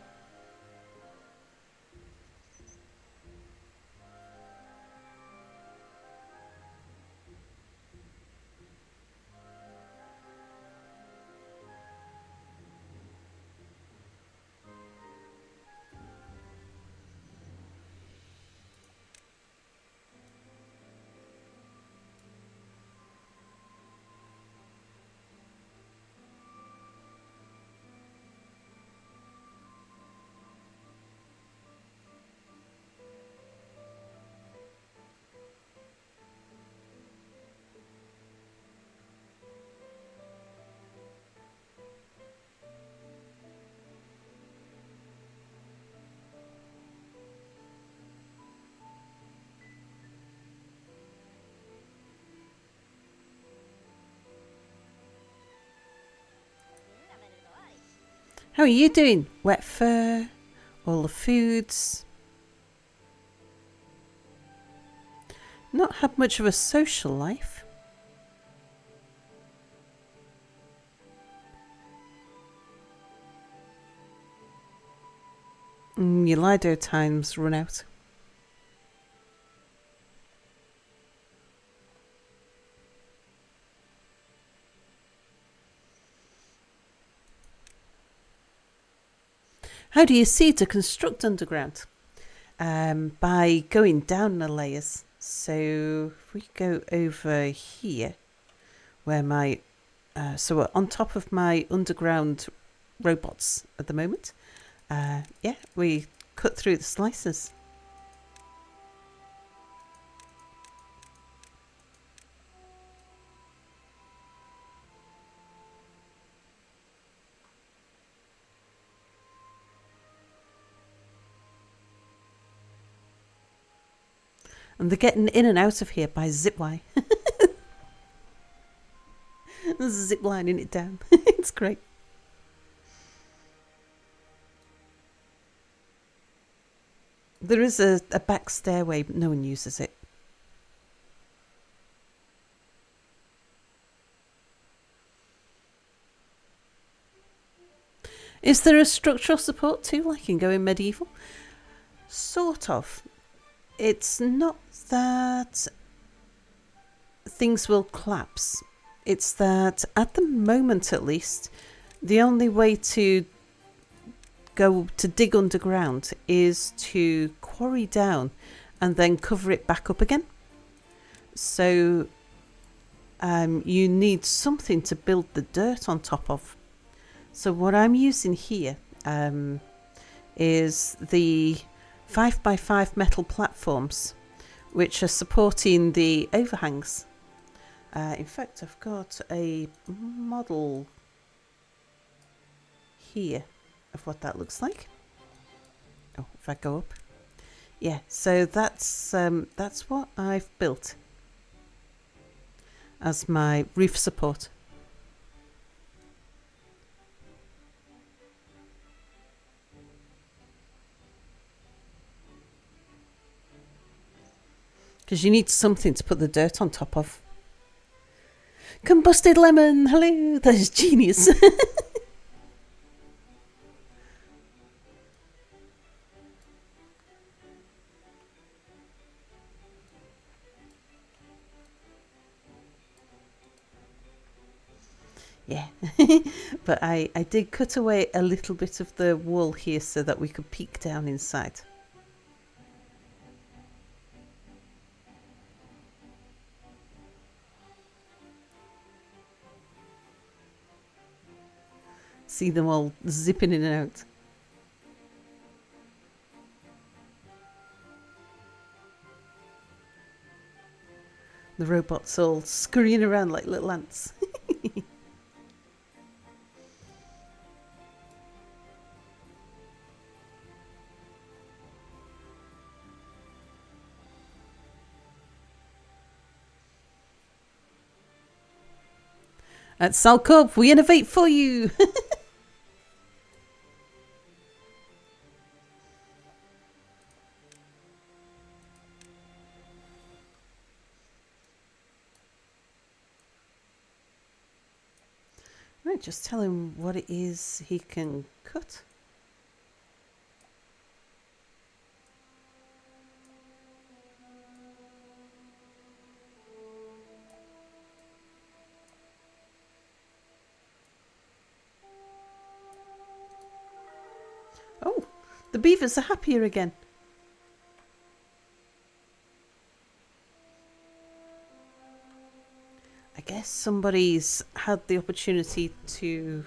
Speaker 1: How are you doing? Wet fur, all the foods. Not had much of a social life. Your Lido time's run out. How do you see to construct underground? By going down the layers. So if we go over here, where my so we're on top of my underground robots at the moment. Yeah, we cut through the slices. And they're getting in and out of here by zipline. There's a ziplining it down. It's great. There is a back stairway, but no one uses it. Is there a structural support too, like in Going Medieval? Sort of. It's not that things will collapse. It's that at the moment, at least, the only way to go to dig underground is to quarry down and then cover it back up again. So you need something to build the dirt on top of. So what I'm using here is the 5x5 metal platforms, which are supporting the overhangs. In fact, I've got a model here of what that looks like. Oh, if I go up, yeah. So that's what I've built as my roof support. Because you need something to put the dirt on top of. Combusted lemon, hello, that is genius. Yeah, but I did cut away a little bit of the wall here so that we could peek down inside. See them all zipping in and out. The robots all scurrying around like little ants. At Salcorp, we innovate for you. Right, just tell him what it is he can cut. Oh, the beavers are happier again. I guess somebody's had the opportunity to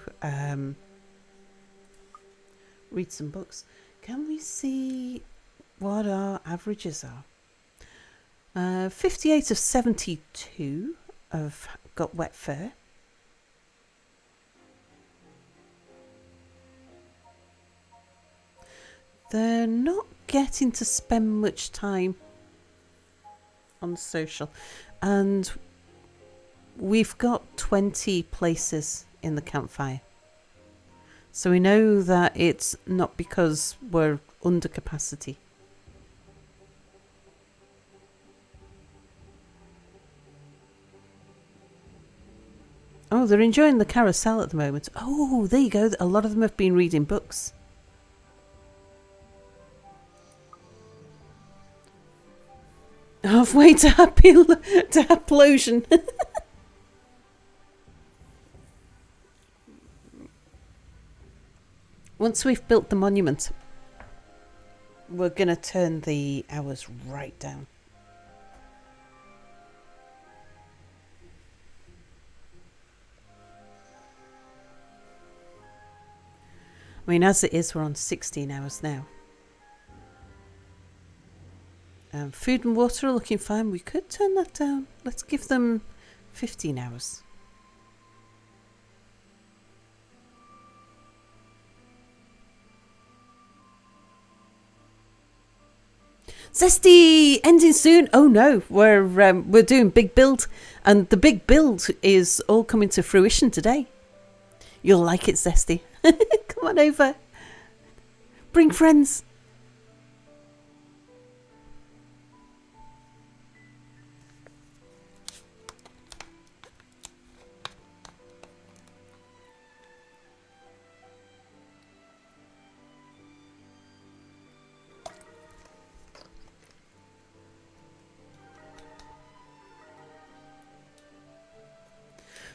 Speaker 1: read some books. Can we see what our averages are? 58 of 72 have got wet fur. They're not getting to spend much time on social. And we've got 20 places in the campfire. So we know that it's not because we're under capacity. Oh, they're enjoying the carousel at the moment. Oh, there you go. A lot of them have been reading books. Halfway to Happlosion. Once we've built the monument, we're going to turn the hours right down. I mean, as it is, we're on 16 hours now. Food and water are looking fine. We could turn that down. Let's give them 15 hours. Zesty ending soon. Oh no, we're doing big build, and the big build is all coming to fruition today. You'll like it, Zesty. Come on over. Bring friends.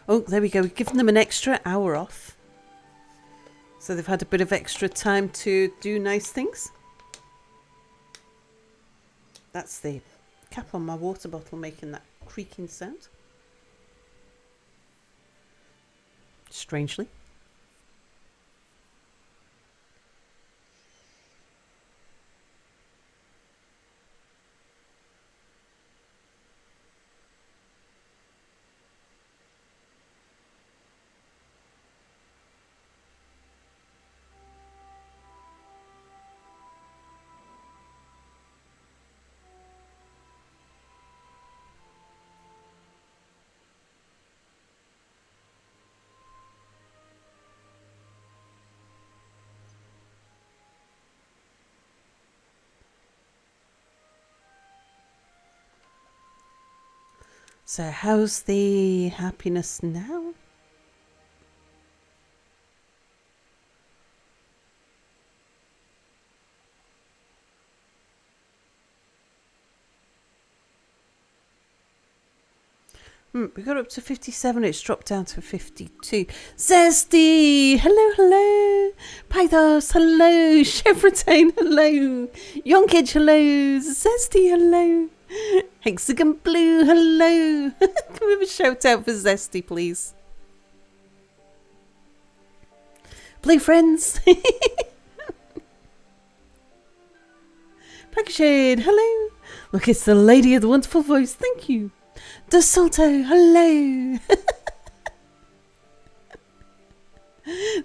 Speaker 1: Oh, there we go. We've given them an extra hour off. So they've had a bit of extra time to do nice things. That's the cap on my water bottle making that creaking sound. Strangely. So how's the happiness now? We got up to 57. It's dropped down to 52. Zesty! Hello, hello. Pythos, hello. Chevrotain, hello. Yonkage, hello. Zesty, hello. Hexagon Blue, hello. Can we have a shout out for Zesty, please? Blue friends. Packshade, hello. Look, it's the lady of the wonderful voice. Thank you. DeSalto, hello.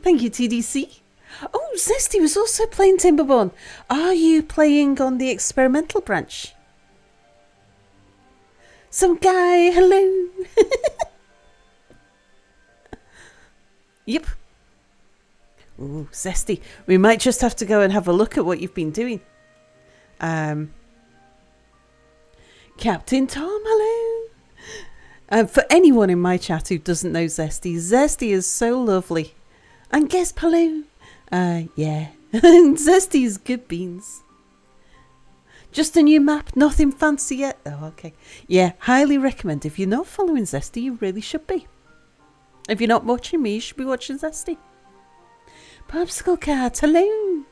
Speaker 1: Thank you, TDC. Oh, Zesty was also playing Timberborn. Are you playing on the experimental branch? Some guy, hello. Yep. Ooh, Zesty. We might just have to go and have a look at what you've been doing. Captain Tom, hello. For anyone in my chat who doesn't know Zesty, Zesty is so lovely. And guess hello. Yeah. Zesty is good beans. Just a new map, nothing fancy yet. Oh, okay. Yeah, highly recommend. If you're not following Zesty, you really should be. If you're not watching me, you should be watching Zesty. Popsicle Cat, hello.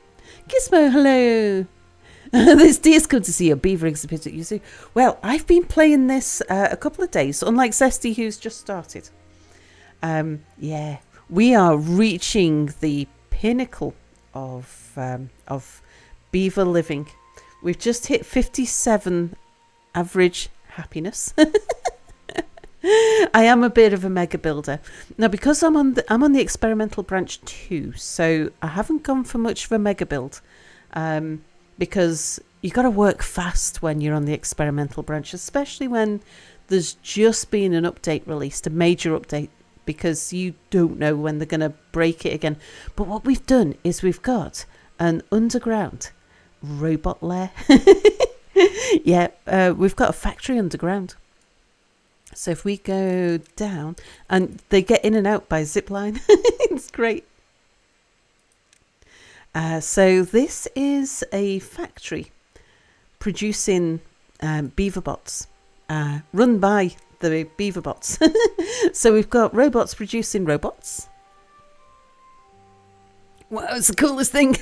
Speaker 1: Gizmo, hello. This deer's good to see a beaver exhibit at you zoo. Well, I've been playing this a couple of days, unlike Zesty, who's just started. Yeah, we are reaching the pinnacle of beaver living. We've just hit 57 average happiness. I am a bit of a mega builder now because I'm on the experimental branch too, so I haven't gone for much of a mega build. Because you got to work fast when you're on the experimental branch, especially when there's just been an update released, a major update, because you don't know when they're going to break it again. But what we've done is we've got an underground robot lair. Yeah, we've got a factory underground. So if we go down, and they get in and out by zip line. It's great. So this is a factory producing beaver bots, run by the beaver bots. So we've got robots producing robots. Wow, it's the coolest thing.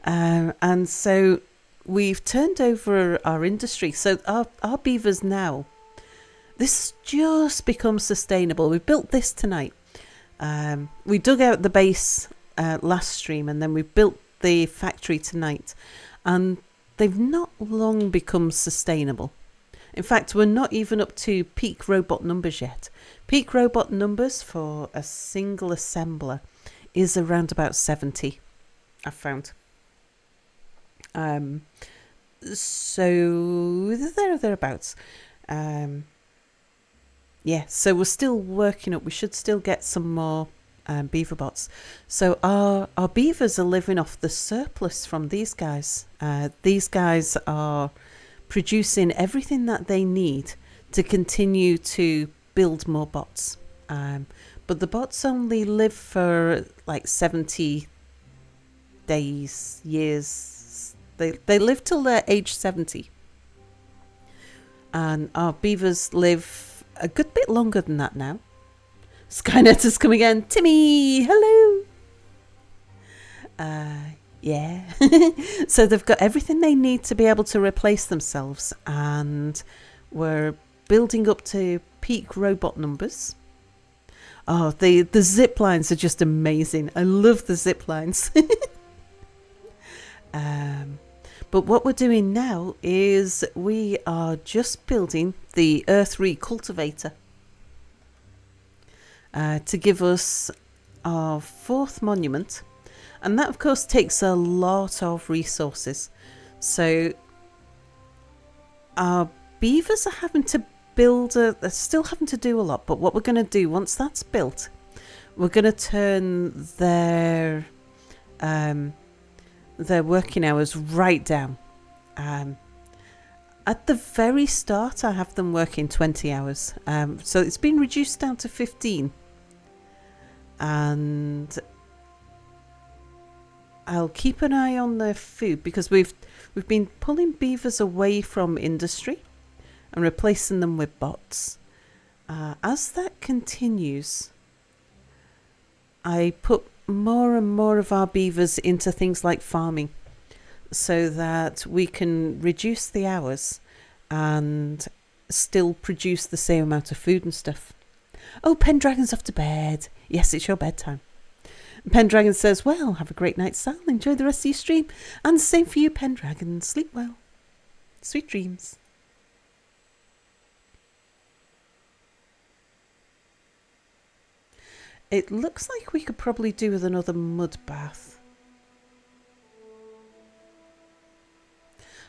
Speaker 1: And so we've turned over our industry. So our beavers now, this just becomes sustainable. We built this tonight. We dug out the base last stream, and then we built the factory tonight, and they've not long become sustainable. In fact, we're not even up to peak robot numbers yet. Peak robot numbers for a single assembler is around about 70, I've found. So thereabouts. Yeah, so we're still working up. We should still get some more beaver bots. So our beavers are living off the surplus from these guys. These guys are producing everything that they need to continue to build more bots. But the bots only live for like 70 days, years. They live till they're age 70. And our beavers live a good bit longer than that now. Skynet has come again. Timmy, hello. Yeah. So they've got everything they need to be able to replace themselves, and we're building up to peak robot numbers. Oh, the zip lines are just amazing. I love the zip lines. But what we're doing now is we are just building the Earth Recultivator to give us our 4th monument. And that, of course, takes a lot of resources. So our beavers are having to they're still having to do a lot. But what we're going to do, once that's built, we're going to turn their working hours right down. At the very start, I have them working 20 hours. So it's been reduced down to 15. And I'll keep an eye on their food because we've been pulling beavers away from industry and replacing them with bots. As that continues, I put more and more of our beavers into things like farming so that we can reduce the hours and still produce the same amount of food and stuff. Oh, Pendragon's off to bed. Yes, it's your bedtime. Pendragon says, well, have a great night's sound. Enjoy the rest of your stream. And same for you, Pendragon. Sleep well. Sweet dreams. It looks like we could probably do with another mud bath.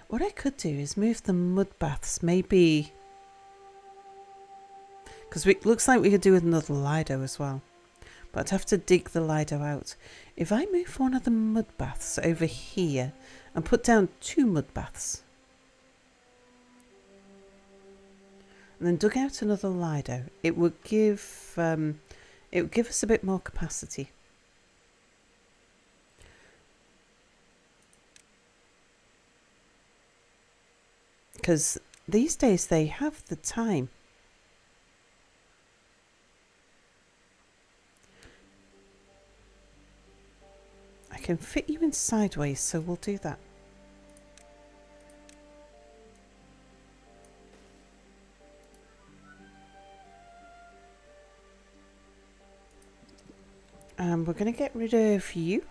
Speaker 1: What I could do is move the mud baths, maybe... Because it looks like we could do with another Lido as well. But I'd have to dig the Lido out. If I move one of the mud baths over here and put down 2 mud baths, and then dug out another Lido, it would give us a bit more capacity. Because these days they have the time. I can fit you in sideways, so we'll do that. And we're going to get rid of you.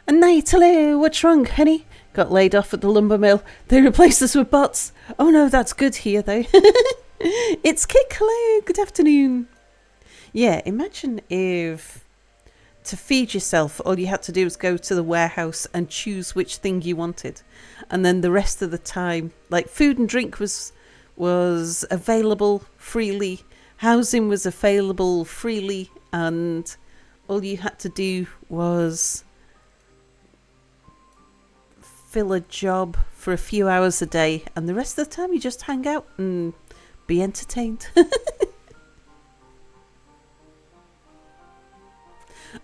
Speaker 1: A night, hello, what's wrong, honey? Got laid off at the lumber mill. They replaced us with bots. Oh no, that's good here though. It's Kick, hello, good afternoon. Yeah, imagine if to feed yourself, all you had to do was go to the warehouse and choose which thing you wanted. And then the rest of the time, like food and drink was available freely. Housing was available freely. And all you had to do was fill a job for a few hours a day. And the rest of the time you just hang out and be entertained.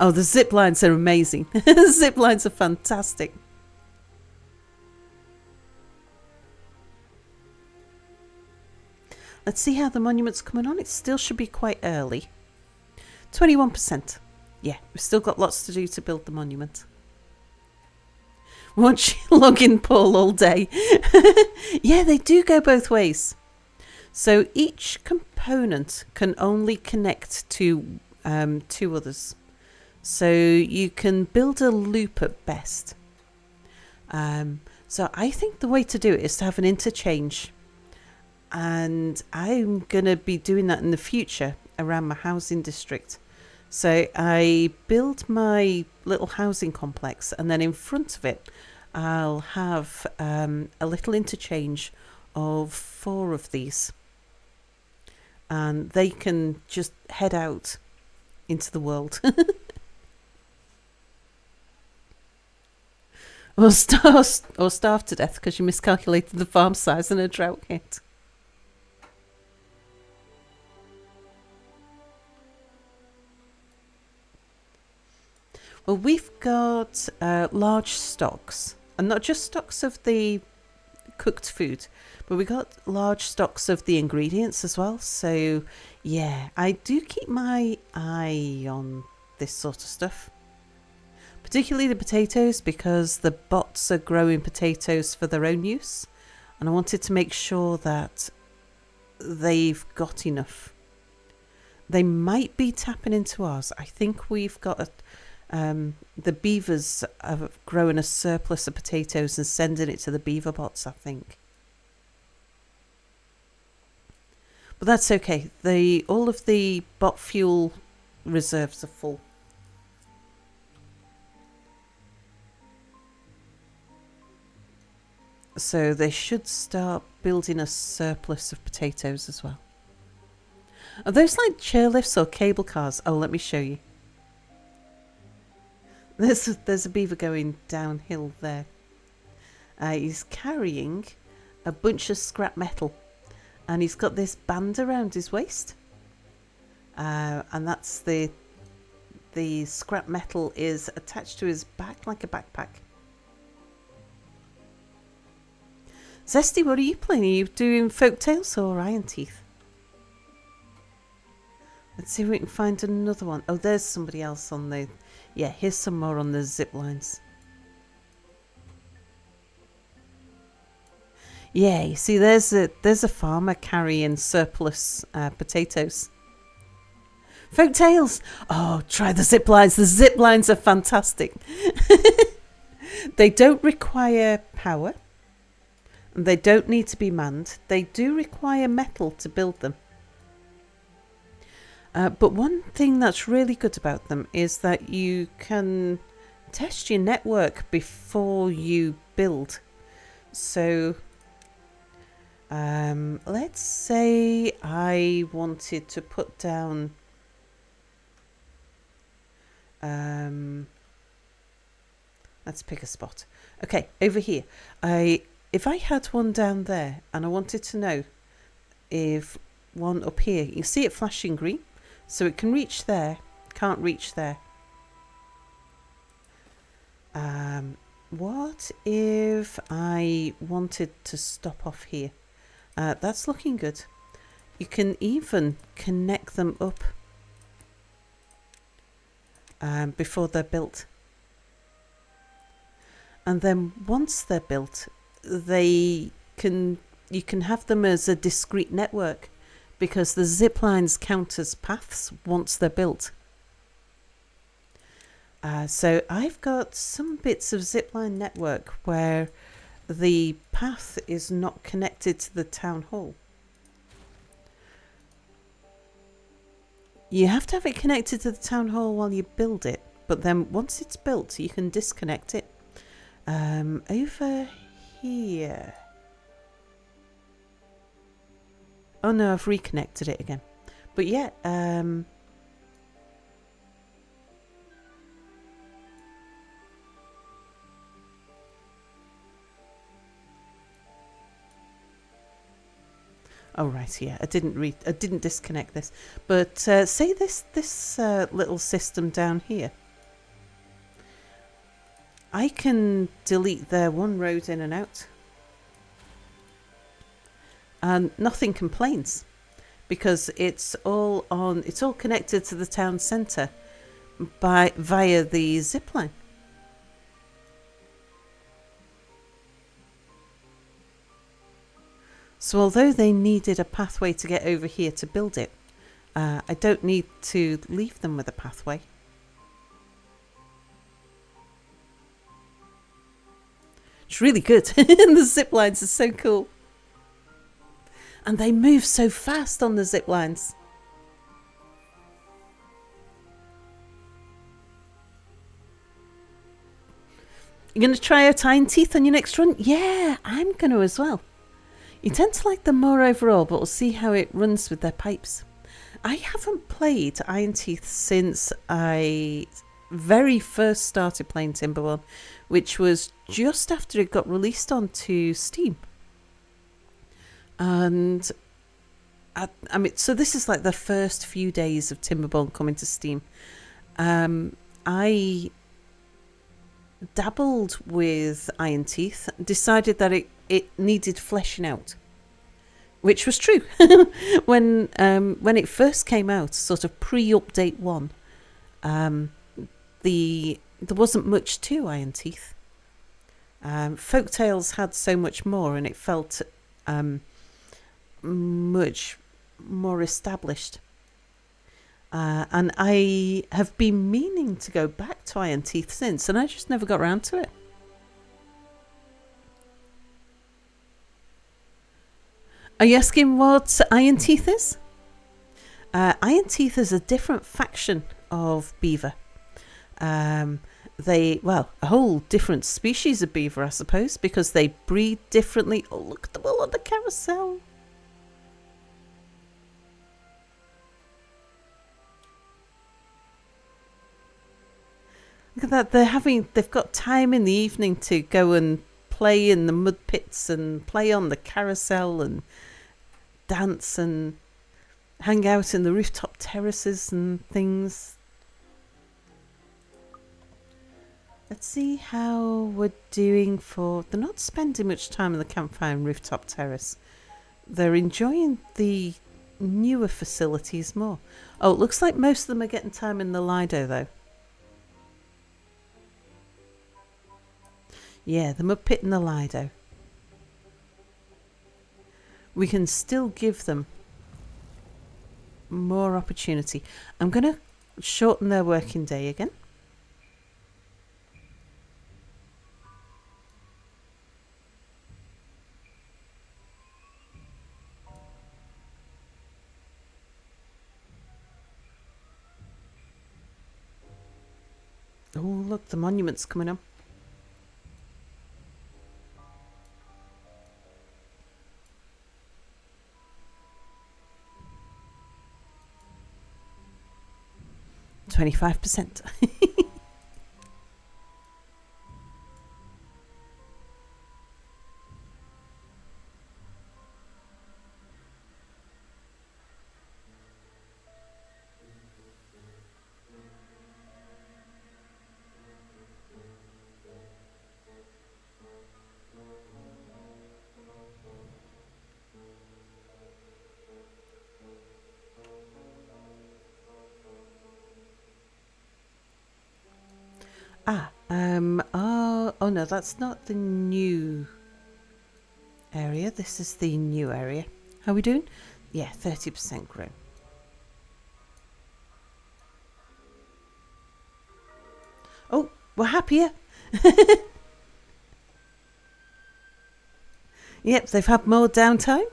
Speaker 1: Oh, the zip lines are amazing. Zip lines are fantastic. Let's see how the monument's coming on. It still should be quite early. 21%. Yeah, we've still got lots to do to build the monument. Won't you log in, Paul, all day? Yeah, they do go both ways. So each component can only connect to 2 others. So you can build a loop at best. So I think the way to do it is to have an interchange. And I'm going to be doing that in the future around my housing district. So I build my little housing complex, and then in front of it I'll have a little interchange of 4 of these. And they can just head out into the world. Or starve to death because you miscalculated the farm size and a drought hit. Well, we've got large stocks, and not just stocks of the cooked food, but we got large stocks of the ingredients as well. So yeah, I do keep my eye on this sort of stuff. Particularly the potatoes, because the bots are growing potatoes for their own use. And I wanted to make sure that they've got enough. They might be tapping into ours. I think we've got the beavers have grown a surplus of potatoes and sending it to the beaver bots, I think. But that's okay. All of the bot fuel reserves are full. So they should start building a surplus of potatoes as well. Are those like chairlifts or cable cars? Oh, let me show you. There's a beaver going downhill there. He's carrying a bunch of scrap metal, and he's got this band around his waist, and that's the scrap metal is attached to his back like a backpack. Zesty, what are you playing? Are you doing Folk Tales or Iron Teeth? Let's see if we can find another one. Oh, there's somebody else on the... Yeah, here's some more on the zip lines. Yeah, you see, there's a farmer carrying surplus potatoes. Folk Tales! Oh, try the zip lines. The zip lines are fantastic. They don't require power. They don't need to be manned. They do require metal to build them. But one thing that's really good about them is that you can test your network before you build. So let's say I wanted to put down let's pick a spot. Okay, over here. If I had one down there and I wanted to know if one up here, you see it flashing green, so it can reach there, can't reach there. What if I wanted to stop off here? That's looking good. You can even connect them up before they're built. And then once they're built, you can have them as a discrete network, because the zip lines count as paths once they're built. So I've got some bits of zipline network where the path is not connected to the town hall. You have to have it connected to the town hall while you build it, but then once it's built, you can disconnect it. Over here. Oh no, I've reconnected it again. But yeah, oh right, yeah, I didn't disconnect this. But say this little system down here. I can delete their one road in and out. And nothing complains, because it's all connected to the town centre via the zipline. So although they needed a pathway to get over here to build it, I don't need to leave them with a pathway. It's really good. The zip lines are so cool. And they move so fast on the zip lines. You're going to try out Iron Teeth on your next run? Yeah, I'm going to as well. You tend to like them more overall, but we'll see how it runs with their pipes. I haven't played Iron Teeth since I very first started playing Timberborn, which was just after it got released onto Steam. And I mean, so this is like the first few days of Timberborn coming to Steam. I dabbled with Iron Teeth, decided that it needed fleshing out, which was true. when it first came out, sort of pre-update 1, there wasn't much to Iron Teeth. Folk Tales had so much more, and it felt much more established. And I have been meaning to go back to Iron Teeth since, and I just never got around to it. Are you asking what Iron Teeth is? Iron Teeth is a different faction of beaver. well, a whole different species of beaver, I suppose, because they breed differently. Oh, look at them all on the carousel. Look at that. They've got time in the evening to go and play in the mud pits and play on the carousel and dance and hang out in the rooftop terraces and things. Let's see how we're doing for... They're not spending much time on the campfire and rooftop terrace. They're enjoying the newer facilities more. Oh, it looks like most of them are getting time in the Lido, though. Yeah, the mud pit and the Lido. We can still give them more opportunity. I'm going to shorten their working day again. Oh, look, the monument's coming up. %25%. Oh no, that's not the new area. This is the new area. How are we doing? Yeah, 30% grown. Oh, we're happier. Yep, they've had more downtime.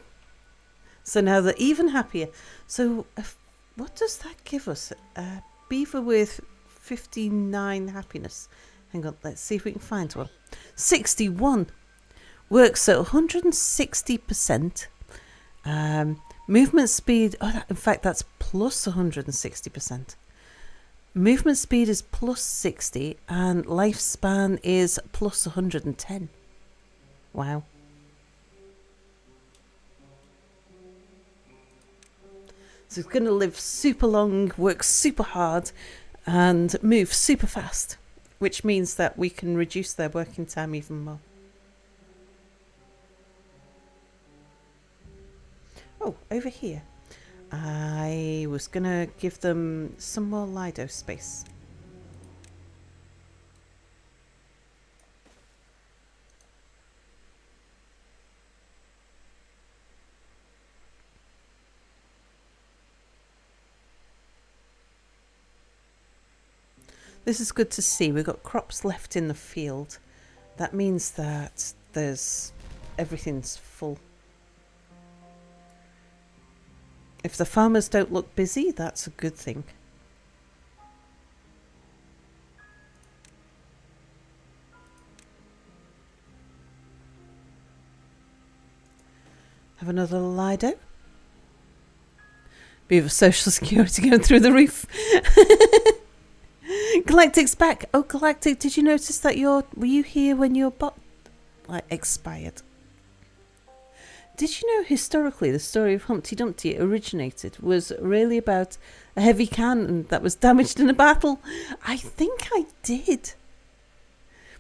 Speaker 1: So now they're even happier. So what does that give us? Beaver with 59 happiness. Hang on, let's see if we can find one. 61 works at 160%. Movement speed, in fact, that's plus 160%. Movement speed is plus 60 and lifespan is plus 110. Wow. So it's going to live super long, work super hard, and move super fast, which means that we can reduce their working time even more. Oh, over here. I was going to give them some more Lido space. This is good to see. We've got crops left in the field. That means that everything's full. If the farmers don't look busy, that's a good thing. Have another Lido. Beaver social security going through the roof. Galactic's back. Oh, Galactic, did you notice that were you here when your bot expired? Did you know historically the story of Humpty Dumpty originated was really about a heavy cannon that was damaged in a battle? I think I did.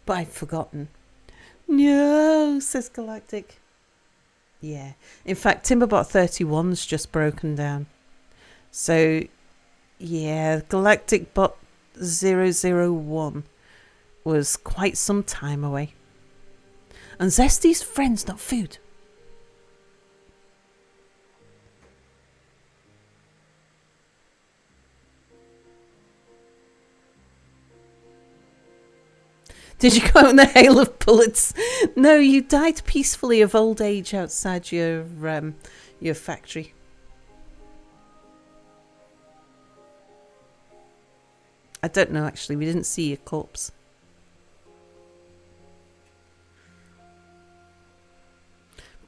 Speaker 1: But I've forgotten. No, says Galactic. Yeah. In fact, Timberbot 31's just broken down. So, yeah, Galactic Bot 001 was quite some time away. And Zesty's friends, not food. Did you go out in a hail of bullets? No, you died peacefully of old age outside your factory. I don't know, actually. We didn't see your corpse.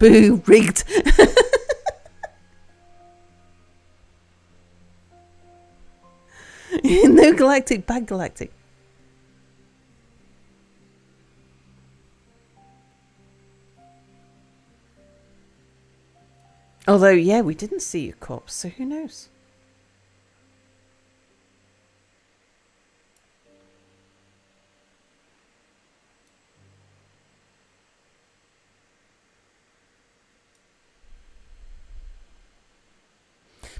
Speaker 1: Boo, rigged. No Galactic, bad Galactic. Although, yeah, we didn't see your corpse, so who knows?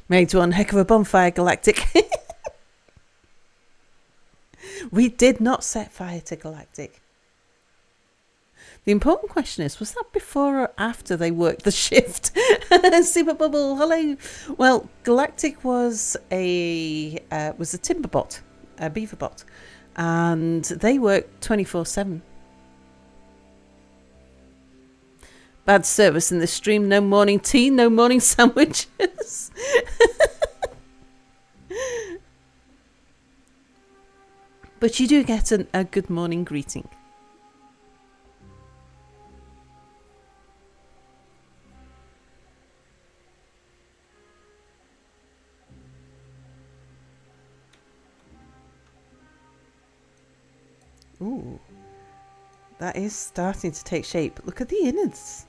Speaker 1: Made one heck of a bonfire, Galactic. We did not set fire to Galactic. The important question is, was that before or after they worked the shift? Super Bubble, hello. Well, Galactic was a Timberbot, a Beaverbot, and they worked 24/7. Bad service in the stream. No morning tea, no morning sandwiches. But you do get a good morning greeting. Ooh, that is starting to take shape. Look at the innards.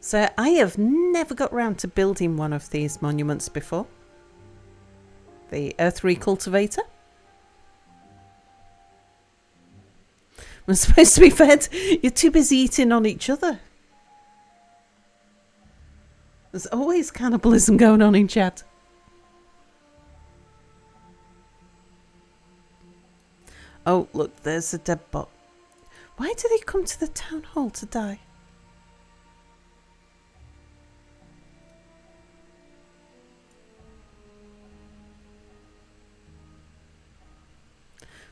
Speaker 1: So I have never got round to building one of these monuments before. The Earth Recultivator. We're supposed to be fed. You're too busy eating on each other. There's always cannibalism going on in chat. Oh, look, there's a dead bot. Why do they come to the town hall to die?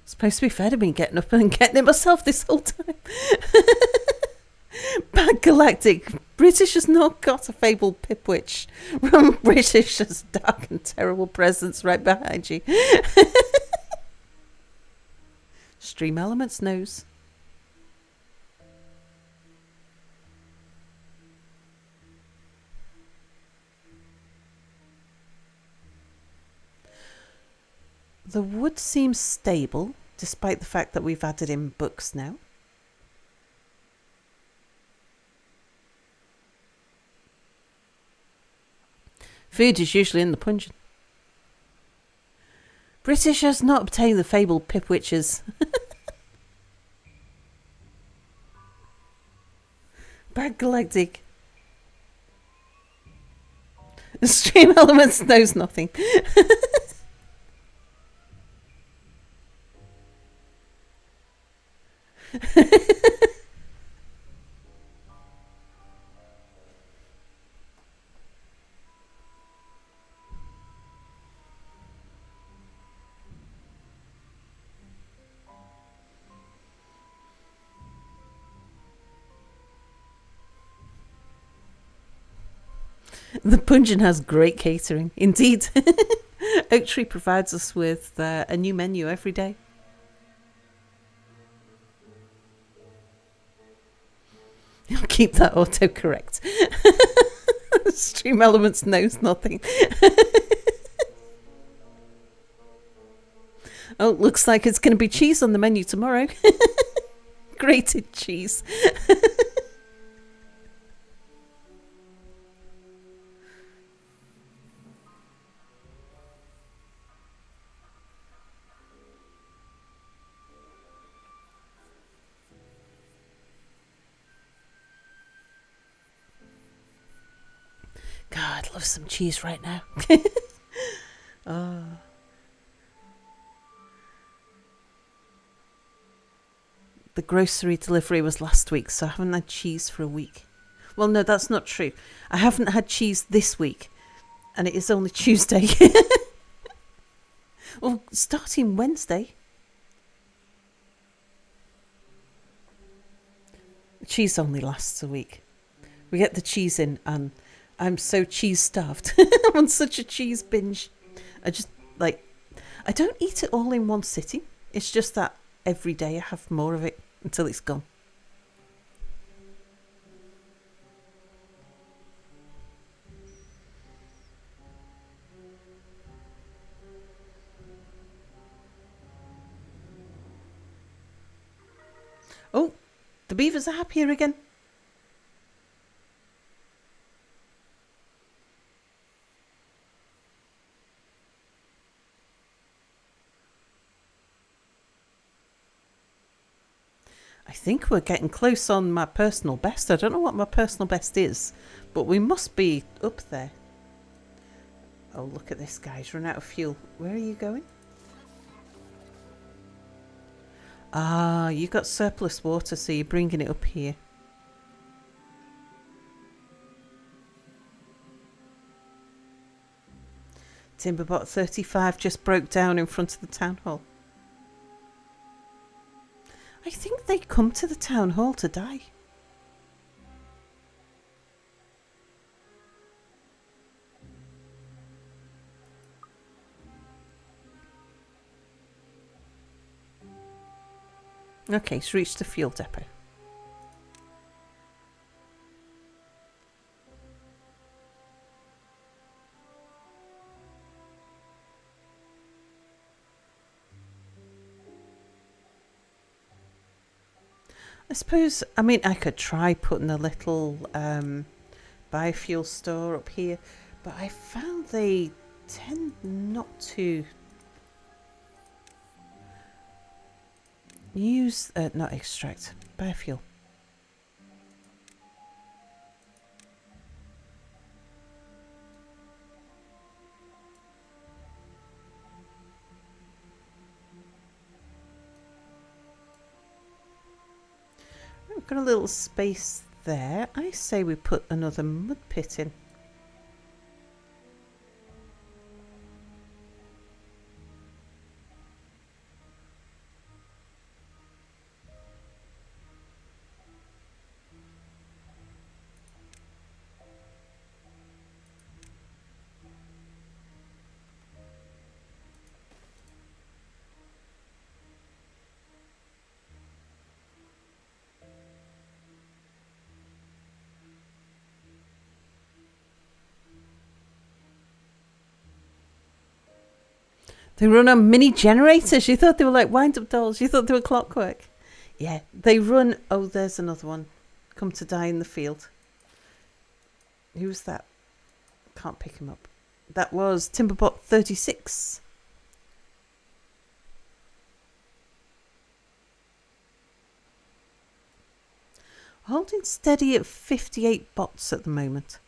Speaker 1: Supposed to be fed. I've been getting up and getting it myself this whole time. Bad Galactic. British has not got a fabled pipwitch. British has dark and terrible presence right behind you. Stream Elements knows. The wood seems stable, despite the fact that we've added in books now. Food is usually in the puncheon. British has not obtained the fabled pipwitches. Bad Galactic. The Stream Elements knows nothing. The puncheon has great catering. Indeed. Oak Tree provides us with a new menu every day. I'll keep that autocorrect. Stream Elements knows nothing. Oh, looks like it's going to be cheese on the menu tomorrow. Grated cheese. God, love some cheese right now. Oh. The grocery delivery was last week, so I haven't had cheese for a week. Well, no, that's not true. I haven't had cheese this week, and it is only Tuesday. Well, starting Wednesday. Cheese only lasts a week. We get the cheese in, and I'm so cheese starved. I'm on such a cheese binge. I just like, I don't eat it all in one sitting. It's just that every day I have more of it until it's gone. Oh, the beavers are happier again. I think we're getting close on my personal best. I don't know what my personal best is, but we must be up there. Oh, look at this, guys. Run out of fuel. Where are you going? Ah, you got surplus water, so you're bringing it up here. Timberbot 35 just broke down in front of the town hall. I think they come to the town hall to die. Okay, so reach the fuel depot. I suppose, I mean, I could try putting a little biofuel store up here, but I found they tend not to use, not extract, biofuel. We've got a little space there. I say we put another mud pit in. They run on mini generators. You thought they were like wind-up dolls. You thought they were clockwork. Yeah, they run... Oh, there's another one. Come to die in the field. Who's that? Can't pick him up. That was Timberbot 36. Holding steady at 58 bots at the moment.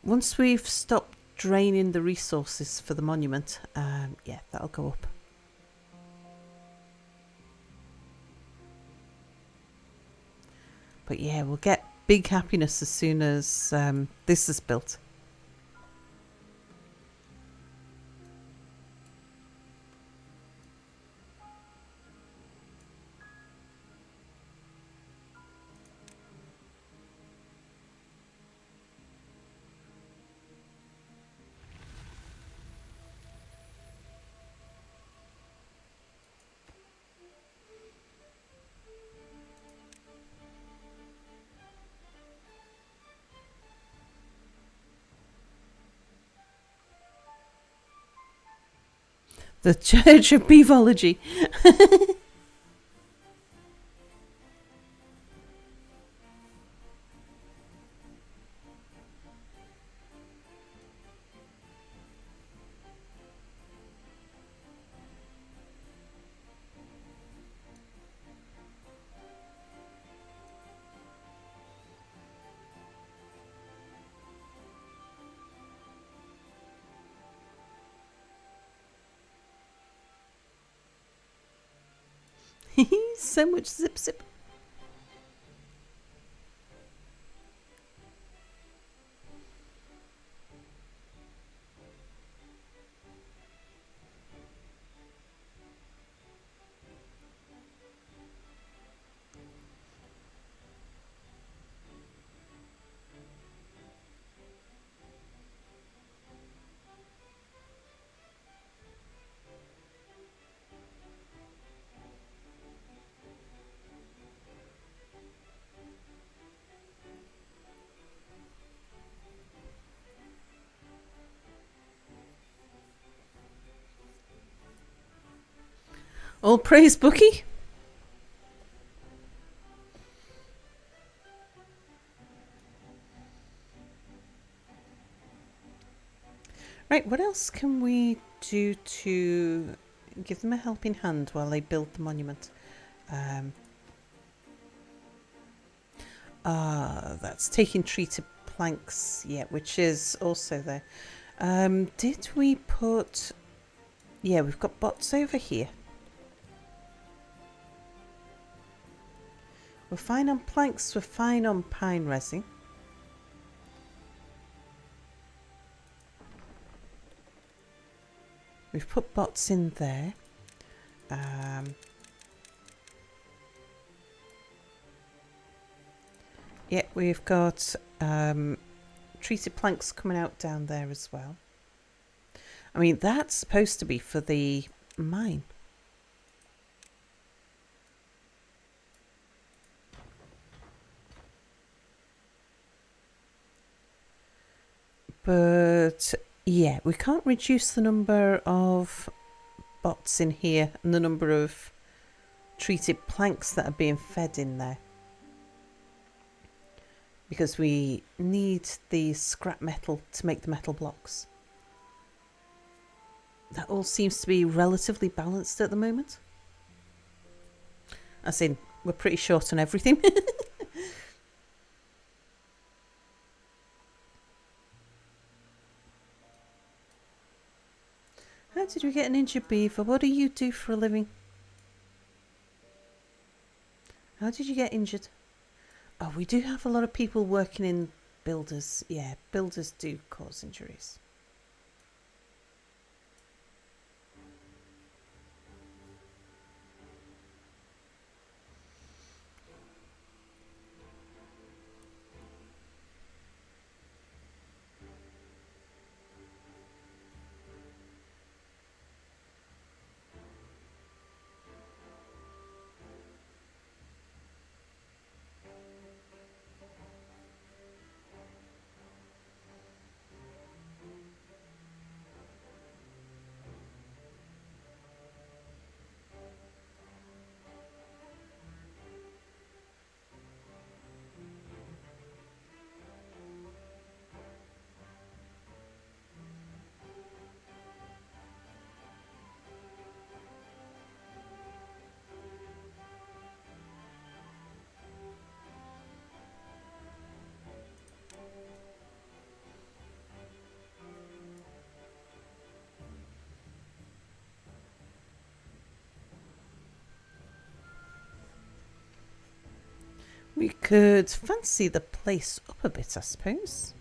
Speaker 1: Once we've stopped draining the resources for the monument, yeah, that'll go up. But yeah, we'll get big happiness as soon as this is built. The Church of Beavology. So much zip zip. All praise Bookie. Right, what else can we do to give them a helping hand while they build the monument? That's taking treated planks, yeah, which is also there. Did we put... Yeah, we've got bots over here. We're fine on planks, we're fine on pine resin. We've put bots in there. Yeah, we've got treated planks coming out down there as well. I mean, that's supposed to be for the mine. But yeah, we can't reduce the number of bots in here and the number of treated planks that are being fed in there, because we need the scrap metal to make the metal blocks. That all seems to be relatively balanced at the moment. As in, we're pretty short on everything. How did we get an injured beaver? What do you do for a living? How did you get injured? Oh, we do have a lot of people working in builders. Yeah, builders do cause injuries. We could fancy the place up a bit, I suppose.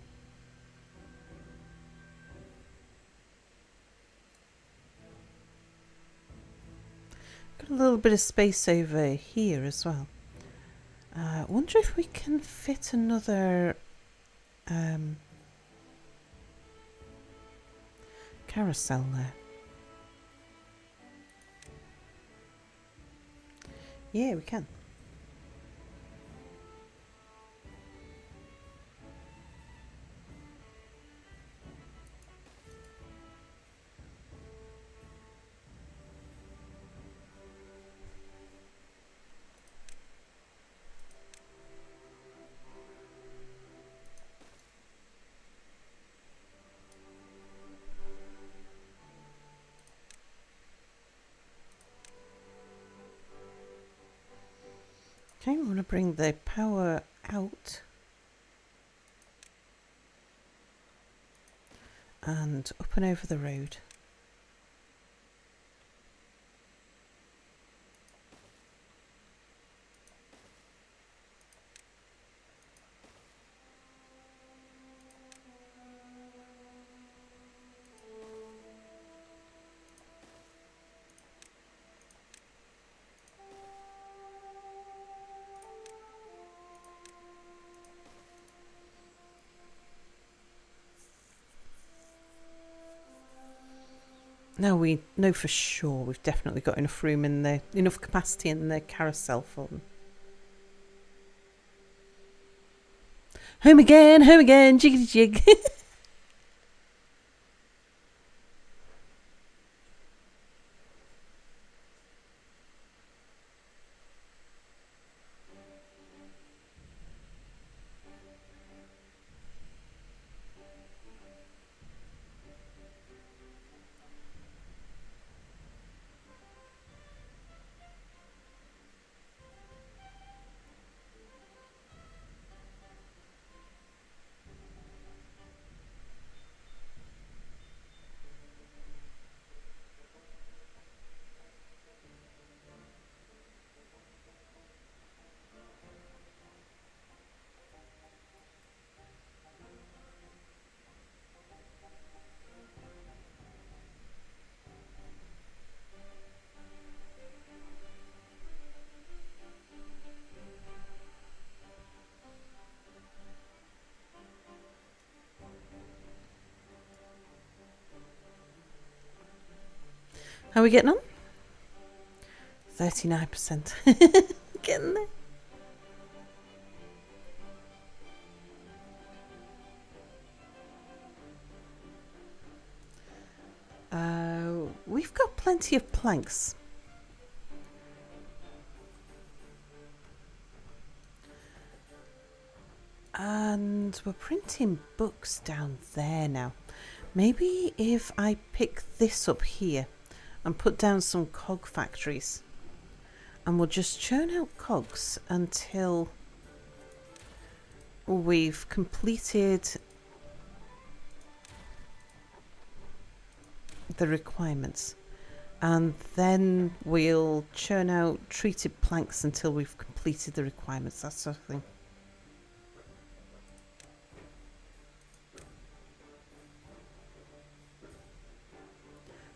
Speaker 1: Got a little bit of space over here as well. Wonder if we can fit another carousel there. Yeah, we can. Okay, we want to bring the power out and up and over the road. Now we know for sure we've definitely got enough room in the enough capacity in the carousel for them. Home again, jiggity jig. How are we getting on? 39%. Getting there. We've got plenty of planks. And we're printing books down there now. Maybe if I pick this up here and put down some cog factories, and we'll just churn out cogs until we've completed the requirements, and then we'll churn out treated planks until we've completed the requirements, that sort of thing.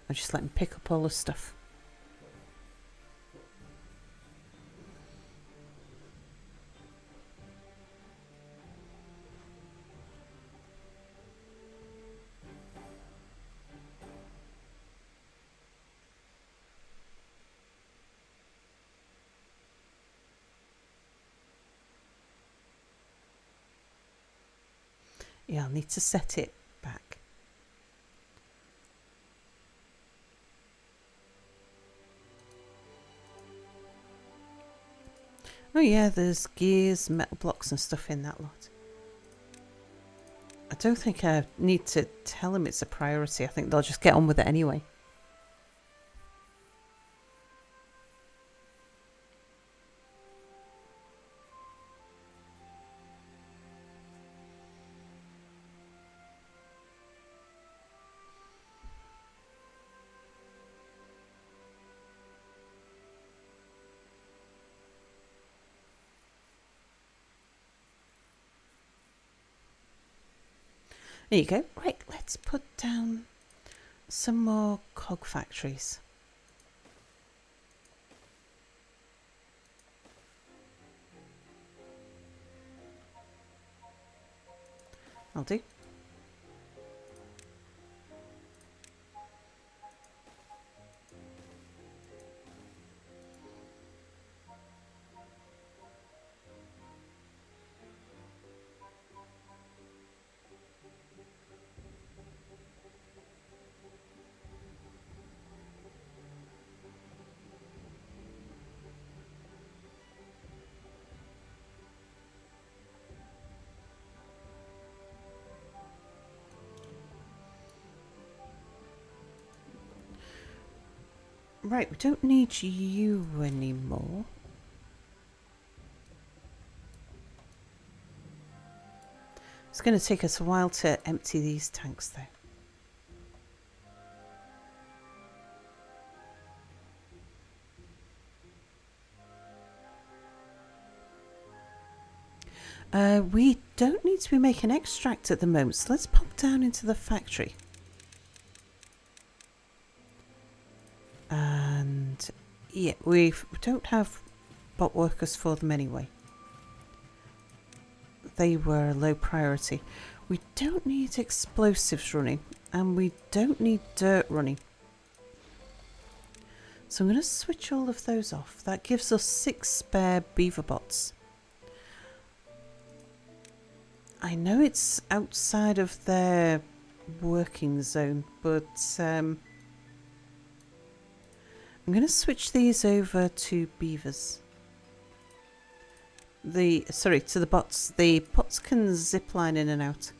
Speaker 1: I'll just let him pick up all the stuff. Yeah, I'll need to set it back. Oh yeah, there's gears, metal blocks and stuff in that lot. I don't think I need to tell them it's a priority. I think they'll just get on with it anyway. There you go. Right, let's put down some more cog factories. I'll do. Right, we don't need you anymore. It's going to take us a while to empty these tanks though. We don't need to be making extract at the moment, so let's pop down into the factory. And yeah, we don't have bot workers for them anyway. They were low priority. We don't need explosives running, and we don't need dirt running. So I'm going to switch all of those off. That gives us 6 spare beaver bots. I know it's outside of their working zone, but I'm going to switch these over to beavers. To the bots. The bots can zip line in and out.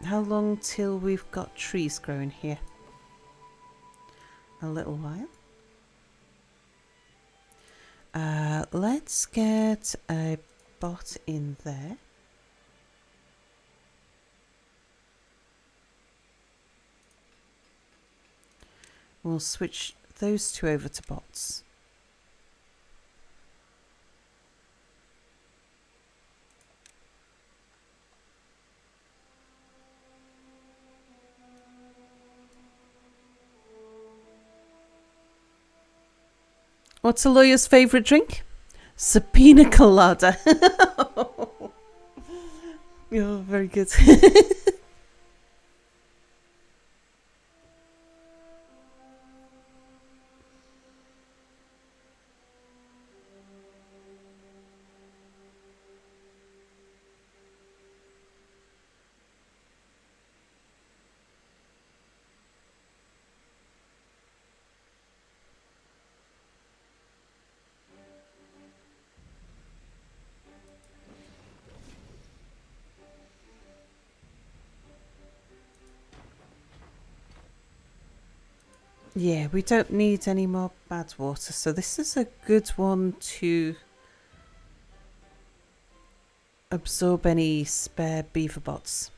Speaker 1: How long till we've got trees growing here? A little while. Let's get a bot in there. We'll switch those two over to bots. What's a lawyer's favourite drink? Subpoena colada. Oh, very good. Yeah, we don't need any more bad water, so this is a good one to absorb any spare beaver bots.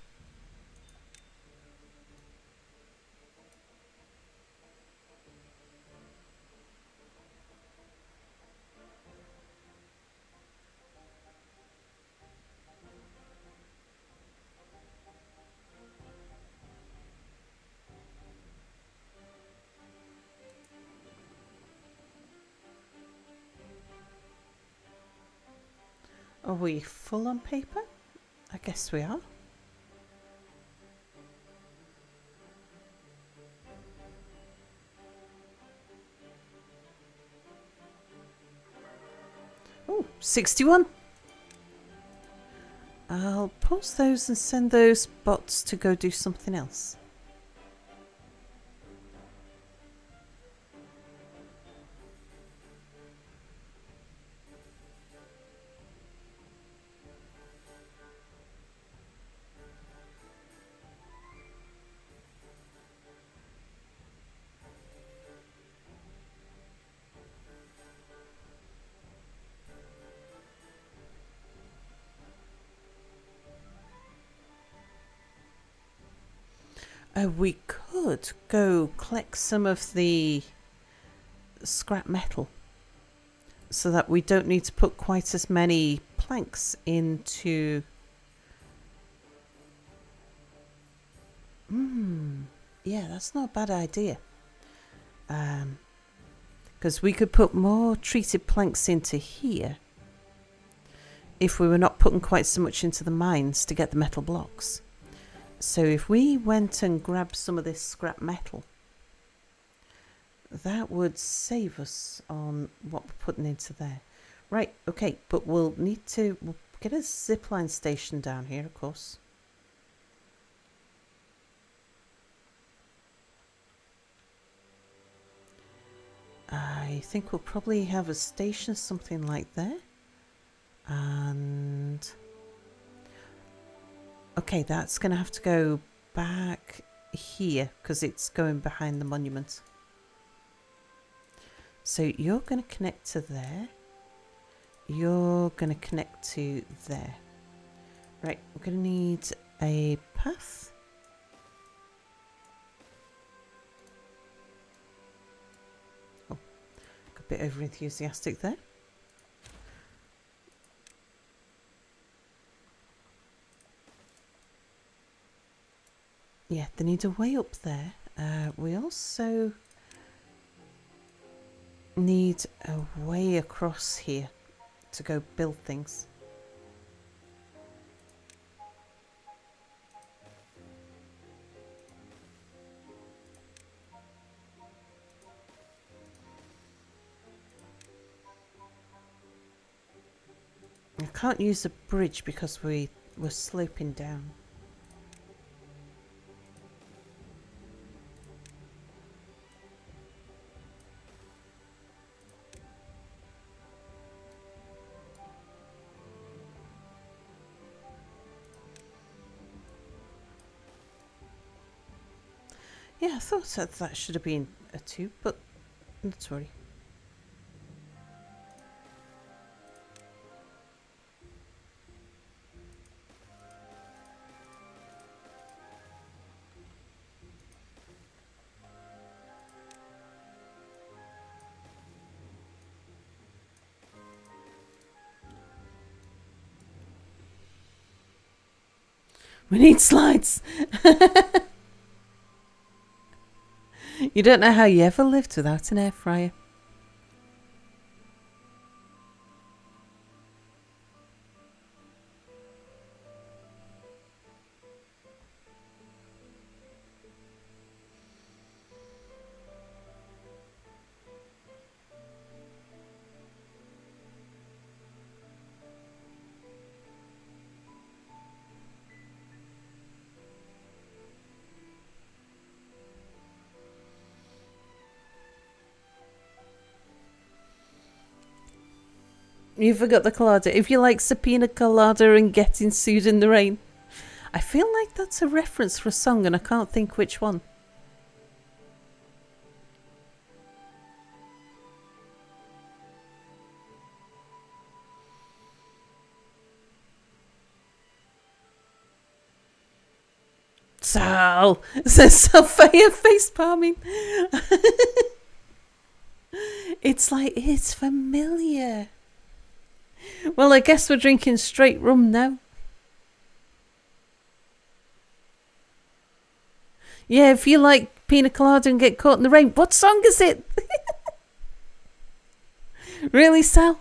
Speaker 1: Are we full on paper? I guess we are. Oh, 61. I'll pause those and send those bots to go do something else. We could go collect some of the scrap metal so that we don't need to put quite as many planks into... Yeah, that's not a bad idea. Because we could put more treated planks into here if we were not putting quite so much into the mines to get the metal blocks. So if we went and grabbed some of this scrap metal, that would save us on what we're putting into there. Right, okay, but we'll get a zipline station down here, of course. I think we'll probably have a station, something like there. And... okay, that's going to have to go back here because it's going behind the monument. So you're going to connect to there. You're going to connect to there. Right, we're going to need a path. Oh, got a bit over enthusiastic there. Yeah, they need a way up there. We also need a way across here to go build things. I can't use a bridge because we're sloping down. Yeah, I thought that should have been a 2, but not to worry. We need slides. You don't know how you ever lived without an air fryer. You forgot the colada. If you like Sapina Colada and Getting Sued in the Rain. I feel like that's a reference for a song and I can't think which one. Sal says Sophia face palming. It's like it's familiar. Well, I guess we're drinking straight rum now. Yeah, if you like pina colada and get caught in the rain, what song is it? Really, Sal?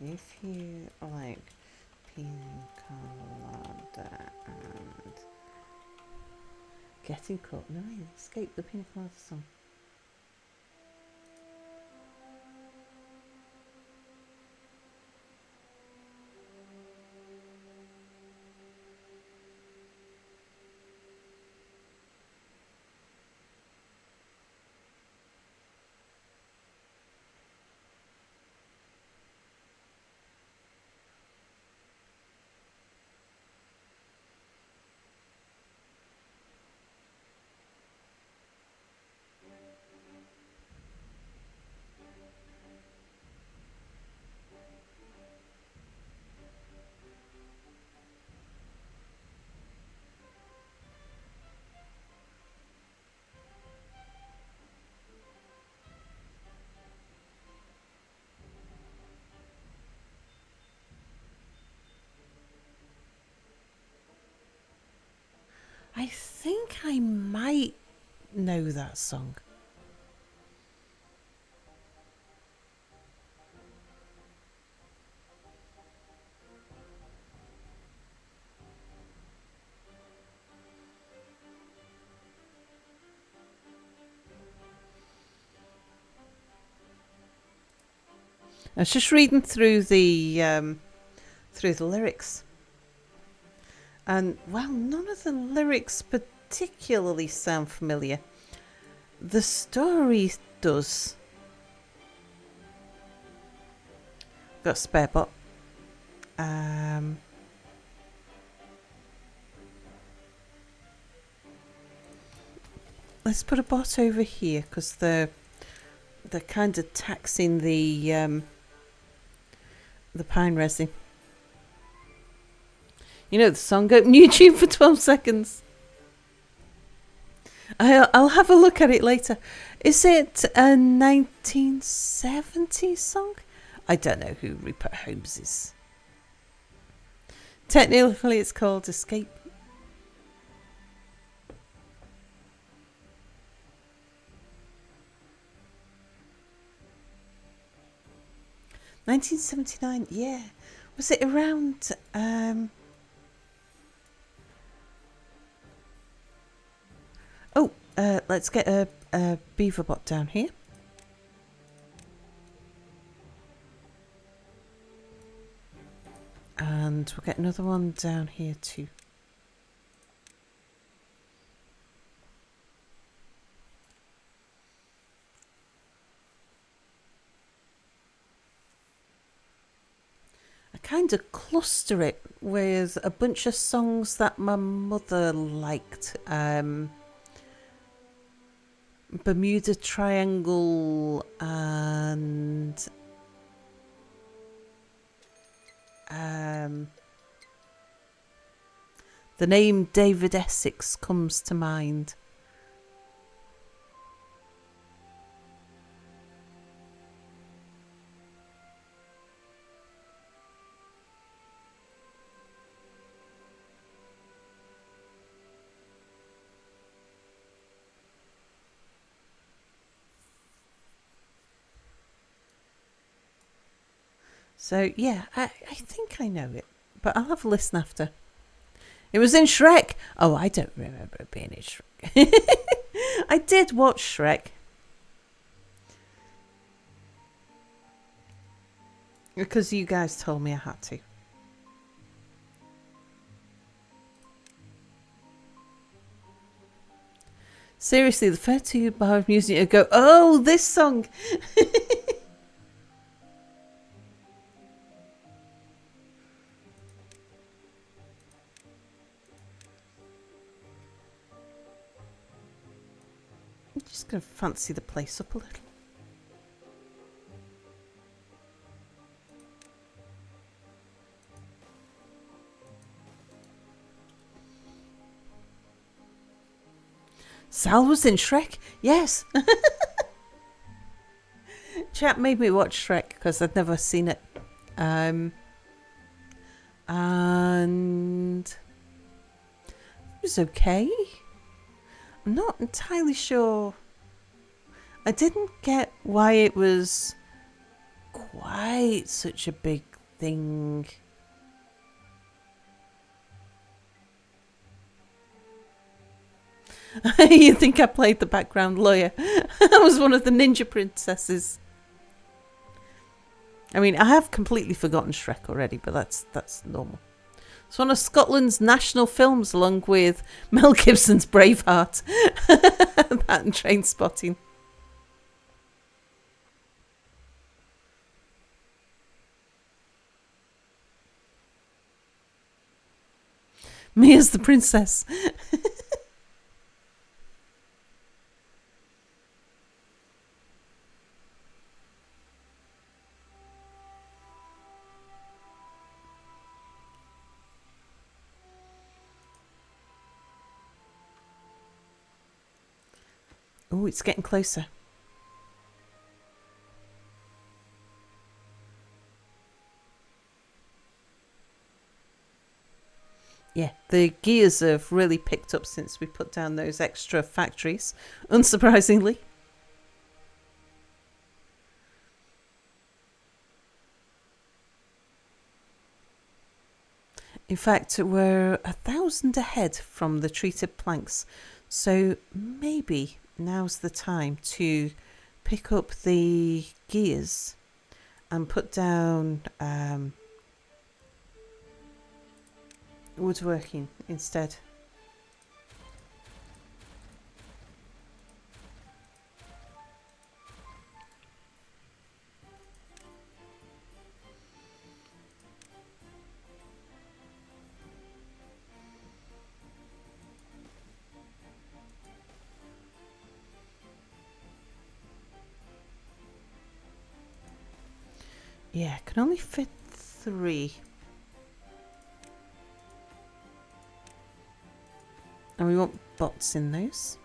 Speaker 1: If you like pina colada and getting caught in the rain, escape the pina colada song. I think I might know that song. I was just reading through the lyrics, and well, none of the lyrics particularly sound familiar. The story does. Got a spare bot. Let's put a bot over here because they're kind of taxing the pine resin. You know the song go on YouTube for 12 seconds. I'll have a look at it later. Is it a 1970s song? I don't know who Rupert Holmes is. Technically it's called Escape. $1979, yeah. Was it around let's get a beaver bot down here. And we'll get another one down here too. I kind of cluster it with a bunch of songs that my mother liked. Bermuda Triangle and the name David Essex comes to mind. So, yeah, I think I know it. But I'll have a listen after. It was in Shrek. Oh, I don't remember it being in Shrek. I did watch Shrek. Because you guys told me I had to. Seriously, the fair to bar of music, you go, oh, this song. I'm just going to fancy the place up a little. Sal was in Shrek? Yes. Chat made me watch Shrek because I'd never seen it. And it was okay. I'm not entirely sure. I didn't get why it was quite such a big thing. You think I played the background lawyer? I was one of the ninja princesses. I mean, I have completely forgotten Shrek already, but that's normal. It's one of Scotland's national films, along with Mel Gibson's Braveheart. That and Trainspotting. Me as the princess. Oh, it's getting closer. Yeah, the gears have really picked up since we put down those extra factories, unsurprisingly. In fact, we're 1,000 ahead from the treated planks, so maybe now's the time to pick up the gears and put down woodworking instead. Yeah, can only fit 3. And we want bots in those.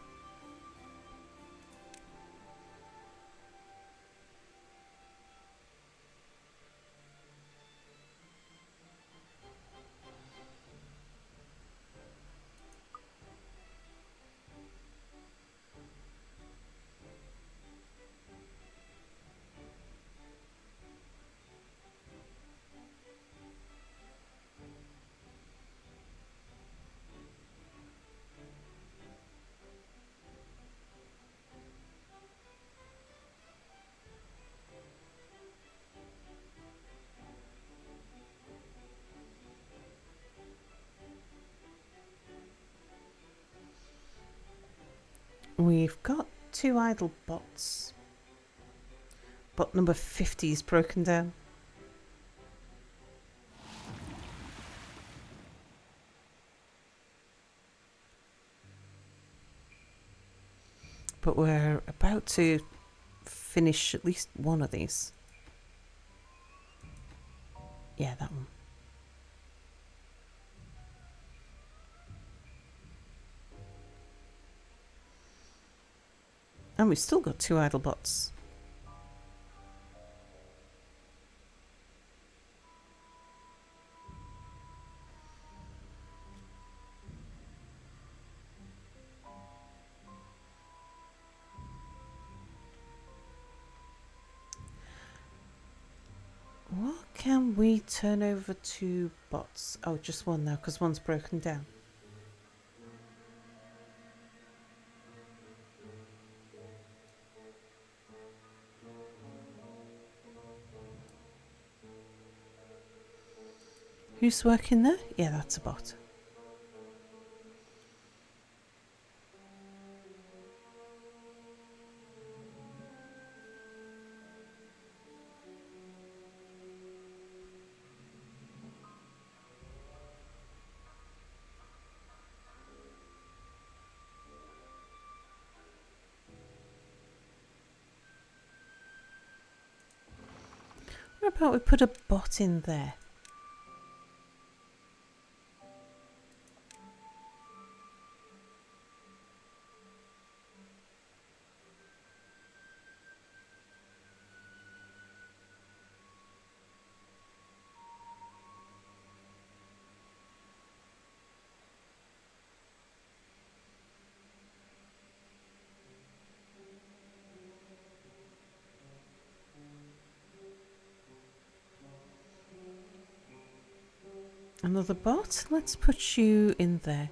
Speaker 1: We've got 2 idle bots. Bot number 50 is broken down. But we're about to finish at least one of these. Yeah, that one. And we've still got 2 idle bots. What can we turn over to bots? Oh, just one now, because one's broken down. Who's working there? Yeah, that's a bot. What about we put a bot in there? Another bot? Let's put you in there.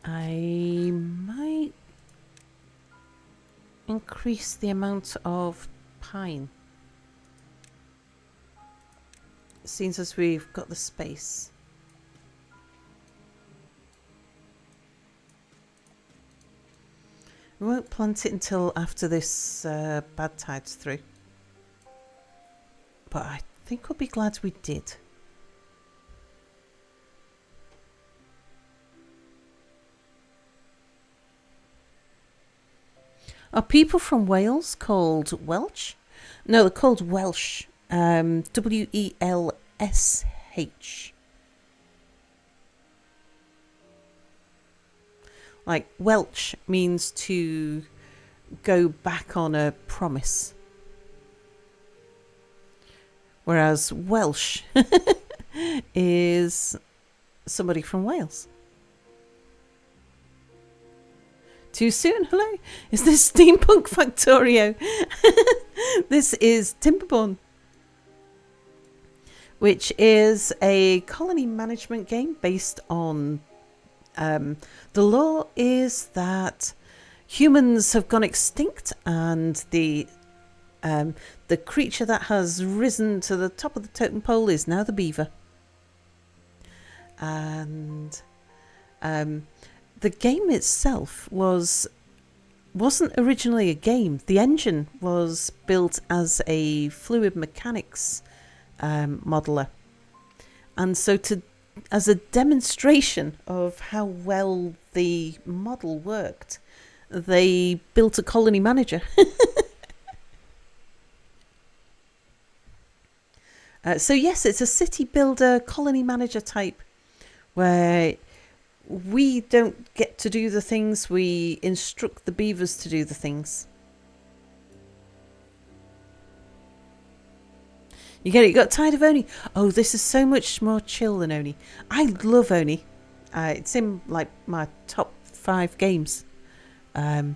Speaker 1: I might increase the amount of pine, since as we've got the space. We won't plant it until after this bad tide's through, but I think we'll be glad we did. Are people from Wales called Welsh? No, they're called Welsh. W-E-L-S-H. Like, Welsh means to go back on a promise. Whereas Welsh is somebody from Wales. Too soon? Hello? Is this Steampunk Factorio? This is Timberborn, which is a colony management game based on... the law is that humans have gone extinct, and the creature that has risen to the top of the totem pole is now the beaver. And... the game itself wasn't originally a game. The engine was built as a fluid mechanics modeler, and so as a demonstration of how well the model worked, they built a colony manager. So yes, it's a city builder colony manager type, where we don't get to do the things, we instruct the beavers to do the things. You get it? You got tired of Oni? Oh, this is so much more chill than Oni. I love Oni. It's in like my top 5 games. But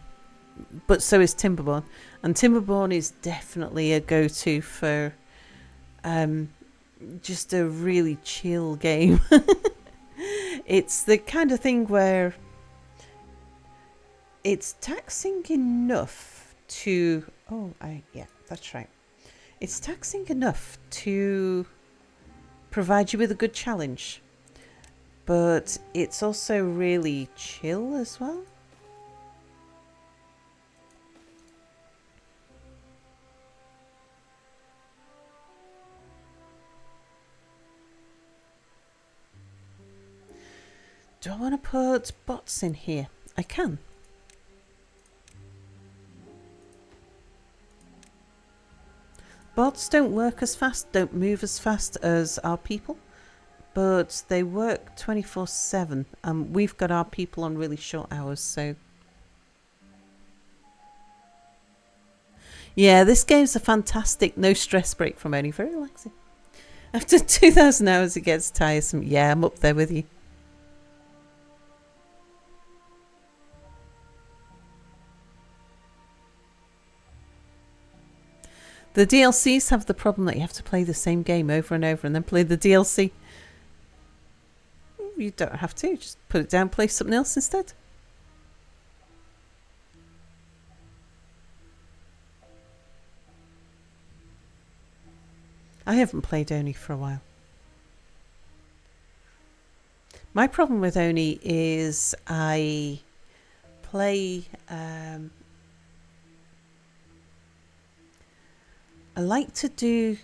Speaker 1: so is Timberborn. And Timberborn is definitely a go-to for just a really chill game. It's the kind of thing where it's taxing enough to... yeah, that's right. It's taxing enough to provide you with a good challenge, but it's also really chill as well. Do I want to put bots in here? I can. Bots don't work as fast, don't move as fast as our people, but they work 24/7, and we've got our people on really short hours, so... Yeah, this game's a fantastic no-stress break from Oni, very relaxing. After 2,000 hours it gets tiresome. Yeah, I'm up there with you. The DLCs have the problem that you have to play the same game over and over and then play the DLC. You don't have to. Just put it down, play something else instead. I haven't played Oni for a while. My problem with Oni is I play... I like to do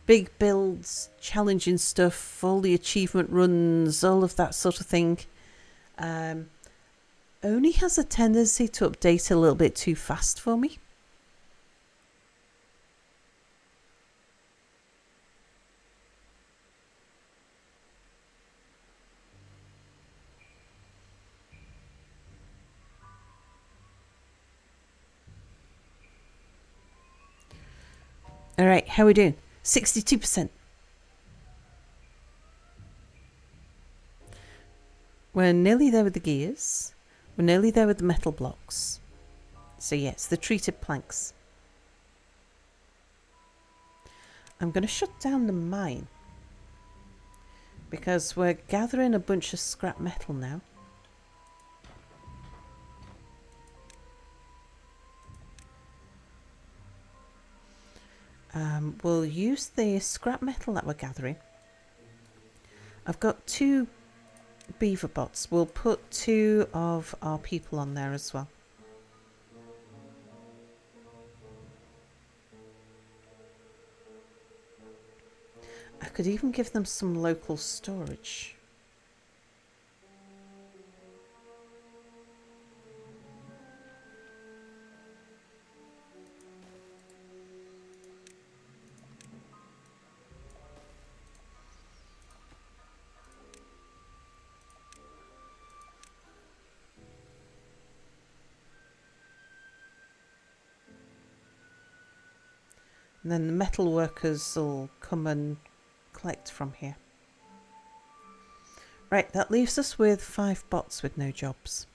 Speaker 1: big builds, challenging stuff, all the achievement runs, all of that sort of thing. Oni has a tendency to update a little bit too fast for me. All right, how are we doing? 62%. We're nearly there with the gears. We're nearly there with the metal blocks. So yes, the treated planks. I'm going to shut down the mine because we're gathering a bunch of scrap metal now. We'll use the scrap metal that we're gathering. I've got 2 beaver bots. We'll put 2 of our people on there as well. I could even give them some local storage. And then the metal workers will come and collect from here. Right, that leaves us with 5 bots with no jobs.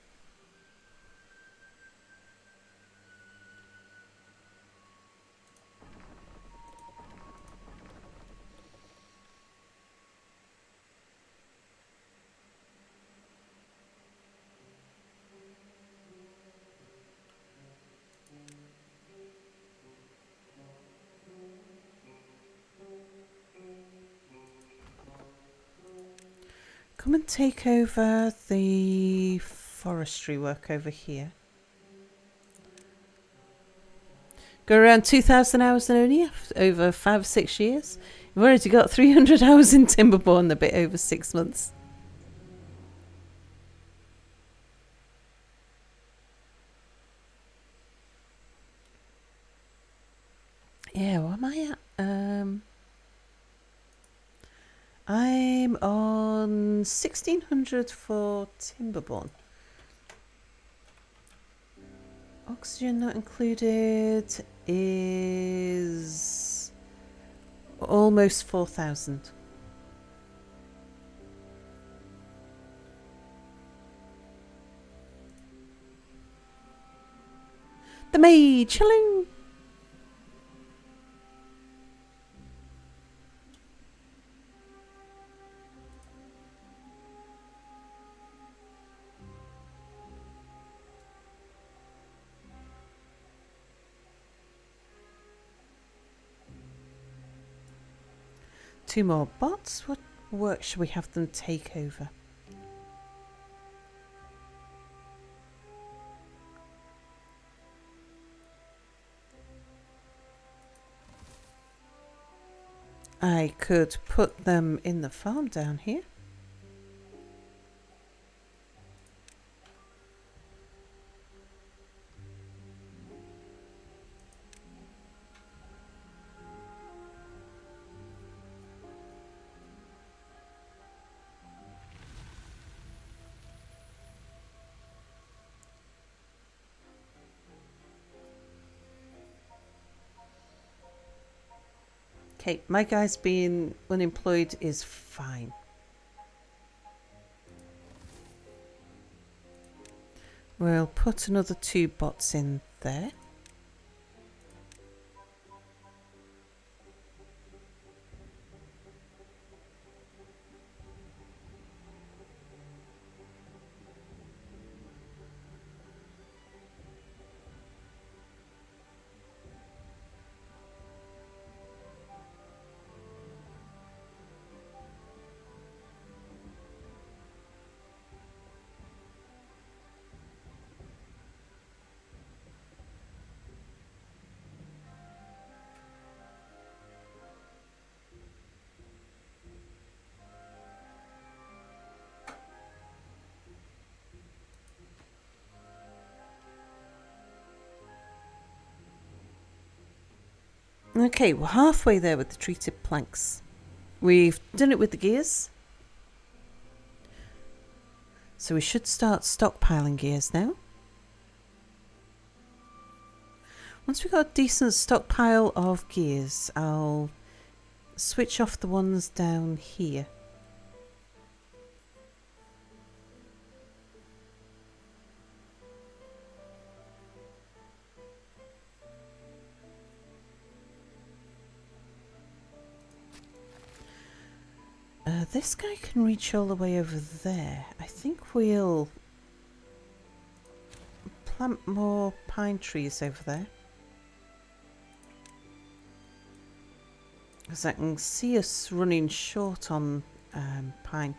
Speaker 1: Come and take over the forestry work over here. Go around 2,000 hours in Oni over 5 or 6 years. You've already got 300 hours in Timberborn, a bit over 6 months. Yeah, what am I at? I'm on 1,600 for Timberborn. Oxygen not included is almost 4,000. The mage, hello. Two more bots. What work should we have them take over? I could put them in the farm down here. Okay, my guy's being unemployed is fine. We'll put another 2 bots in there. Okay, we're halfway there with the treated planks. We've done it with the gears. So we should start stockpiling gears now. Once we've got a decent stockpile of gears, I'll switch off the ones down here. This guy can reach all the way over there. I think we'll plant more pine trees over there. Because I can see us running short on pine.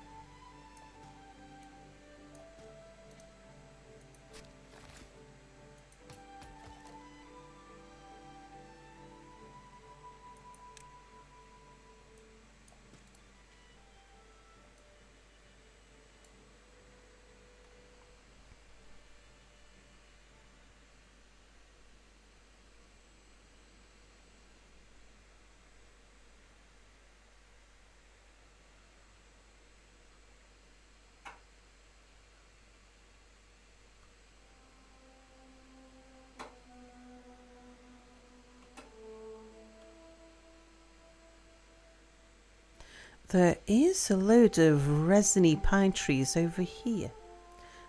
Speaker 1: There is a load of resiny pine trees over here,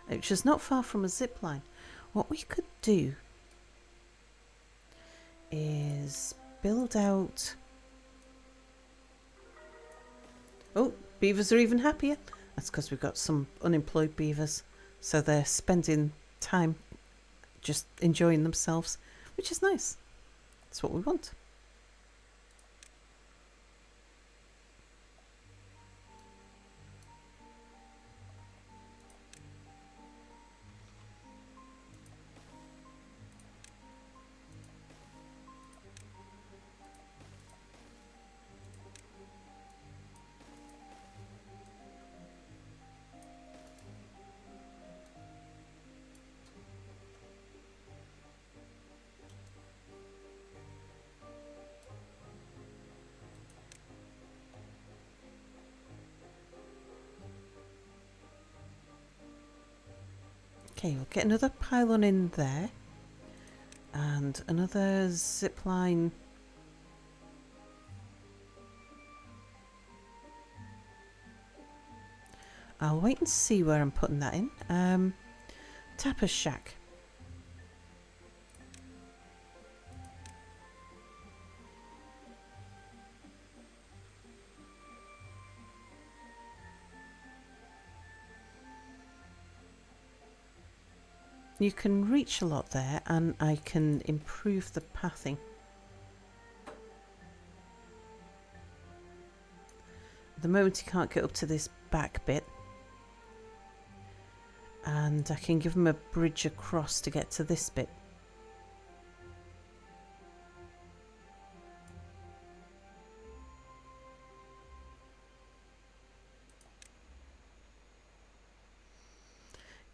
Speaker 1: which is not far from a zip line. What we could do is build out... Oh, beavers are even happier. That's because we've got some unemployed beavers, so they're spending time just enjoying themselves, which is nice. That's what we want. Okay, we'll get another pylon in there. And another zip line. I'll wait and see where I'm putting that in. Tapper's Shack. You can reach a lot there, and I can improve the pathing. At the moment he can't get up to this back bit. And I can give him a bridge across to get to this bit.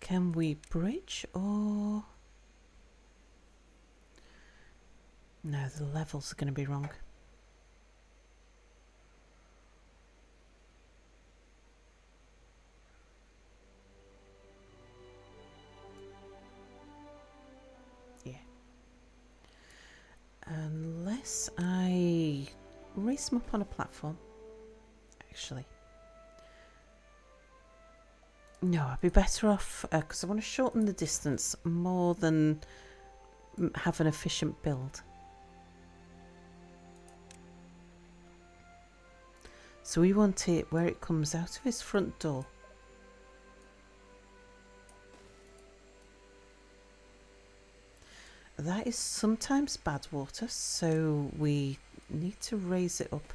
Speaker 1: Can we bridge or... No, the levels are going to be wrong. Yeah. Unless I raise them up on a platform. Actually. No, I'd be better off because I want to shorten the distance more than have an efficient build. So we want it where it comes out of his front door. That is sometimes bad water, so we need to raise it up.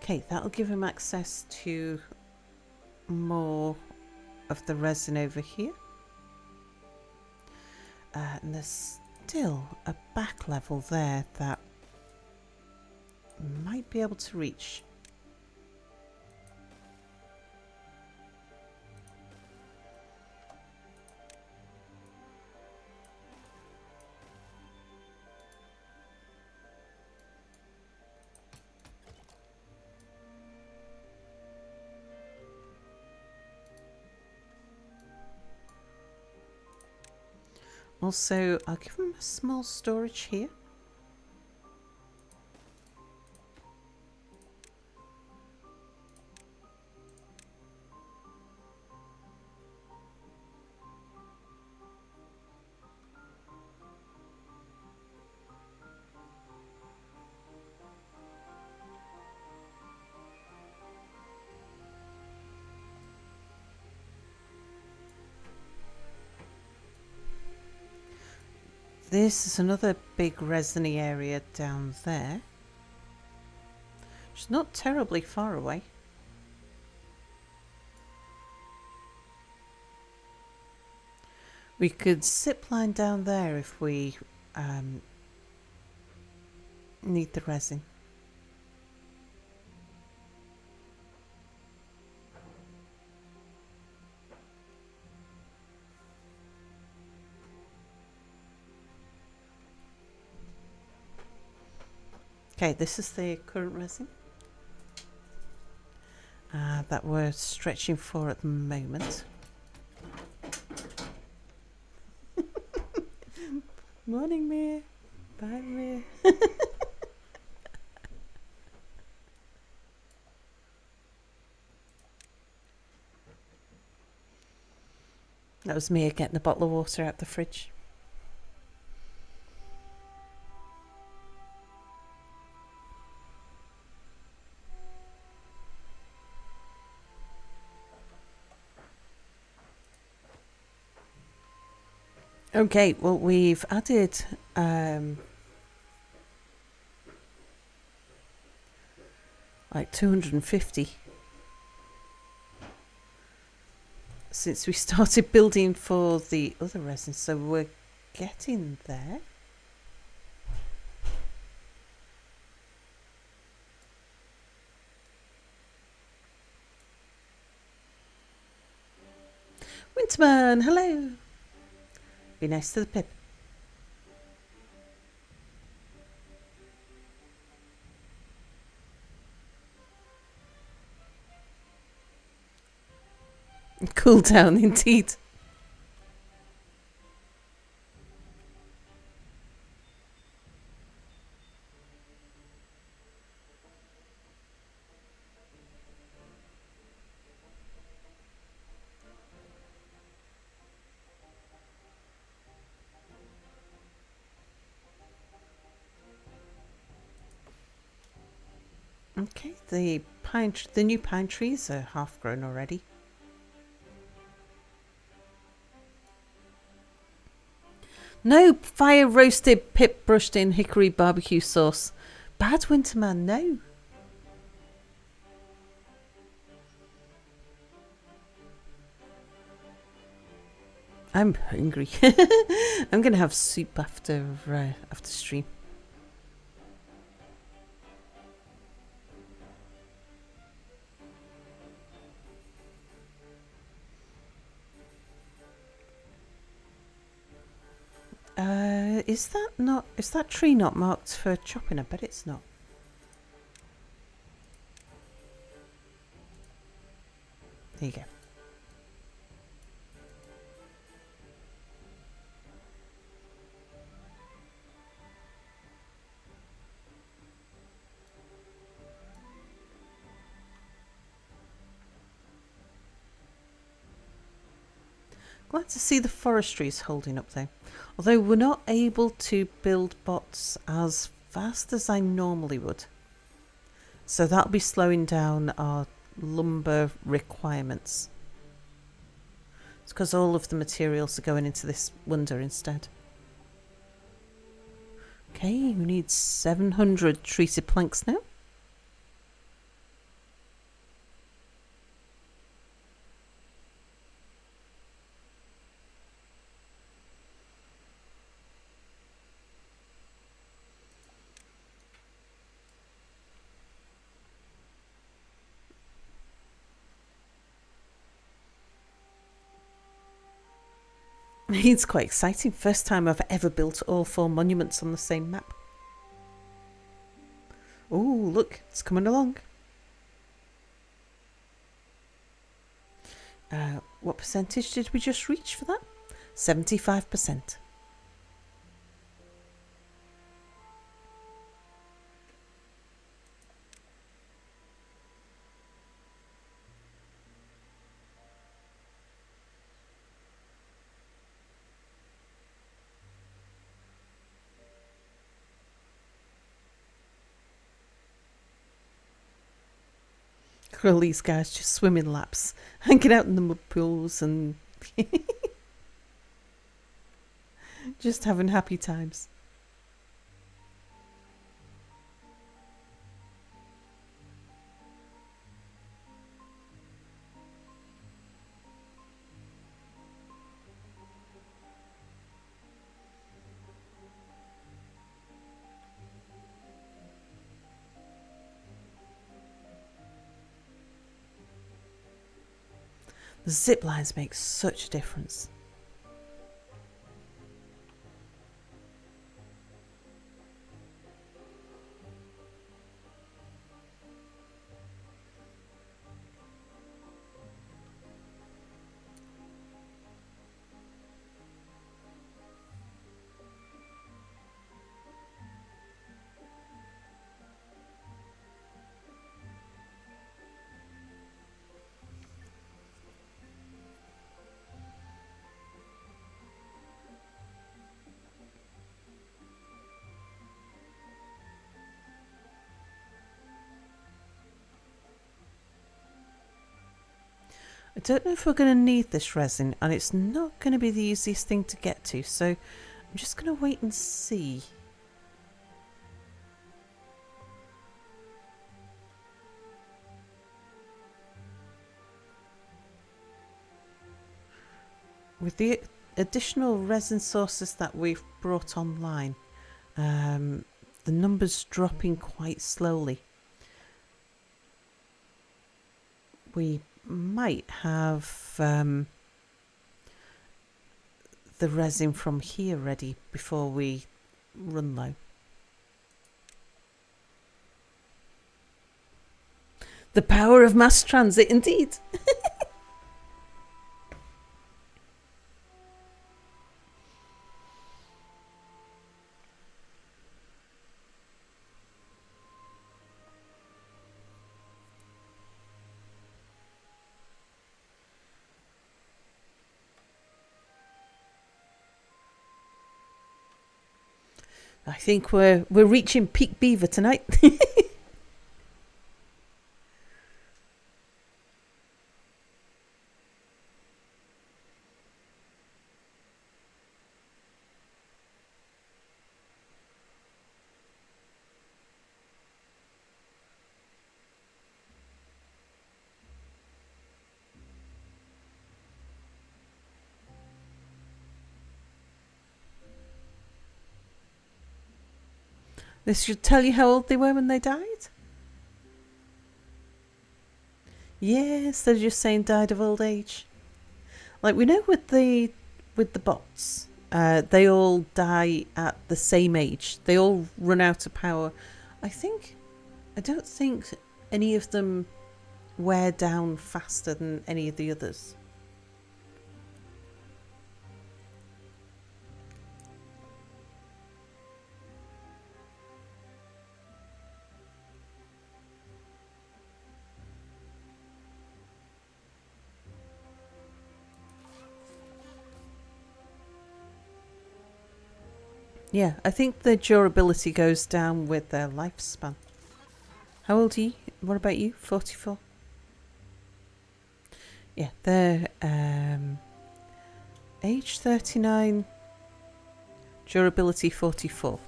Speaker 1: Okay, that'll give him access to more of the resin over here. And there's still a back level there that might be able to reach. Also, I'll give him a small storage here. This is another big resiny area down there. It's not terribly far away. We could zip line down there if we need the resin. Okay, this is the current resin that we're stretching for at the moment. Morning, Mia. Bye, Mia. That was Mia getting a bottle of water out the fridge. Okay, well, we've added like 250 since we started building for the other resin, so we're getting there. Winterman, hello. Be nice to the pip. Cool down indeed. Okay, the new pine trees are half grown already. No fire roasted pip brushed in hickory barbecue sauce. Bad Winterman, no. I'm hungry. I'm gonna have soup after stream. Is that tree not marked for chopping? I bet it's not. There you go. Glad to see the forestry is holding up though. Although we're not able to build bots as fast as I normally would. So that'll be slowing down our lumber requirements. It's because all of the materials are going into this wonder instead. Okay, we need 700 treated planks now. It's quite exciting. First time I've ever built all 4 monuments on the same map. Oh, look, it's coming along. What percentage did we just reach for that? 75%. All these guys just swimming laps, hanging out in the mud pools and just having happy times. The zip lines make such a difference. I don't know if we're going to need this resin, and it's not going to be the easiest thing to get to, so I'm just going to wait and see. With the additional resin sources that we've brought online, the numbers dropping quite slowly. We might have the resin from here ready before we run low. The power of mass transit, indeed. I think we're reaching peak beaver tonight. This should tell you how old they were when they died. Yes, they're just saying died of old age. Like we know with the bots, they all die at the same age. They all run out of power. I don't think any of them wear down faster than any of the others. Yeah, I think the durability goes down with their lifespan. How old are you? What about you? 44? Yeah, they're age 39, durability 44.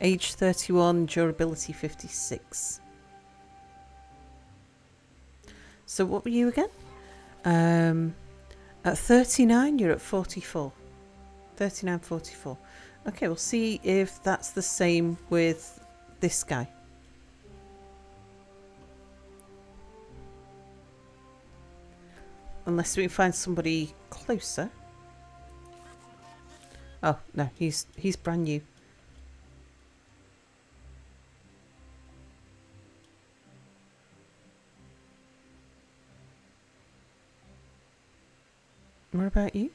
Speaker 1: Age 31, durability 56. So what were you again? At 39, you're at 44. 39, 44. Okay, we'll see if that's the same with this guy. Unless we can find somebody closer. Oh no, he's brand new. What about you?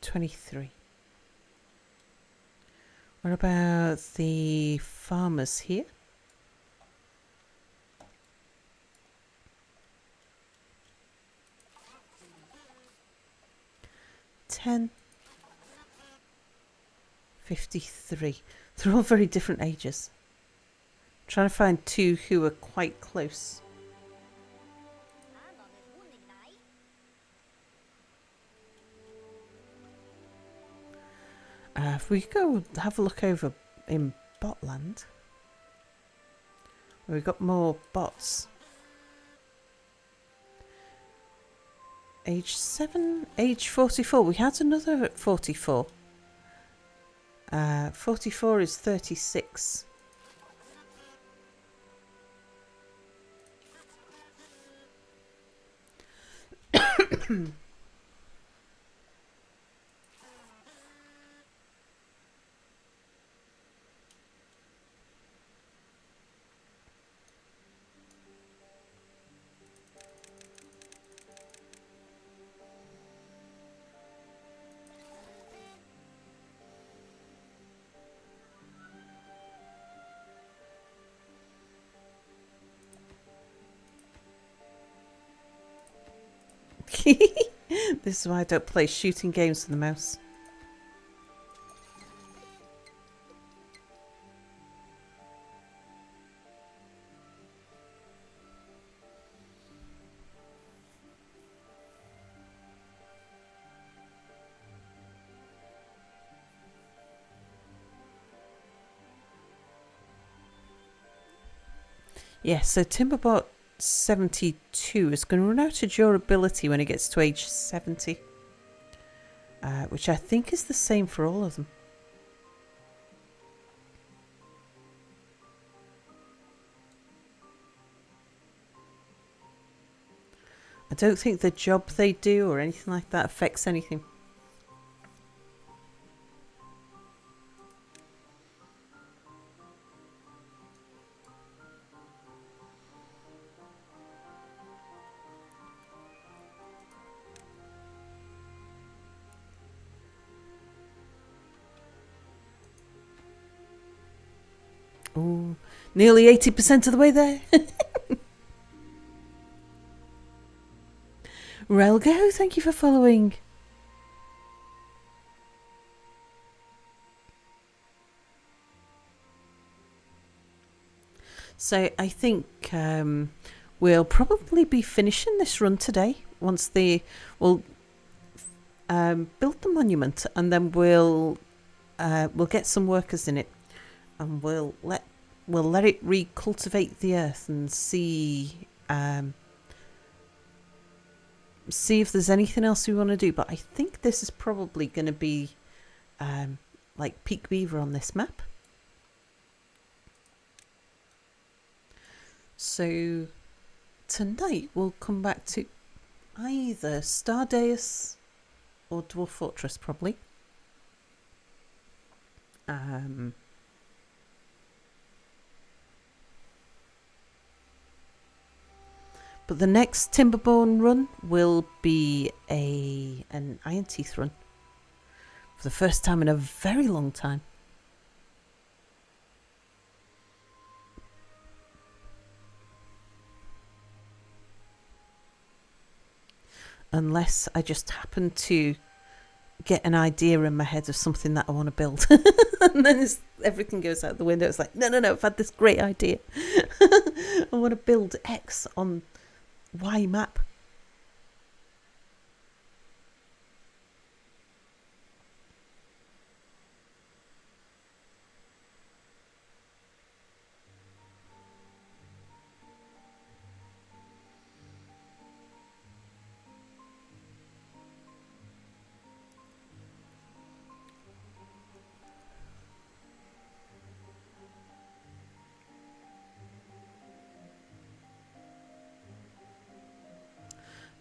Speaker 1: 23. What about the farmers here? 10. 53. They're all very different ages. Trying to find two who are quite close. If we go have a look over in Botland, we've got more bots. Age 7, age 44. We had another at 44. 44 is 36. This is why I don't play shooting games with the mouse. Yeah, so Timberbot 72 is going to run out of durability when it gets to age 70. Which I think is the same for all of them. I don't think the job they do or anything like that affects anything. Oh, nearly 80% of the way there. Relgo, thank you for following. So I think we'll probably be finishing this run today. Once we'll build the monument, and then we'll get some workers in it, and we'll let it recultivate the earth and see if there's anything else we want to do. But I think this is probably going to be like Peak Beaver on this map. So tonight we'll come back to either Stardeus or Dwarf Fortress, probably. But the next Timberborn run will be an Iron Teeth run. For the first time in a very long time. Unless I just happen to get an idea in my head of something that I want to build. And then everything goes out the window. It's like, no, I've had this great idea. I want to build X on Y map.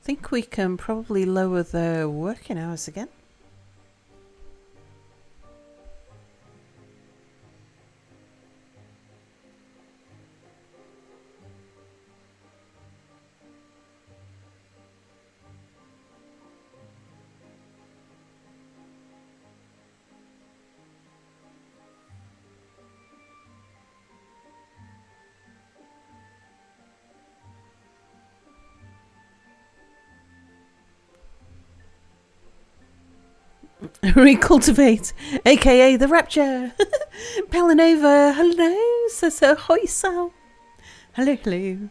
Speaker 1: think we can probably lower the working hours again. Recultivate, aka the Rapture. Pelinova, hello, says ahoy Sal. Hello, hello.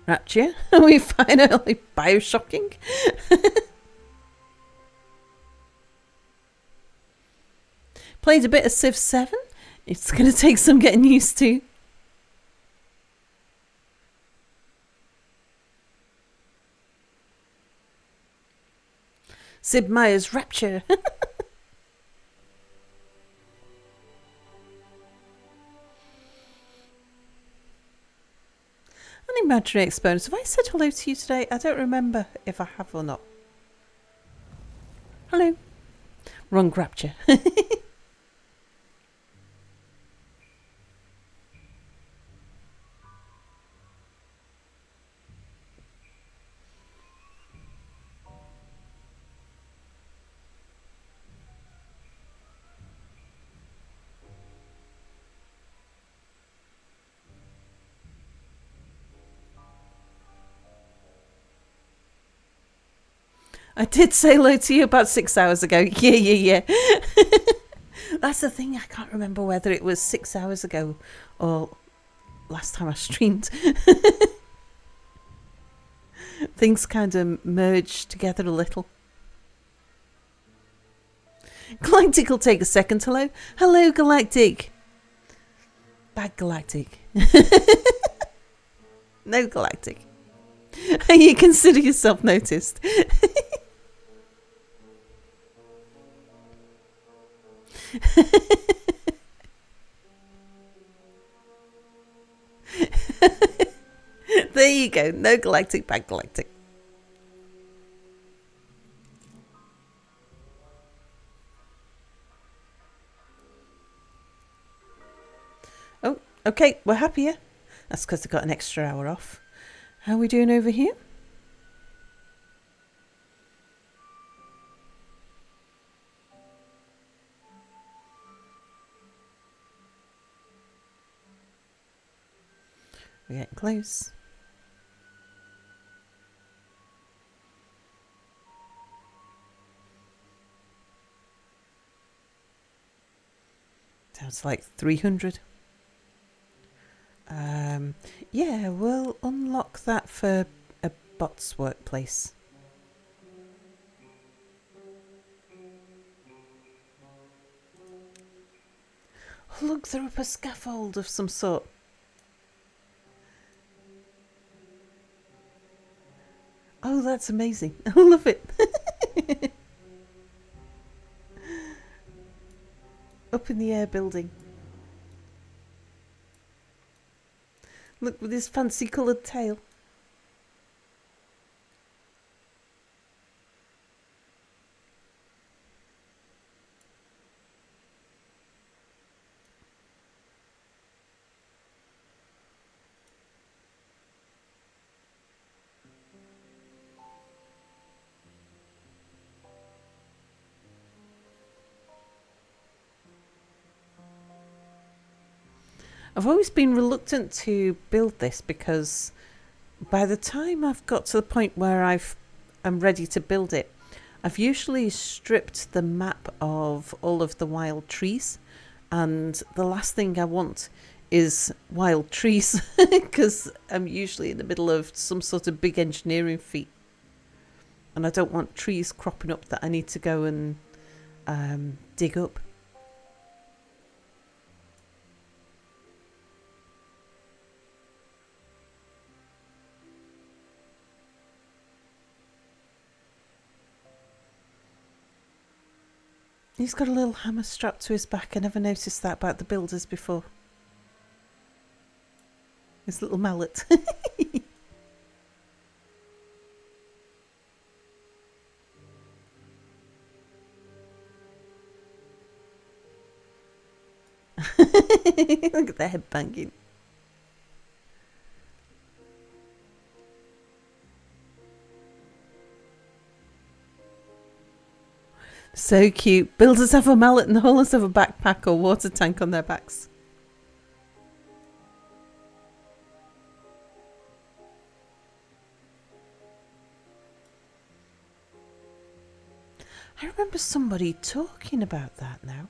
Speaker 1: Rapture, we finally Bioshocking. Played a bit of Civ 7. It's going to take some getting used to. Sid Meier's Rapture. Animatrix bonus. Have I said hello to you today? I don't remember if I have or not. Hello. Wrong Rapture. I did say hello to you about 6 hours ago. Yeah. That's the thing. I can't remember whether it was 6 hours ago or last time I streamed. Things kind of merged together a little. Galactic will take a second. Hello. Hello, Galactic. Bad Galactic. No Galactic. You consider yourself noticed. There you go. No Galactic, bad Galactic. Oh, okay. We're happier. That's because I got an extra hour off. How are we doing over here? We're getting close. Sounds like 300. Yeah, we'll unlock that for a bot's workplace. Look, they're up a scaffold of some sort. Oh, that's amazing. I love it. Up in the air building. Look with his fancy coloured tail. I've always been reluctant to build this because by the time I've got to the point where I'm ready to build it, I've usually stripped the map of all of the wild trees, and the last thing I want is wild trees because I'm usually in the middle of some sort of big engineering feat, and I don't want trees cropping up that I need to go and dig up. He's got a little hammer strapped to his back. I never noticed that about the builders before. His little mallet. Look at the head banging. So cute. Builders have a mallet and the haulers have a backpack or water tank on their backs. I remember somebody talking about that now.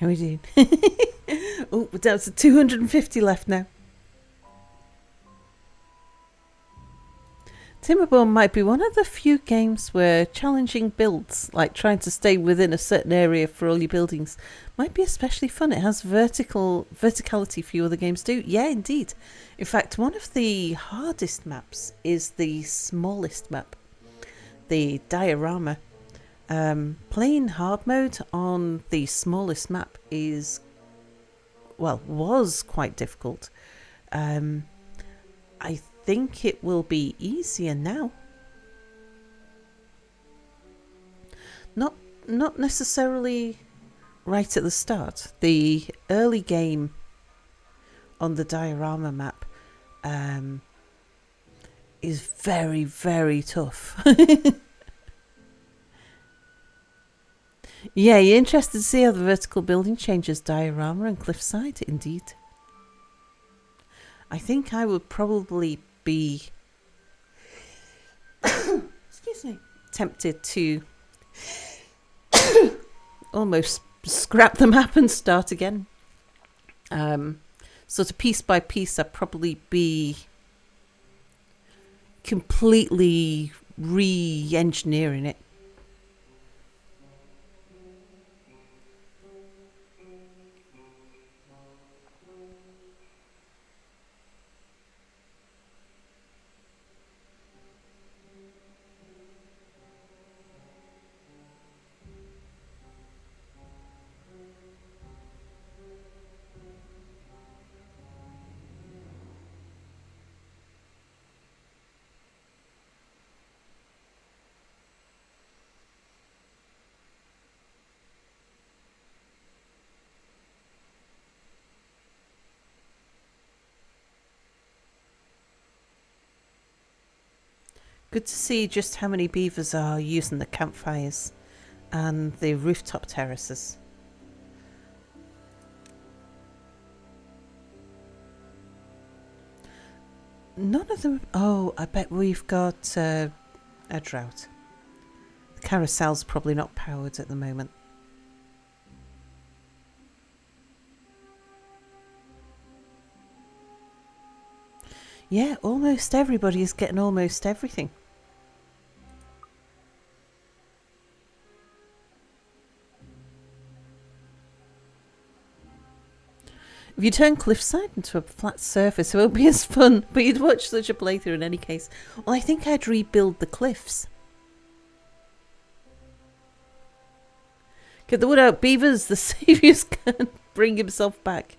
Speaker 1: How are we doing? Oh, we're down to 250 left now. Timberborn might be one of the few games where challenging builds, like trying to stay within a certain area for all your buildings, might be especially fun. It has verticality few other games do. Yeah, indeed. In fact, one of the hardest maps is the smallest map, the diorama. Playing hard mode on the smallest map was quite difficult. I think it will be easier now. Not necessarily right at the start. The early game on the diorama map is very, very tough. Yeah, you're interested to see how the vertical building changes diorama and cliffside, indeed. I think I would probably be excuse me, tempted to almost scrap the map and start again. Sort of piece by piece, I'd probably be completely re-engineering it. Good to see just how many beavers are using the campfires and the rooftop terraces. None of them... Oh, I bet we've got a drought. The carousel's probably not powered at the moment. Yeah, almost everybody is getting almost everything. If you turn Cliffside into a flat surface, it won't be as fun, but you'd watch such a playthrough in any case. Well, I think I'd rebuild the cliffs. Get the wood out, beavers! The saviours can bring himself back.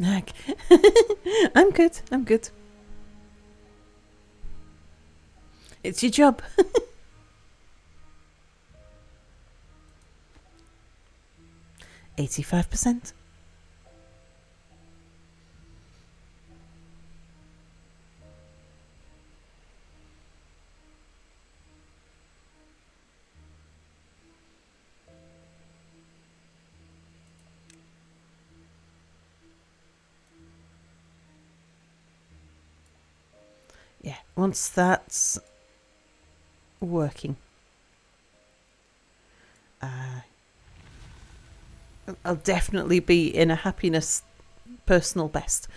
Speaker 1: I'm good. I'm good. It's your job. 85%. Yeah, once that's working, I'll definitely be in a happiness personal best.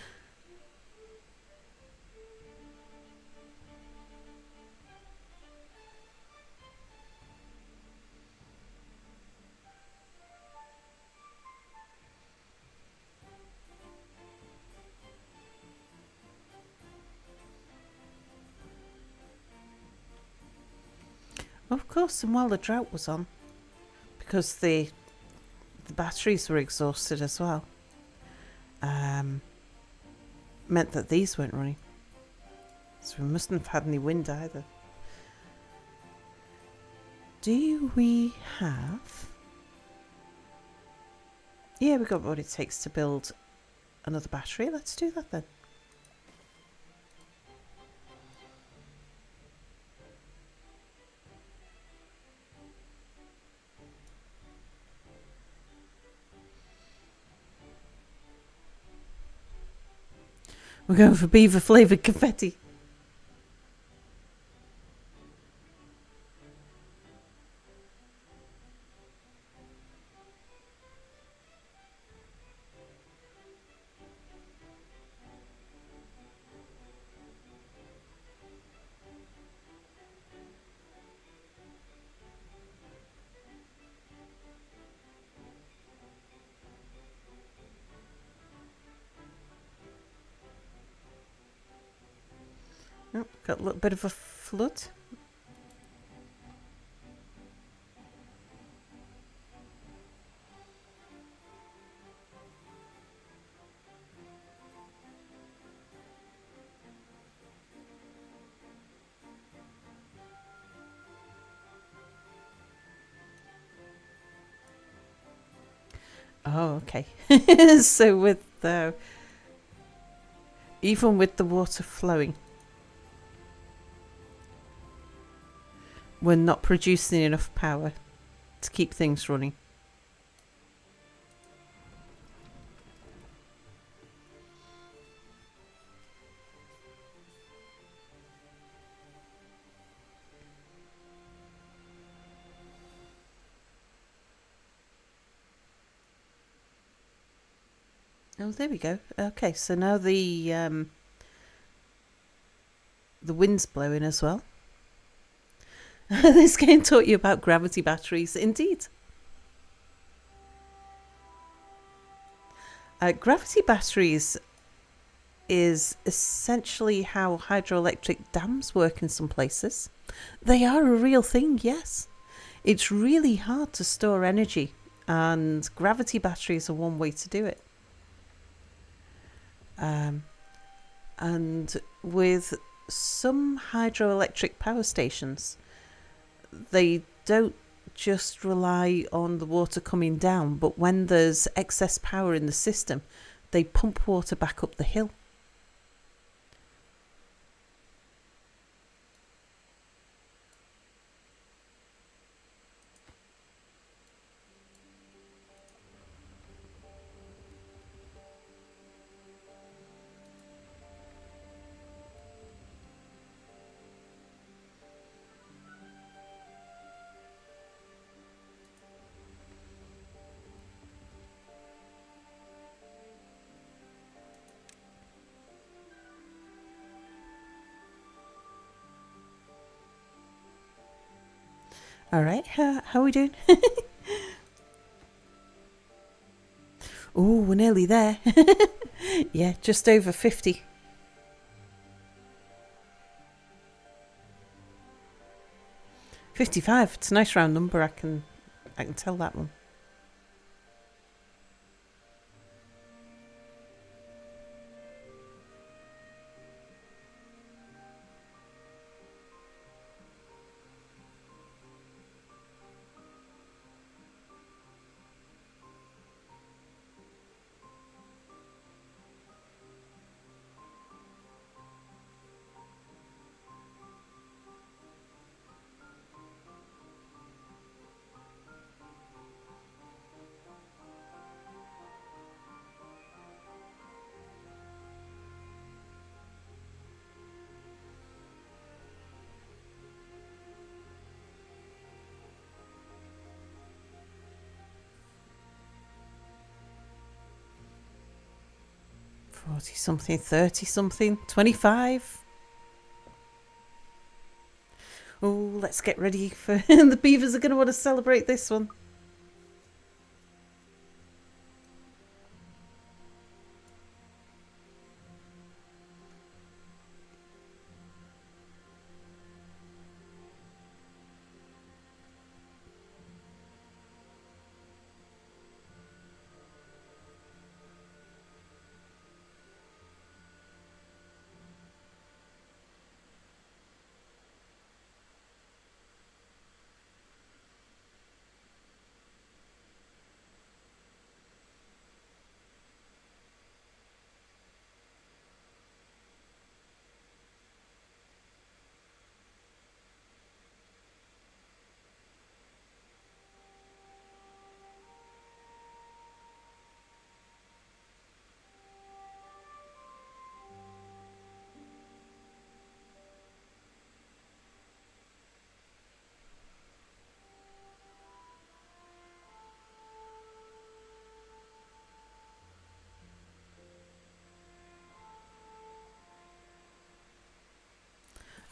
Speaker 1: Of course, and while the drought was on, because the batteries were exhausted as well, meant that these weren't running. So we mustn't have had any wind either. Do we have... Yeah, we got what it takes to build another battery. Let's do that then. We're going for beaver flavoured confetti. Oh, got a little bit of a flood. Oh, okay. So with even with the water flowing, we're not producing enough power to keep things running. Oh, there we go. Okay, so now the wind's blowing as well. This game taught you about gravity batteries, indeed. Gravity batteries is essentially how hydroelectric dams work in some places. They are a real thing, yes. It's really hard to store energy, and gravity batteries are one way to do it. And with some hydroelectric power stations, they don't just rely on the water coming down, but when there's excess power in the system, they pump water back up the hill. All right, how are we doing? Oh, we're nearly there. Yeah, just over 50. 55. It's a nice round number. I can tell that one. 40 something, 30 something, 25. Oh, let's get ready for the beavers are going to want to celebrate this one.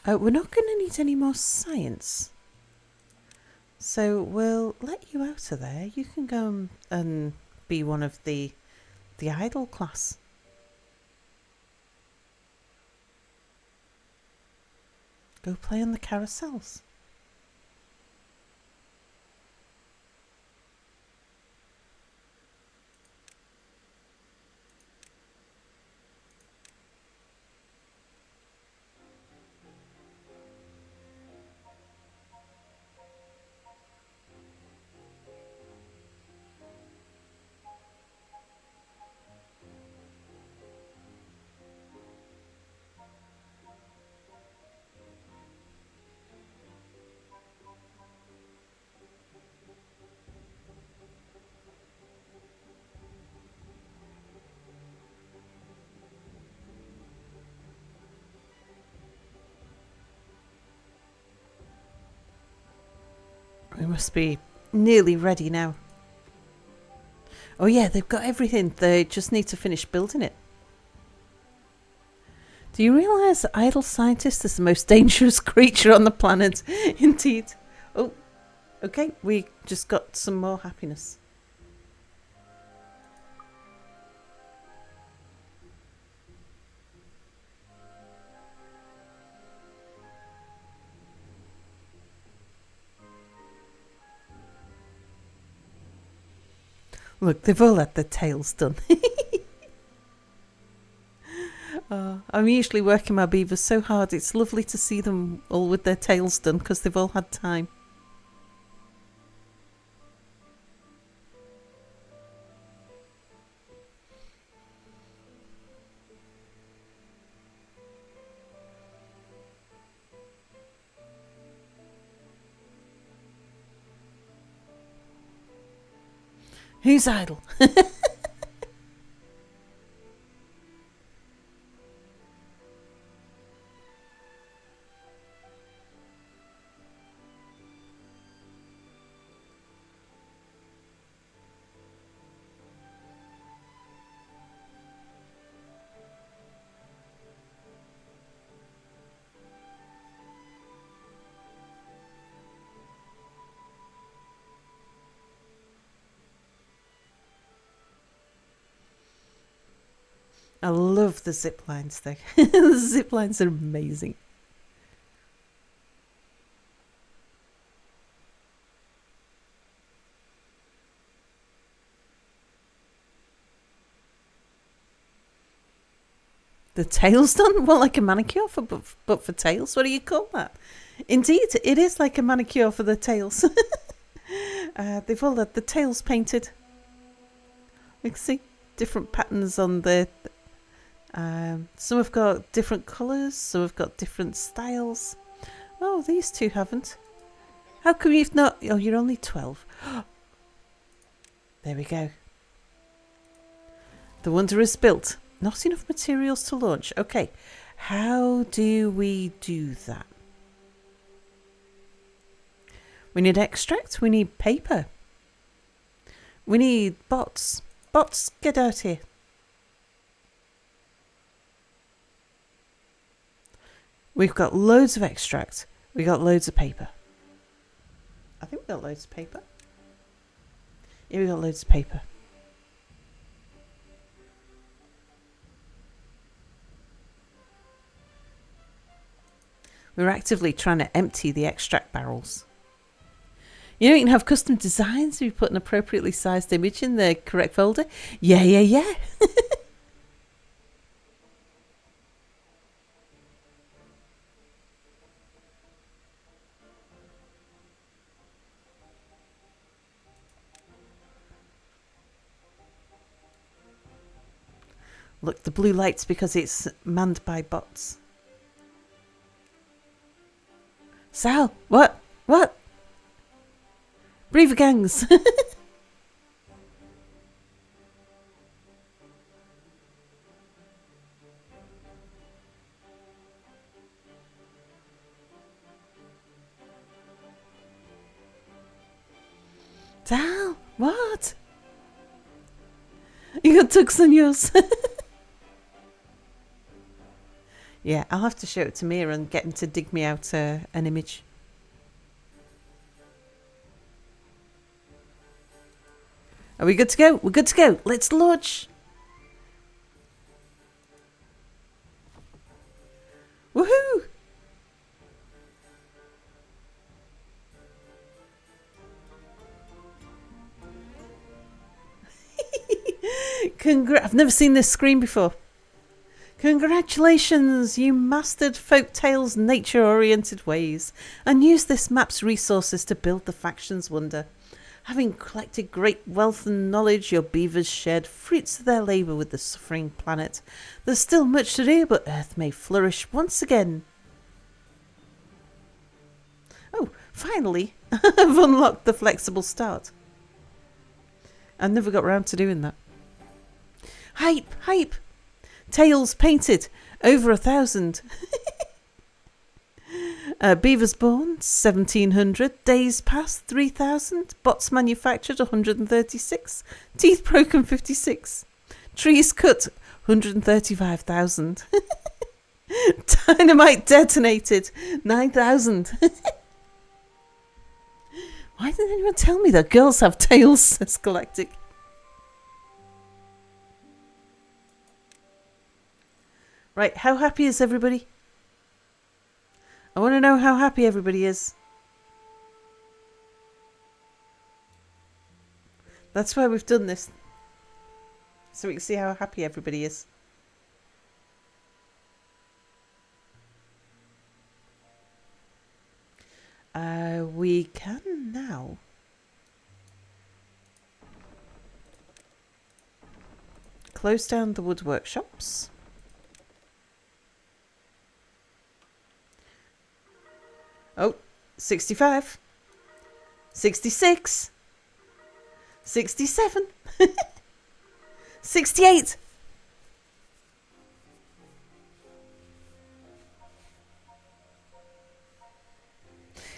Speaker 1: We're not going to need any more science. So we'll let you out of there. You can go and be one of the idle class. Go play on the carousels. We must be nearly ready now. Oh yeah, they've got everything. They just need to finish building it. Do you realise that idle scientist is the most dangerous creature on the planet? Indeed. Oh, okay. We just got some more happiness. Look, they've all had their tails done. I'm usually working my beavers so hard. It's lovely to see them all with their tails done because they've all had time. Who's idle? I love the zip lines though. The zip lines are amazing. The tails done? Well, like a manicure but for tails. What do you call that? Indeed, it is like a manicure for the tails. They've all had the tails painted. You can see different patterns on the. Some have got different colours. Some have got different styles. Oh, these two haven't. How come you've not? Oh, you're only 12. There we go. The Wonder is built. Not enough materials to launch. Okay, how do we do that? We need extract. We need paper. We need bots. Bots, get out here. We've got loads of extract. We got loads of paper. I think we got loads of paper. Yeah, we got loads of paper. We're actively trying to empty the extract barrels. You know, you can have custom designs if you put an appropriately sized image in the correct folder. Yeah. Look, the blue light's because it's manned by bots. Sal, what? Breaver gangs. Sal, what? You got tugs on yours. Yeah, I'll have to show it to Mia and get him to dig me out an image. Are we good to go? We're good to go. Let's launch. Woohoo! I've never seen this screen before. Congratulations, you mastered Folktale's nature-oriented ways and used this map's resources to build the faction's wonder. Having collected great wealth and knowledge, your beavers shared fruits of their labour with the suffering planet. There's still much to do, but Earth may flourish once again. Oh, finally, I've unlocked the flexible start. I never got round to doing that. Hype! Tails painted, over 1,000. Beavers born, 1,700. Days past, 3,000. Bots manufactured, 136. Teeth broken, 56. Trees cut, 135,000. Dynamite detonated, 9,000. Why didn't anyone tell me that girls have tails, says Galactic. Right, how happy is everybody? I want to know how happy everybody is. That's why we've done this. So we can see how happy everybody is. We can now. Close down the wood workshops. Oh, 65. 66. 67. 68.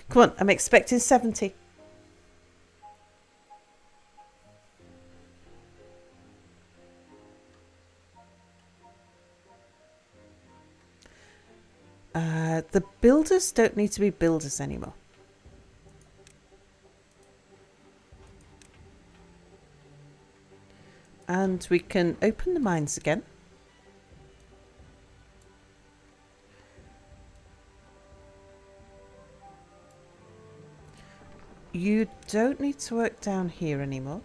Speaker 1: Come on, I'm expecting 70. The builders don't need to be builders anymore. And we can open the mines again. You don't need to work down here anymore.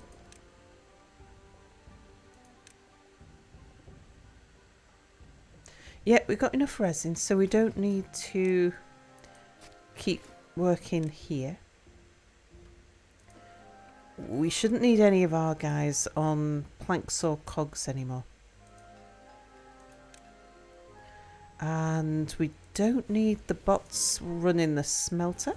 Speaker 1: Yeah, we've got enough resin, so we don't need to keep working here. We shouldn't need any of our guys on planks or cogs anymore. And we don't need the bots running the smelter.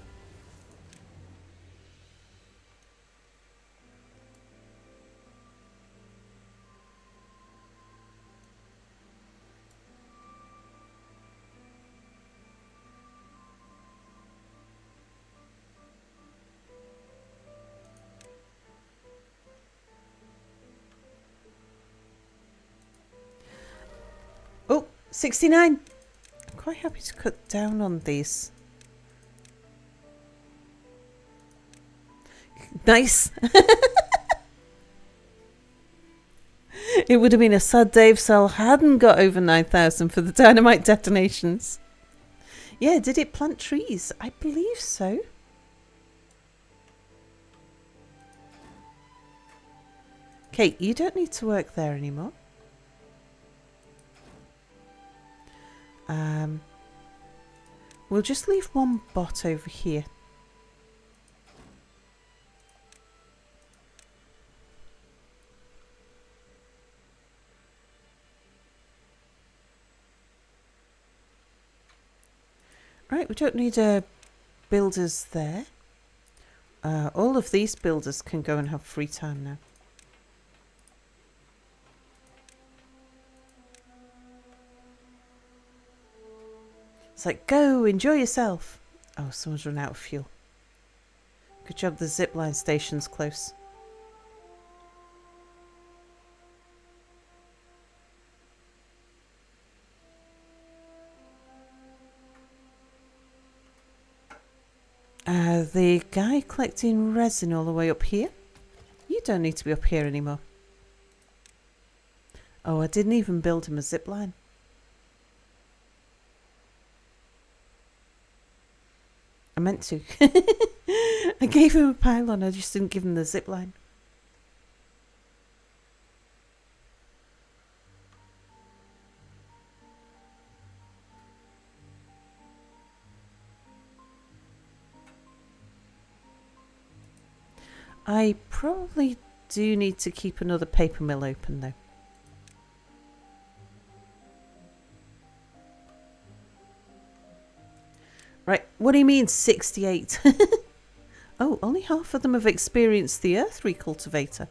Speaker 1: Oh, 69. Come quite happy to cut down on these. Nice. It would have been a sad day if Sal hadn't got over 9,000 for the dynamite detonations. Yeah, did it plant trees? I believe so. Kate, you don't need to work there anymore. We'll just leave one bot over here. Right, we don't need builders there. All of these builders can go and have free time now. It's like, go, enjoy yourself. Oh, someone's run out of fuel. Good job the zipline station's close. The guy collecting resin all the way up here. You don't need to be up here anymore. Oh, I didn't even build him a zipline. I meant to. I gave him a pylon, I just didn't give him the zipline. I probably do need to keep another paper mill open though. Right, what do you mean 68? Oh, only half of them have experienced the earth recultivator.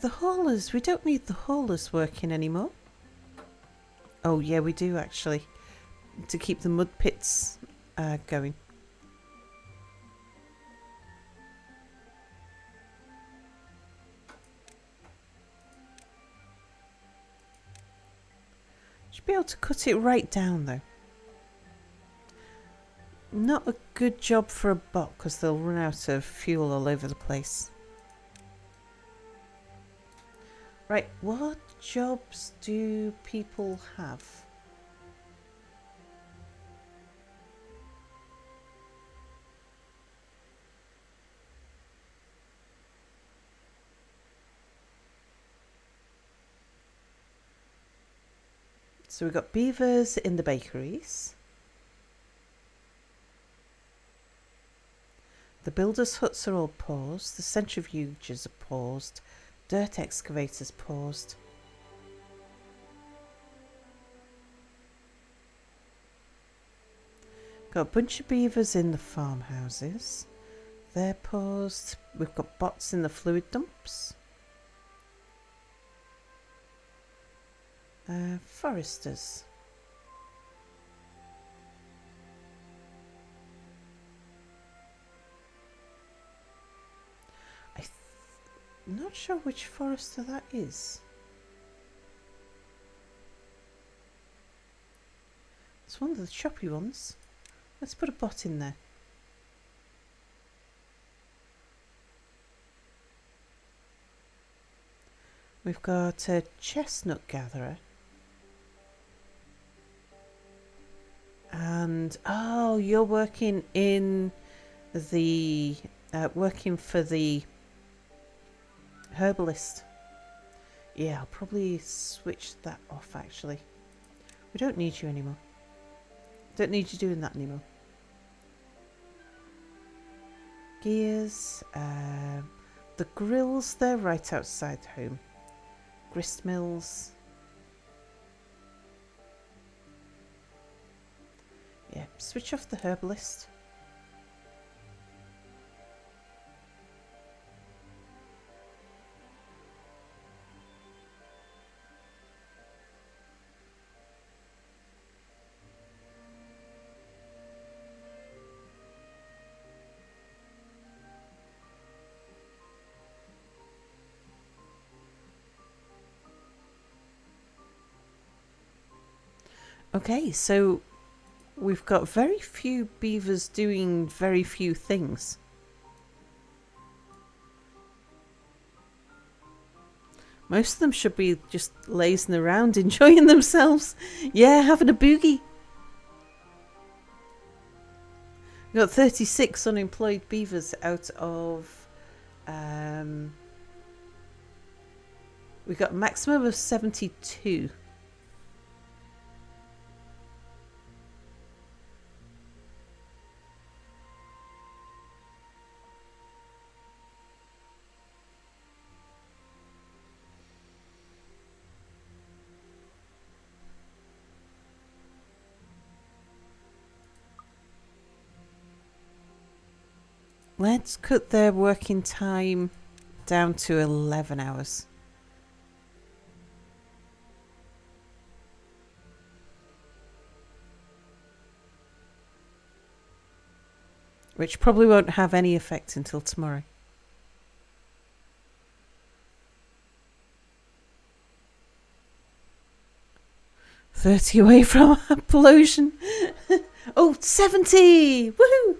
Speaker 1: The haulers. We don't need the haulers working anymore. Oh, yeah, we do actually. To keep the mud pits going. Should be able to cut it right down though. Not a good job for a bot because they'll run out of fuel all over the place. Right, what jobs do people have? So we've got beavers in the bakeries. The builders' huts are all paused. The centrifuges are paused. Dirt excavators paused. Got a bunch of beavers in the farmhouses. They're paused. We've got bots in the fluid dumps. Foresters. I'm not sure which forester that is. It's one of the choppy ones. Let's put a bot in there. We've got a chestnut gatherer. And, oh, you're working in the, working for the herbalist. Yeah, I'll probably switch that off actually. We don't need you anymore. Don't need you doing that anymore. Gears. The grills, they're right outside home. Grist mills. Yeah, switch off the herbalist. Okay, so we've got very few beavers doing very few things. Most of them should be just lazing around, enjoying themselves. Yeah, having a boogie. We've got 36 unemployed beavers out of... we've got a maximum of 72. Let's cut their working time down to 11 hours. Which probably won't have any effect until tomorrow. $30 away from pollution. Oh, 70! Woohoo!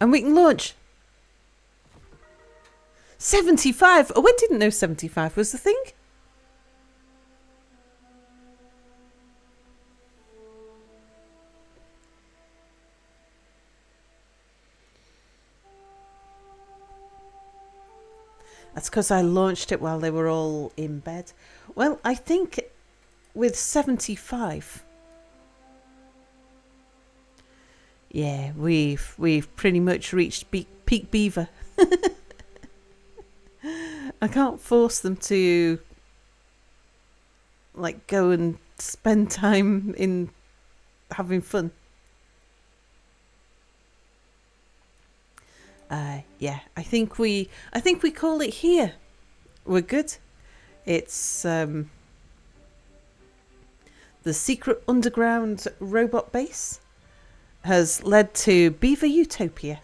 Speaker 1: And we can launch. 75! Oh, I didn't know 75 was the thing. That's because I launched it while they were all in bed. Well, I think with 75... Yeah, we've pretty much reached peak beaver. I can't force them to like go and spend time in having fun. Yeah, I think we call it here. We're good. It's the secret underground robot base has led to Beaver Utopia.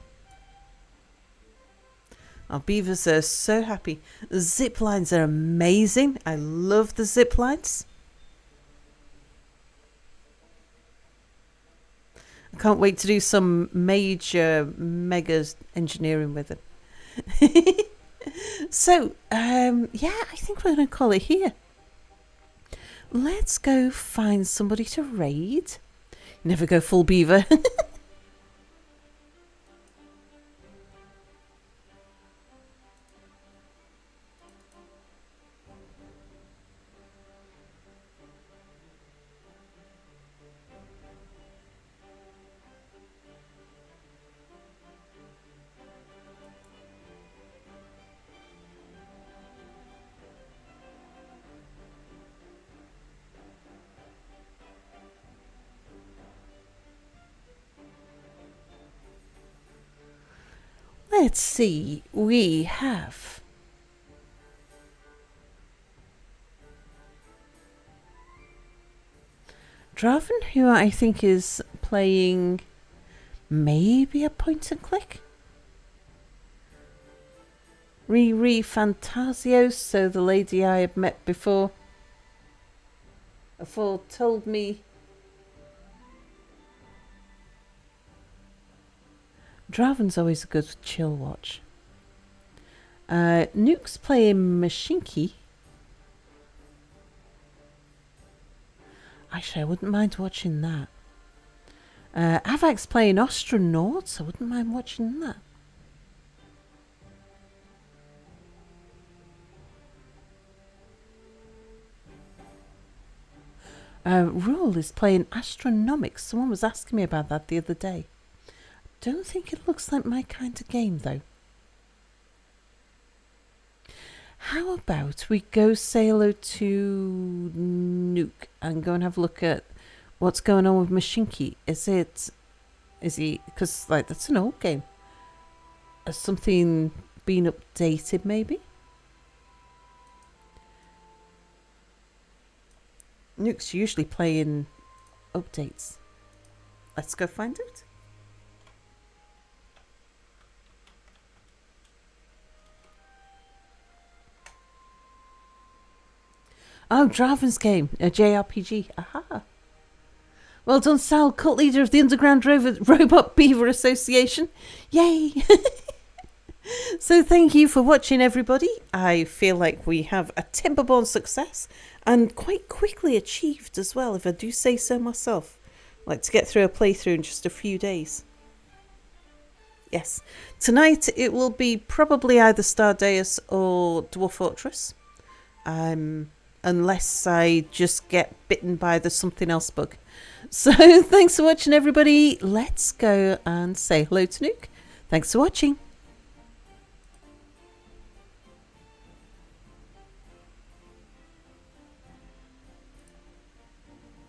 Speaker 1: Our beavers are so happy. The zip lines are amazing. I love the zip lines. I can't wait to do some mega engineering with them. So, yeah, I think we're going to call it here. Let's go find somebody to raid. Never go full beaver. Let's see. We have... Draven, who I think is playing maybe a point and click. Riri Fantasios, so the lady I had met before told me Draven's always a good chill watch. Nuke's playing Mashinki. Actually, I wouldn't mind watching that. Avak's playing Astronauts. I wouldn't mind watching that. Rule is playing Astronomics. Someone was asking me about that the other day. Don't think it looks like my kind of game, though. How about we go say hello to Nuke and go and have a look at what's going on with Mashinki? Is he, because like that's an old game. Has something been updated maybe? Nuke's usually playing updates. Let's go find out. Oh, Draven's game, a JRPG. Aha. Well done, Sal, cult leader of the Underground Robot Beaver Association. Yay! So thank you for watching, everybody. I feel like we have a Timberborn success, and quite quickly achieved as well, if I do say so myself. I'd like to get through a playthrough in just a few days. Yes. Tonight it will be probably either Stardeus or Dwarf Fortress. Unless I just get bitten by the something else bug. So thanks for watching, everybody. Let's go and say hello to Nuke. Thanks for watching.